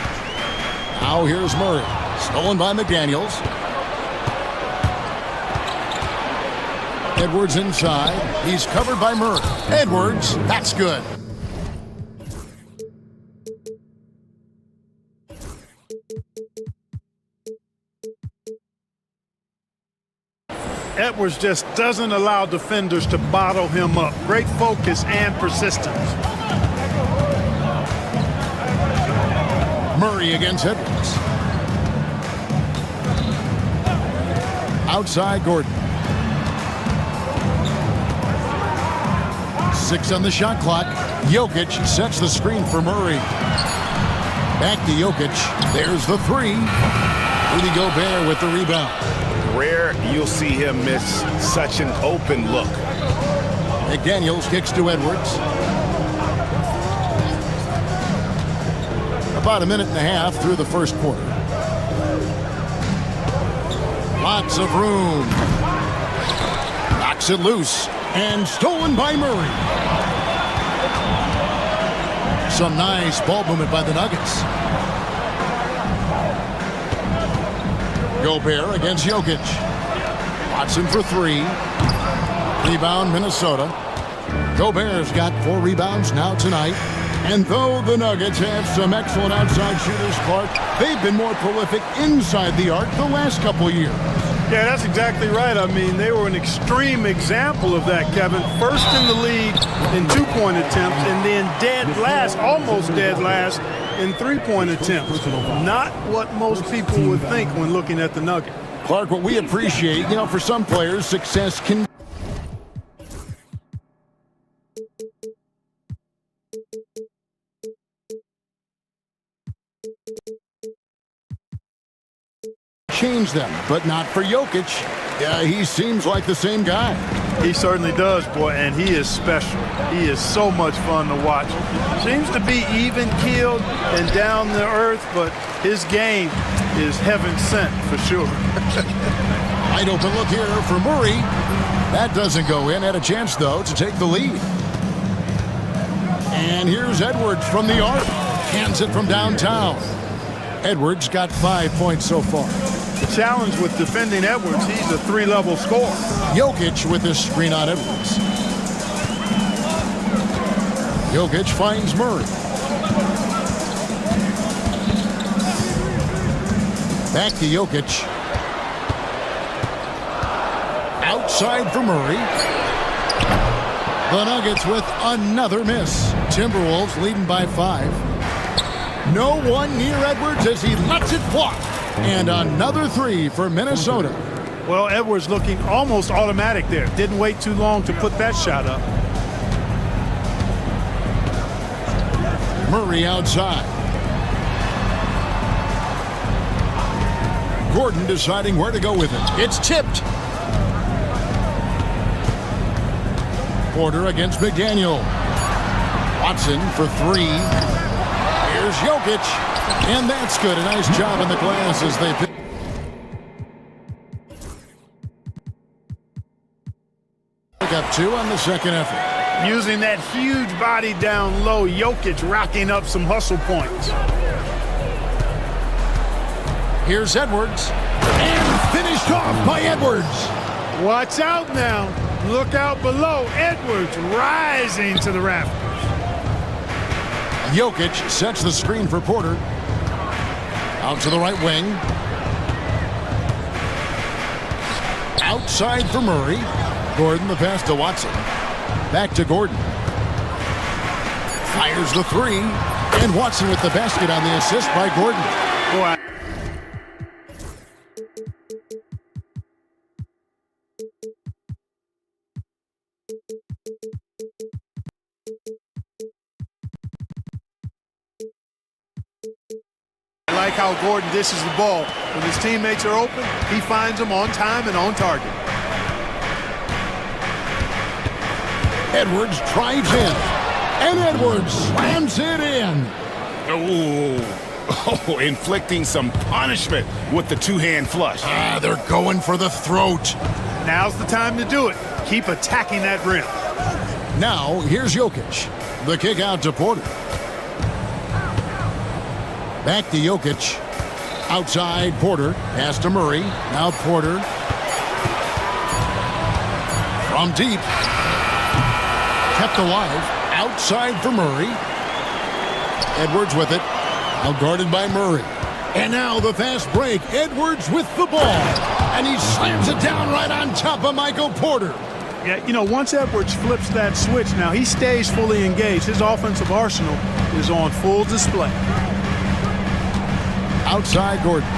Now here's Murray. Stolen by McDaniels. Edwards inside. He's covered by Murray. Edwards, that's good. Edwards just doesn't allow defenders to bottle him up. Great focus and persistence. Murray against Edwards. Outside Gordon. 6 on the shot clock. Jokic sets the screen for Murray. Back to Jokic. There's the 3. Rudy Gobert with the rebound. Rare you'll see him miss such an open look. McDaniels kicks to Edwards. About a minute and a half through the first quarter. Lots of room. Knocks it loose. And stolen by Murray. Some nice ball movement by the Nuggets. Gobert against Jokic. Watson for 3. Rebound, Minnesota. Gobert's got 4 rebounds now tonight. And though the Nuggets have some excellent outside shooters, Clark, they've been more prolific inside the arc the last couple years. Yeah, that's exactly right. I mean, they were an extreme example of that, Kevin. First in the league in 2-point attempts, and then dead last, almost dead last, in 3-point attempts. Not what most people would think when looking at the Nuggets. Clark, what we appreciate, for some players, success can change them, but not for Jokic. He seems like the same guy. He certainly does, boy, and he is special. He is so much fun to watch. Seems to be even-keeled and down to earth, but his game is heaven sent for sure. Wide open look here for Murray. That doesn't go in. Had a chance, though, to take the lead. And here's Edwards from the arc. Hands it from downtown. Edwards got 5 points so far. The challenge with defending Edwards, he's a 3-level scorer. Jokic with this screen on Edwards. Jokic finds Murray. Back to Jokic. Outside for Murray. The Nuggets with another miss. Timberwolves leading by 5. No one near Edwards as he lets it fly. And another 3 for Minnesota. Well, Edwards looking almost automatic there. Didn't wait too long to put that shot up. Murray outside. Gordon deciding where to go with it. It's tipped. Porter against McDaniel. Watson for 3. Here's Jokic. And that's good. A nice job on the glass as they pick. Up 2 on the second effort. Using that huge body down low, Jokic racking up some hustle points. Here's Edwards. And finished off by Edwards. Watch out now. Look out below. Edwards rising to the rafters. Jokic sets the screen for Porter. Out to the right wing. Outside for Murray. Gordon the pass to Watson. Back to Gordon. Fires the 3. And Watson with the basket on the assist by Gordon. Boy. how Gordon dishes the ball. When his teammates are open, he finds them on time and on target. Edwards drives in, and Edwards slams it in. Oh, inflicting some punishment with the two-hand flush. They're going for the throat. Now's the time to do it. Keep attacking that rim. Now, here's Jokic. The kick out to Porter. Back to Jokic. Outside, Porter. Pass to Murray. Now Porter. From deep. Kept alive. Outside for Murray. Edwards with it. Now guarded by Murray. And now the fast break. Edwards with the ball. And he slams it down right on top of Michael Porter. Yeah, you know, once Edwards flips that switch now, he stays fully engaged. His offensive arsenal is on full display. Outside Gordon.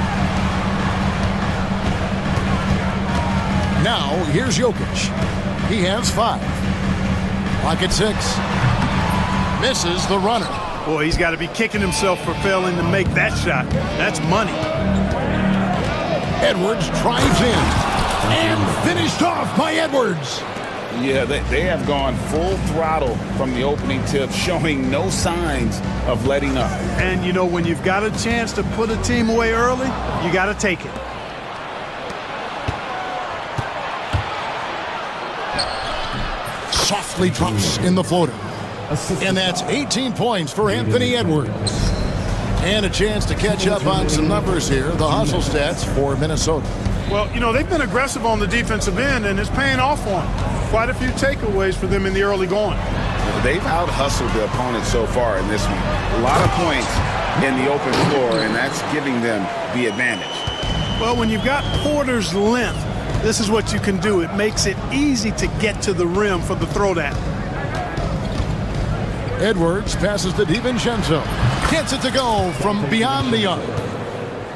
Now, here's Jokic. He has 5. Clock at 6. Misses the runner. Boy, he's got to be kicking himself for failing to make that shot. That's money. Edwards drives in. And finished off by Edwards. Yeah, they have gone full throttle from the opening tip, showing no signs of letting up. And, you know, when you've got a chance to put a team away early, you got to take it. Softly drops in the floater. And that's 18 points for Anthony Edwards. And a chance to catch up on some numbers here. The hustle stats for Minnesota. Well, you know, they've been aggressive on the defensive end, and it's paying off for them. Quite a few takeaways for them in the early going. They've out-hustled the opponent so far in this one. A lot of points in the open floor, and that's giving them the advantage. Well, when you've got Porter's length, this is what you can do. It makes it easy to get to the rim for the throwdown. Edwards passes to DiVincenzo. Gets it to go from beyond the arc.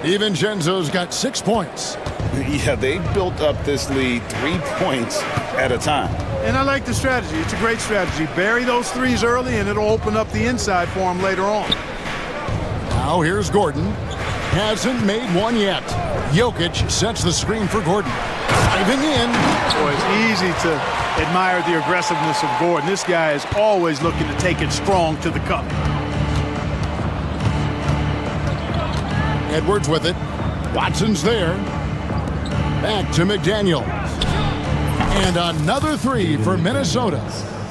DiVincenzo's got 6 points. Yeah, they've built up this lead 3 points at a time. And I like the strategy. It's a great strategy. Bury those threes early, and it'll open up the inside for him later on. Now here's Gordon. Hasn't made one yet. Jokic sets the screen for Gordon. Diving in. Boy, it's easy to admire the aggressiveness of Gordon. This guy is always looking to take it strong to the cup. Edwards with it. Watson's there. Back to McDaniel. And another 3 for Minnesota.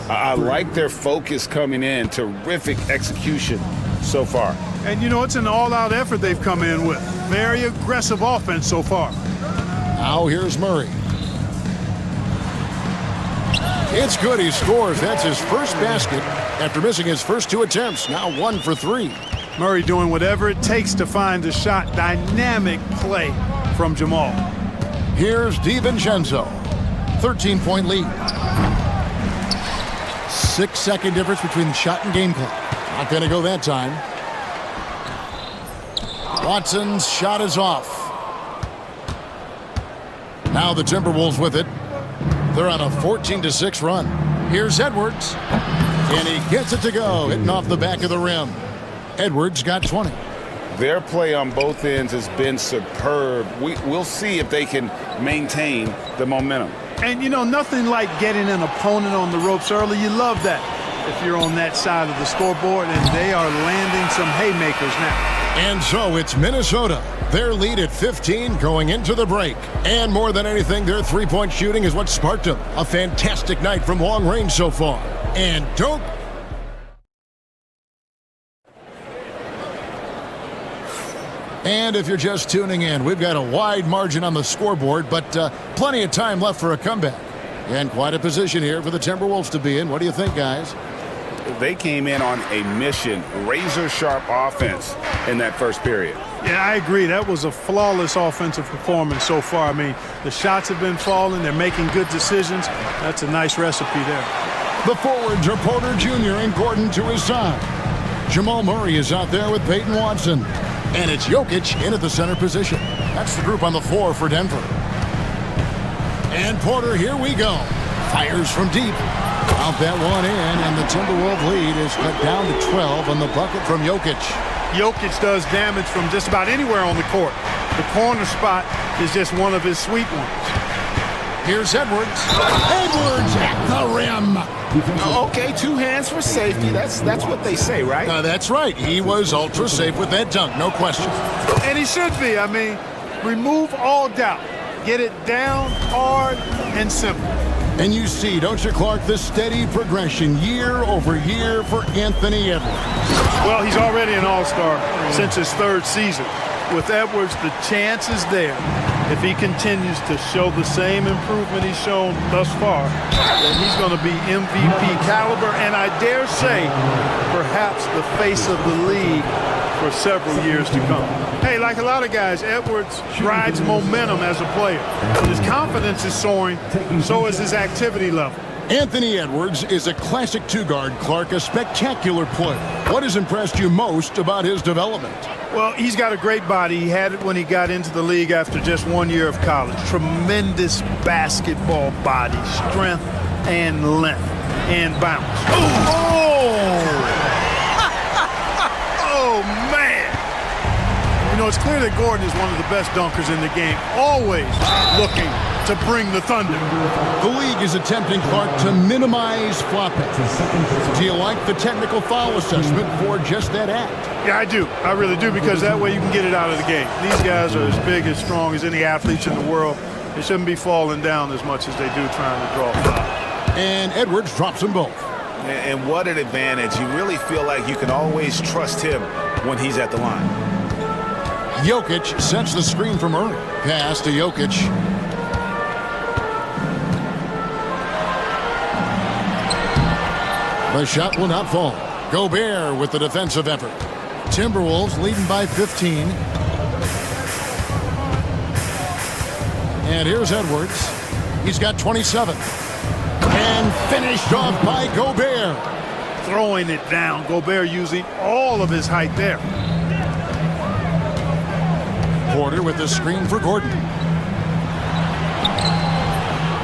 I like their focus coming in. Terrific execution so far. And, you know, it's an all-out effort they've come in with. Very aggressive offense so far. Now here's Murray. It's good. He scores. That's his first basket after missing his first 2 attempts. Now 1 for 3. Murray doing whatever it takes to find a shot. Dynamic play from Jamal. Here's DiVincenzo. 13-point lead. 6-second difference between the shot and game clock. Not going to go that time. Watson's shot is off. Now the Timberwolves with it. They're on a 14-6 run. Here's Edwards. And he gets it to go, hitting off the back of the rim. Edwards got 20. Their play on both ends has been superb. We'll see if they can maintain the momentum. And, you know, nothing like getting an opponent on the ropes early. You love that if you're on that side of the scoreboard, and they are landing some haymakers now. And so it's Minnesota. Their lead at 15 going into the break. And more than anything, their three-point shooting is what sparked them. A fantastic night from long range so far. And don't... And if you're just tuning in, we've got a wide margin on the scoreboard, but plenty of time left for a comeback. And quite a position here for the Timberwolves to be in. What do you think, guys? They came in on a mission, razor-sharp offense in that first period. Yeah, I agree. That was a flawless offensive performance so far. I mean, the shots have been falling. They're making good decisions. That's a nice recipe there. The forwards are Porter Jr. and Gordon to his side. Jamal Murray is out there with Peyton Watson. And it's Jokic in at the center position. That's the group on the floor for Denver. And Porter, here we go. Fires from deep. Out that one in, and the Timberwolves lead is cut down to 12 on the bucket from Jokic. Jokic does damage from just about anywhere on the court. The corner spot is just one of his sweet ones. Here's Edwards. Edwards at the rim. Okay, 2 hands for safety. That's what they say, right? That's right. He was ultra safe with that dunk, no question. And he should be. I mean, remove all doubt. Get it down, hard, and simple. And you see, don't you, Clark, the steady progression year over year for Anthony Edwards. Well, he's already an all-star since his 3rd season. With Edwards, the chance is there. If he continues to show the same improvement he's shown thus far, then he's going to be MVP caliber, and I dare say, perhaps the face of the league for several years to come. Hey, like a lot of guys, Edwards rides momentum as a player. His confidence is soaring, so is his activity level. Anthony Edwards is a classic 2-guard, Clark, a spectacular player. What has impressed you most about his development? Well, he's got a great body. He had it when he got into the league after just 1 year of college. Tremendous basketball body, strength and length and bounce. Oh, man. You know, it's clear that Gordon is one of the best dunkers in the game, always looking to bring the thunder. The league is attempting, Clark, to minimize flopping. Do you like the technical foul assessment for just that act? Yeah, I do. I really do, because that way you can get it out of the game. These guys are as big, as strong as any athletes in the world. They shouldn't be falling down as much as they do trying to draw foul. And Edwards drops them both. And what an advantage. You really feel like you can always trust him when he's at the line. Jokic sets the screen from Murray. Pass to Jokic. The shot will not fall. Gobert with the defensive effort. Timberwolves leading by 15. And here's Edwards. He's got 27. And finished off by Gobert. Throwing it down. Gobert using all of his height there. Porter with the screen for Gordon.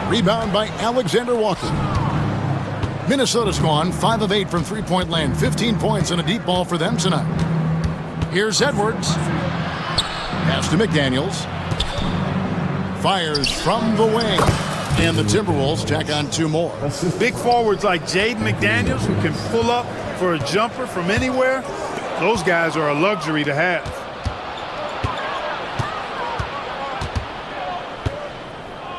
Rebound by Alexander Walker. Minnesota's gone 5 of 8 from three-point land. 15 points and a deep ball for them tonight. Here's Edwards. Pass to McDaniels. Fires from the wing. And the Timberwolves tack on 2 more. Big forwards like Jaden McDaniels, who can pull up for a jumper from anywhere, those guys are a luxury to have.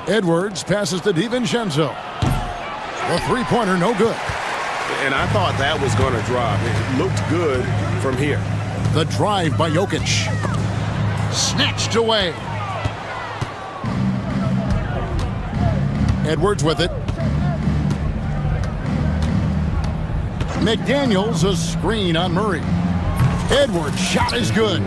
Edwards passes to DiVincenzo. The three-pointer, no good. And I thought that was going to drop. It looked good from here. The drive by Jokic. Snatched away. Edwards with it. McDaniels, a screen on Murray. Edwards' shot is good.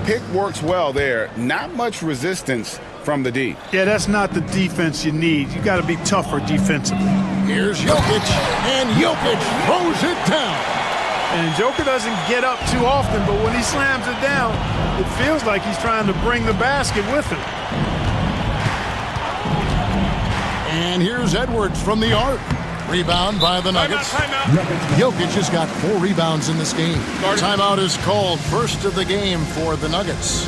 Pick works well there. Not much resistance from the D. Yeah, that's not the defense you need. You got to be tougher defensively. Here's Jokic, and Jokic throws it down. And Joker doesn't get up too often, but when he slams it down, it feels like he's trying to bring the basket with him. And here's Edwards from the arc. Rebound by the Nuggets. Jokic has got 4 rebounds in this game. Timeout is called. First of the game for the Nuggets.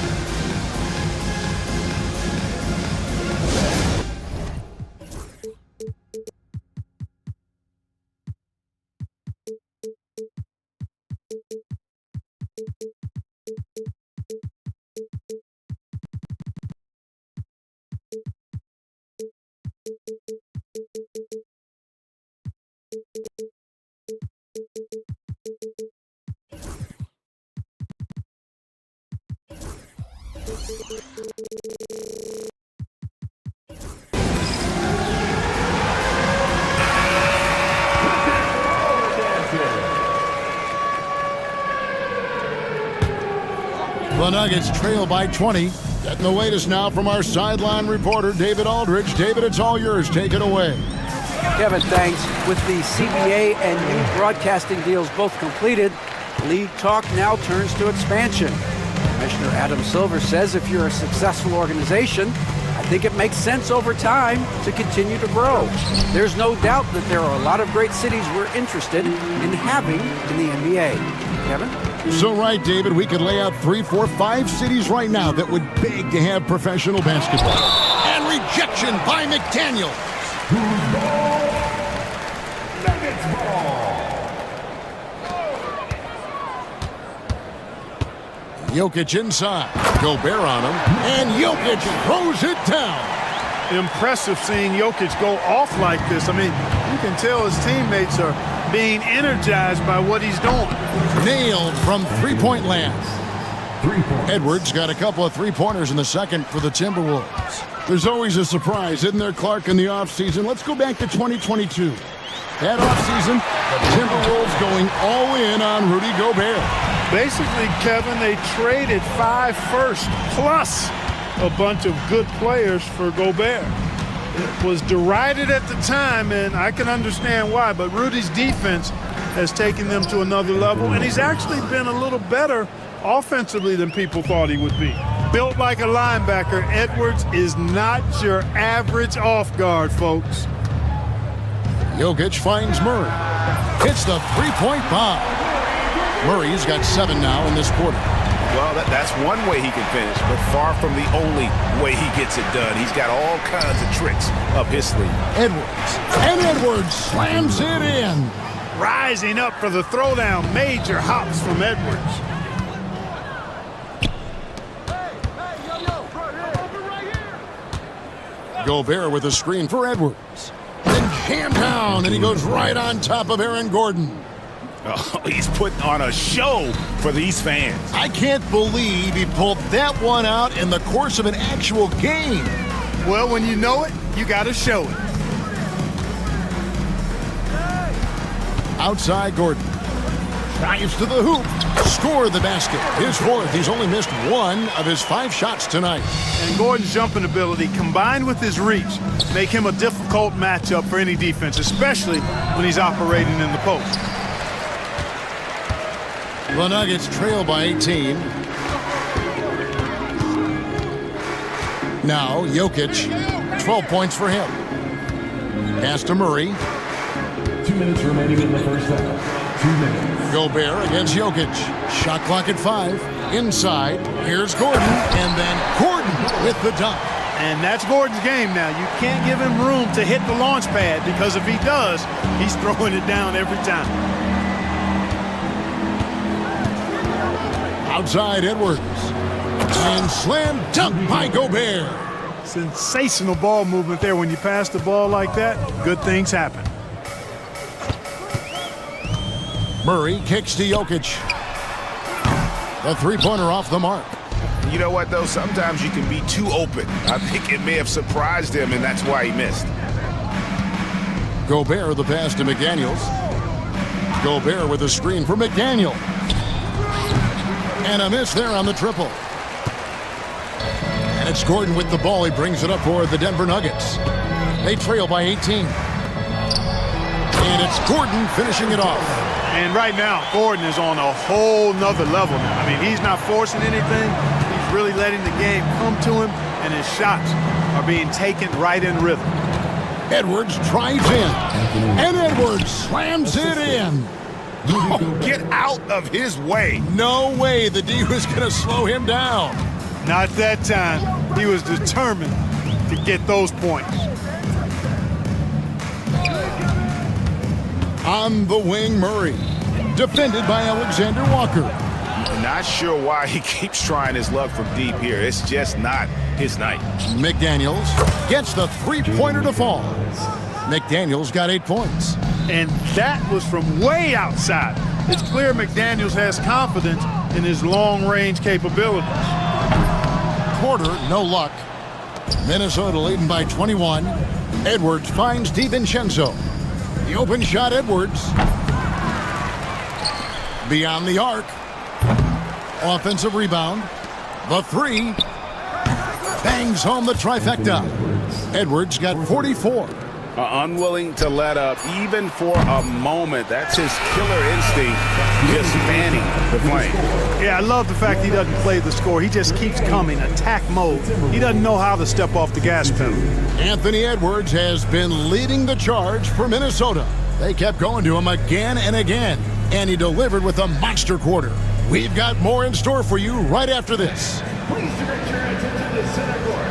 The Nuggets trail by 20. Getting the latest now from our sideline reporter, David Aldridge. David, it's all yours. Take it away. Kevin, thanks. With the CBA and new broadcasting deals both completed, league talk now turns to expansion. Commissioner Adam Silver says if you're a successful organization, a think it makes sense over time to continue to grow. There's no doubt that there are a lot of great cities we're interested in having in the NBA. Kevin? So right, David, we could lay out 3, 4, 5 cities right now that would beg to have professional basketball. And rejection by McDaniel. Jokic inside. Gobert on him. And Jokic throws it down. Impressive seeing Jokic go off like this. I mean, you can tell his teammates are being energized by what he's doing. Nailed from three-point land. Edwards got a couple of three-pointers in the second for the Timberwolves. There's always a surprise, isn't there, Clark, in the offseason? Let's go back to 2022. That offseason, the Timberwolves going all in on Rudy Gobert. Basically, Kevin, they traded 5 firsts plus a bunch of good players for Gobert. It was derided at the time, and I can understand why, but Rudy's defense has taken them to another level, and he's actually been a little better offensively than people thought he would be. Built like a linebacker, Edwards is not your average off guard, folks. Jokic finds Murray. Hits the three-point bomb. Murray's got 7 now in this quarter. Well, that's one way he can finish, but far from the only way he gets it done. He's got all kinds of tricks up his sleeve. Edwards. And Edwards slams it in. Rising up for the throwdown. Major hops from Edwards. Gobert with a screen for Edwards. Then jammed down, and he goes right on top of Aaron Gordon. Oh, he's putting on a show for these fans. I can't believe he pulled that one out in the course of an actual game. Well, when you know it, you got to show it. Outside Gordon. Drives to the hoop. Score the basket. His 4th. He's only missed 1 of his 5 shots tonight. And Gordon's jumping ability combined with his reach make him a difficult matchup for any defense, especially when he's operating in the post. The Nuggets trail by 18. Now Jokic, 12 points for him. Pass to Murray. 2 minutes remaining in the first half. 2 minutes. Gobert against Jokic. Shot clock at 5. Inside. Here's Gordon. And then Gordon with the dunk. And that's Gordon's game now. You can't give him room to hit the launch pad because if he does, he's throwing it down every time. Outside Edwards. And slam dunk by Gobert. Sensational ball movement there. When you pass the ball like that, good things happen. Murray kicks to Jokic. The three-pointer off the mark. You know what, though? Sometimes you can be too open. I think it may have surprised him, and that's why he missed. Gobert the pass to McDaniels. Gobert with a screen for McDaniel. And a miss there on the triple. And it's Gordon with the ball. He brings it up for the Denver Nuggets. They trail by 18. And it's Gordon finishing it off. And right now, Gordon is on a whole nother level now. I mean, he's not forcing anything. He's really letting the game come to him, and his shots are being taken right in rhythm. Edwards drives in. And Edwards slams it in. Oh, get out of his way. No way the D was going to slow him down. Not that time. He was determined to get those points. On the wing, Murray. Defended by Alexander Walker. Not sure why he keeps trying his luck from deep here. It's just not his night. McDaniels gets the three-pointer to fall. McDaniels got 8 points. And that was from way outside. It's clear McDaniels has confidence in his long-range capabilities. Quarter, no luck. Minnesota leading by 21. Edwards finds DiVincenzo. The open shot, Edwards. Beyond the arc. Offensive rebound. The 3. Bangs home the trifecta. Edwards got 44. Unwilling to let up even for a moment. That's his killer instinct, just fanning the flame. Yeah, I love the fact he doesn't play the score. He just keeps coming, attack mode. He doesn't know how to step off the gas pedal. Anthony Edwards has been leading the charge for Minnesota. They kept going to him again and again, and he delivered with a monster quarter. We've got more in store for you right after this. Please direct your attention to center court.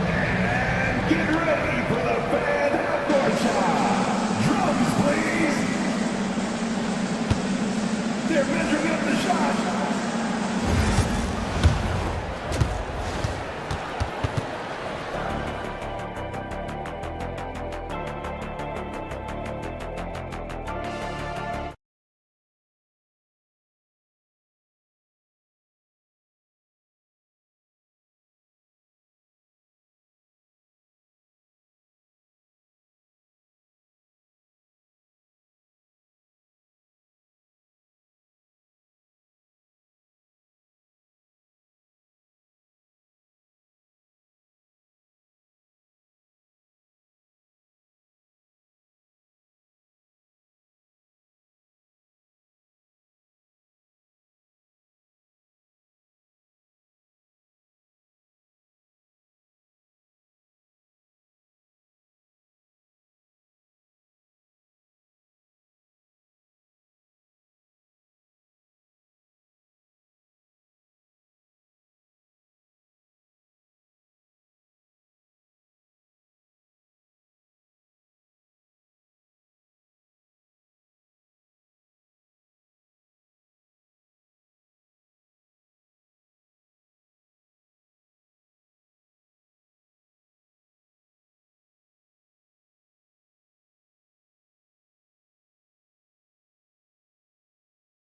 And get ready for the fan half-court shot. Drums, please. They're measuring up the shot.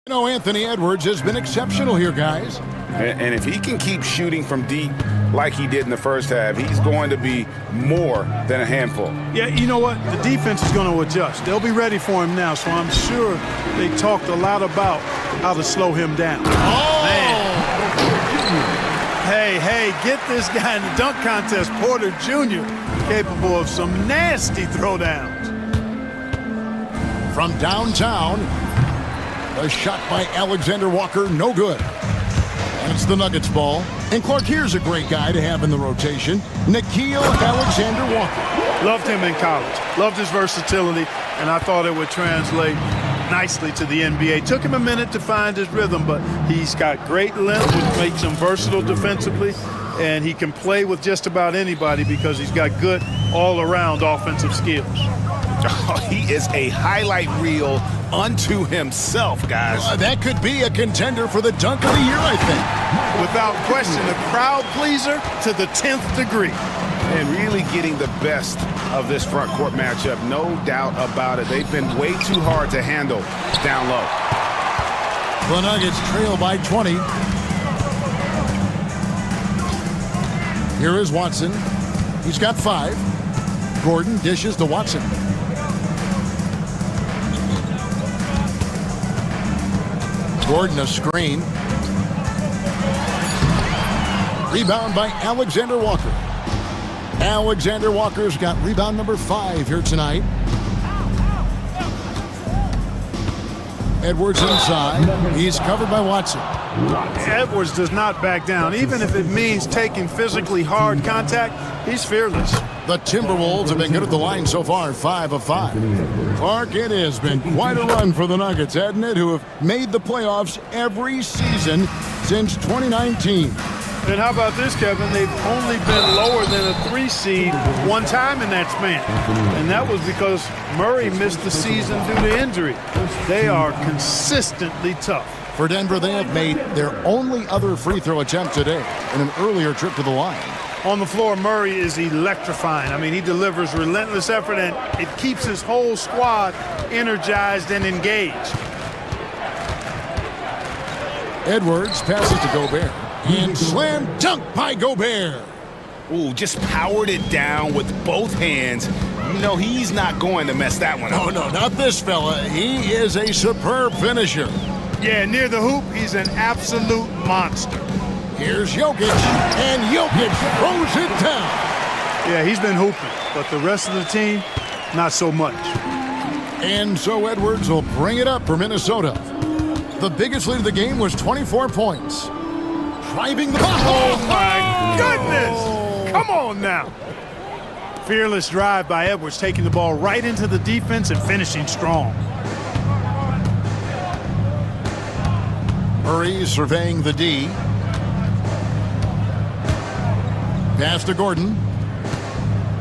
You know, Anthony Edwards has been exceptional here, guys. And if he can keep shooting from deep like he did in the first half, he's going to be more than a handful. Yeah, you know what? The defense is going to adjust. They'll be ready for him now, so I'm sure they talked a lot about how to slow him down. Oh! Man. Hey, get this guy in the dunk contest, Porter Jr., capable of some nasty throwdowns. From downtown, a shot by Alexander Walker, no good. And it's the Nuggets ball. And Clark, here's a great guy to have in the rotation, Nickeil Alexander-Walker. Loved him in college. Loved his versatility, and I thought it would translate nicely to the NBA. Took him a minute to find his rhythm, but he's got great length, which makes him versatile defensively, and he can play with just about anybody because he's got good all-around offensive skills. Oh, he is a highlight reel unto himself, guys. That could be a contender for the dunk of the year, I think. Without question, a crowd pleaser to the 10th degree. And really getting the best of this front court matchup, no doubt about it. They've been way too hard to handle down low. The Nuggets trail by 20. Here is Watson. He's got 5. Gordon dishes to Watson. Gordon a screen. Rebound by Alexander Walker. Alexander Walker's got rebound number 5 here tonight. Edwards inside. He's covered by Watson. Edwards does not back down. Even if it means taking physically hard contact, he's fearless. The Timberwolves have been good at the line so far, 5 of 5. Clark, it has been quite a run for the Nuggets, hasn't it, who have made the playoffs every season since 2019. And how about this, Kevin? They've only been lower than a 3 seed one time in that span. And that was because Murray missed the season due to injury. They are consistently tough. For Denver, they have made their only other free throw attempt today in an earlier trip to the line. On the floor, Murray is electrifying. I mean, he delivers relentless effort, and it keeps his whole squad energized and engaged. Edwards passes to Gobert. And slam dunk by Gobert. Ooh, just powered it down with both hands. You know he's not going to mess that one up. Oh, no, not this fella. He is a superb finisher. Yeah, near the hoop, he's an absolute monster. Here's Jokic, and Jokic throws it down. Yeah, he's been hooping, but the rest of the team, not so much. And so Edwards will bring it up for Minnesota. The biggest lead of the game was 24 points. Driving the ball. Oh, my goodness. Come on now. Fearless drive by Edwards, taking the ball right into the defense and finishing strong. Murray surveying the D. Pass to Gordon.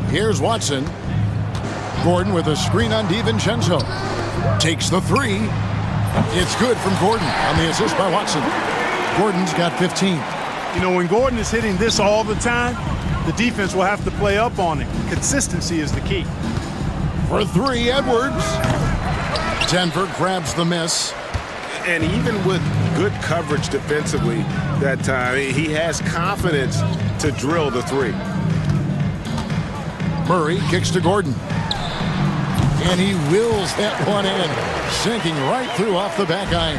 Here's Watson. Gordon with a screen on DiVincenzo. Takes the three. It's good from Gordon on the assist by Watson. Gordon's got 15. You know, when Gordon is hitting this all the time, the defense will have to play up on it. Consistency is the key. For three, Edwards. Denver grabs the miss. And even with good coverage defensively that time, he has confidence to drill the three. Murray kicks to Gordon. And he wills that one in, sinking right through off the back iron.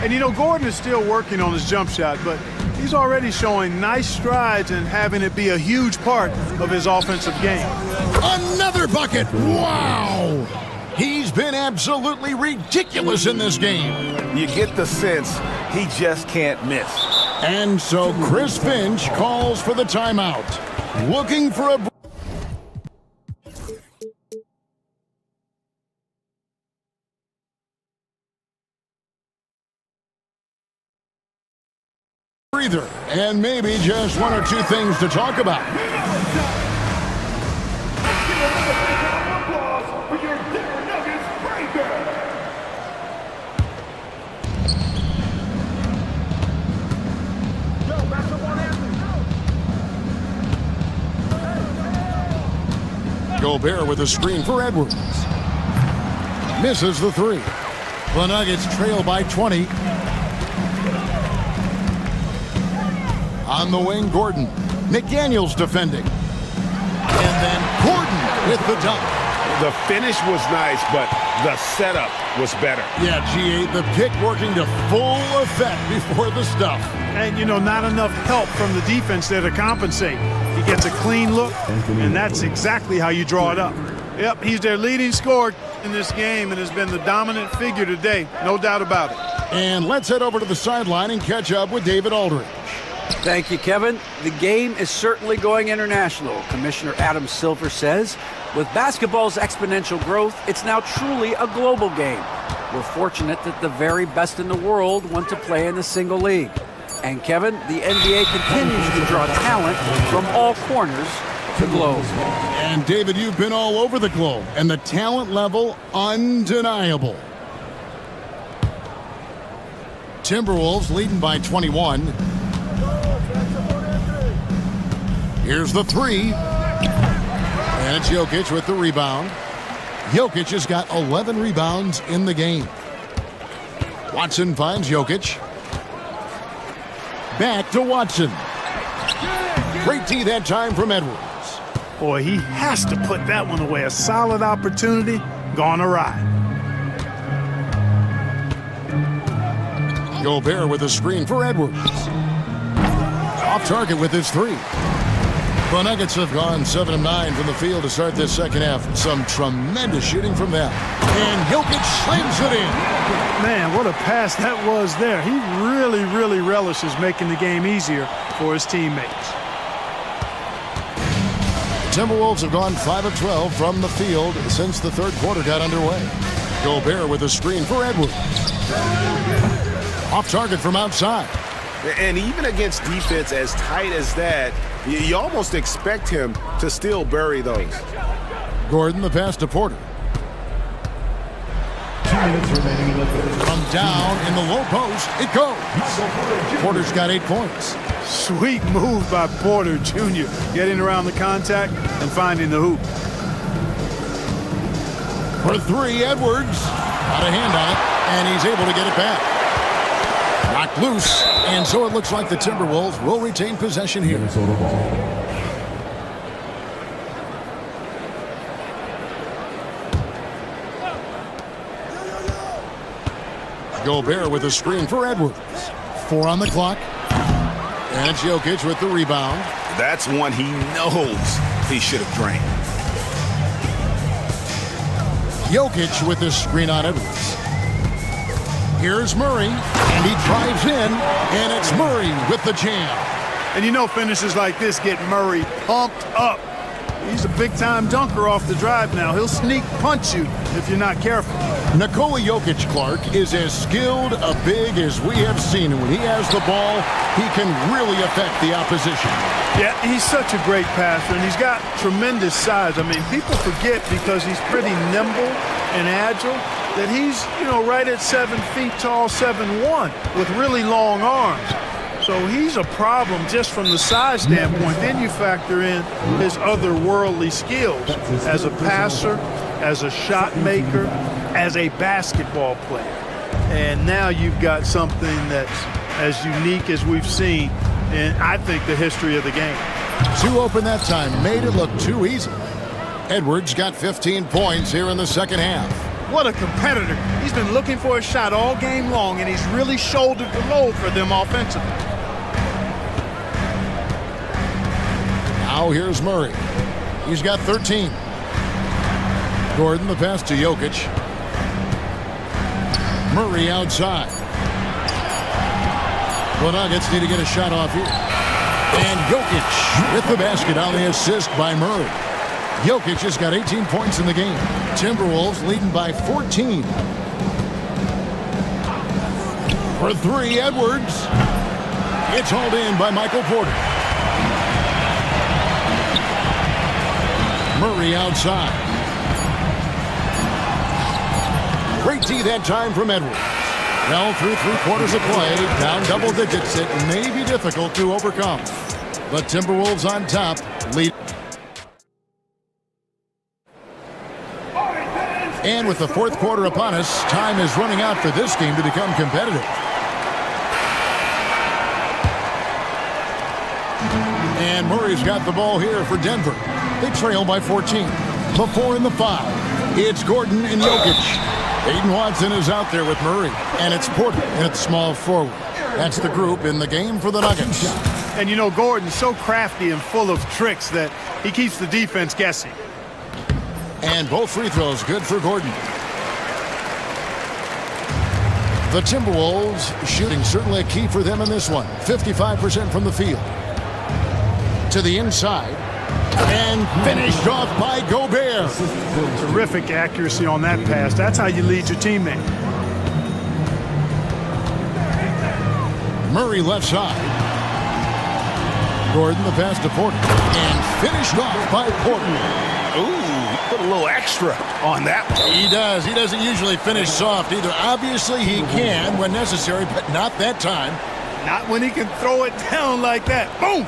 And you know, Gordon is still working on his jump shot, but he's already showing nice strides and having it be a huge part of his offensive game. Another bucket! Wow! He's been absolutely ridiculous in this game. You get the sense he just can't miss. And so Chris Finch calls for the timeout. Looking for a breather, and maybe just one or two things to talk about. Gobert with a screen for Edwards. Misses the three. The Nuggets trail by 20. On the wing, Gordon. McDaniels defending. And then Gordon with the dunk. The finish was nice, but the setup was better. Yeah, G8, the pick working to full effect before the stuff. And, you know, not enough help from the defense there to compensate. He gets a clean look, and that's exactly how you draw it up. Yep, he's their leading scorer in this game and has been the dominant figure today, no doubt about it. And let's head over to the sideline and catch up with David Aldridge. Thank you, Kevin. The game is certainly going international. Commissioner Adam Silver says, with basketball's exponential growth, it's now truly a global game. We're fortunate that the very best in the world want to play in a single league. And Kevin, the NBA continues to draw talent from all corners of the globe. And David, you've been all over the globe, and the talent level undeniable. Timberwolves leading by 21. Here's the three. And it's Jokic with the rebound. Jokic has got 11 rebounds in the game. Watson finds Jokic. Back to Watson. Great D that time from Edwards. Boy, he has to put that one away. A solid opportunity gone awry. Gobert with a screen for Edwards. Off target with his three. The Nuggets have gone 7 of 9 from the field to start this second half. Some tremendous shooting from them. And Jokic slams it in. Man, what a pass that was there. He really relishes making the game easier for his teammates. The Timberwolves have gone 5 of 12 from the field since the third quarter got underway. Gobert with a screen for Edwards. Off target from outside. And even against defense as tight as that, you almost expect him to still bury those. Gordon the pass to Porter. 2 minutes remaining in the third. From down in the low post, it goes. Porter's got 8 points. Sweet move by Porter Jr. Getting around the contact and finding the hoop. For three, Edwards. Got a hand on it, and he's able to get it back. Knocked loose, and so it looks like the Timberwolves will retain possession here. Gobert with a screen for Edwards. 4 on the clock. And it's Jokic with the rebound. That's one he knows he should have drained. Jokic with the screen on Edwards. Here's Murray, and he drives in, and it's Murray with the jam. And you know finishes like this get Murray pumped up. He's a big-time dunker off the drive now. He'll sneak punch you if you're not careful. Nikola Jokic, Clark, is as skilled a big as we have seen. And when he has the ball, he can really affect the opposition. Yeah, he's such a great passer, and he's got tremendous size. I mean, people forget because he's pretty nimble and agile that he's, right at 7 feet tall, 7'1", with really long arms. So he's a problem just from the size standpoint. Then you factor in his otherworldly skills as a passer, as a shot maker, as a basketball player. And now you've got something that's as unique as we've seen in, I think, the history of the game. Too open that time, made it look too easy. Edwards got 15 points here in the second half. What a competitor. He's been looking for a shot all game long, and he's really shouldered the load for them offensively. Now here's Murray. He's got 13. Gordon the pass to Jokic. Murray outside. The Nuggets need to get a shot off here. And Jokic with the basket on the assist by Murray. Jokic has got 18 points in the game. Timberwolves leading by 14. For three, Edwards. It's hauled in by Michael Porter. Murray outside. Great D that time from Edwards. Well, through 3/4 of play, down double digits, it may be difficult to overcome. But Timberwolves on top, lead. And with the fourth quarter upon us, time is running out for this game to become competitive. And Murray's got the ball here for Denver. They trail by 14. The 4 and the 5. It's Gordon and Jokic. Aiden Watson is out there with Murray. And it's Porter at small forward. That's the group in the game for the Nuggets. And Gordon's so crafty and full of tricks that he keeps the defense guessing. And both free throws good for Gordon. The Timberwolves shooting certainly a key for them in this one. 55% from the field. To the inside. And finished off by Gobert. Terrific accuracy on that pass. That's how you lead your teammate. Murray left side. Gordon the pass to Porter. And finished off by Porter. Ooh, put a little extra on that one. He does. He doesn't usually finish soft either. Obviously he can when necessary, but not that time. Not when he can throw it down like that. Boom!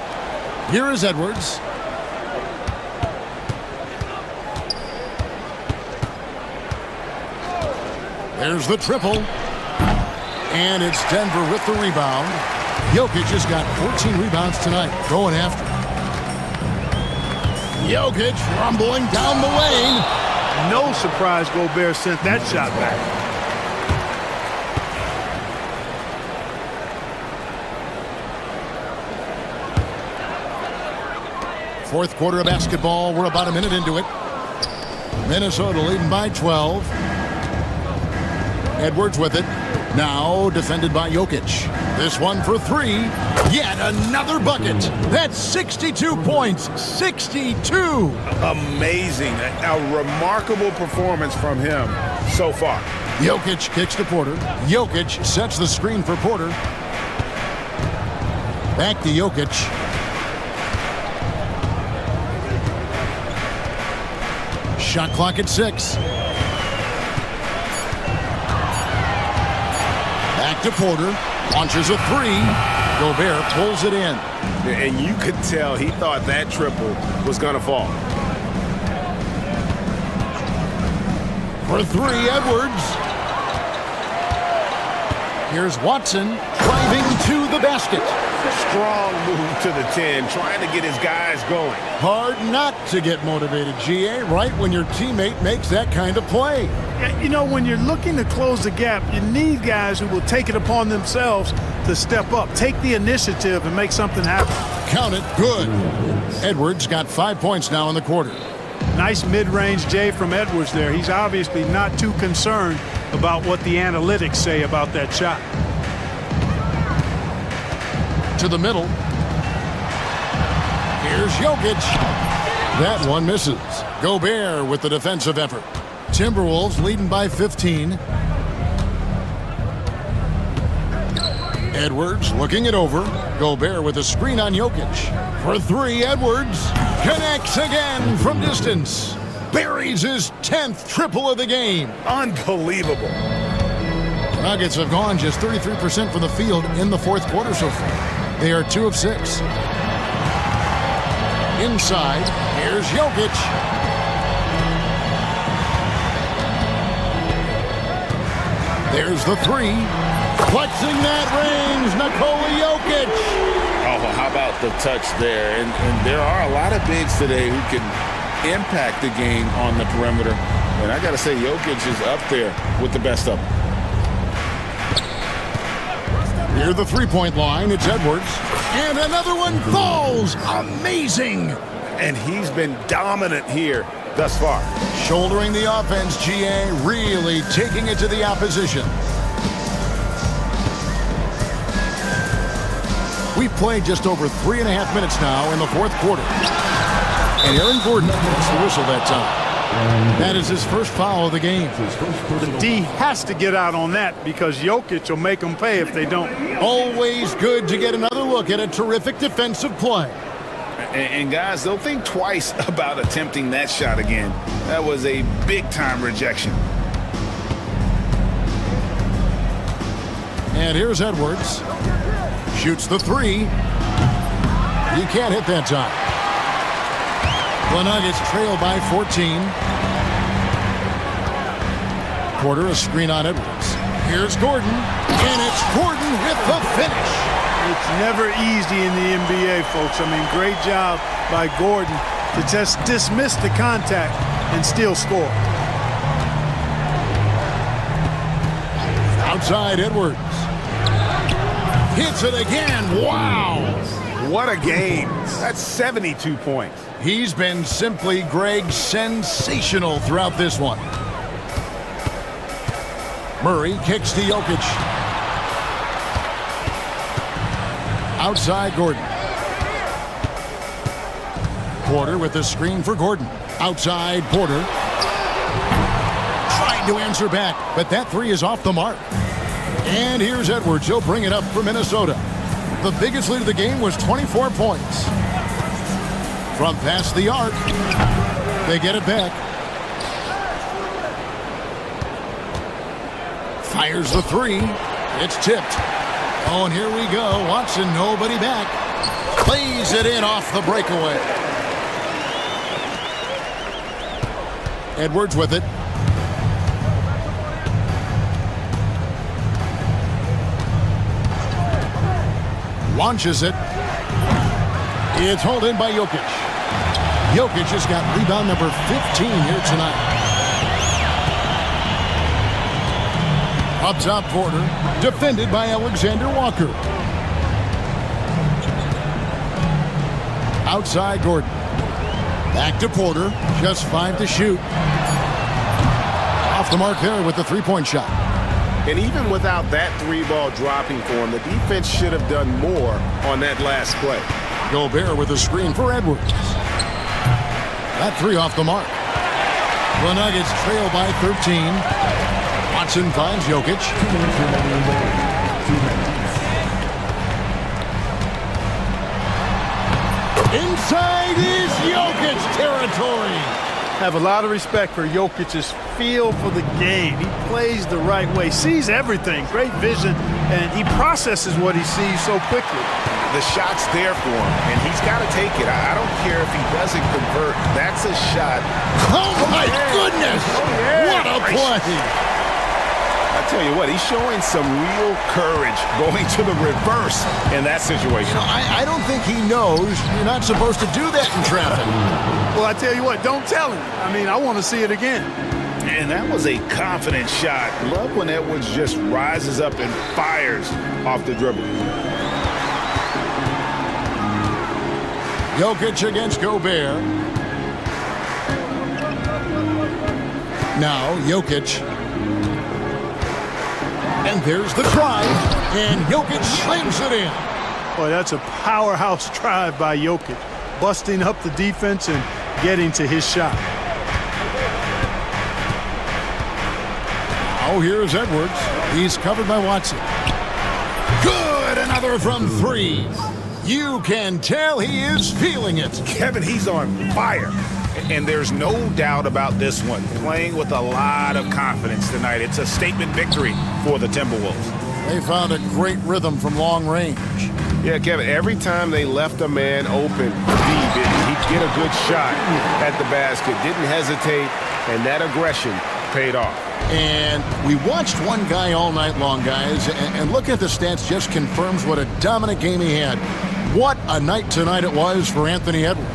Here is Edwards. There's the triple. And it's Denver with the rebound. Jokic has got 14 rebounds tonight. Going after. Jokic rumbling down the lane. No surprise Gobert sent that shot back. Fourth quarter of basketball. We're about a minute into it. Minnesota leading by 12. Edwards with it. Now defended by Jokic. This one for three. Yet another bucket. That's 62 points. 62. Amazing. A remarkable performance from him so far. Jokic kicks to Porter. Jokic sets the screen for Porter. Back to Jokic. Shot clock at 6. Back to Porter. Launches a three. Gobert pulls it in. And you could tell he thought that triple was going to fall. For three, Edwards. Here's Watson driving to the basket. Strong move to the 10, trying to get his guys going. Hard not to get motivated, GA, right when your teammate makes that kind of play. Yeah, when you're looking to close the gap, you need guys who will take it upon themselves to step up, take the initiative, and make something happen. Count it, good. Edwards got 5 points now in the quarter. Nice mid-range J from Edwards there. He's obviously not too concerned about what the analytics say about that shot. To the middle. Here's Jokic. That one misses. Gobert with the defensive effort. Timberwolves leading by 15. Edwards looking it over. Gobert with a screen on Jokic. For three, Edwards connects again from distance. Buries his 10th triple of the game. Unbelievable. Nuggets have gone just 33% from the field in the fourth quarter so far. They are 2 of 6. Inside, here's Jokic. There's the three. Flexing that range, Nikola Jokic. Oh, how about the touch there? And there are a lot of bigs today who can impact the game on the perimeter. And I got to say, Jokic is up there with the best of them. Near the three-point line, it's Edwards. And another one falls. Amazing. And he's been dominant here thus far. Shouldering the offense, GA, really taking it to the opposition. We've played just over 3.5 minutes now in the fourth quarter. And Aaron Gordon gets the whistle that time. That is his first foul of the game. The D has to get out on that because Jokic will make them pay if they don't. Always good to get another look at a terrific defensive play. And guys, they'll think twice about attempting that shot again. That was a big-time rejection. And here's Edwards. Shoots the three. He can't hit that time. The Nuggets trail by 14. Porter, a screen on Edwards. Here's Gordon. And it's Gordon with the finish. It's never easy in the NBA, folks. I mean, great job by Gordon to just dismiss the contact and still score. Outside Edwards. Hits it again. Wow. What a game. That's 72 points. He's been simply, Greg, sensational throughout this one. Murray kicks to Jokic. Outside Gordon. Porter with the screen for Gordon. Outside Porter. Trying to answer back, but that three is off the mark. And here's Edwards. He'll bring it up for Minnesota. The biggest lead of the game was 24 points. From past the arc, they get it back. Fires the three. It's tipped. Oh, and here we go. Watson, nobody back. Plays it in off the breakaway. Edwards with it. Launches it. It's hauled in by Jokic. Jokic has got rebound number 15 here tonight. Up top, Porter, defended by Alexander Walker. Outside Gordon. Back to Porter, just 5 to shoot. Off the mark there with the three-point shot. And even without that three ball dropping for him, the defense should have done more on that last play. Gobert with a screen for Edwards. That three off the mark. The Nuggets trail by 13. Watson finds Jokic. Inside is Jokic territory. Have a lot of respect for Jokic's feel for the game. He plays the right way, sees everything, great vision, and he processes what he sees so quickly. The shot's there for him, and he's got to take it. I don't care if he doesn't convert. That's a shot. Oh, my goodness! What a play! I tell you what, he's showing some real courage going to the reverse in that situation. I don't think he knows you're not supposed to do that in traffic. Well, I tell you what, don't tell him. I mean, I want to see it again. And that was a confident shot. Love when Edwards just rises up and fires off the dribble. Jokic against Gobert. Now, Jokic. And there's the drive. And Jokic slams it in. Boy, that's a powerhouse drive by Jokic. Busting up the defense and getting to his shot. Now, here's Edwards. He's covered by Watson. Good! Another from three. You can tell he is feeling it. Kevin, he's on fire. And there's no doubt about this one. Playing with a lot of confidence tonight. It's a statement victory for the Timberwolves. They found a great rhythm from long range. Yeah, Kevin, every time they left a man open deep, he'd get a good shot at the basket. Didn't hesitate, and that aggression paid off. And we watched one guy all night long, guys, and looking at the stats just confirms what a dominant game he had. What a night tonight it was for Anthony Edwards.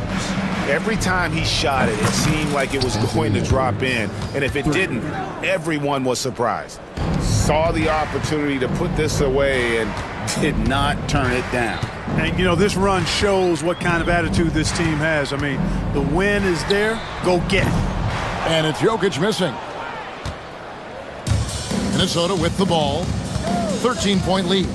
Every time he shot it, it seemed like it was going to drop in. And if it didn't, everyone was surprised. Saw the opportunity to put this away and did not turn it down. And, you know, this run shows what kind of attitude this team has. I mean, the win is there. Go get it. And it's Jokic missing. Minnesota with the ball. 13-point lead.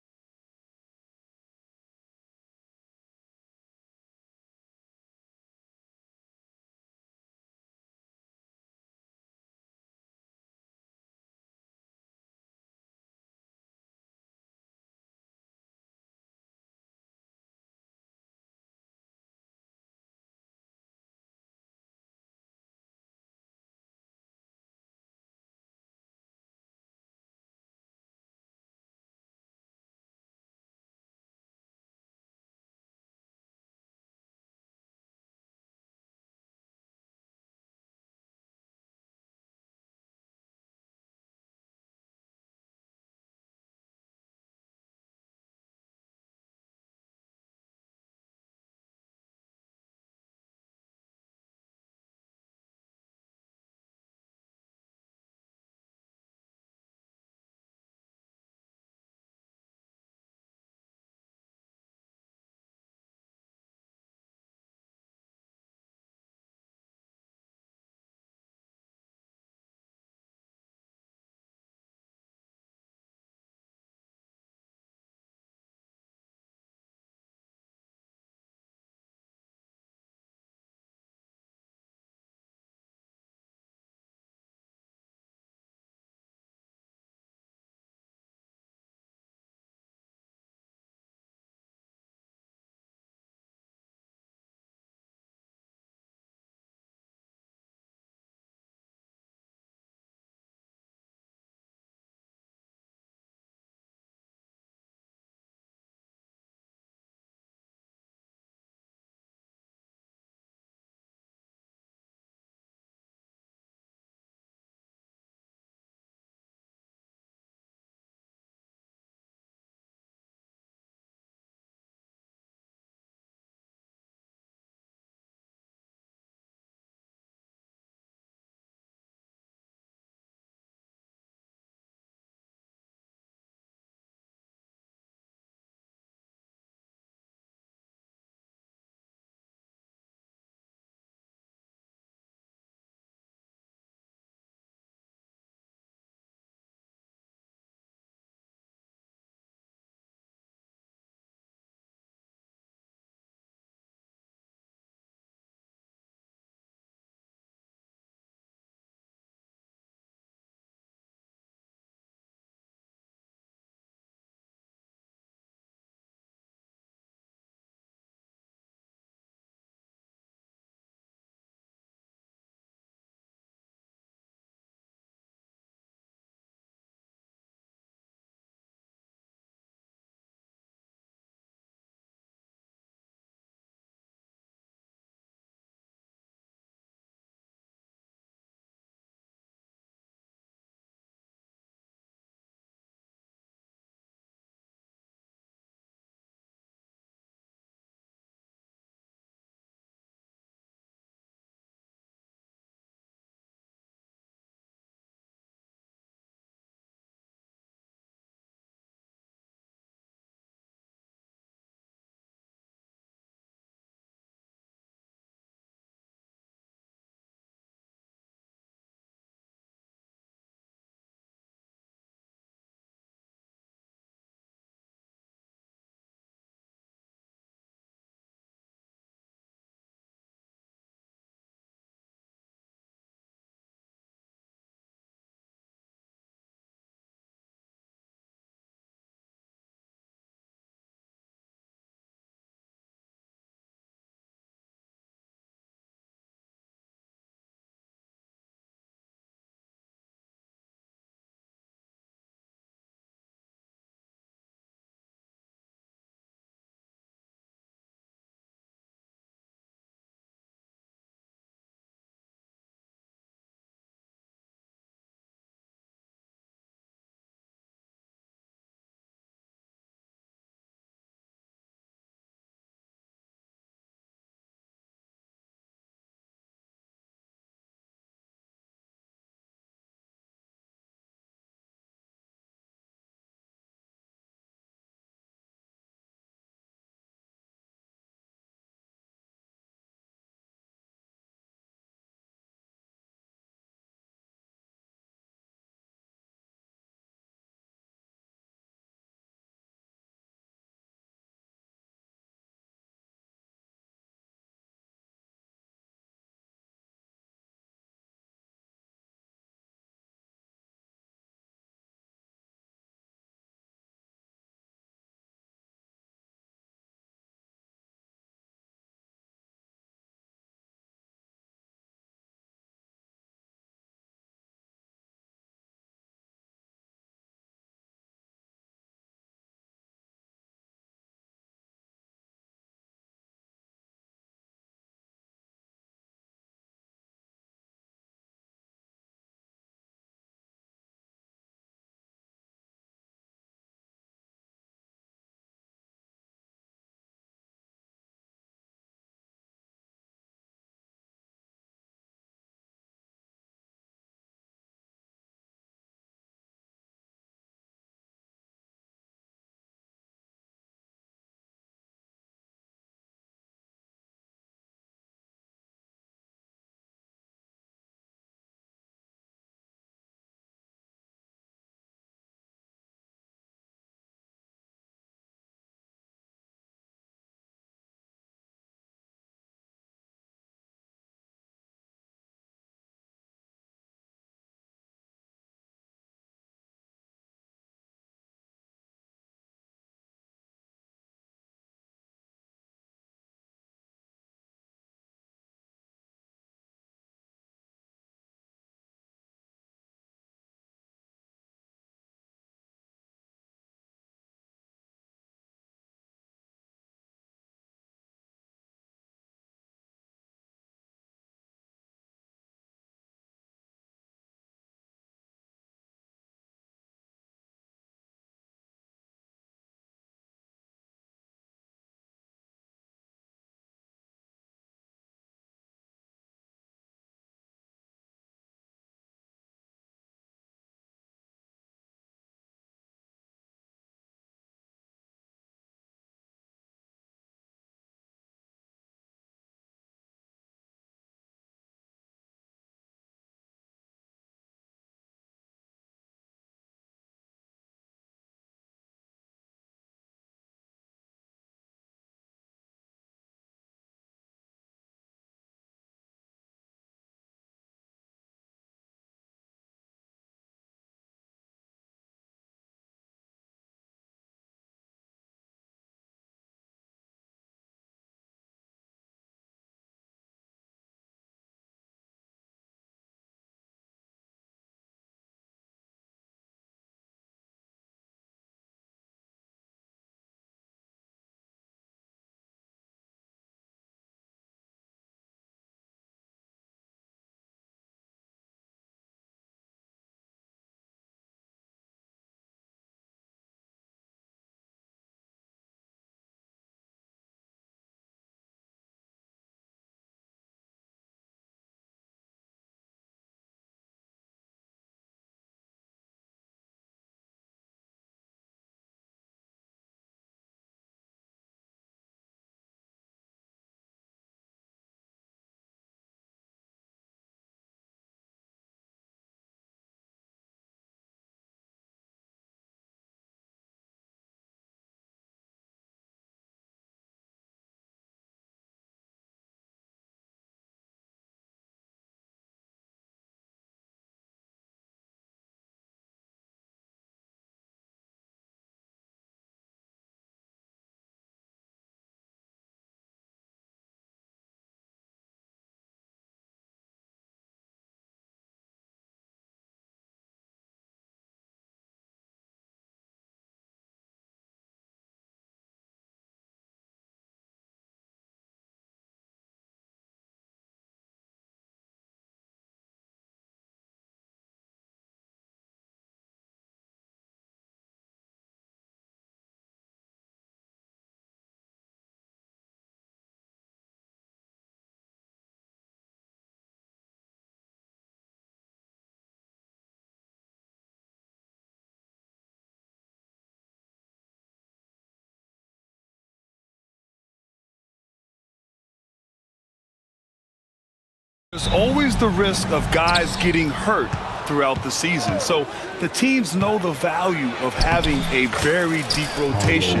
There's always the risk of guys getting hurt throughout the season. So the teams know the value of having a very deep rotation,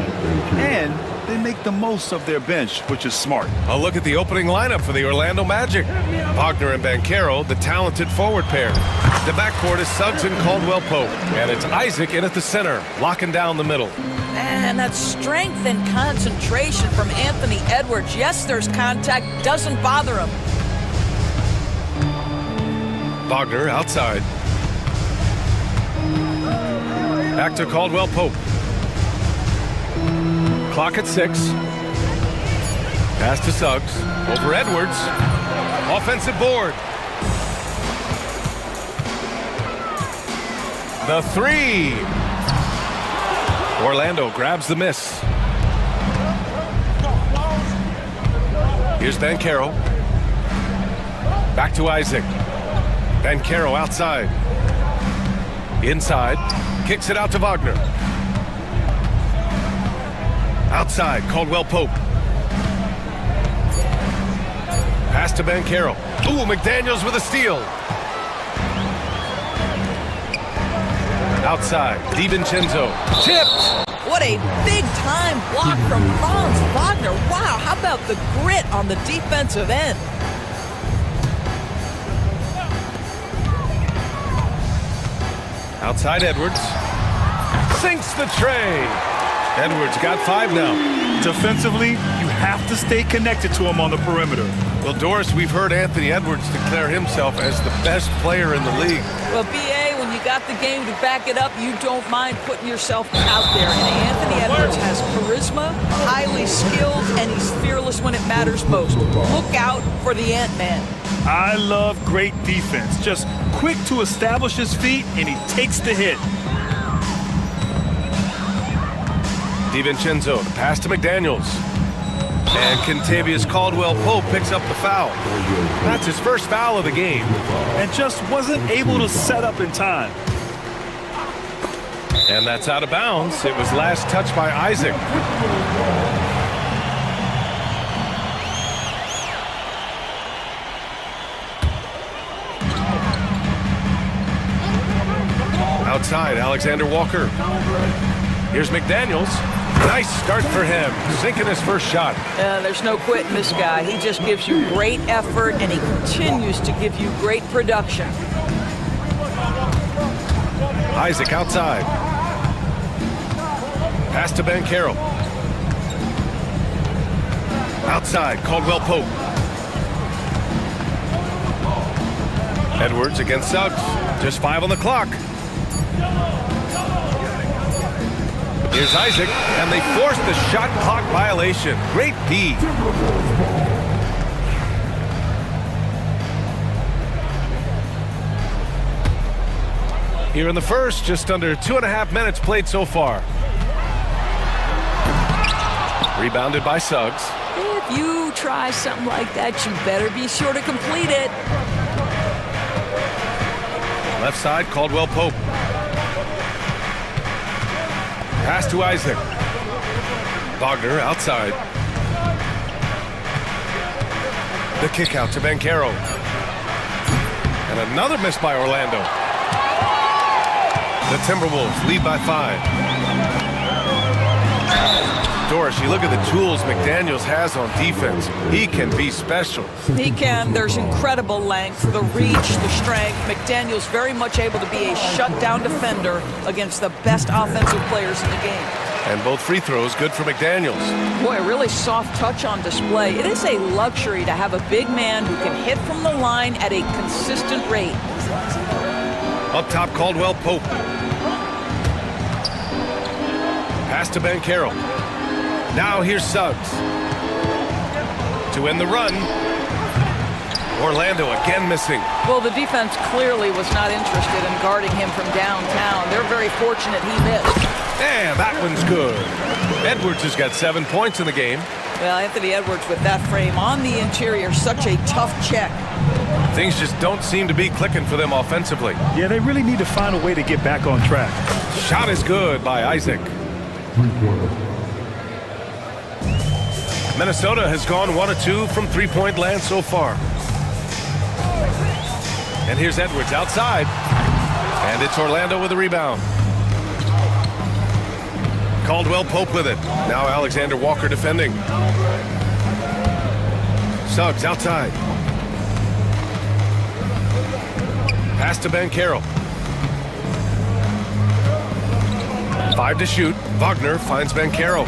and they make the most of their bench, which is smart. A look at the opening lineup for the Orlando Magic. Wagner and Banchero, the talented forward pair. The backcourt is Suggs and Caldwell-Pope. And it's Isaac in at the center, locking down the middle. And that strength and concentration from Anthony Edwards. Yes, there's contact, doesn't bother him. Wagner outside. Back to Caldwell-Pope. Clock at 6. Pass to Suggs. Over Edwards. Offensive board. The 3. Orlando grabs the miss. Here's Banchero. Back to Isaac. Banchero outside. Inside. Kicks it out to Wagner. Outside, Caldwell-Pope. Pass to Banchero. Ooh, McDaniels with a steal. Outside, DiVincenzo. Tipped! What a big-time block from Franz Wagner. Wow, how about the grit on the defensive end? Outside Edwards. Sinks the tray. Edwards got 5 now. Defensively, you have to stay connected to him on the perimeter. Well, Doris, we've heard Anthony Edwards declare himself as the best player in the league. Well, B.A., when you got the game to back it up, you don't mind putting yourself out there. And Anthony Edwards has charisma, highly skilled, and he's fearless when it matters most. Look out for the Ant-Man. I love great defense. Just quick to establish his feet, and he takes the hit. DiVincenzo, the pass to McDaniels. And Kentavious Caldwell-Pope picks up the foul. That's his first foul of the game. And just wasn't able to set up in time. And that's out of bounds. It was last touched by Isaac. Outside, Alexander Walker. Here's McDaniels. Nice start for him, sinking his first shot. There's no quitting this guy. He just gives you great effort, and he continues to give you great production. Isaac outside. Pass to Banchero. Outside, Caldwell-Pope. Edwards against Suggs. Just 5 on the clock. Here's Isaac, and they force the shot clock violation. Great D. Here in the first, just under 2.5 minutes played so far. Rebounded by Suggs. If you try something like that, you better be sure to complete it. Left side, Caldwell-Pope. Pass to Isaac. Wagner outside. The kick out to Banchero. And another miss by Orlando. The Timberwolves lead by 5. Doris, you look at the tools McDaniels has on defense. He can be special. He can. There's incredible length, the reach, the strength. McDaniels very much able to be a shutdown defender against the best offensive players in the game. And both free throws good for McDaniels. Boy, a really soft touch on display. It is a luxury to have a big man who can hit from the line at a consistent rate. Up top, Caldwell-Pope. Pass to Banchero. Now here's Suggs. To end the run. Orlando again missing. Well, the defense clearly was not interested in guarding him from downtown. They're very fortunate he missed. And that one's good. Edwards has got 7 points in the game. Well, Anthony Edwards with that frame on the interior, such a tough check. Things just don't seem to be clicking for them offensively. Yeah, they really need to find a way to get back on track. Shot is good by Isaac. Minnesota has gone 1 of 2 from three-point land so far. And here's Edwards outside. And it's Orlando with the rebound. Caldwell Pope with it. Now Alexander Walker defending. Suggs outside. Pass to Banchero. 5 to shoot. Wagner finds Banchero.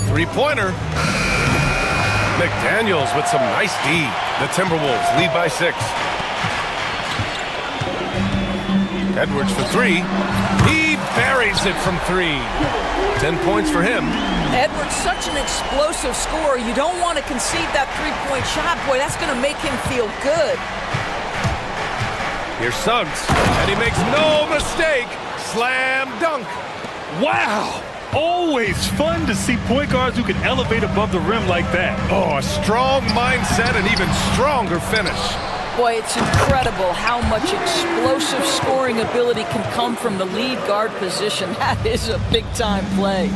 Three-pointer. McDaniels with some nice D. The Timberwolves lead by 6. Edwards for 3. He buries it from 3. 10 points for him. Edwards, such an explosive scorer. You don't want to concede that three-point shot. Boy, that's going to make him feel good. Here's Suggs, and he makes no mistake. Slam dunk. Wow! Always fun to see point guards who can elevate above the rim like that. Oh, a strong mindset and even stronger finish. Boy, it's incredible how much explosive scoring ability can come from the lead guard position. That is a big-time play.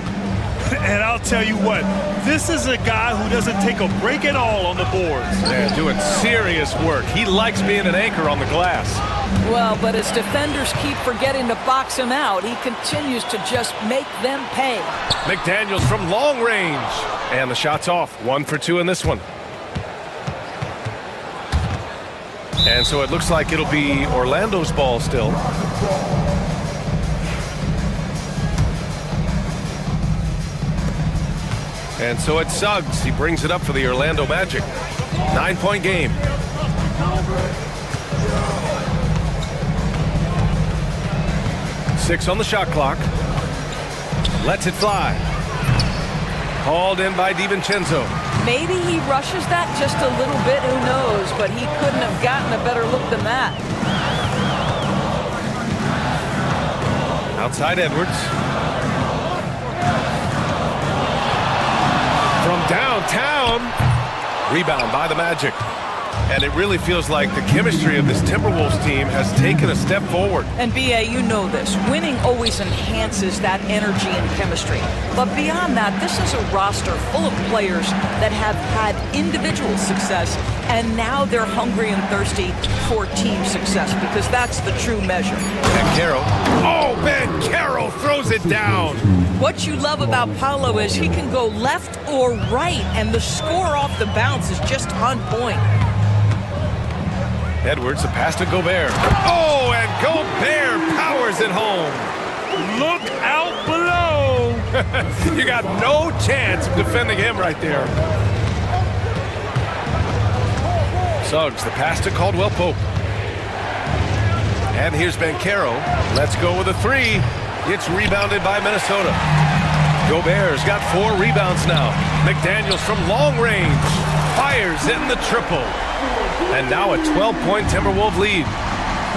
And I'll tell you what, this is a guy who doesn't take a break at all on the boards. They're doing serious work. He likes being an anchor on the glass. Well, but as defenders keep forgetting to box him out, he continues to just make them pay. McDaniels from long range. And the shot's off. 1 for 2 in this one. And so it looks like it'll be Orlando's ball still. And so it's Suggs. He brings it up for the Orlando Magic. 9-point game. Six on the shot clock. Lets it fly. Hauled in by DiVincenzo. Maybe he rushes that just a little bit, who knows, but he couldn't have gotten a better look than that. Outside Edwards. From downtown. Rebound by the Magic. And it really feels like the chemistry of this Timberwolves team has taken a step forward. And B.A., you know this. Winning always enhances that energy and chemistry. But beyond that, this is a roster full of players that have had individual success, and now they're hungry and thirsty for team success, because that's the true measure. Banchero. Oh, Banchero throws it down. What you love about Paolo is he can go left or right, and the score off the bounce is just on point. Edwards, a pass to Gobert. Oh, and Gobert powers it home. Look out below. You got no chance of defending him right there. Suggs, the pass to Caldwell Pope. And here's Banchero. Let's go with a 3. It's rebounded by Minnesota. Gobert's got 4 rebounds now. McDaniels from long range fires in the triple. And now a 12-point Timberwolves lead.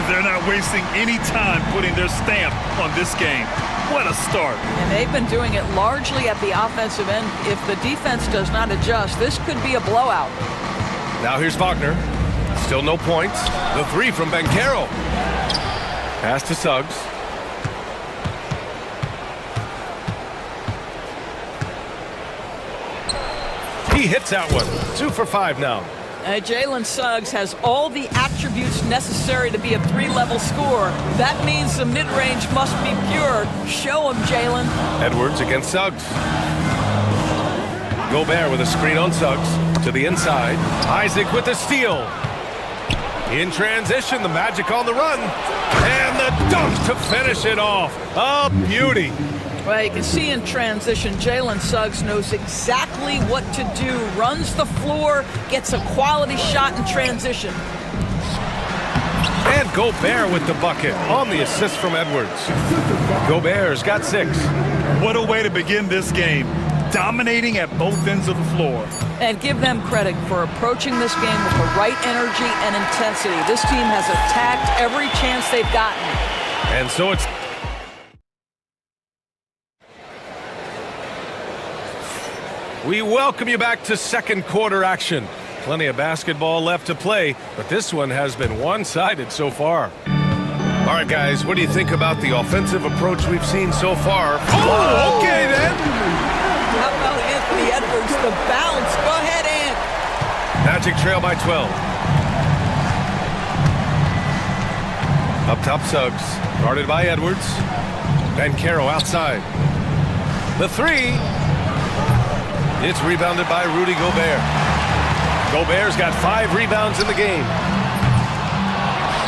They're not wasting any time putting their stamp on this game. What a start. And they've been doing it largely at the offensive end. If the defense does not adjust, this could be a blowout. Now here's Wagner. Still no points. The 3 from Banchero. Pass to Suggs. He hits that one. 2 for 5 now. Jalen Suggs has all the attributes necessary to be a 3-level scorer. That means the mid-range must be pure. Show him, Jalen. Edwards against Suggs. Gobert with a screen on Suggs. To the inside. Isaac with the steal. In transition, the Magic on the run. And the dunk to finish it off. A beauty. Well, you can see in transition, Jalen Suggs knows exactly what to do. Runs the floor, gets a quality shot in transition. And Gobert with the bucket on the assist from Edwards. Gobert's got 6. What a way to begin this game. Dominating at both ends of the floor. And give them credit for approaching this game with the right energy and intensity. This team has attacked every chance they've gotten. And so it's... We welcome you back to second quarter action. Plenty of basketball left to play, but this one has been one-sided so far. All right, guys, what do you think about the offensive approach we've seen so far? Oh, okay, then. How about Anthony Edwards, the bounce? Go ahead, Ant. Magic trail by 12. Up top, Suggs. Guarded by Edwards. Banchero outside. The three. It's rebounded by Rudy Gobert. Gobert's got 5 rebounds in the game.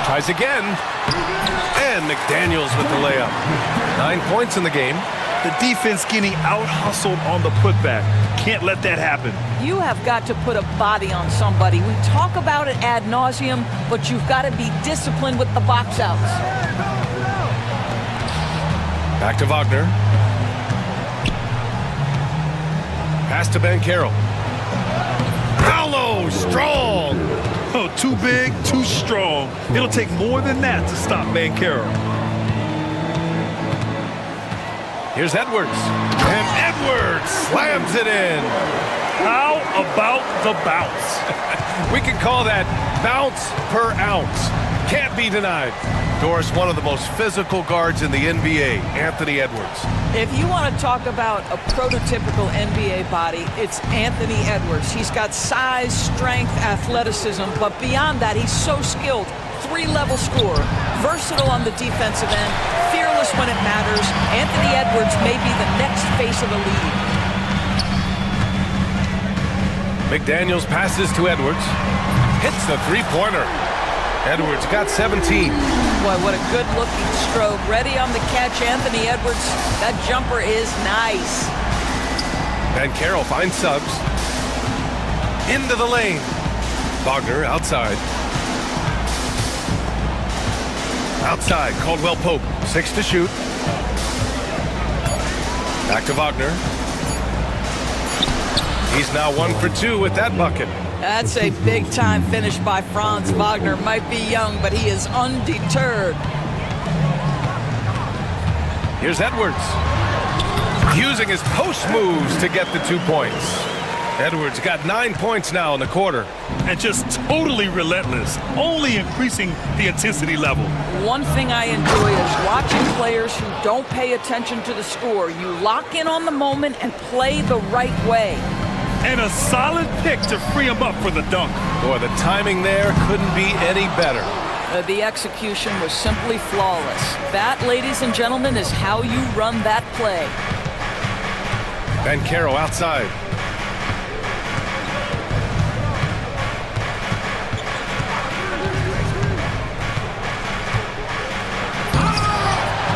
Tries again. And McDaniels with the layup. 9 points in the game. The defense getting out-hustled on the putback. Can't let that happen. You have got to put a body on somebody. We talk about it ad nauseum, but you've got to be disciplined with the box outs. Back to Wagner. Pass to Banchero. Paolo, strong. Oh, too big, too strong. It'll take more than that to stop Banchero. Here's Edwards. And Edwards slams it in. How about the bounce? We can call that bounce per ounce. Can't be denied. Doris, one of the most physical guards in the NBA, Anthony Edwards. If you want to talk about a prototypical NBA body, it's Anthony Edwards. He's got size, strength, athleticism, but beyond that, he's so skilled. 3-level scorer, versatile on the defensive end, fearless when it matters. Anthony Edwards may be the next face of the league. McDaniels passes to Edwards. Hits the three-pointer. Edwards got 17. Boy, what a good-looking stroke. Ready on the catch, Anthony Edwards. That jumper is nice. Banchero finds Suggs. Into the lane. Wagner outside. Outside, Caldwell Pope. 6 to shoot. Back to Wagner. He's now 1 for 2 with that bucket. That's a big-time finish by Franz Wagner. Might be young, but he is undeterred. Here's Edwards. Using his post moves to get the 2 points. Edwards got 9 points now in the quarter. And just totally relentless, only increasing the intensity level. One thing I enjoy is watching players who don't pay attention to the score. You lock in on the moment and play the right way. And a solid pick to free him up for the dunk. Boy, the timing there couldn't be any better. The execution was simply flawless. That, ladies and gentlemen, is how you run that play. Banchero outside.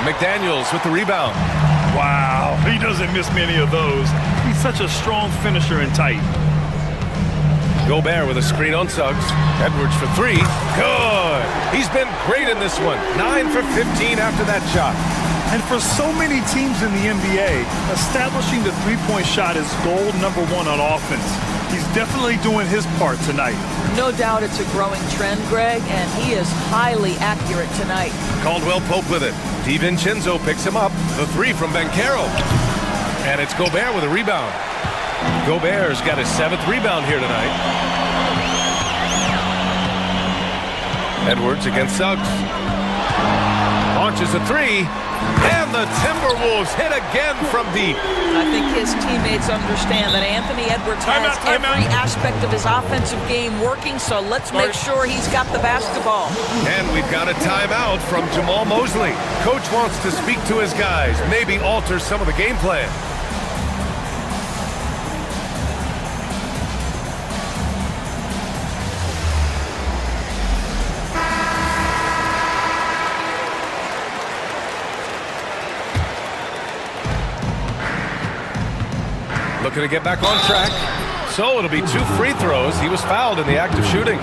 McDaniels with the rebound. Wow, he doesn't miss many of those. He's such a strong finisher and tight. Gobert with a screen on Suggs. Edwards for 3. Good. He's been great in this one. 9 for 15 after that shot. And for so many teams in the NBA, establishing the three-point shot is goal number 1 on offense. He's definitely doing his part tonight. No doubt it's a growing trend, Greg, and he is highly accurate tonight. Caldwell Pope with it. DiVincenzo picks him up. The 3 from Banchero. And it's Gobert with a rebound. Gobert's got his 7th rebound here tonight. Edwards against Suggs. Launches a 3. And the Timberwolves hit again from deep. I think his teammates understand that Anthony Edwards has every aspect of his offensive game working, so let's make sure he's got the basketball. And we've got a timeout from Jamal Mosley. Coach wants to speak to his guys, maybe alter some of the game plan. Looking to get back on track. So it'll be 2 free throws. He was fouled in the act of shooting.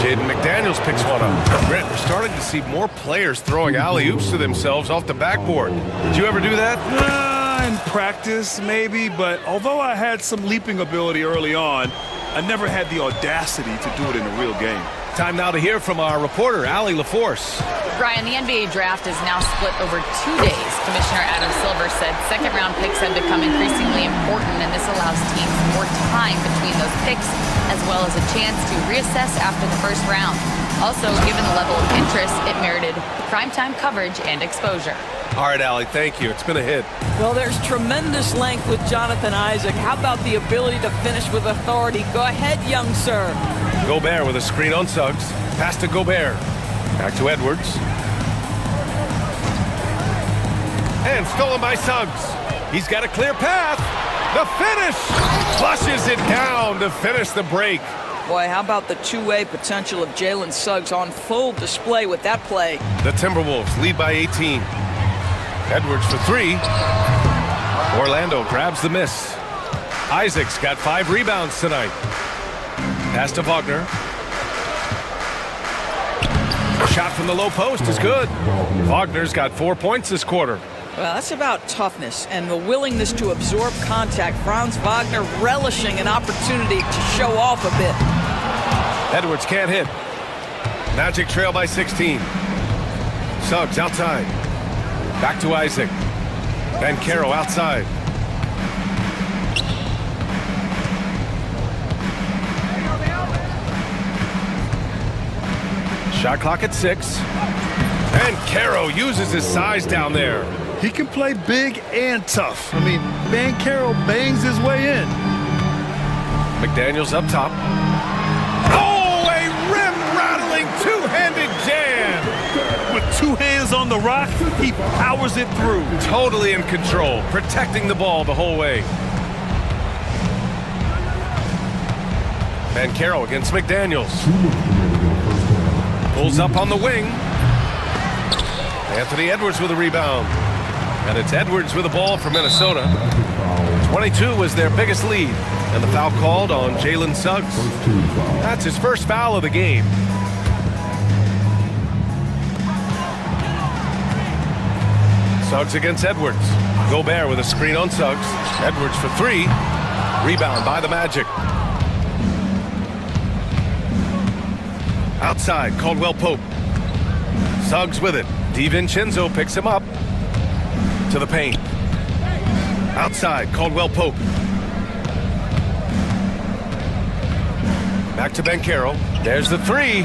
Jaden McDaniels picks one up. Brent, we're starting to see more players throwing alley-oops to themselves off the backboard. Did you ever do that? In practice, maybe, but although I had some leaping ability early on, I never had the audacity to do it in a real game. Time now to hear from our reporter, Allie LaForce. Brian, the NBA draft is now split over 2 days. Commissioner Adam Silver said second-round picks have become increasingly important, and this allows teams more time between those picks, as well as a chance to reassess after the first round. Also, given the level of interest, it merited primetime coverage and exposure. All right, Allie, thank you. It's been a hit. Well, there's tremendous length with Jonathan Isaac. How about the ability to finish with authority? Go ahead, young sir. Gobert with a screen on Suggs. Pass to Gobert. Back to Edwards. And stolen by Suggs. He's got a clear path. The finish! Flushes it down to finish the break. Boy, how about the two-way potential of Jalen Suggs on full display with that play? The Timberwolves lead by 18. Edwards for three. Orlando grabs the miss. Isaac's got 5 rebounds tonight. Pass to Wagner. Shot from the low post is good. Wagner's got 4 points this quarter. Well, that's about toughness and the willingness to absorb contact. Franz Wagner relishing an opportunity to show off a bit. Edwards can't hit. Magic trail by 16. Suggs outside. Back to Isaac. Banchero outside. Shot clock at 6. And Caro uses his size down there. He can play big and tough. I mean, Banchero bangs his way in. McDaniels up top. Oh, a rim-rattling two-handed jam! With 2 hands on the rock, he powers it through. Totally in control, protecting the ball the whole way. Banchero against McDaniels. Pulls up on the wing. Anthony Edwards with a rebound. And it's Edwards with the ball for Minnesota. 22 was their biggest lead. And the foul called on Jalen Suggs. That's his first foul of the game. Suggs against Edwards. Gobert with a screen on Suggs. Edwards for 3. Rebound by the Magic. Outside, Caldwell Pope. Suggs with it. DiVincenzo picks him up. To the paint. Outside, Caldwell Pope. Back to Banchero. There's the 3.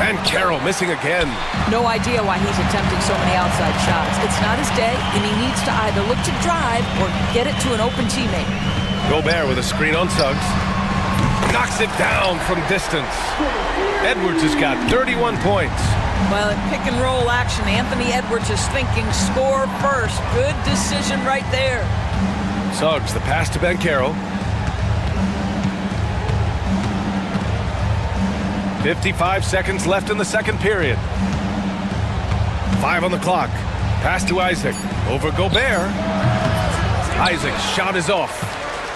Banchero missing again. No idea why he's attempting so many outside shots. It's not his day, and he needs to either look to drive or get it to an open teammate. Gobert with a screen on Suggs. Knocks it down from distance. Edwards has got 31 points. Well, in pick and roll action, Anthony Edwards is thinking score first. Good decision right there. Suggs, the pass to Banchero. 55 seconds left in the second period. 5 on the clock. Pass to Isaac. Over Gobert. Isaac's shot is off.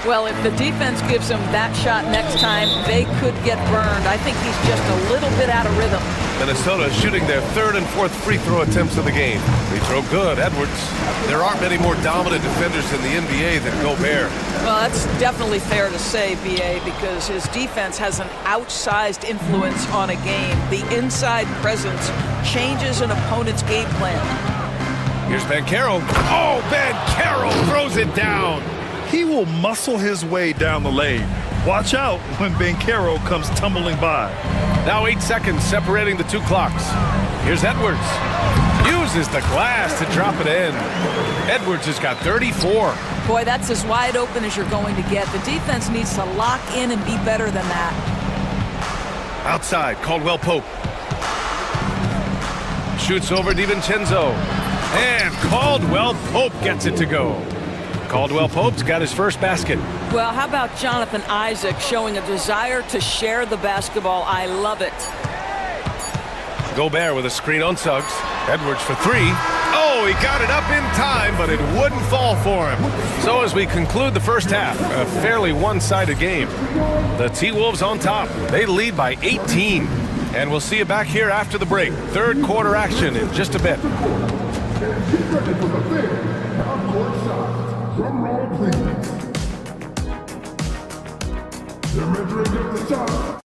Well, if the defense gives him that shot next time, they could get burned. I think he's just a little bit out of rhythm. Minnesota shooting their 3rd and 4th free throw attempts of the game. Free throw good, Edwards. There aren't many more dominant defenders in the NBA than Gobert. Well, that's definitely fair to say, B.A., because his defense has an outsized influence on a game. The inside presence changes an opponent's game plan. Here's Banchero. Oh, Banchero throws it down. He will muscle his way down the lane. Watch out when Banchero comes tumbling by. Now 8 seconds separating the 2 clocks. Here's Edwards. Uses the glass to drop it in. Edwards has got 34. Boy, that's as wide open as you're going to get. The defense needs to lock in and be better than that. Outside, Caldwell Pope. Shoots over DiVincenzo. And Caldwell Pope gets it to go. Caldwell Pope's got his first basket. Well, how about Jonathan Isaac showing a desire to share the basketball? I love it. Gobert with a screen on Suggs. Edwards for 3. Oh, he got it up in time, but it wouldn't fall for him. So as we conclude the first half, a fairly one-sided game. The T-Wolves on top. They lead by 18. And we'll see you back here after the break. 3rd quarter action in just a bit. Drum roll, please. They're measuring up the shot.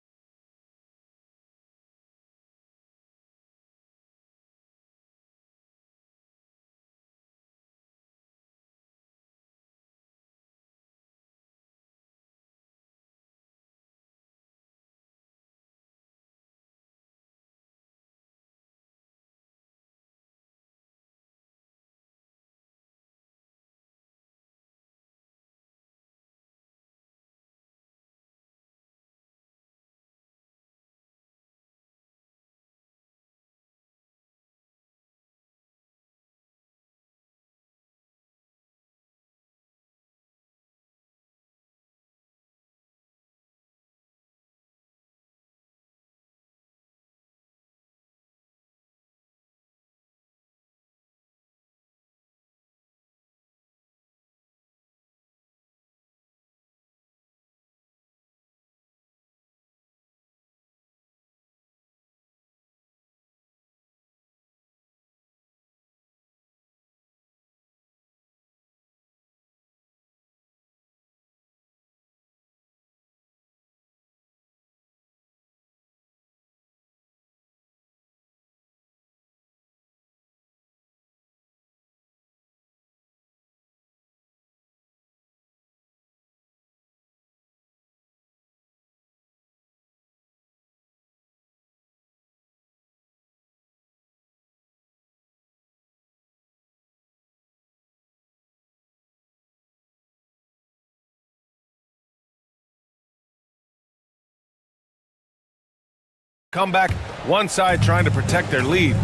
Come back, one side trying to protect their lead.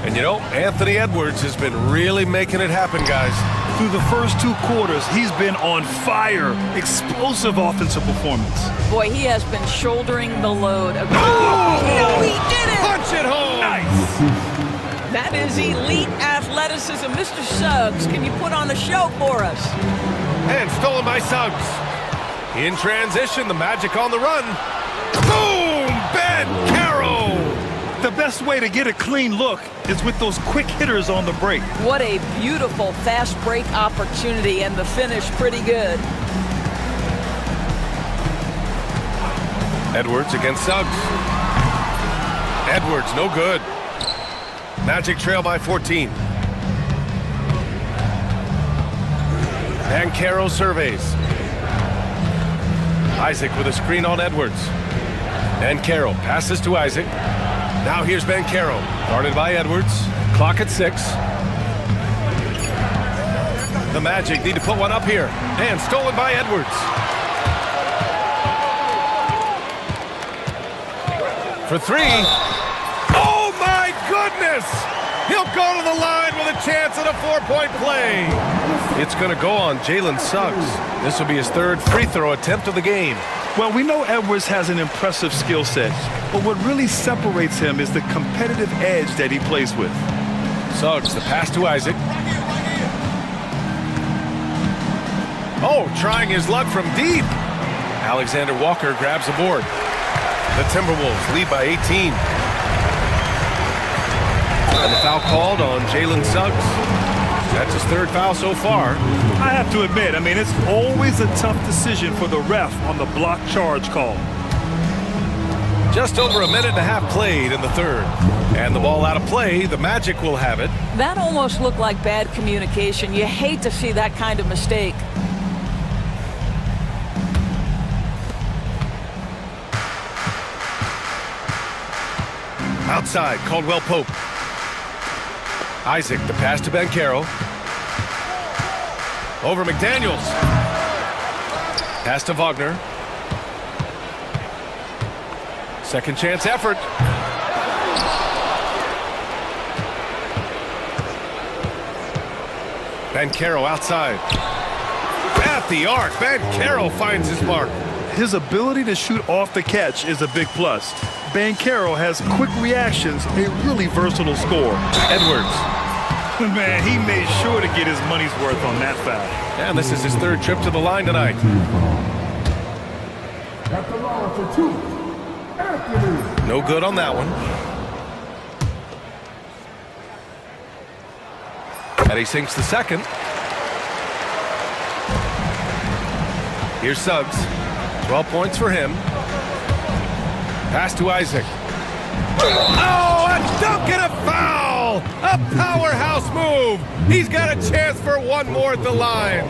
And you know, Anthony Edwards has been really making it happen, guys. Through the first 2 quarters, he's been on fire. Explosive offensive performance. Boy, he has been shouldering the load. Oh! No, he did it! Punch it home! Nice! That is elite athleticism. Mr. Suggs, can you put on a show for us? And stolen by Suggs. In transition, the Magic on the run. Boom! Ben Carroll! The best way to get a clean look is with those quick hitters on the break. What a beautiful fast break opportunity, and the finish pretty good. Edwards against Suggs. Edwards, no good. Magic trail by 14. And Carroll surveys. Isaac with a screen on Edwards. And Carroll passes to Isaac. Now here's Ben Carroll, guarded by Edwards. Clock at 6. The Magic need to put one up here. And stolen by Edwards. For 3. Oh my goodness! He'll go to the line with a chance at a 4-point play. It's going to go on Jalen Suggs. This will be his 3rd free throw attempt of the game. Well, we know Edwards has an impressive skill set, but what really separates him is the competitive edge that he plays with. Suggs, the pass to Isaac. Oh, trying his luck from deep. Alexander Walker grabs the board. The Timberwolves lead by 18. And the foul called on Jalen Suggs. That's his 3rd foul so far. I have to admit, I mean, it's always a tough decision for the ref on the block charge call. Just over a minute and a half played in the 3rd. And the ball out of play, the Magic will have it. That almost looked like bad communication. You hate to see that kind of mistake. Outside, Caldwell Pope. Isaac, the pass to Ben Carroll. Over McDaniels. Pass to Wagner. Second chance effort. Ben Carroll outside. At the arc, Ben Carroll finds his mark. His ability to shoot off the catch is a big plus. Ben Carroll has quick reactions, a really versatile scorer. Edwards. Man, he made sure to get his money's worth on that foul. And this is his 3rd trip to the line tonight. At the line for 2, Anthony. No good on that one. And he sinks the 2nd. Here's Suggs. 12 points for him. Pass to Isaac. Oh, a dunk and a foul! A powerhouse move! He's got a chance for one more at the line.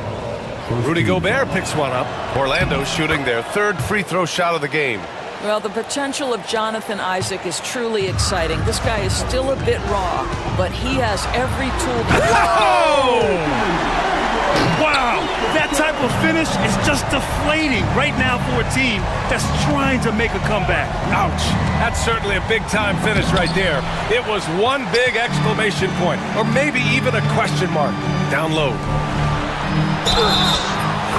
Rudy Gobert picks one up. Orlando shooting their 3rd free throw shot of the game. Well, the potential of Jonathan Isaac is truly exciting. This guy is still a bit raw, but he has every tool to... Oh! Wow, that type of finish is just deflating right now for a team that's trying to make a comeback. Ouch. That's certainly a big-time finish right there. It was one big exclamation point, or maybe even a question mark. Down low.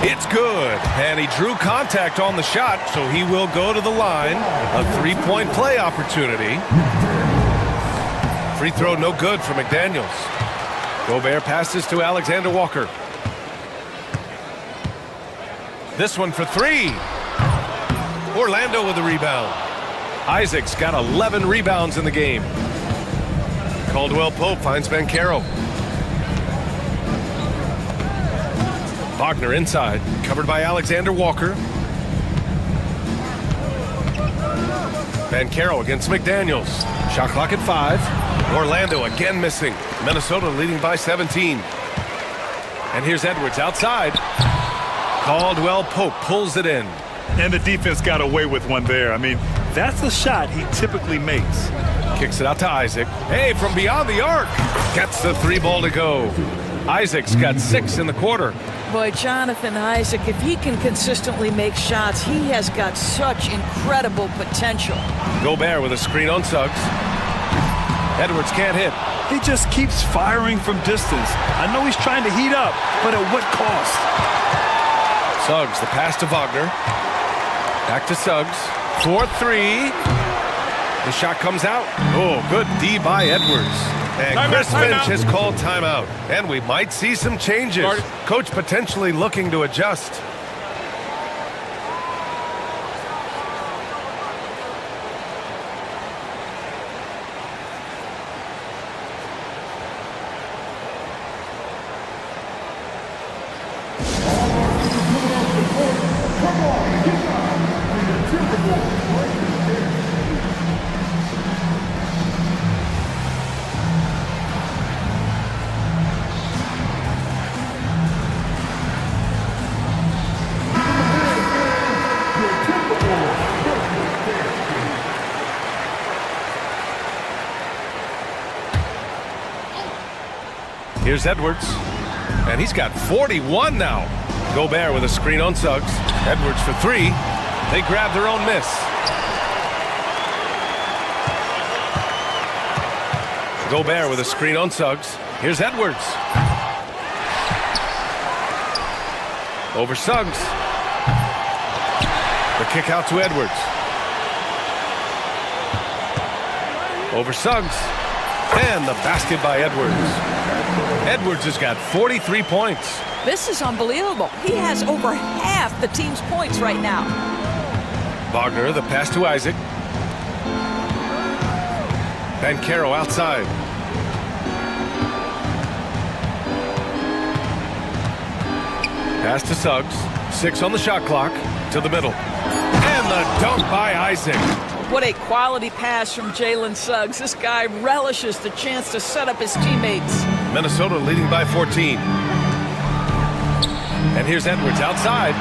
It's good. And he drew contact on the shot, so he will go to the line. A 3-point play opportunity. Free throw no good for McDaniels. Gobert passes to Alexander Walker. This one for 3. Orlando with the rebound. Isaac's got 11 rebounds in the game. Caldwell Pope finds Ben Carroll. Wagner inside, covered by Alexander Walker. Ben Carroll against McDaniels. Shot clock at 5. Orlando again missing. Minnesota leading by 17. And here's Edwards outside. Caldwell Pope pulls it in. And the defense got away with one there. I mean, that's a shot he typically makes. Kicks it out to Isaac. Hey, from beyond the arc. Gets the 3 ball to go. Isaac's got 6 in the quarter. Boy, Jonathan Isaac, if he can consistently make shots, he has got such incredible potential. Gobert with a screen on Suggs. Edwards can't hit. He just keeps firing from distance. I know he's trying to heat up, but at what cost? Suggs, the pass to Wagner. Back to Suggs. 4-3. The shot comes out. Oh, good D by Edwards. And Chris Finch has called timeout. And we might see some changes. Coach potentially looking to adjust. Here's Edwards, and he's got 41 now. Gobert with a screen on Suggs. Edwards for three. They grab their own miss. Gobert with a screen on Suggs. Here's Edwards. Over Suggs. The kick out to Edwards. Over Suggs. And the basket by Edwards. Edwards has got 43 points. This is unbelievable. He has over half the team's points right now. Wagner, the pass to Isaac. Banchero outside. Pass to Suggs. 6 on the shot clock. To the middle. And the dunk by Isaac. What a quality pass from Jalen Suggs. This guy relishes the chance to set up his teammates. Minnesota leading by 14. And here's Edwards outside.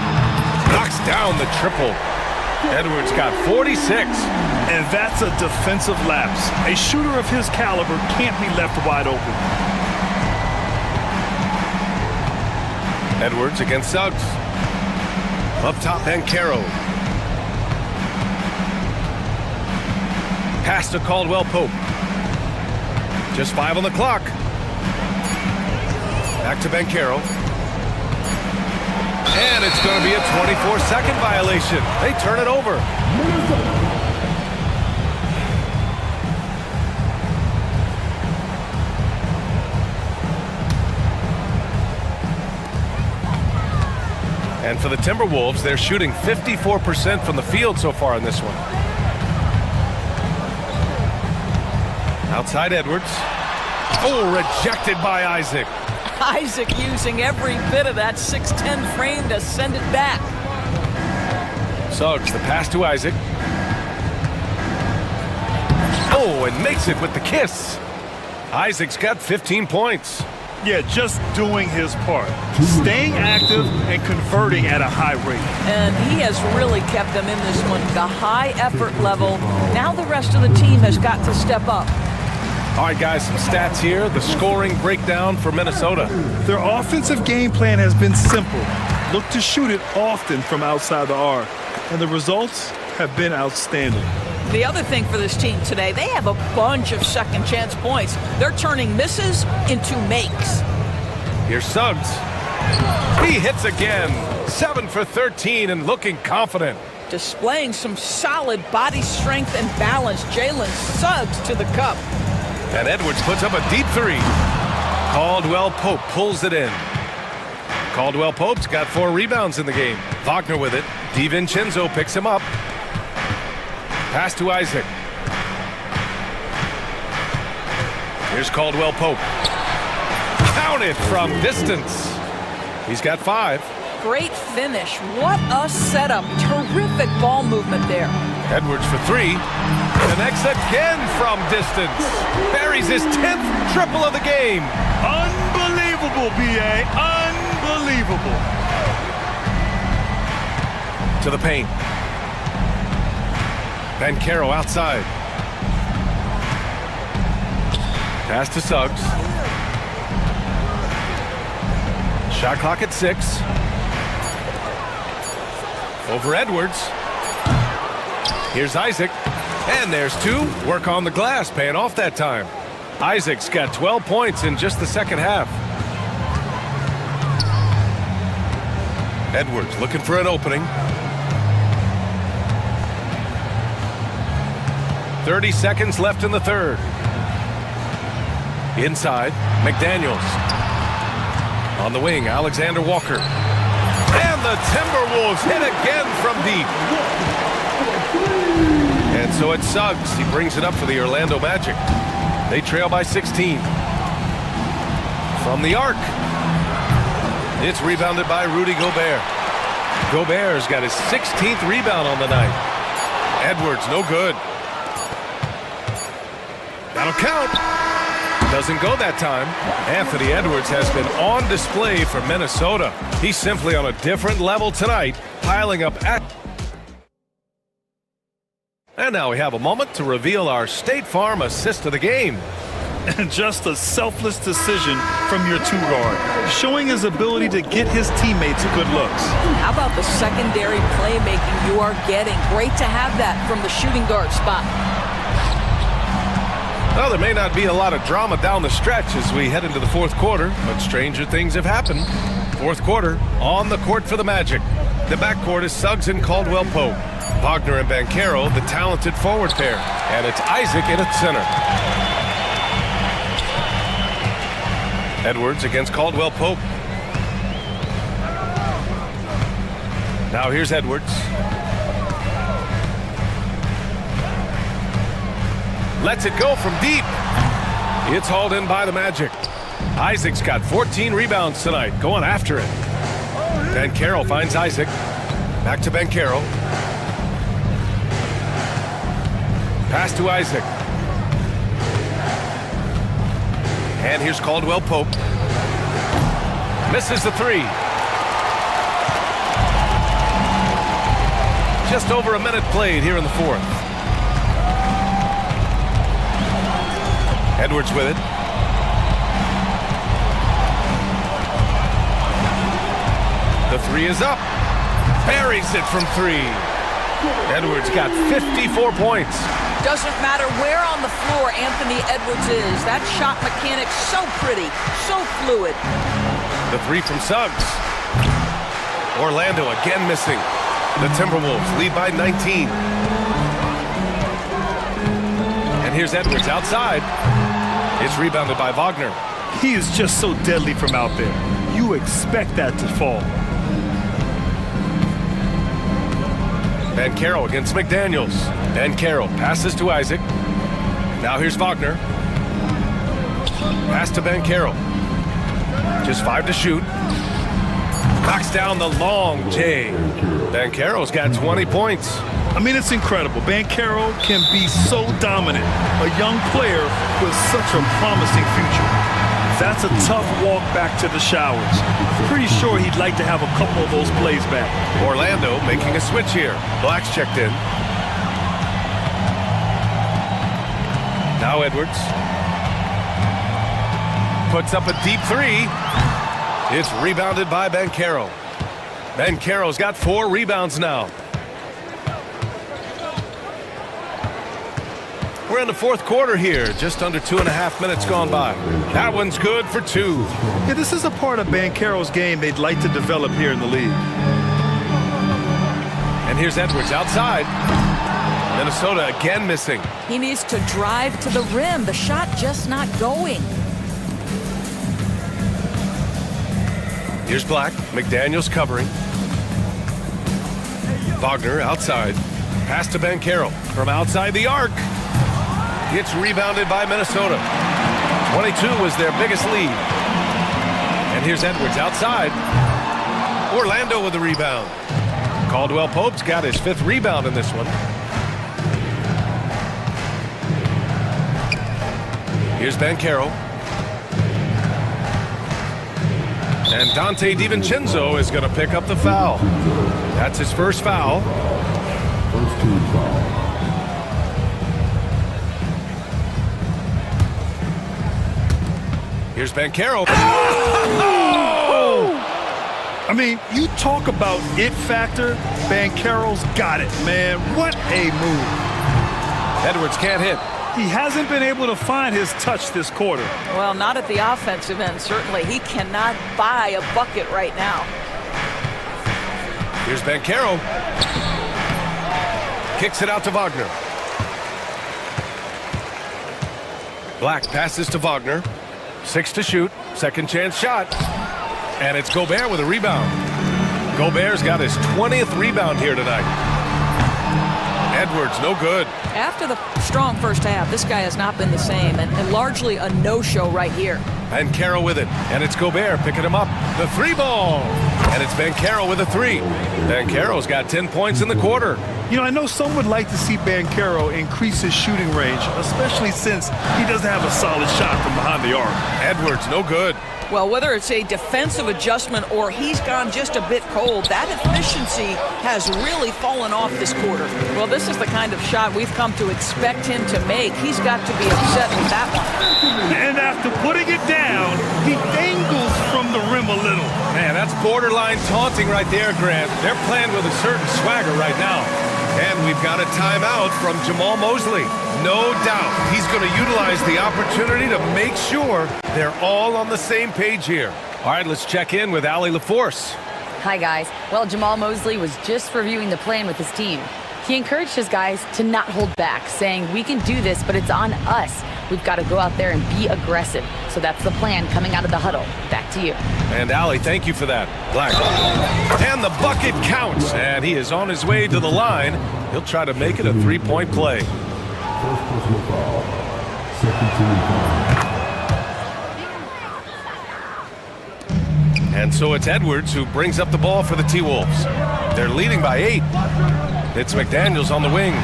Knocks down the triple. Edwards got 46. And that's a defensive lapse. A shooter of his caliber can't be left wide open. Edwards against Suggs. Up top, Banchero. Pass to Caldwell-Pope. Just 5 on the clock. Back to Banchero. And it's going to be a 24-second violation. They turn it over. And for the Timberwolves, they're shooting 54% from the field so far in this one. Outside Edwards. Oh, rejected by Isaac. Isaac using every bit of that 6'10 frame to send it back. Suggs, the pass to Isaac. Oh, and makes it with the kiss. Isaac's got 15 points. Yeah, just doing his part. Staying active and converting at a high rate. And he has really kept them in this one. The high effort level. Now the rest of the team has got to step up. All right, guys, some stats here. The scoring breakdown for Minnesota. Their offensive game plan has been simple. Look to shoot it often from outside the arc. And the results have been outstanding. The other thing for this team today, they have a bunch of second chance points. They're turning misses into makes. Here's Suggs. He hits again. 7 for 13 and looking confident. Displaying some solid body strength and balance. Jalen Suggs to the cup. And Edwards puts up a deep three. Caldwell-Pope pulls it in. Caldwell-Pope's got 4 rebounds in the game. Wagner with it. DiVincenzo picks him up. Pass to Isaac. Here's Caldwell-Pope. Counted from distance. He's got 5. Great finish. What a setup. Terrific ball movement there. Edwards for 3. Connects again from distance. Buries his 10th triple of the game. Unbelievable, B.A. Unbelievable. To the paint. Banchero outside. Pass to Suggs. Shot clock at 6. Over Edwards. Here's Isaac. And there's 2. Work on the glass, paying off that time. Isaac's got 12 points in just the second half. Edwards looking for an opening. 30 seconds left in the third. Inside, McDaniels. On the wing, Alexander Walker. And the Timberwolves hit again from deep. And so it's Suggs. He brings it up for the Orlando Magic. They trail by 16. From the arc. It's rebounded by Rudy Gobert. Gobert's got his 16th rebound on the night. Edwards, no good. That'll count. Doesn't go that time. Anthony Edwards has been on display for Minnesota. He's simply on a different level tonight, piling up at... And now we have a moment to reveal our State Farm assist of the game. And just a selfless decision from your two-guard, showing his ability to get his teammates good looks. How about the secondary playmaking you are getting? Great to have that from the shooting guard spot. Well, there may not be a lot of drama down the stretch as we head into the fourth quarter, but stranger things have happened. Fourth quarter, on the court for the Magic. The backcourt is Suggs and Caldwell Pope. Wagner and Banchero, the talented forward pair. And it's Isaac in at center. Edwards against Caldwell Pope. Now here's Edwards. Lets it go from deep. It's hauled in by the Magic. Isaac's got 14 rebounds tonight, going after it. Banchero finds Isaac. Back to Banchero. Pass to Isaac. And here's Caldwell Pope. Misses the 3. Just over a minute played here in the fourth. Edwards with it. The 3 is up. Buries it from 3. Edwards got 54 points. Doesn't matter where on the floor Anthony Edwards is. That shot mechanic's so pretty, so fluid. The 3 from Suggs. Orlando again missing. The Timberwolves lead by 19. And here's Edwards outside. It's rebounded by Wagner. He is just so deadly from out there. You expect that to fall. Banchero against McDaniels. Banchero passes to Isaac. Now here's Wagner. Pass to Banchero. Just 5 to shoot. Knocks down the long J. Banchero's got 20 points. I mean, it's incredible. Banchero can be so dominant. A young player with such a promising future. That's a tough walk back to the showers. Pretty sure he'd like to have a couple of those plays back. Orlando making a switch here. Black's checked in. Now Edwards. Puts up a deep 3. It's rebounded by Banchero. Banchero's got 4 rebounds now. We're in the fourth quarter here, just under 2.5 minutes gone by. That one's good for 2. Yeah, this is a part of Banchero's game they'd like to develop here in the league. And here's Edwards outside. Minnesota again missing. He needs to drive to the rim. The shot just not going. Here's Black. McDaniels covering. Wagner outside. Pass to Banchero from outside the arc. It's rebounded by Minnesota. 22 was their biggest lead. And here's Edwards outside. Orlando with the rebound. Caldwell Pope's got his 5th rebound in this one. Here's Banchero. And Dante DiVincenzo is going to pick up the foul. That's his first foul. First team foul. Here's Banchero. Oh! I mean, you talk about it factor, Banchero's got it, man. What a move. Edwards can't hit. He hasn't been able to find his touch this quarter. Well, not at the offensive end, certainly. He cannot buy a bucket right now. Here's Banchero. Kicks it out to Wagner. Black passes to Wagner. 6 to shoot. Second chance shot. And it's Gobert with a rebound. Gobert's got his 20th rebound here tonight. Edwards, no good. After the strong first half, this guy has not been the same, and largely a no-show right here. Banchero with it, and it's Gobert picking him up. The 3-ball, and it's Banchero with a 3. Banchero's got 10 points in the quarter. You know, I know some would like to see Banchero increase his shooting range, especially since he doesn't have a solid shot from behind the arc. Edwards, no good. Well, whether it's a defensive adjustment or he's gone just a bit cold, that efficiency has really fallen off this quarter. Well, this is the kind of shot we've come to expect him to make. He's got to be upset with that one. And after putting it down, he dangles from the rim a little. Man, that's borderline taunting right there, Grant. They're playing with a certain swagger right now. And we've got a timeout from Jamal Mosley. No doubt he's going to utilize the opportunity to make sure they're all on the same page here. All right, let's check in with Allie LaForce. Hi, guys. Well, Jamal Mosley was just reviewing the plan with his team. He encouraged his guys to not hold back, saying, we can do this, but it's on us. We've got to go out there and be aggressive. So that's the plan coming out of the huddle. Back to you. And Allie, thank you for that. Black. And the bucket counts. And he is on his way to the line. He'll try to make it a three-point play. First personal foul. Second team foul. And so it's Edwards who brings up the ball for the T-Wolves. They're leading by 8. It's McDaniels on the wing.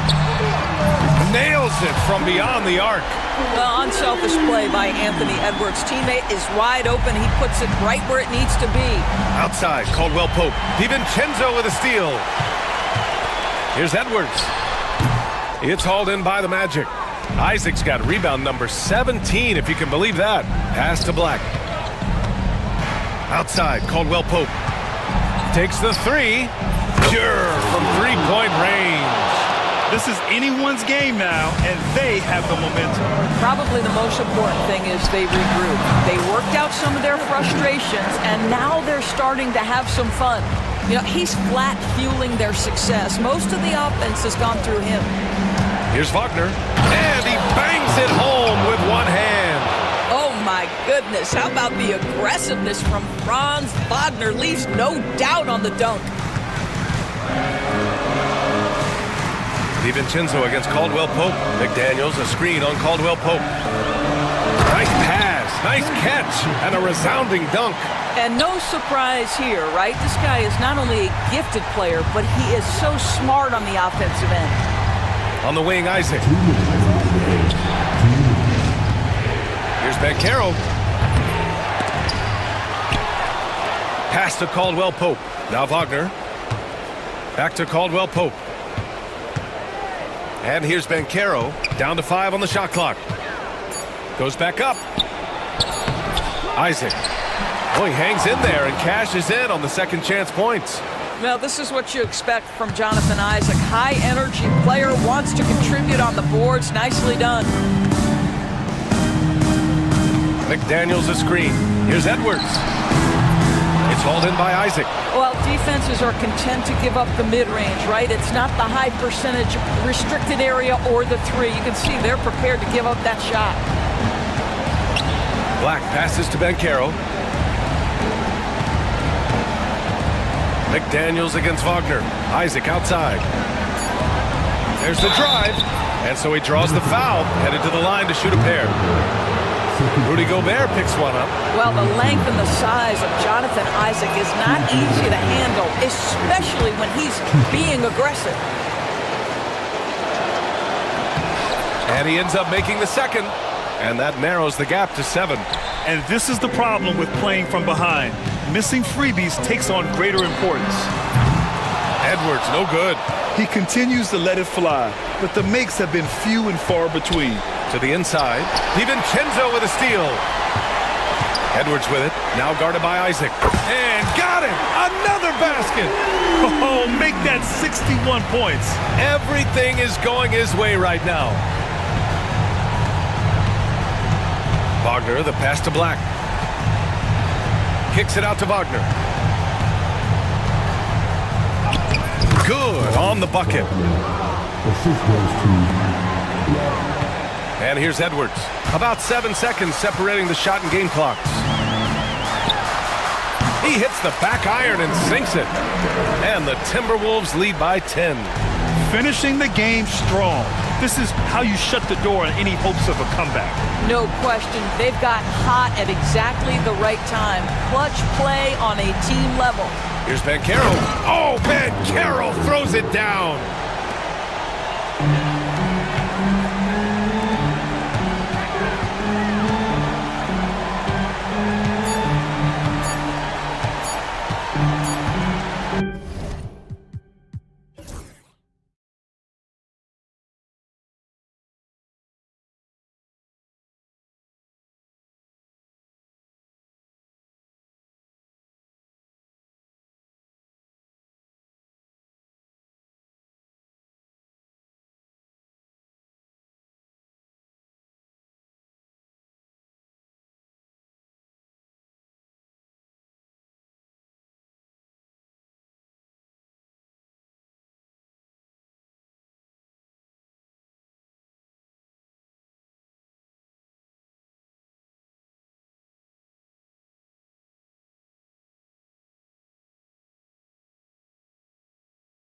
Nails it from beyond the arc. Well, unselfish play by Anthony Edwards. Teammate is wide open. He puts it right where it needs to be. Outside, Caldwell Pope. DiVincenzo with a steal. Here's Edwards. It's hauled in by the Magic. Isaac's got rebound number 17, if you can believe that. Pass to Black. Outside, Caldwell Pope. Takes the 3. Sure, from three-point range. This is anyone's game now, and they have the momentum. Probably the most important thing is they regroup. They worked out some of their frustrations, and now they're starting to have some fun. You know, he's flat fueling their success. Most of the offense has gone through him. Here's Wagner, and he bangs it home with one hand. Oh, my goodness. How about the aggressiveness from Franz Wagner? Leaves no doubt on the dunk. DiVincenzo against Caldwell Pope. McDaniels, a screen on Caldwell Pope. Nice pass, nice catch, and a resounding dunk. And no surprise here, right? This guy is not only a gifted player, but he is so smart on the offensive end. On the wing, Isaac. Here's Banchero. Pass to Caldwell Pope. Now Wagner. Back to Caldwell Pope. And here's Banchero, down to 5 on the shot clock. Goes back up. Isaac. Oh, he hangs in there and cashes in on the second chance points. Well, this is what you expect from Jonathan Isaac. High-energy player, wants to contribute on the boards. Nicely done. McDaniels a screen. Here's Edwards. It's hauled in by Isaac. Well, defenses are content to give up the mid-range, right? It's not the high percentage restricted area or the 3. You can see they're prepared to give up that shot. Black passes to Banchero. McDaniels against Wagner. Isaac outside. There's the drive. And so he draws the foul, headed to the line to shoot a pair. Rudy Gobert picks one up. Well, the length and the size of Jonathan Isaac is not easy to handle, especially when he's being aggressive. And he ends up making the second, and that narrows the gap to 7. And this is the problem with playing from behind. Missing freebies takes on greater importance. Edwards, no good. He continues to let it fly, but the makes have been few and far between. To the inside, DiVincenzo with a steal. Edwards with it, now guarded by Isaac. And got got it. Another basket. Oh, make that 61 points. Everything is going his way right now. Wagner, the pass to Black. Kicks it out to Wagner. Good on the bucket. And here's Edwards. About 7 seconds separating the shot and game clocks. He hits the back iron and sinks it. And the Timberwolves lead by 10. Finishing the game strong. This is how you shut the door on any hopes of a comeback. No question. They've got hot at exactly the right time. Clutch play on a team level. Here's Banchero. Oh, Banchero throws it down.